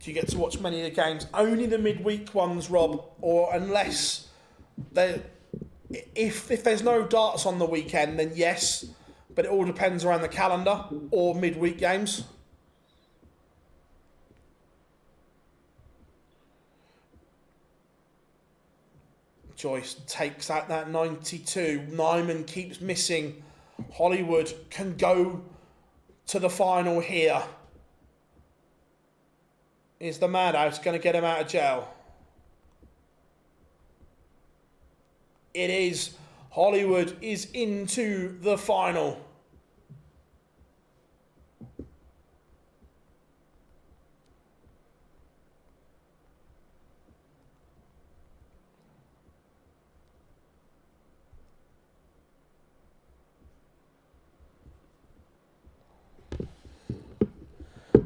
Do you get to watch many of the games? Only the midweek ones, Rob, or unless if there's no darts on the weekend, then yes, but it all depends around the calendar or midweek games. Joyce takes out that 92. Nyman keeps missing. Hollywood can go to the final here. Is the Madhouse going to get him out of jail? It is. Hollywood is into the final.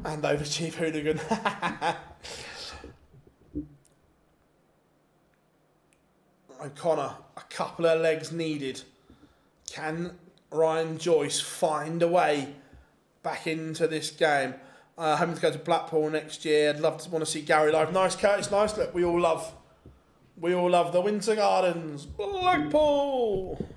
And over Chief Hooligan. O'Connor, a couple of legs needed. Can Ryan Joyce find a way back into this game? Having to go to Blackpool next year. I'd love to want to see Gary live. Nice, Curtis, nice. Look, we all love the Winter Gardens. Blackpool.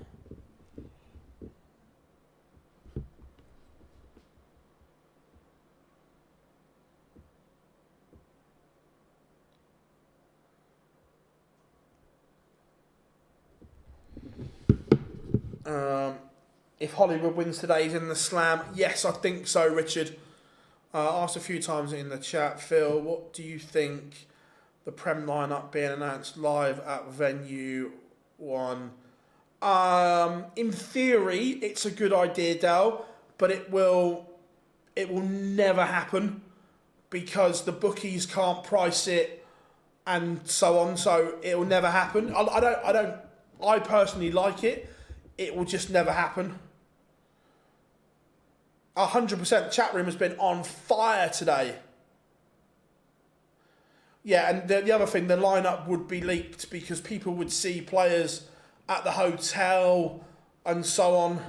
If Hollywood wins today, he's in the slam. Yes, I think so, Richard. Asked a few times in the chat. Phil, what do you think the Prem lineup being announced live at Venue 1? In theory, it's a good idea, Dal, but it will never happen because the bookies can't price it and so on. So it will never happen. I personally like it. It will just never happen. 100%. The chat room has been on fire today. Yeah, and the other thing, the lineup would be leaked because people would see players at the hotel and so on.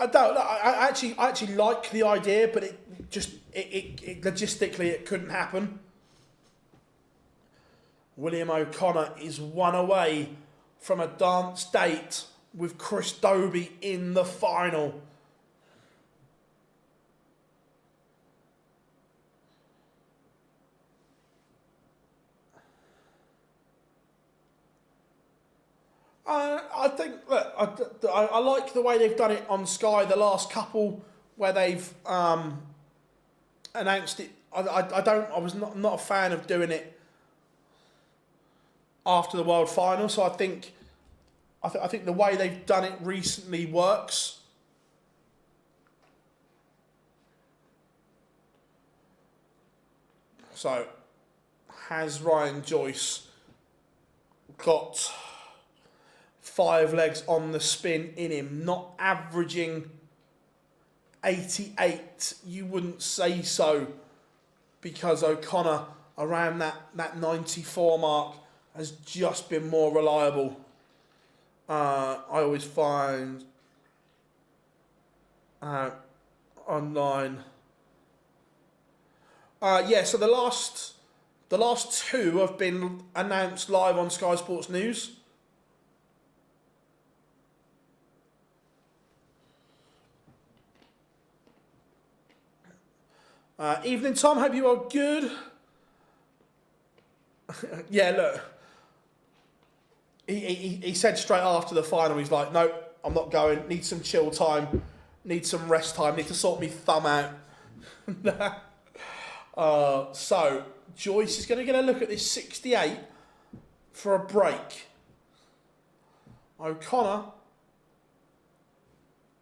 I actually like the idea, but it logistically it couldn't happen. William O'Connor is one away from a dance date with Chris Dobie in the final. I think, look, I like the way they've done it on Sky, the last couple where they've announced it. I was not a fan of doing it after the World Final, so I think the way they've done it recently works. So, has Ryan Joyce got 5 legs on the spin in him? Not averaging 88, you wouldn't say so, because O'Connor around that 94 mark has just been more reliable. I always find online. So the last 2 have been announced live on Sky Sports News. Evening, Tom. Hope you are good. Yeah, look. He said straight after the final, he's like, no, I'm not going. Need some chill time. Need some rest time. Need to sort me thumb out. So, Joyce is going to get a look at this 68 for a break. O'Connor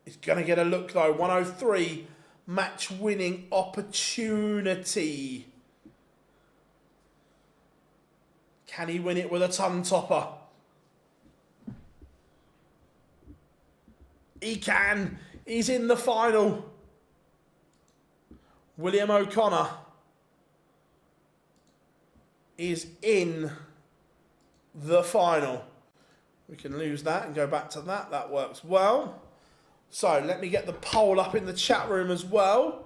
is going to get a look, though. 103. Match-winning opportunity. Can he win it with a tongue topper? He can. He's in the final. William O'Connor is in the final. We can lose that and go back to that. That works well. So let me get the poll up in the chat room as well.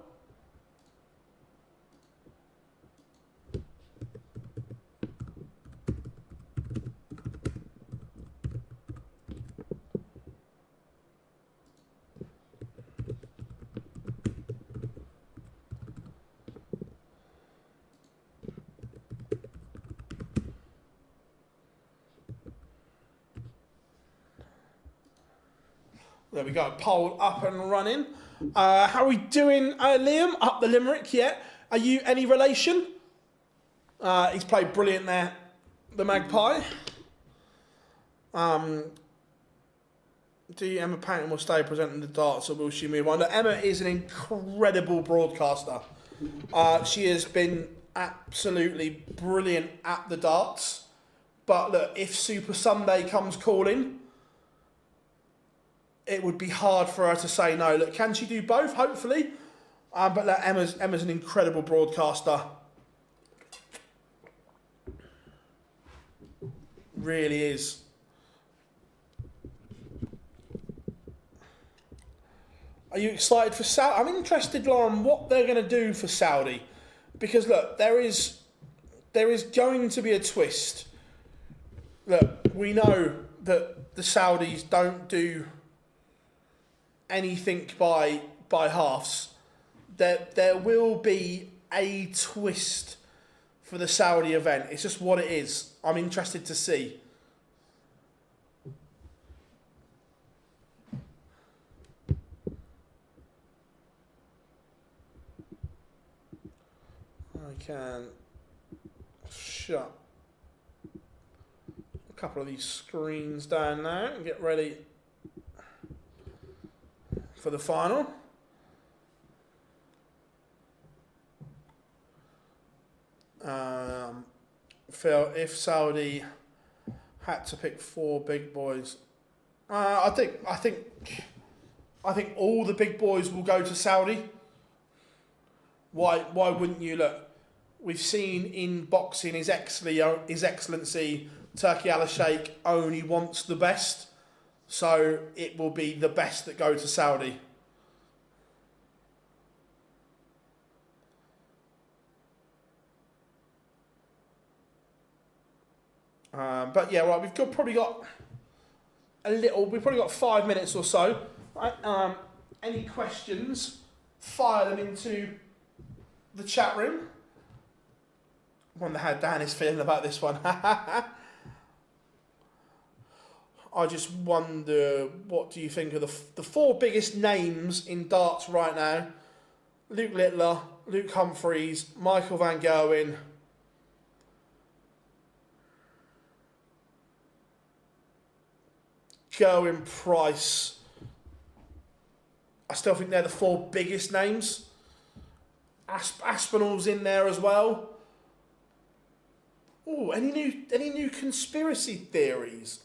There we go, poll up and running. How are we doing, Liam? Up the Limerick, yeah. Are you any relation? He's played brilliant there, the Magpie. Do Emma Paynton will stay presenting the darts, or will she move on? Look, Emma is an incredible broadcaster. She has been absolutely brilliant at the darts. But look, if Super Sunday comes calling, it would be hard for her to say no. Look, can she do both? Hopefully. But look, Emma's an incredible broadcaster. Really is. Are you excited for Saudi? I'm interested, Lauren, what they're going to do for Saudi. Because look, there is going to be a twist. Look, we know that the Saudis don't do anything by halves. There will be a twist for the Saudi event. It's just what it is. I'm interested to see. I can shut a couple of these screens down now and get ready for the final. Phil, if Saudi had to pick 4 big boys, I think all the big boys will go to Saudi. Why wouldn't you? Look, we've seen in boxing His Excellency Turki Al-Sheikh only wants the best. So it will be the best that go to Saudi. But yeah, right, probably got a little. We've probably got 5 minutes or so. Right, any questions? Fire them into the chat room. I wonder how Dan is feeling about this one. I just wonder, what do you think of the four biggest names in darts right now? Luke Littler, Luke Humphreys, Michael Van Gerwen, Gerwin Price. I still think they're the four biggest names. Aspinall's in there as well. Oh, any new conspiracy theories?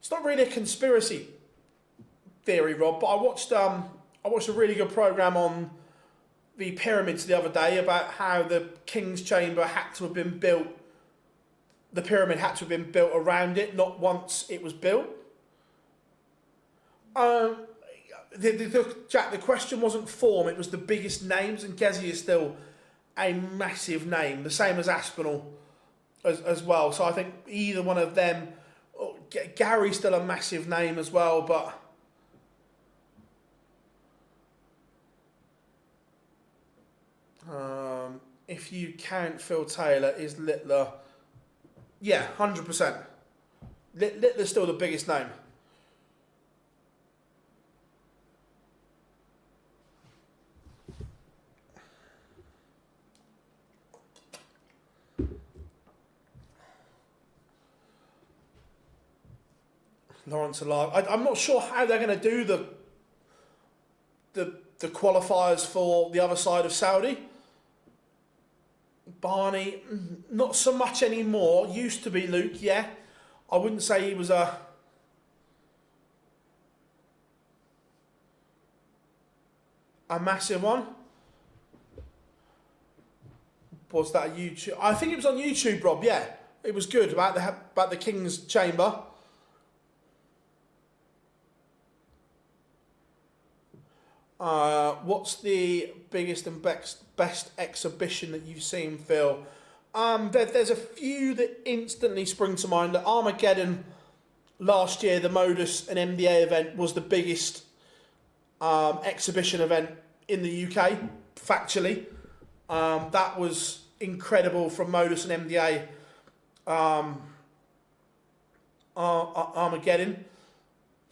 It's not really a conspiracy theory, Rob, but I watched a really good program on the pyramids the other day about how the King's Chamber had to have been built. The pyramid had to have been built around it, not once it was built. Jack, the question wasn't form; it was the biggest names, and Gezi is still a massive name, the same as Aspinall as well. So I think either one of them. Gary's still a massive name as well, but if you count Phil Taylor, is Littler? Yeah, 100%. Littler's still the biggest name. Lawrence Alar. I'm not sure how they're going to do the qualifiers for the other side of Saudi. Barney, not so much anymore. Used to be Luke, yeah. I wouldn't say he was a massive one. Was that a YouTube? I think it was on YouTube, Rob. Yeah, it was good about the King's Chamber. What's the biggest and best exhibition that you've seen, Phil? There's a few that instantly spring to mind. Armageddon last year, the MODUS and MDA event, was the biggest exhibition event in the UK, factually. That was incredible from MODUS and MDA. Armageddon.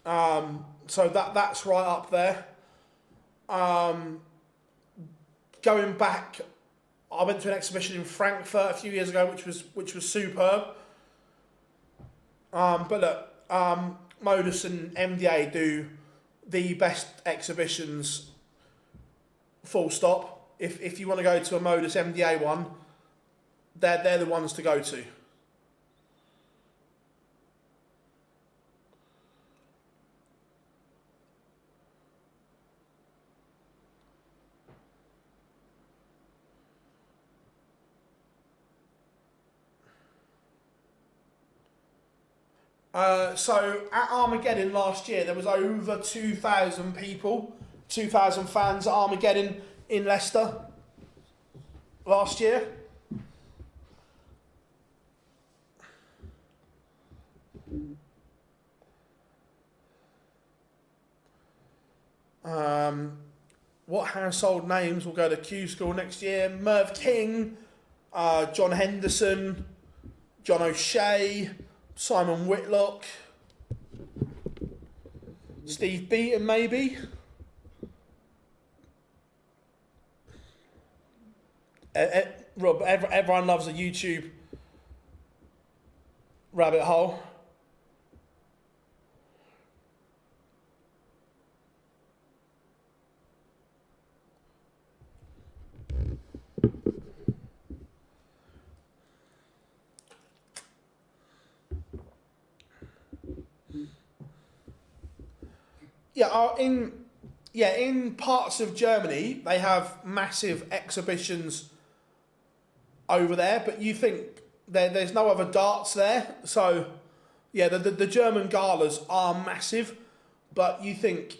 So that's right up there. Going back, I went to an exhibition in Frankfurt a few years ago, which was superb. But look, MODUS and MDA do the best exhibitions. Full stop. If you want to go to a MODUS MDA one, they're the ones to go to. So at Armageddon last year, there was over 2,000 people, 2,000 fans at Armageddon in Leicester last year. What household names will go to Q School next year? Merv King, John Henderson, John O'Shea, Simon Whitlock, Steve Beaton maybe. Rob, everyone loves a YouTube rabbit hole. In parts of Germany, they have massive exhibitions over there, but you think there's no other darts there. So, yeah, the German galas are massive, but you think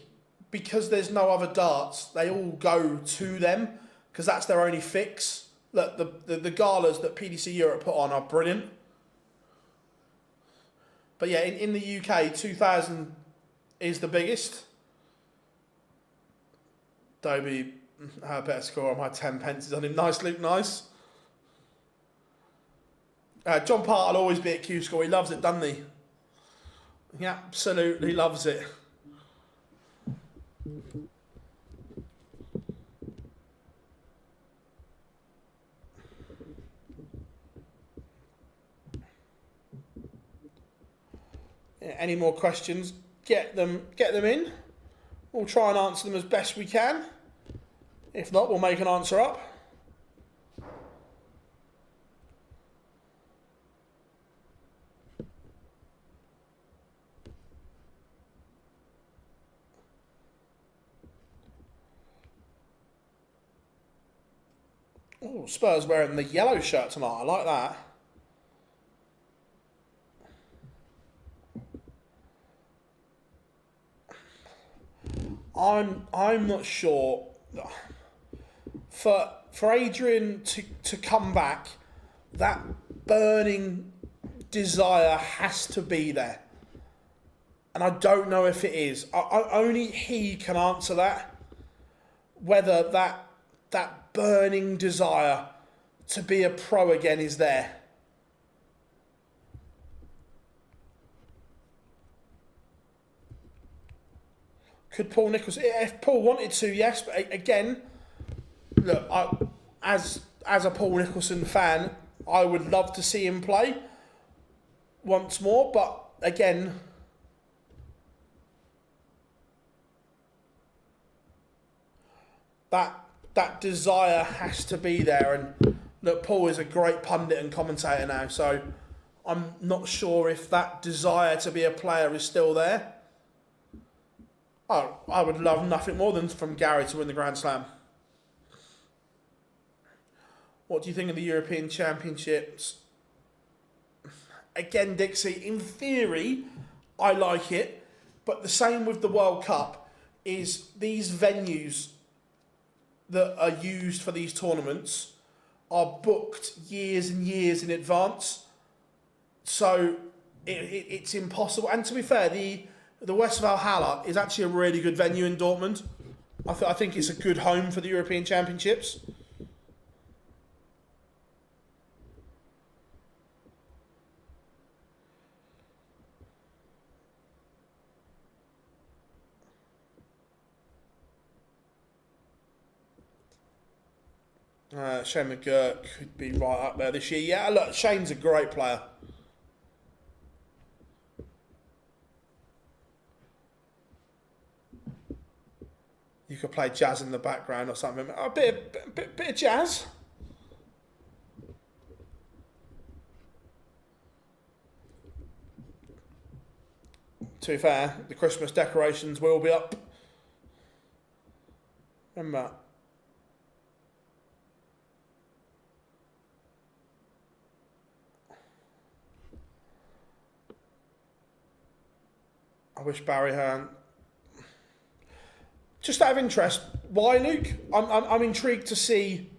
because there's no other darts, they all go to them because that's their only fix. look, the galas that PDC Europe put on are brilliant. But yeah, in the UK, 2,000 is the biggest. Dobie had a better score on my 10 pences on him. Nice, Luke, nice. John Part will always be at Q score. He loves it, doesn't he? He absolutely loves it. Yeah, any more questions? Get them in. We'll try and answer them as best we can. If not, we'll make an answer up. Oh, Spurs wearing the yellow shirt tonight. I like that. I'm not sure. For Adrian to come back, that burning desire has to be there. And I don't know if it is. Only he can answer that. Whether that burning desire to be a pro again is there. Could Paul Nicholson, if Paul wanted to, yes, but again, look, as a Paul Nicholson fan, I would love to see him play once more, but again, that desire has to be there. And look, Paul is a great pundit and commentator now, so I'm not sure if that desire to be a player is still there. Oh, I would love nothing more than from Gary to win the Grand Slam. What do you think of the European Championships? Again, Dixie, in theory, I like it, but the same with the World Cup is these venues that are used for these tournaments are booked years and years in advance. So it's impossible. And to be fair, the West Valhalla is actually a really good venue in Dortmund. I think it's a good home for the European Championships. Shane McGurk could be right up there this year. Yeah, look, Shane's a great player. You could play jazz in the background or something. A bit of jazz. To be fair, the Christmas decorations will be up. Remember. I wish Barry Hearn. Just out of interest, why, Luke? I'm intrigued to see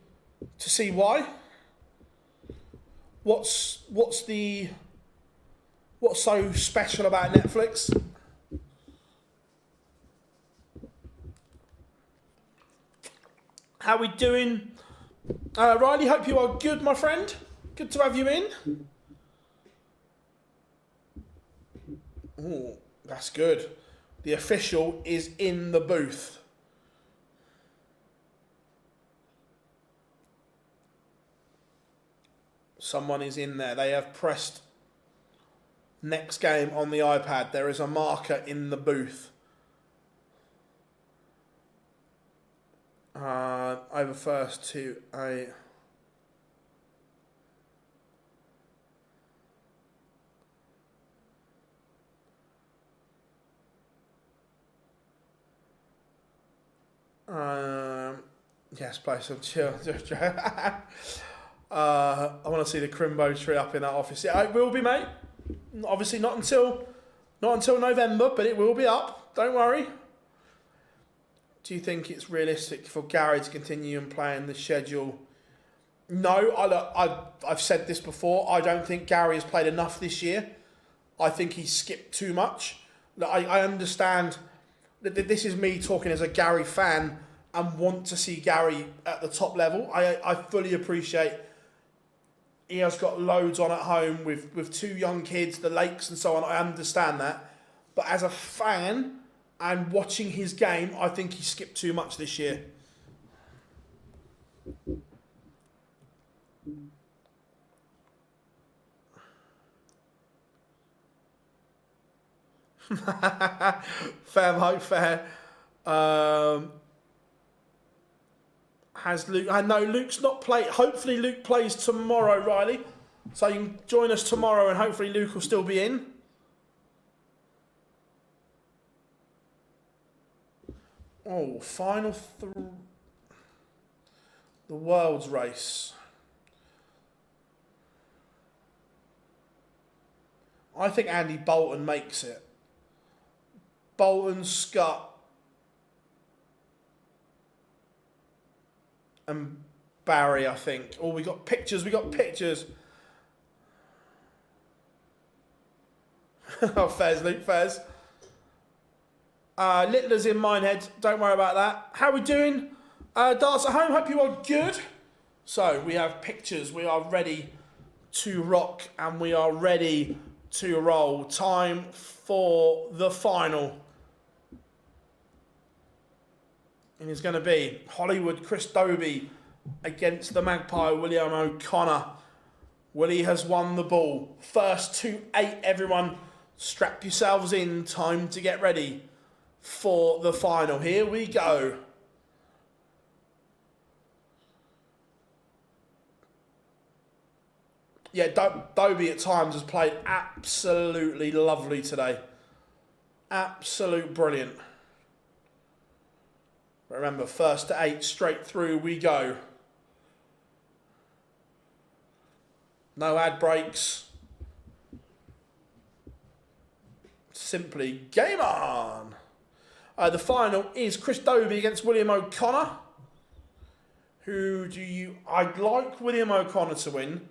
why. What's so special about Netflix? How we doing, Riley? Hope you are good, my friend. Good to have you in. Ooh, that's good. The official is in the booth. Someone is in there. They have pressed next game on the iPad. There is a marker in the booth. Over first to a... yes, play some chill. I want to see the Crimbo tree up in that office. Yeah, it will be, mate. Obviously not until November, but it will be up. Don't worry. Do you think it's realistic for Gary to continue and play in the schedule No, I've said this before. I don't think Gary has played enough this year. I think he skipped too much. Look, I understand that this is me talking as a Gary fan and want to see Gary at the top level. I fully appreciate he has got loads on at home with two young kids, the Lakes and so on. I understand that. But as a fan and watching his game, I think he skipped too much this year. Fair, mate, fair. Has Luke... I know Luke's not played. Hopefully Luke plays tomorrow, Riley. So you can join us tomorrow and hopefully Luke will still be in. Oh, the World's Race. I think Andy Bolton makes it. Bolton, Scott, and Barry, I think. Oh, we got pictures. Oh, Fez, Luke, Fez. Littler's in Minehead. Don't worry about that. How are we doing? Darts at home, hope you are good. So, we have pictures. We are ready to rock and we are ready to roll. Time for the final. And it's going to be Hollywood Chris Dobie against the Magpie William O'Connor. Willie has won the ball. First to 8, everyone. Strap yourselves in. Time to get ready for the final. Here we go. Yeah, Dobie at times has played absolutely lovely today. Absolute brilliant. Remember, first to 8, straight through we go. No ad breaks. Simply game on. The final is Chris Dobie against William O'Connor. I'd like William O'Connor to win,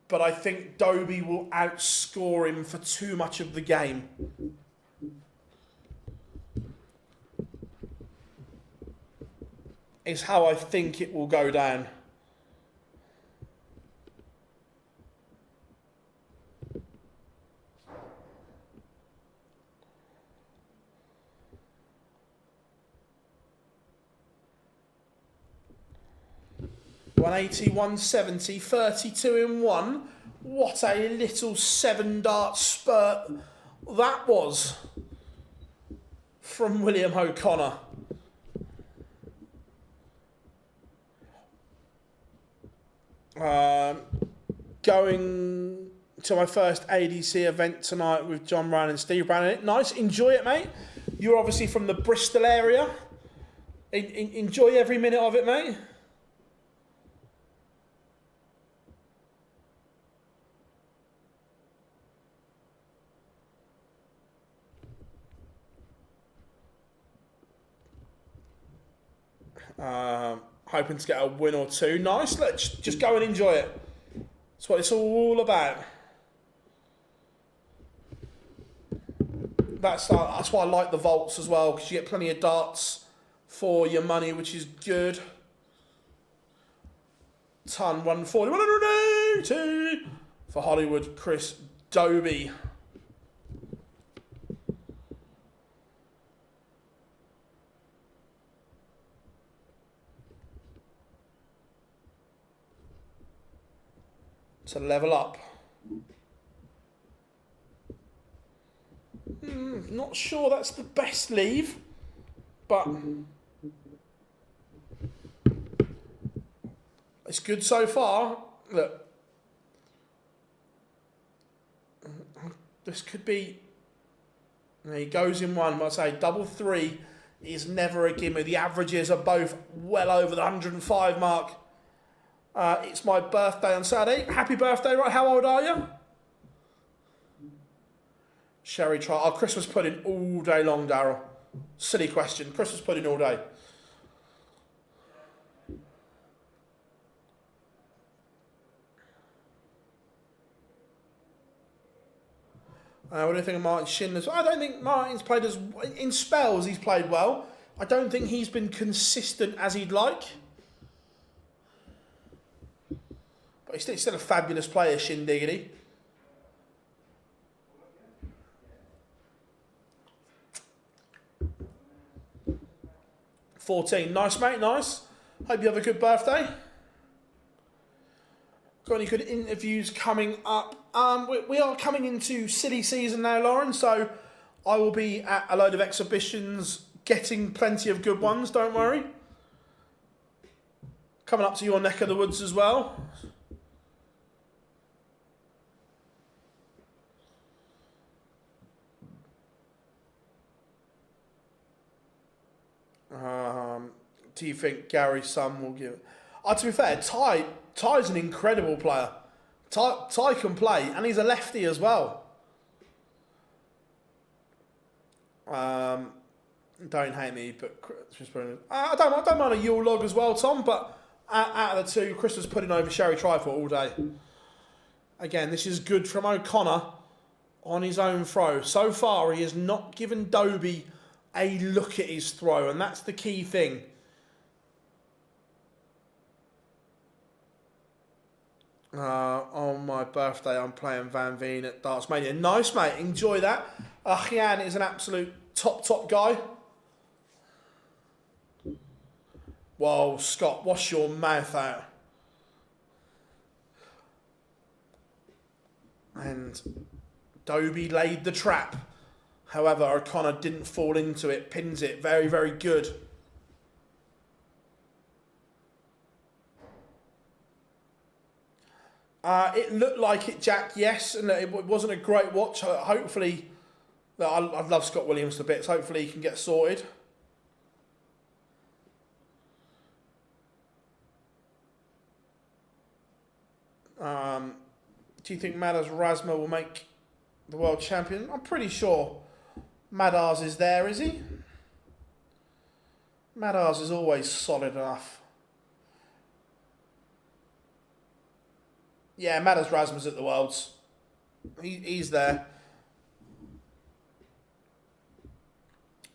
but I think Dobie will outscore him for too much of the game. Is how I think it will go down. $180, $170, 32 in 1. What a little 7-dart spurt that was from William O'Connor. Going to my first ADC event tonight with John Brown and Steve Brown in it. Nice, enjoy it, mate. You're obviously from the Bristol area. Enjoy every minute of it, mate. Hoping to get a win or two. Nice, let's just go and enjoy it. That's what it's all about. That's why I like the vaults as well, because you get plenty of darts for your money, which is good. Ton 140, 180 for Hollywood Chris Dobie. To level up. Not sure that's the best leave, but it's good so far. Look, this could be. He goes in 1, but I say double 3 is never a gimme. The averages are both well over the 105 mark. It's my birthday on Saturday. Happy birthday, right? How old are you? Sherry try. Oh, Christmas pudding all day long, Daryl. Silly question. Christmas pudding all day. What do you think of Martin Schindler's? I don't think Martin's played as... In spells, he's played well. I don't think he's been consistent as he'd like. But he's still a fabulous player, Shindiggity. $14. Nice, mate, nice. Hope you have a good birthday. Got any good interviews coming up? We are coming into silly season now, Lauren, so I will be at a load of exhibitions, getting plenty of good ones, don't worry. Coming up to your neck of the woods as well. Do you think Gary Sun will give it? To be fair, Ty's an incredible player. Ty can play, and he's a lefty as well. Don't hate me, but I don't mind a Yule log as well, Tom. But out of the two, Chris was putting over Sherry Trifle all day. Again, this is good from O'Connor on his own throw. So far, he has not given Dobie a look at his throw, and that's the key thing. On my birthday, I'm playing Van Veen at Darts Mania. Nice, mate. Enjoy that. Chian is an absolute top guy. Whoa, Scott, wash your mouth out. And Dobie laid the trap. However, O'Connor didn't fall into it. Pins it. Very, very good. It looked like it, Jack, yes, and it wasn't a great watch. Hopefully, I love Scott Williams to bits. Hopefully he can get sorted. Do you think Madars Razma will make the world champion? I'm pretty sure Madars is there, is he? Madars is always solid enough. Yeah, Madars Razma's at the Worlds. He's there.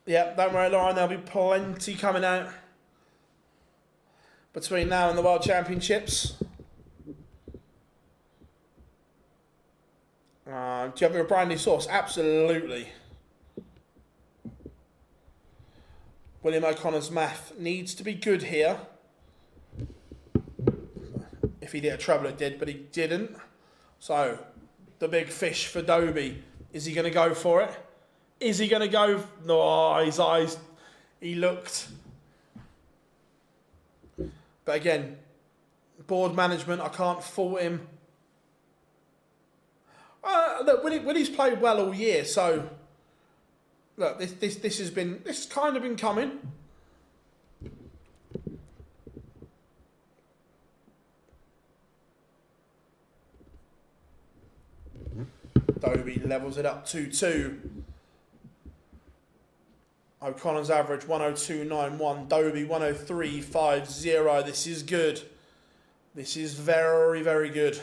Yeah, don't worry, Lauren. There'll be plenty coming out between now and the World Championships. Do you have a brand new source? Absolutely. William O'Connor's math needs to be good here. If he did a treble, it did, but he didn't. So, the big fish for Dobie. Is he going to go for it? Is he going to go? No, his eyes. He looked. But again, board management, I can't fault him. Look, Willie's played well all year, so look, this has kind of been coming. Dobie levels it up 2-2. O'Connor's average 102.91. Dobie 103.50. This is good. This is very, very good.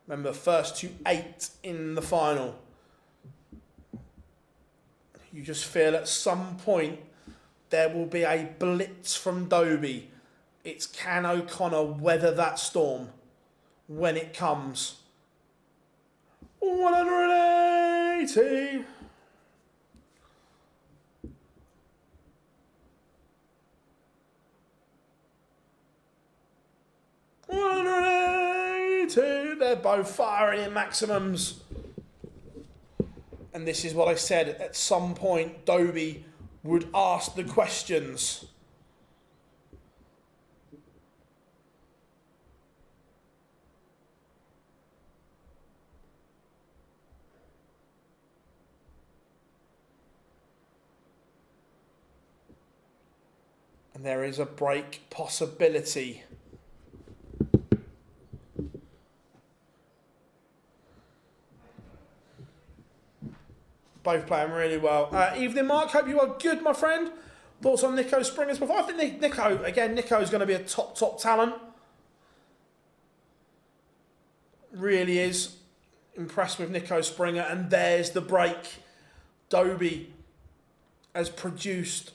Remember, first to 8 in the final. You just feel at some point there will be a blitz from Dobie. It's can O'Connor weather that storm when it comes. 180. They're both firing in maximums. And this is what I said. At some point, Dobie would ask the questions. And there is a break possibility. Both playing really well. Evening, Mark. Hope you are good, my friend. Thoughts on Nico Springer's before? I think Nico is going to be a top talent. Really is. Impressed with Nico Springer, and there's the break. Dobie has produced,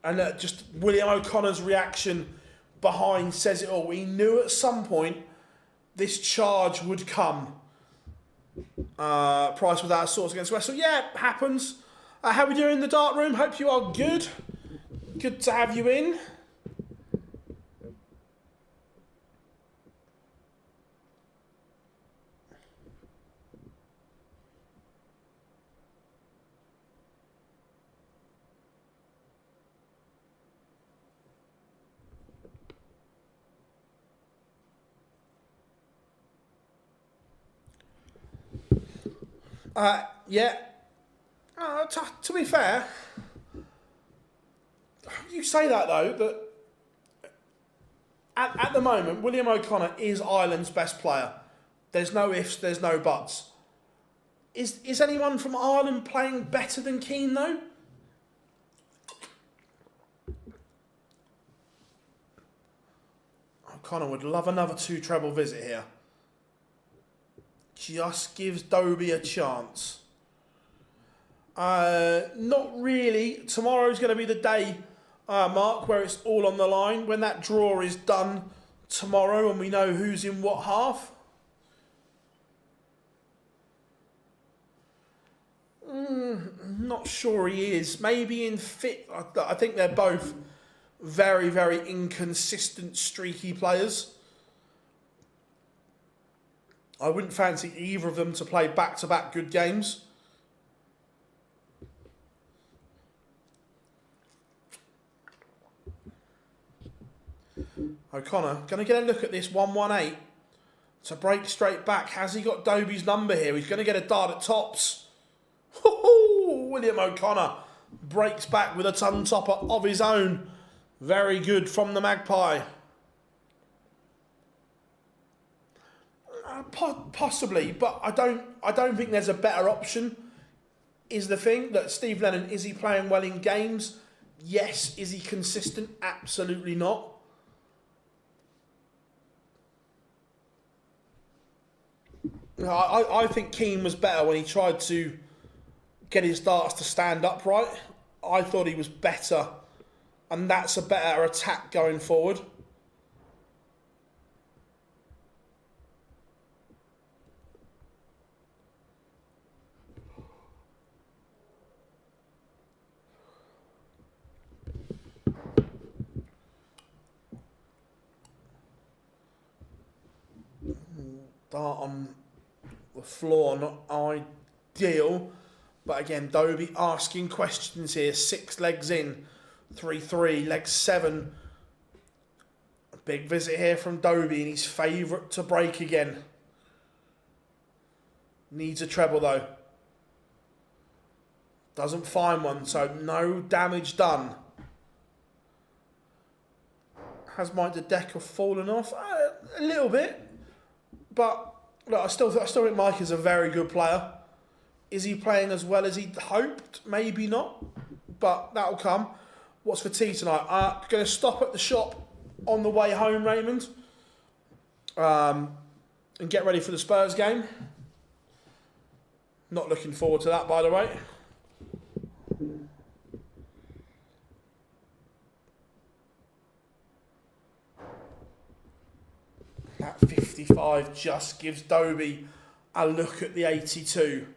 and just William O'Connor's reaction behind says it all. He knew at some point this charge would come. Price without a source against Wessel. Yeah, it happens. How are we doing in the dark room? Hope you are good. Good to have you in. Yeah. To be fair, you say that though, that at the moment, William O'Connor is Ireland's best player. There's no ifs, there's no buts. Is anyone from Ireland playing better than Keane though? O'Connor would love another 2 treble visit here. Just gives Dobie a chance. Not really. Tomorrow's going to be the day, Mark, where it's all on the line. When that draw is done tomorrow and we know who's in what half. Not sure he is. Maybe in fit. I think they're both very, very inconsistent, streaky players. I wouldn't fancy either of them to play back-to-back good games. O'Connor, going to get a look at this 118 to break straight back. Has he got Dobie's number here? He's going to get a dart at tops. William O'Connor breaks back with a ton topper of his own. Very good from the Magpie. Possibly, but I don't think there's a better option. Is the thing that Steve Lennon, is he playing well in games? Yes. Is he consistent? Absolutely not. I think Keane was better when he tried to get his darts to stand upright. I thought he was better, and that's a better attack going forward. Dart on the floor, not ideal. But again, Dobie asking questions here. 6 legs in. 3-3, leg 7. A big visit here from Dobie, and he's favourite to break again. Needs a treble though. Doesn't find one, so no damage done. Has my deck fallen off? A little bit. But look, I still think Mike is a very good player. Is he playing as well as he hoped? Maybe not, but that'll come. What's for tea tonight? Going to stop at the shop on the way home, Raymond, and get ready for the Spurs game. Not looking forward to that, by the way. That 55 just gives Dobie a look at the 82.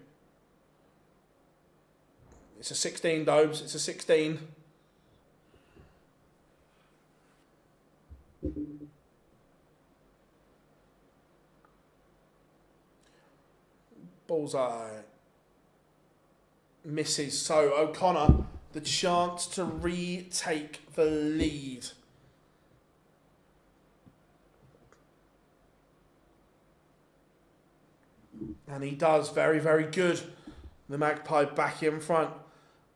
It's a 16, Dobes. It's a 16. Bullseye. Misses. So O'Connor, the chance to retake the lead. And he does. Very, very good. The Magpie back in front.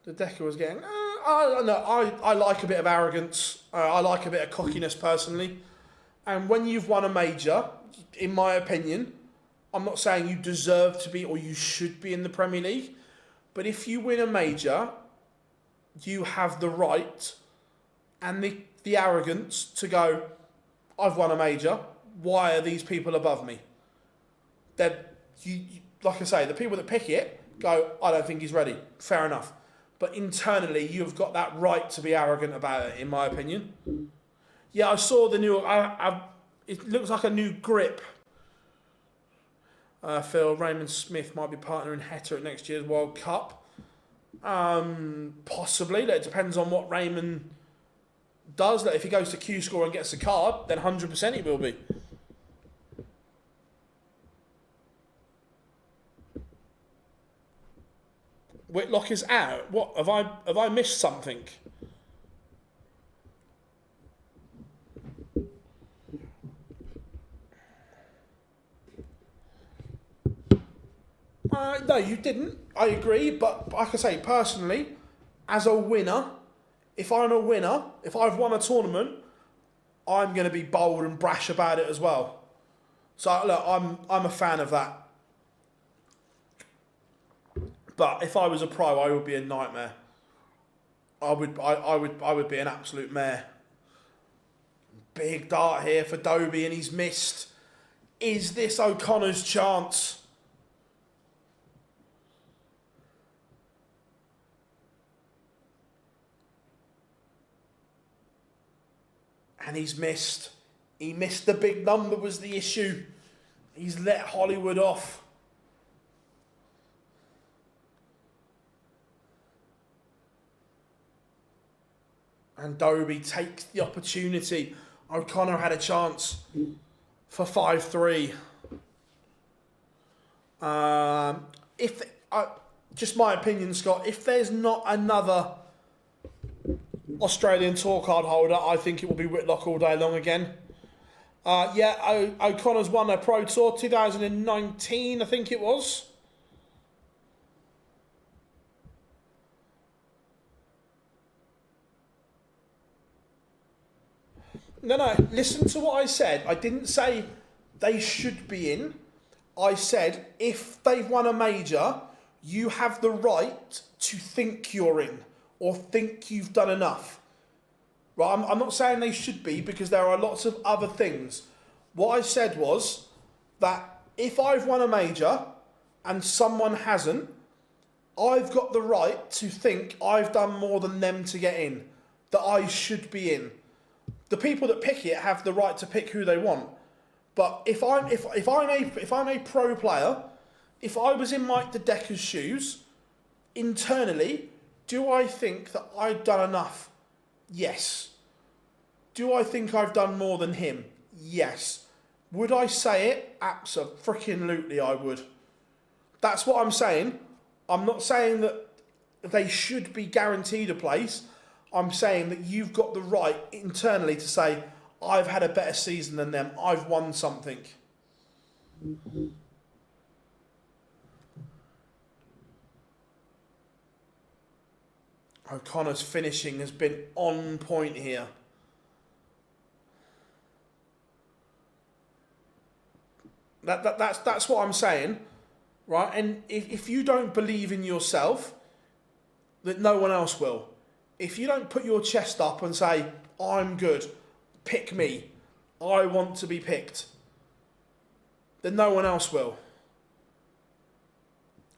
The Decker was getting... I like a bit of arrogance. I like a bit of cockiness personally. And when you've won a major, in my opinion, I'm not saying you deserve to be or you should be in the Premier League. But if you win a major, you have the right and the arrogance to go, I've won a major. Why are these people above me? like I say, the people that pick it go, I don't think he's ready. Fair enough. But internally, you've got that right to be arrogant about it, in my opinion. Yeah, I saw the new... it looks like a new grip. Phil, Raymond Smith might be partnering Heta at next year's World Cup. Possibly. It depends on what Raymond does. If he goes to Q-Score and gets a card, then 100% he will be. Whitlock is out. What have I missed something? No, you didn't. I agree, but like I say, personally, as a winner, if I'm a winner, if I've won a tournament, I'm going to be bold and brash about it as well. So look, I'm a fan of that. But if I was a pro, I would be a nightmare. I would be an absolute mare. Big dart here for Dobie, and he's missed. Is this O'Connor's chance? And he's missed. He missed the big number was the issue. He's let Hollywood off. And Dobie takes the opportunity. O'Connor had a chance for 5-3. Just my opinion, Scott, if there's not another Australian tour card holder, I think it will be Whitlock all day long again. O'Connor's won a Pro Tour 2019, I think it was. No, listen to what I said. I didn't say they should be in. I said if they've won a major, you have the right to think you're in or think you've done enough. Right? I'm not saying they should be because there are lots of other things. What I said was that if I've won a major and someone hasn't, I've got the right to think I've done more than them to get in, that I should be in. The people that pick it have the right to pick who they want. But if I'm a pro player, if I was in Mike De Decker's shoes, internally, do I think that I've done enough? Yes. Do I think I've done more than him? Yes. Would I say it? Absolutely, I would. That's what I'm saying. I'm not saying that they should be guaranteed a place. I'm saying that you've got the right internally to say, I've had a better season than them. I've won something. O'Connor's finishing has been on point here. That's what I'm saying, right? And if you don't believe in yourself, that no one else will. If you don't put your chest up and say, I'm good, pick me, I want to be picked, then no one else will.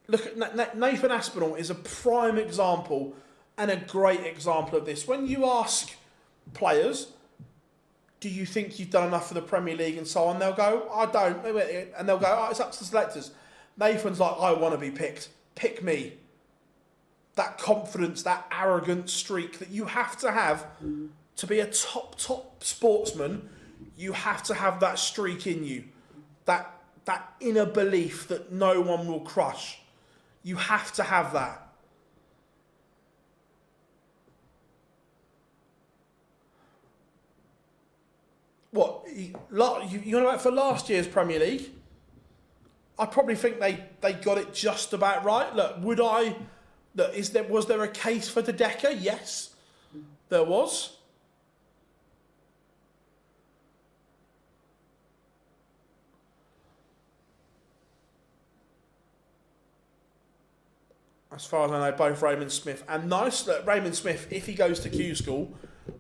Look at Nathan Aspinall is a prime example and a great example of this. When you ask players, do you think you've done enough for the Premier League and so on, they'll go, I don't. And they'll go, it's up to the selectors. Nathan's like, I want to be picked. Pick me. That confidence, that arrogant streak that you have to be a top sportsman, you have to have that streak in you. That inner belief that no one will crush. You have to have that. What, you know about for last year's Premier League? I probably think they got it just about right. Look, was there a case for De Decker? Yes, there was. As far as I know, both Raymond Smith and nice. Look, Raymond Smith, if he goes to Q School,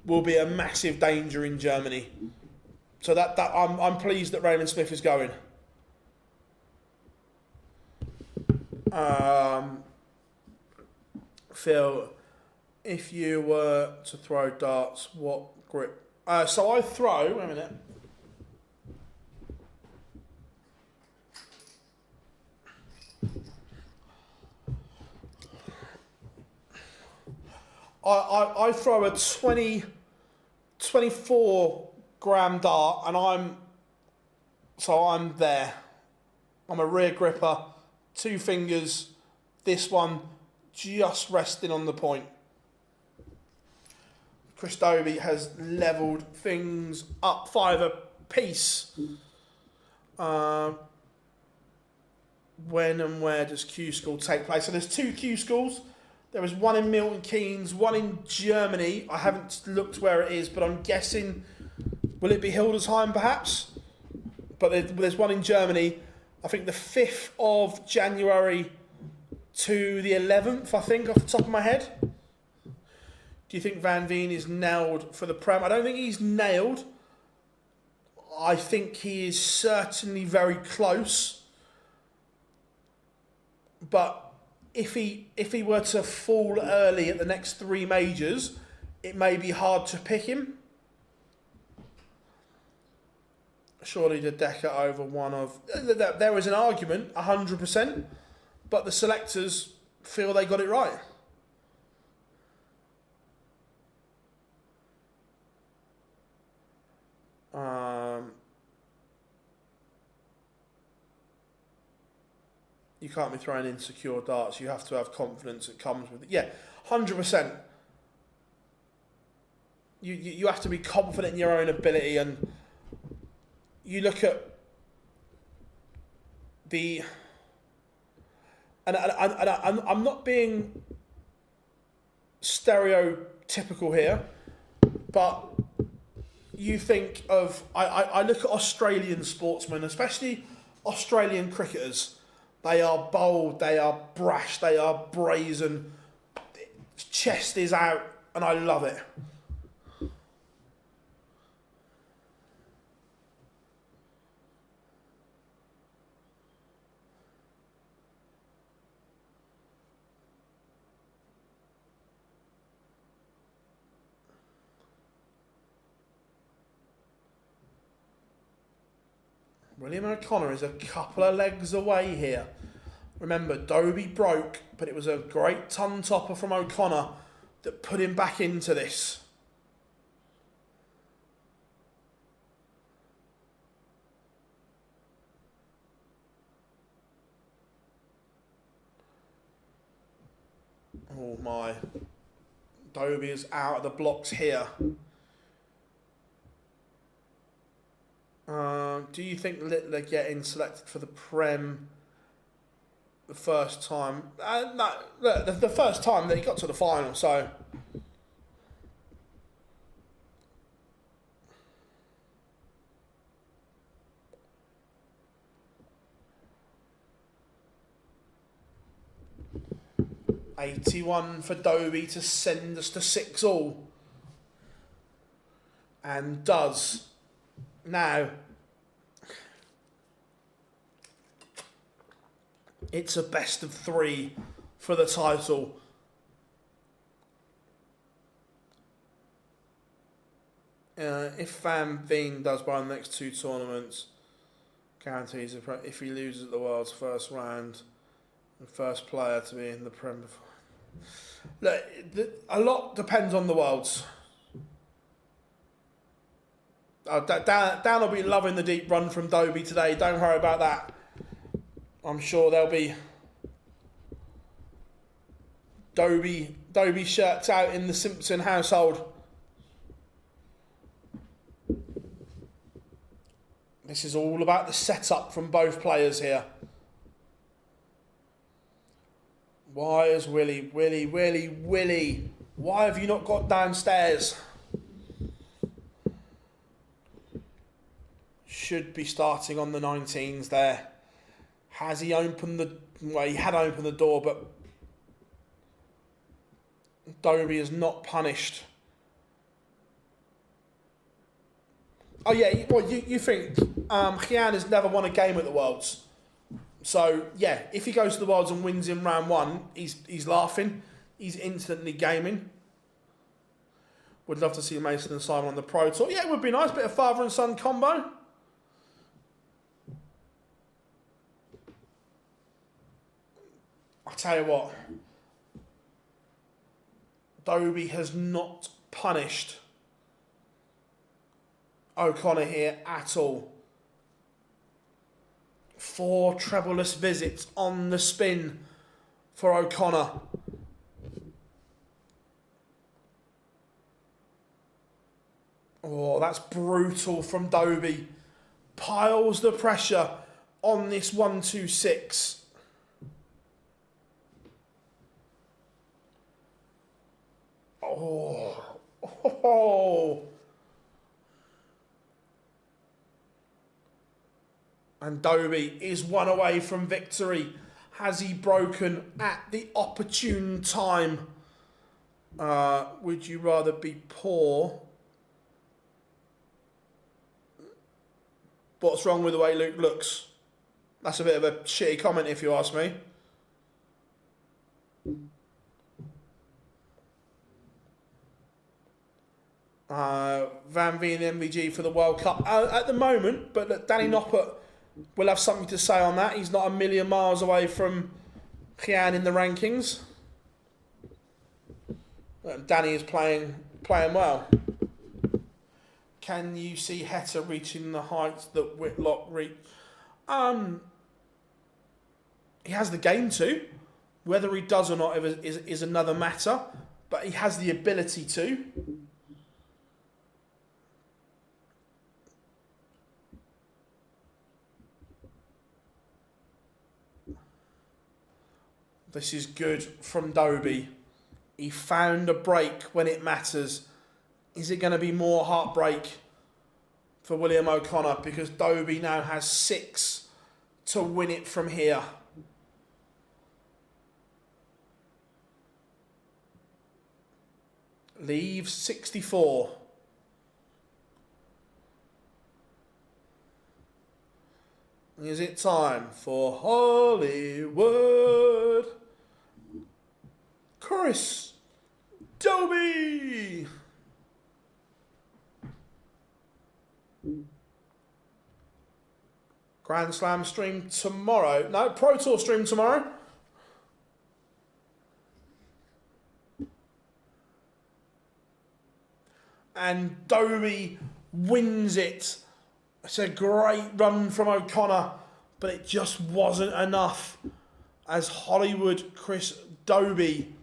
will be a massive danger in Germany. So I'm pleased that Raymond Smith is going. Phil, if you were to throw darts, what grip? So I throw, wait a minute. I throw a 24 gram dart, and I'm there. I'm a rear gripper, 2 fingers, this one just resting on the point. Chris Dobie has levelled things up 5 apiece. When and where does Q School take place? So there's 2 Q Schools. There is one in Milton Keynes, one in Germany. I haven't looked where it is, but I'm guessing, will it be Hildesheim perhaps? But there's one in Germany, I think the 5th of January to the 11th, I think, off the top of my head. Do you think Van Veen is nailed for the Prem? I don't think he's nailed. I think he is certainly very close. But if he were to fall early at the next 3 majors, it may be hard to pick him. Surely the Decker over one of... There is an argument, 100%, but the selectors feel they got it right. You can't be throwing insecure darts. You have to have confidence that comes with it. Yeah, 100%. You have to be confident in your own ability, and you look at the... And I'm not being stereotypical here, but you think of... I look at Australian sportsmen, especially Australian cricketers. They are bold, they are brash, they are brazen. Chest is out, and I love it. William O'Connor is a couple of legs away here. Remember, Dobie broke, but it was a great ton topper from O'Connor that put him back into this. Oh my. Dobie is out of the blocks here. Do you think Littler getting selected for the Prem the first time? No, look, the first time that he got to the final, so... ...81 for Dobie to send us to 6-all. And does. Now, it's a best of 3 for the title. If Van Veen does by the next 2 tournaments, guarantees if he loses at the World's first round, the first player to be in the Prem. Look, a lot depends on the Worlds. Dan will be loving the deep run from Dobie today. Don't worry about that. I'm sure there'll be Dobie shirts out in the Simpson household. This is all about the setup from both players here. Why is Willie, why have you not got downstairs? Should be starting on the 19s there. Has he opened the... Well, he had opened the door, but Dobie is not punished. Oh, yeah, well, you think Gian has never won a game at the Worlds? So, yeah, if he goes to the Worlds and wins in round 1, he's laughing. He's instantly gaming. Would love to see Mason and Simon on the Pro Tour. Yeah, it would be nice. Bit of father and son combo. I tell you what. Dobie has not punished O'Connor here at all. 4 trebleless visits on the spin for O'Connor. Oh, that's brutal from Dobie. Piles the pressure on this 1-2-6. Oh. And Dobie is 1 away from victory. Has he broken at the opportune time? Would you rather be poor? What's wrong with the way Luke looks? That's a bit of a shitty comment if you ask me. Van Veen and MVG for the World Cup at the moment, but look, Danny Noppert will have something to say on that. He's not a million miles away from Khian in the rankings. Danny is playing well. Can you see Heta reaching the heights that Whitlock reached? He has the game to. Whether he does or not is another matter, but he has the ability to. This is good from Dobie. He found a break when it matters. Is it going to be more heartbreak for William O'Connor? Because Dobie now has 6 to win it from here. Leaves 64. Is it time for Hollywood? Chris Dobie. Grand Slam stream tomorrow. No, Pro Tour stream tomorrow. And Dobie wins it. It's a great run from O'Connor, but it just wasn't enough as Hollywood Chris Dobie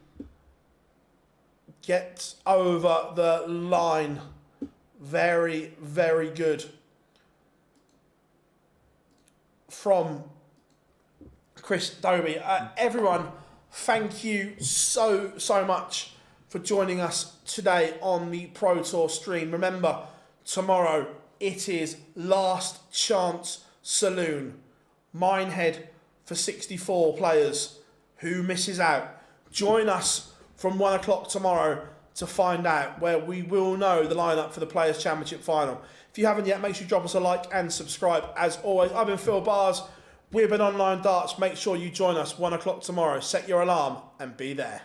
gets over the line. Very, very good from Chris Dobie. Everyone, thank you so much for joining us today on the Pro Tour stream. Remember, tomorrow it is Last Chance Saloon. Minehead for 64 players. Who misses out? Join us from 1 o'clock tomorrow to find out, where we will know the lineup for the Players' Championship final. If you haven't yet, make sure you drop us a like and subscribe. As always, I've been Phil Bars. We've been Online Darts. Make sure you join us 1 o'clock tomorrow. Set your alarm and be there.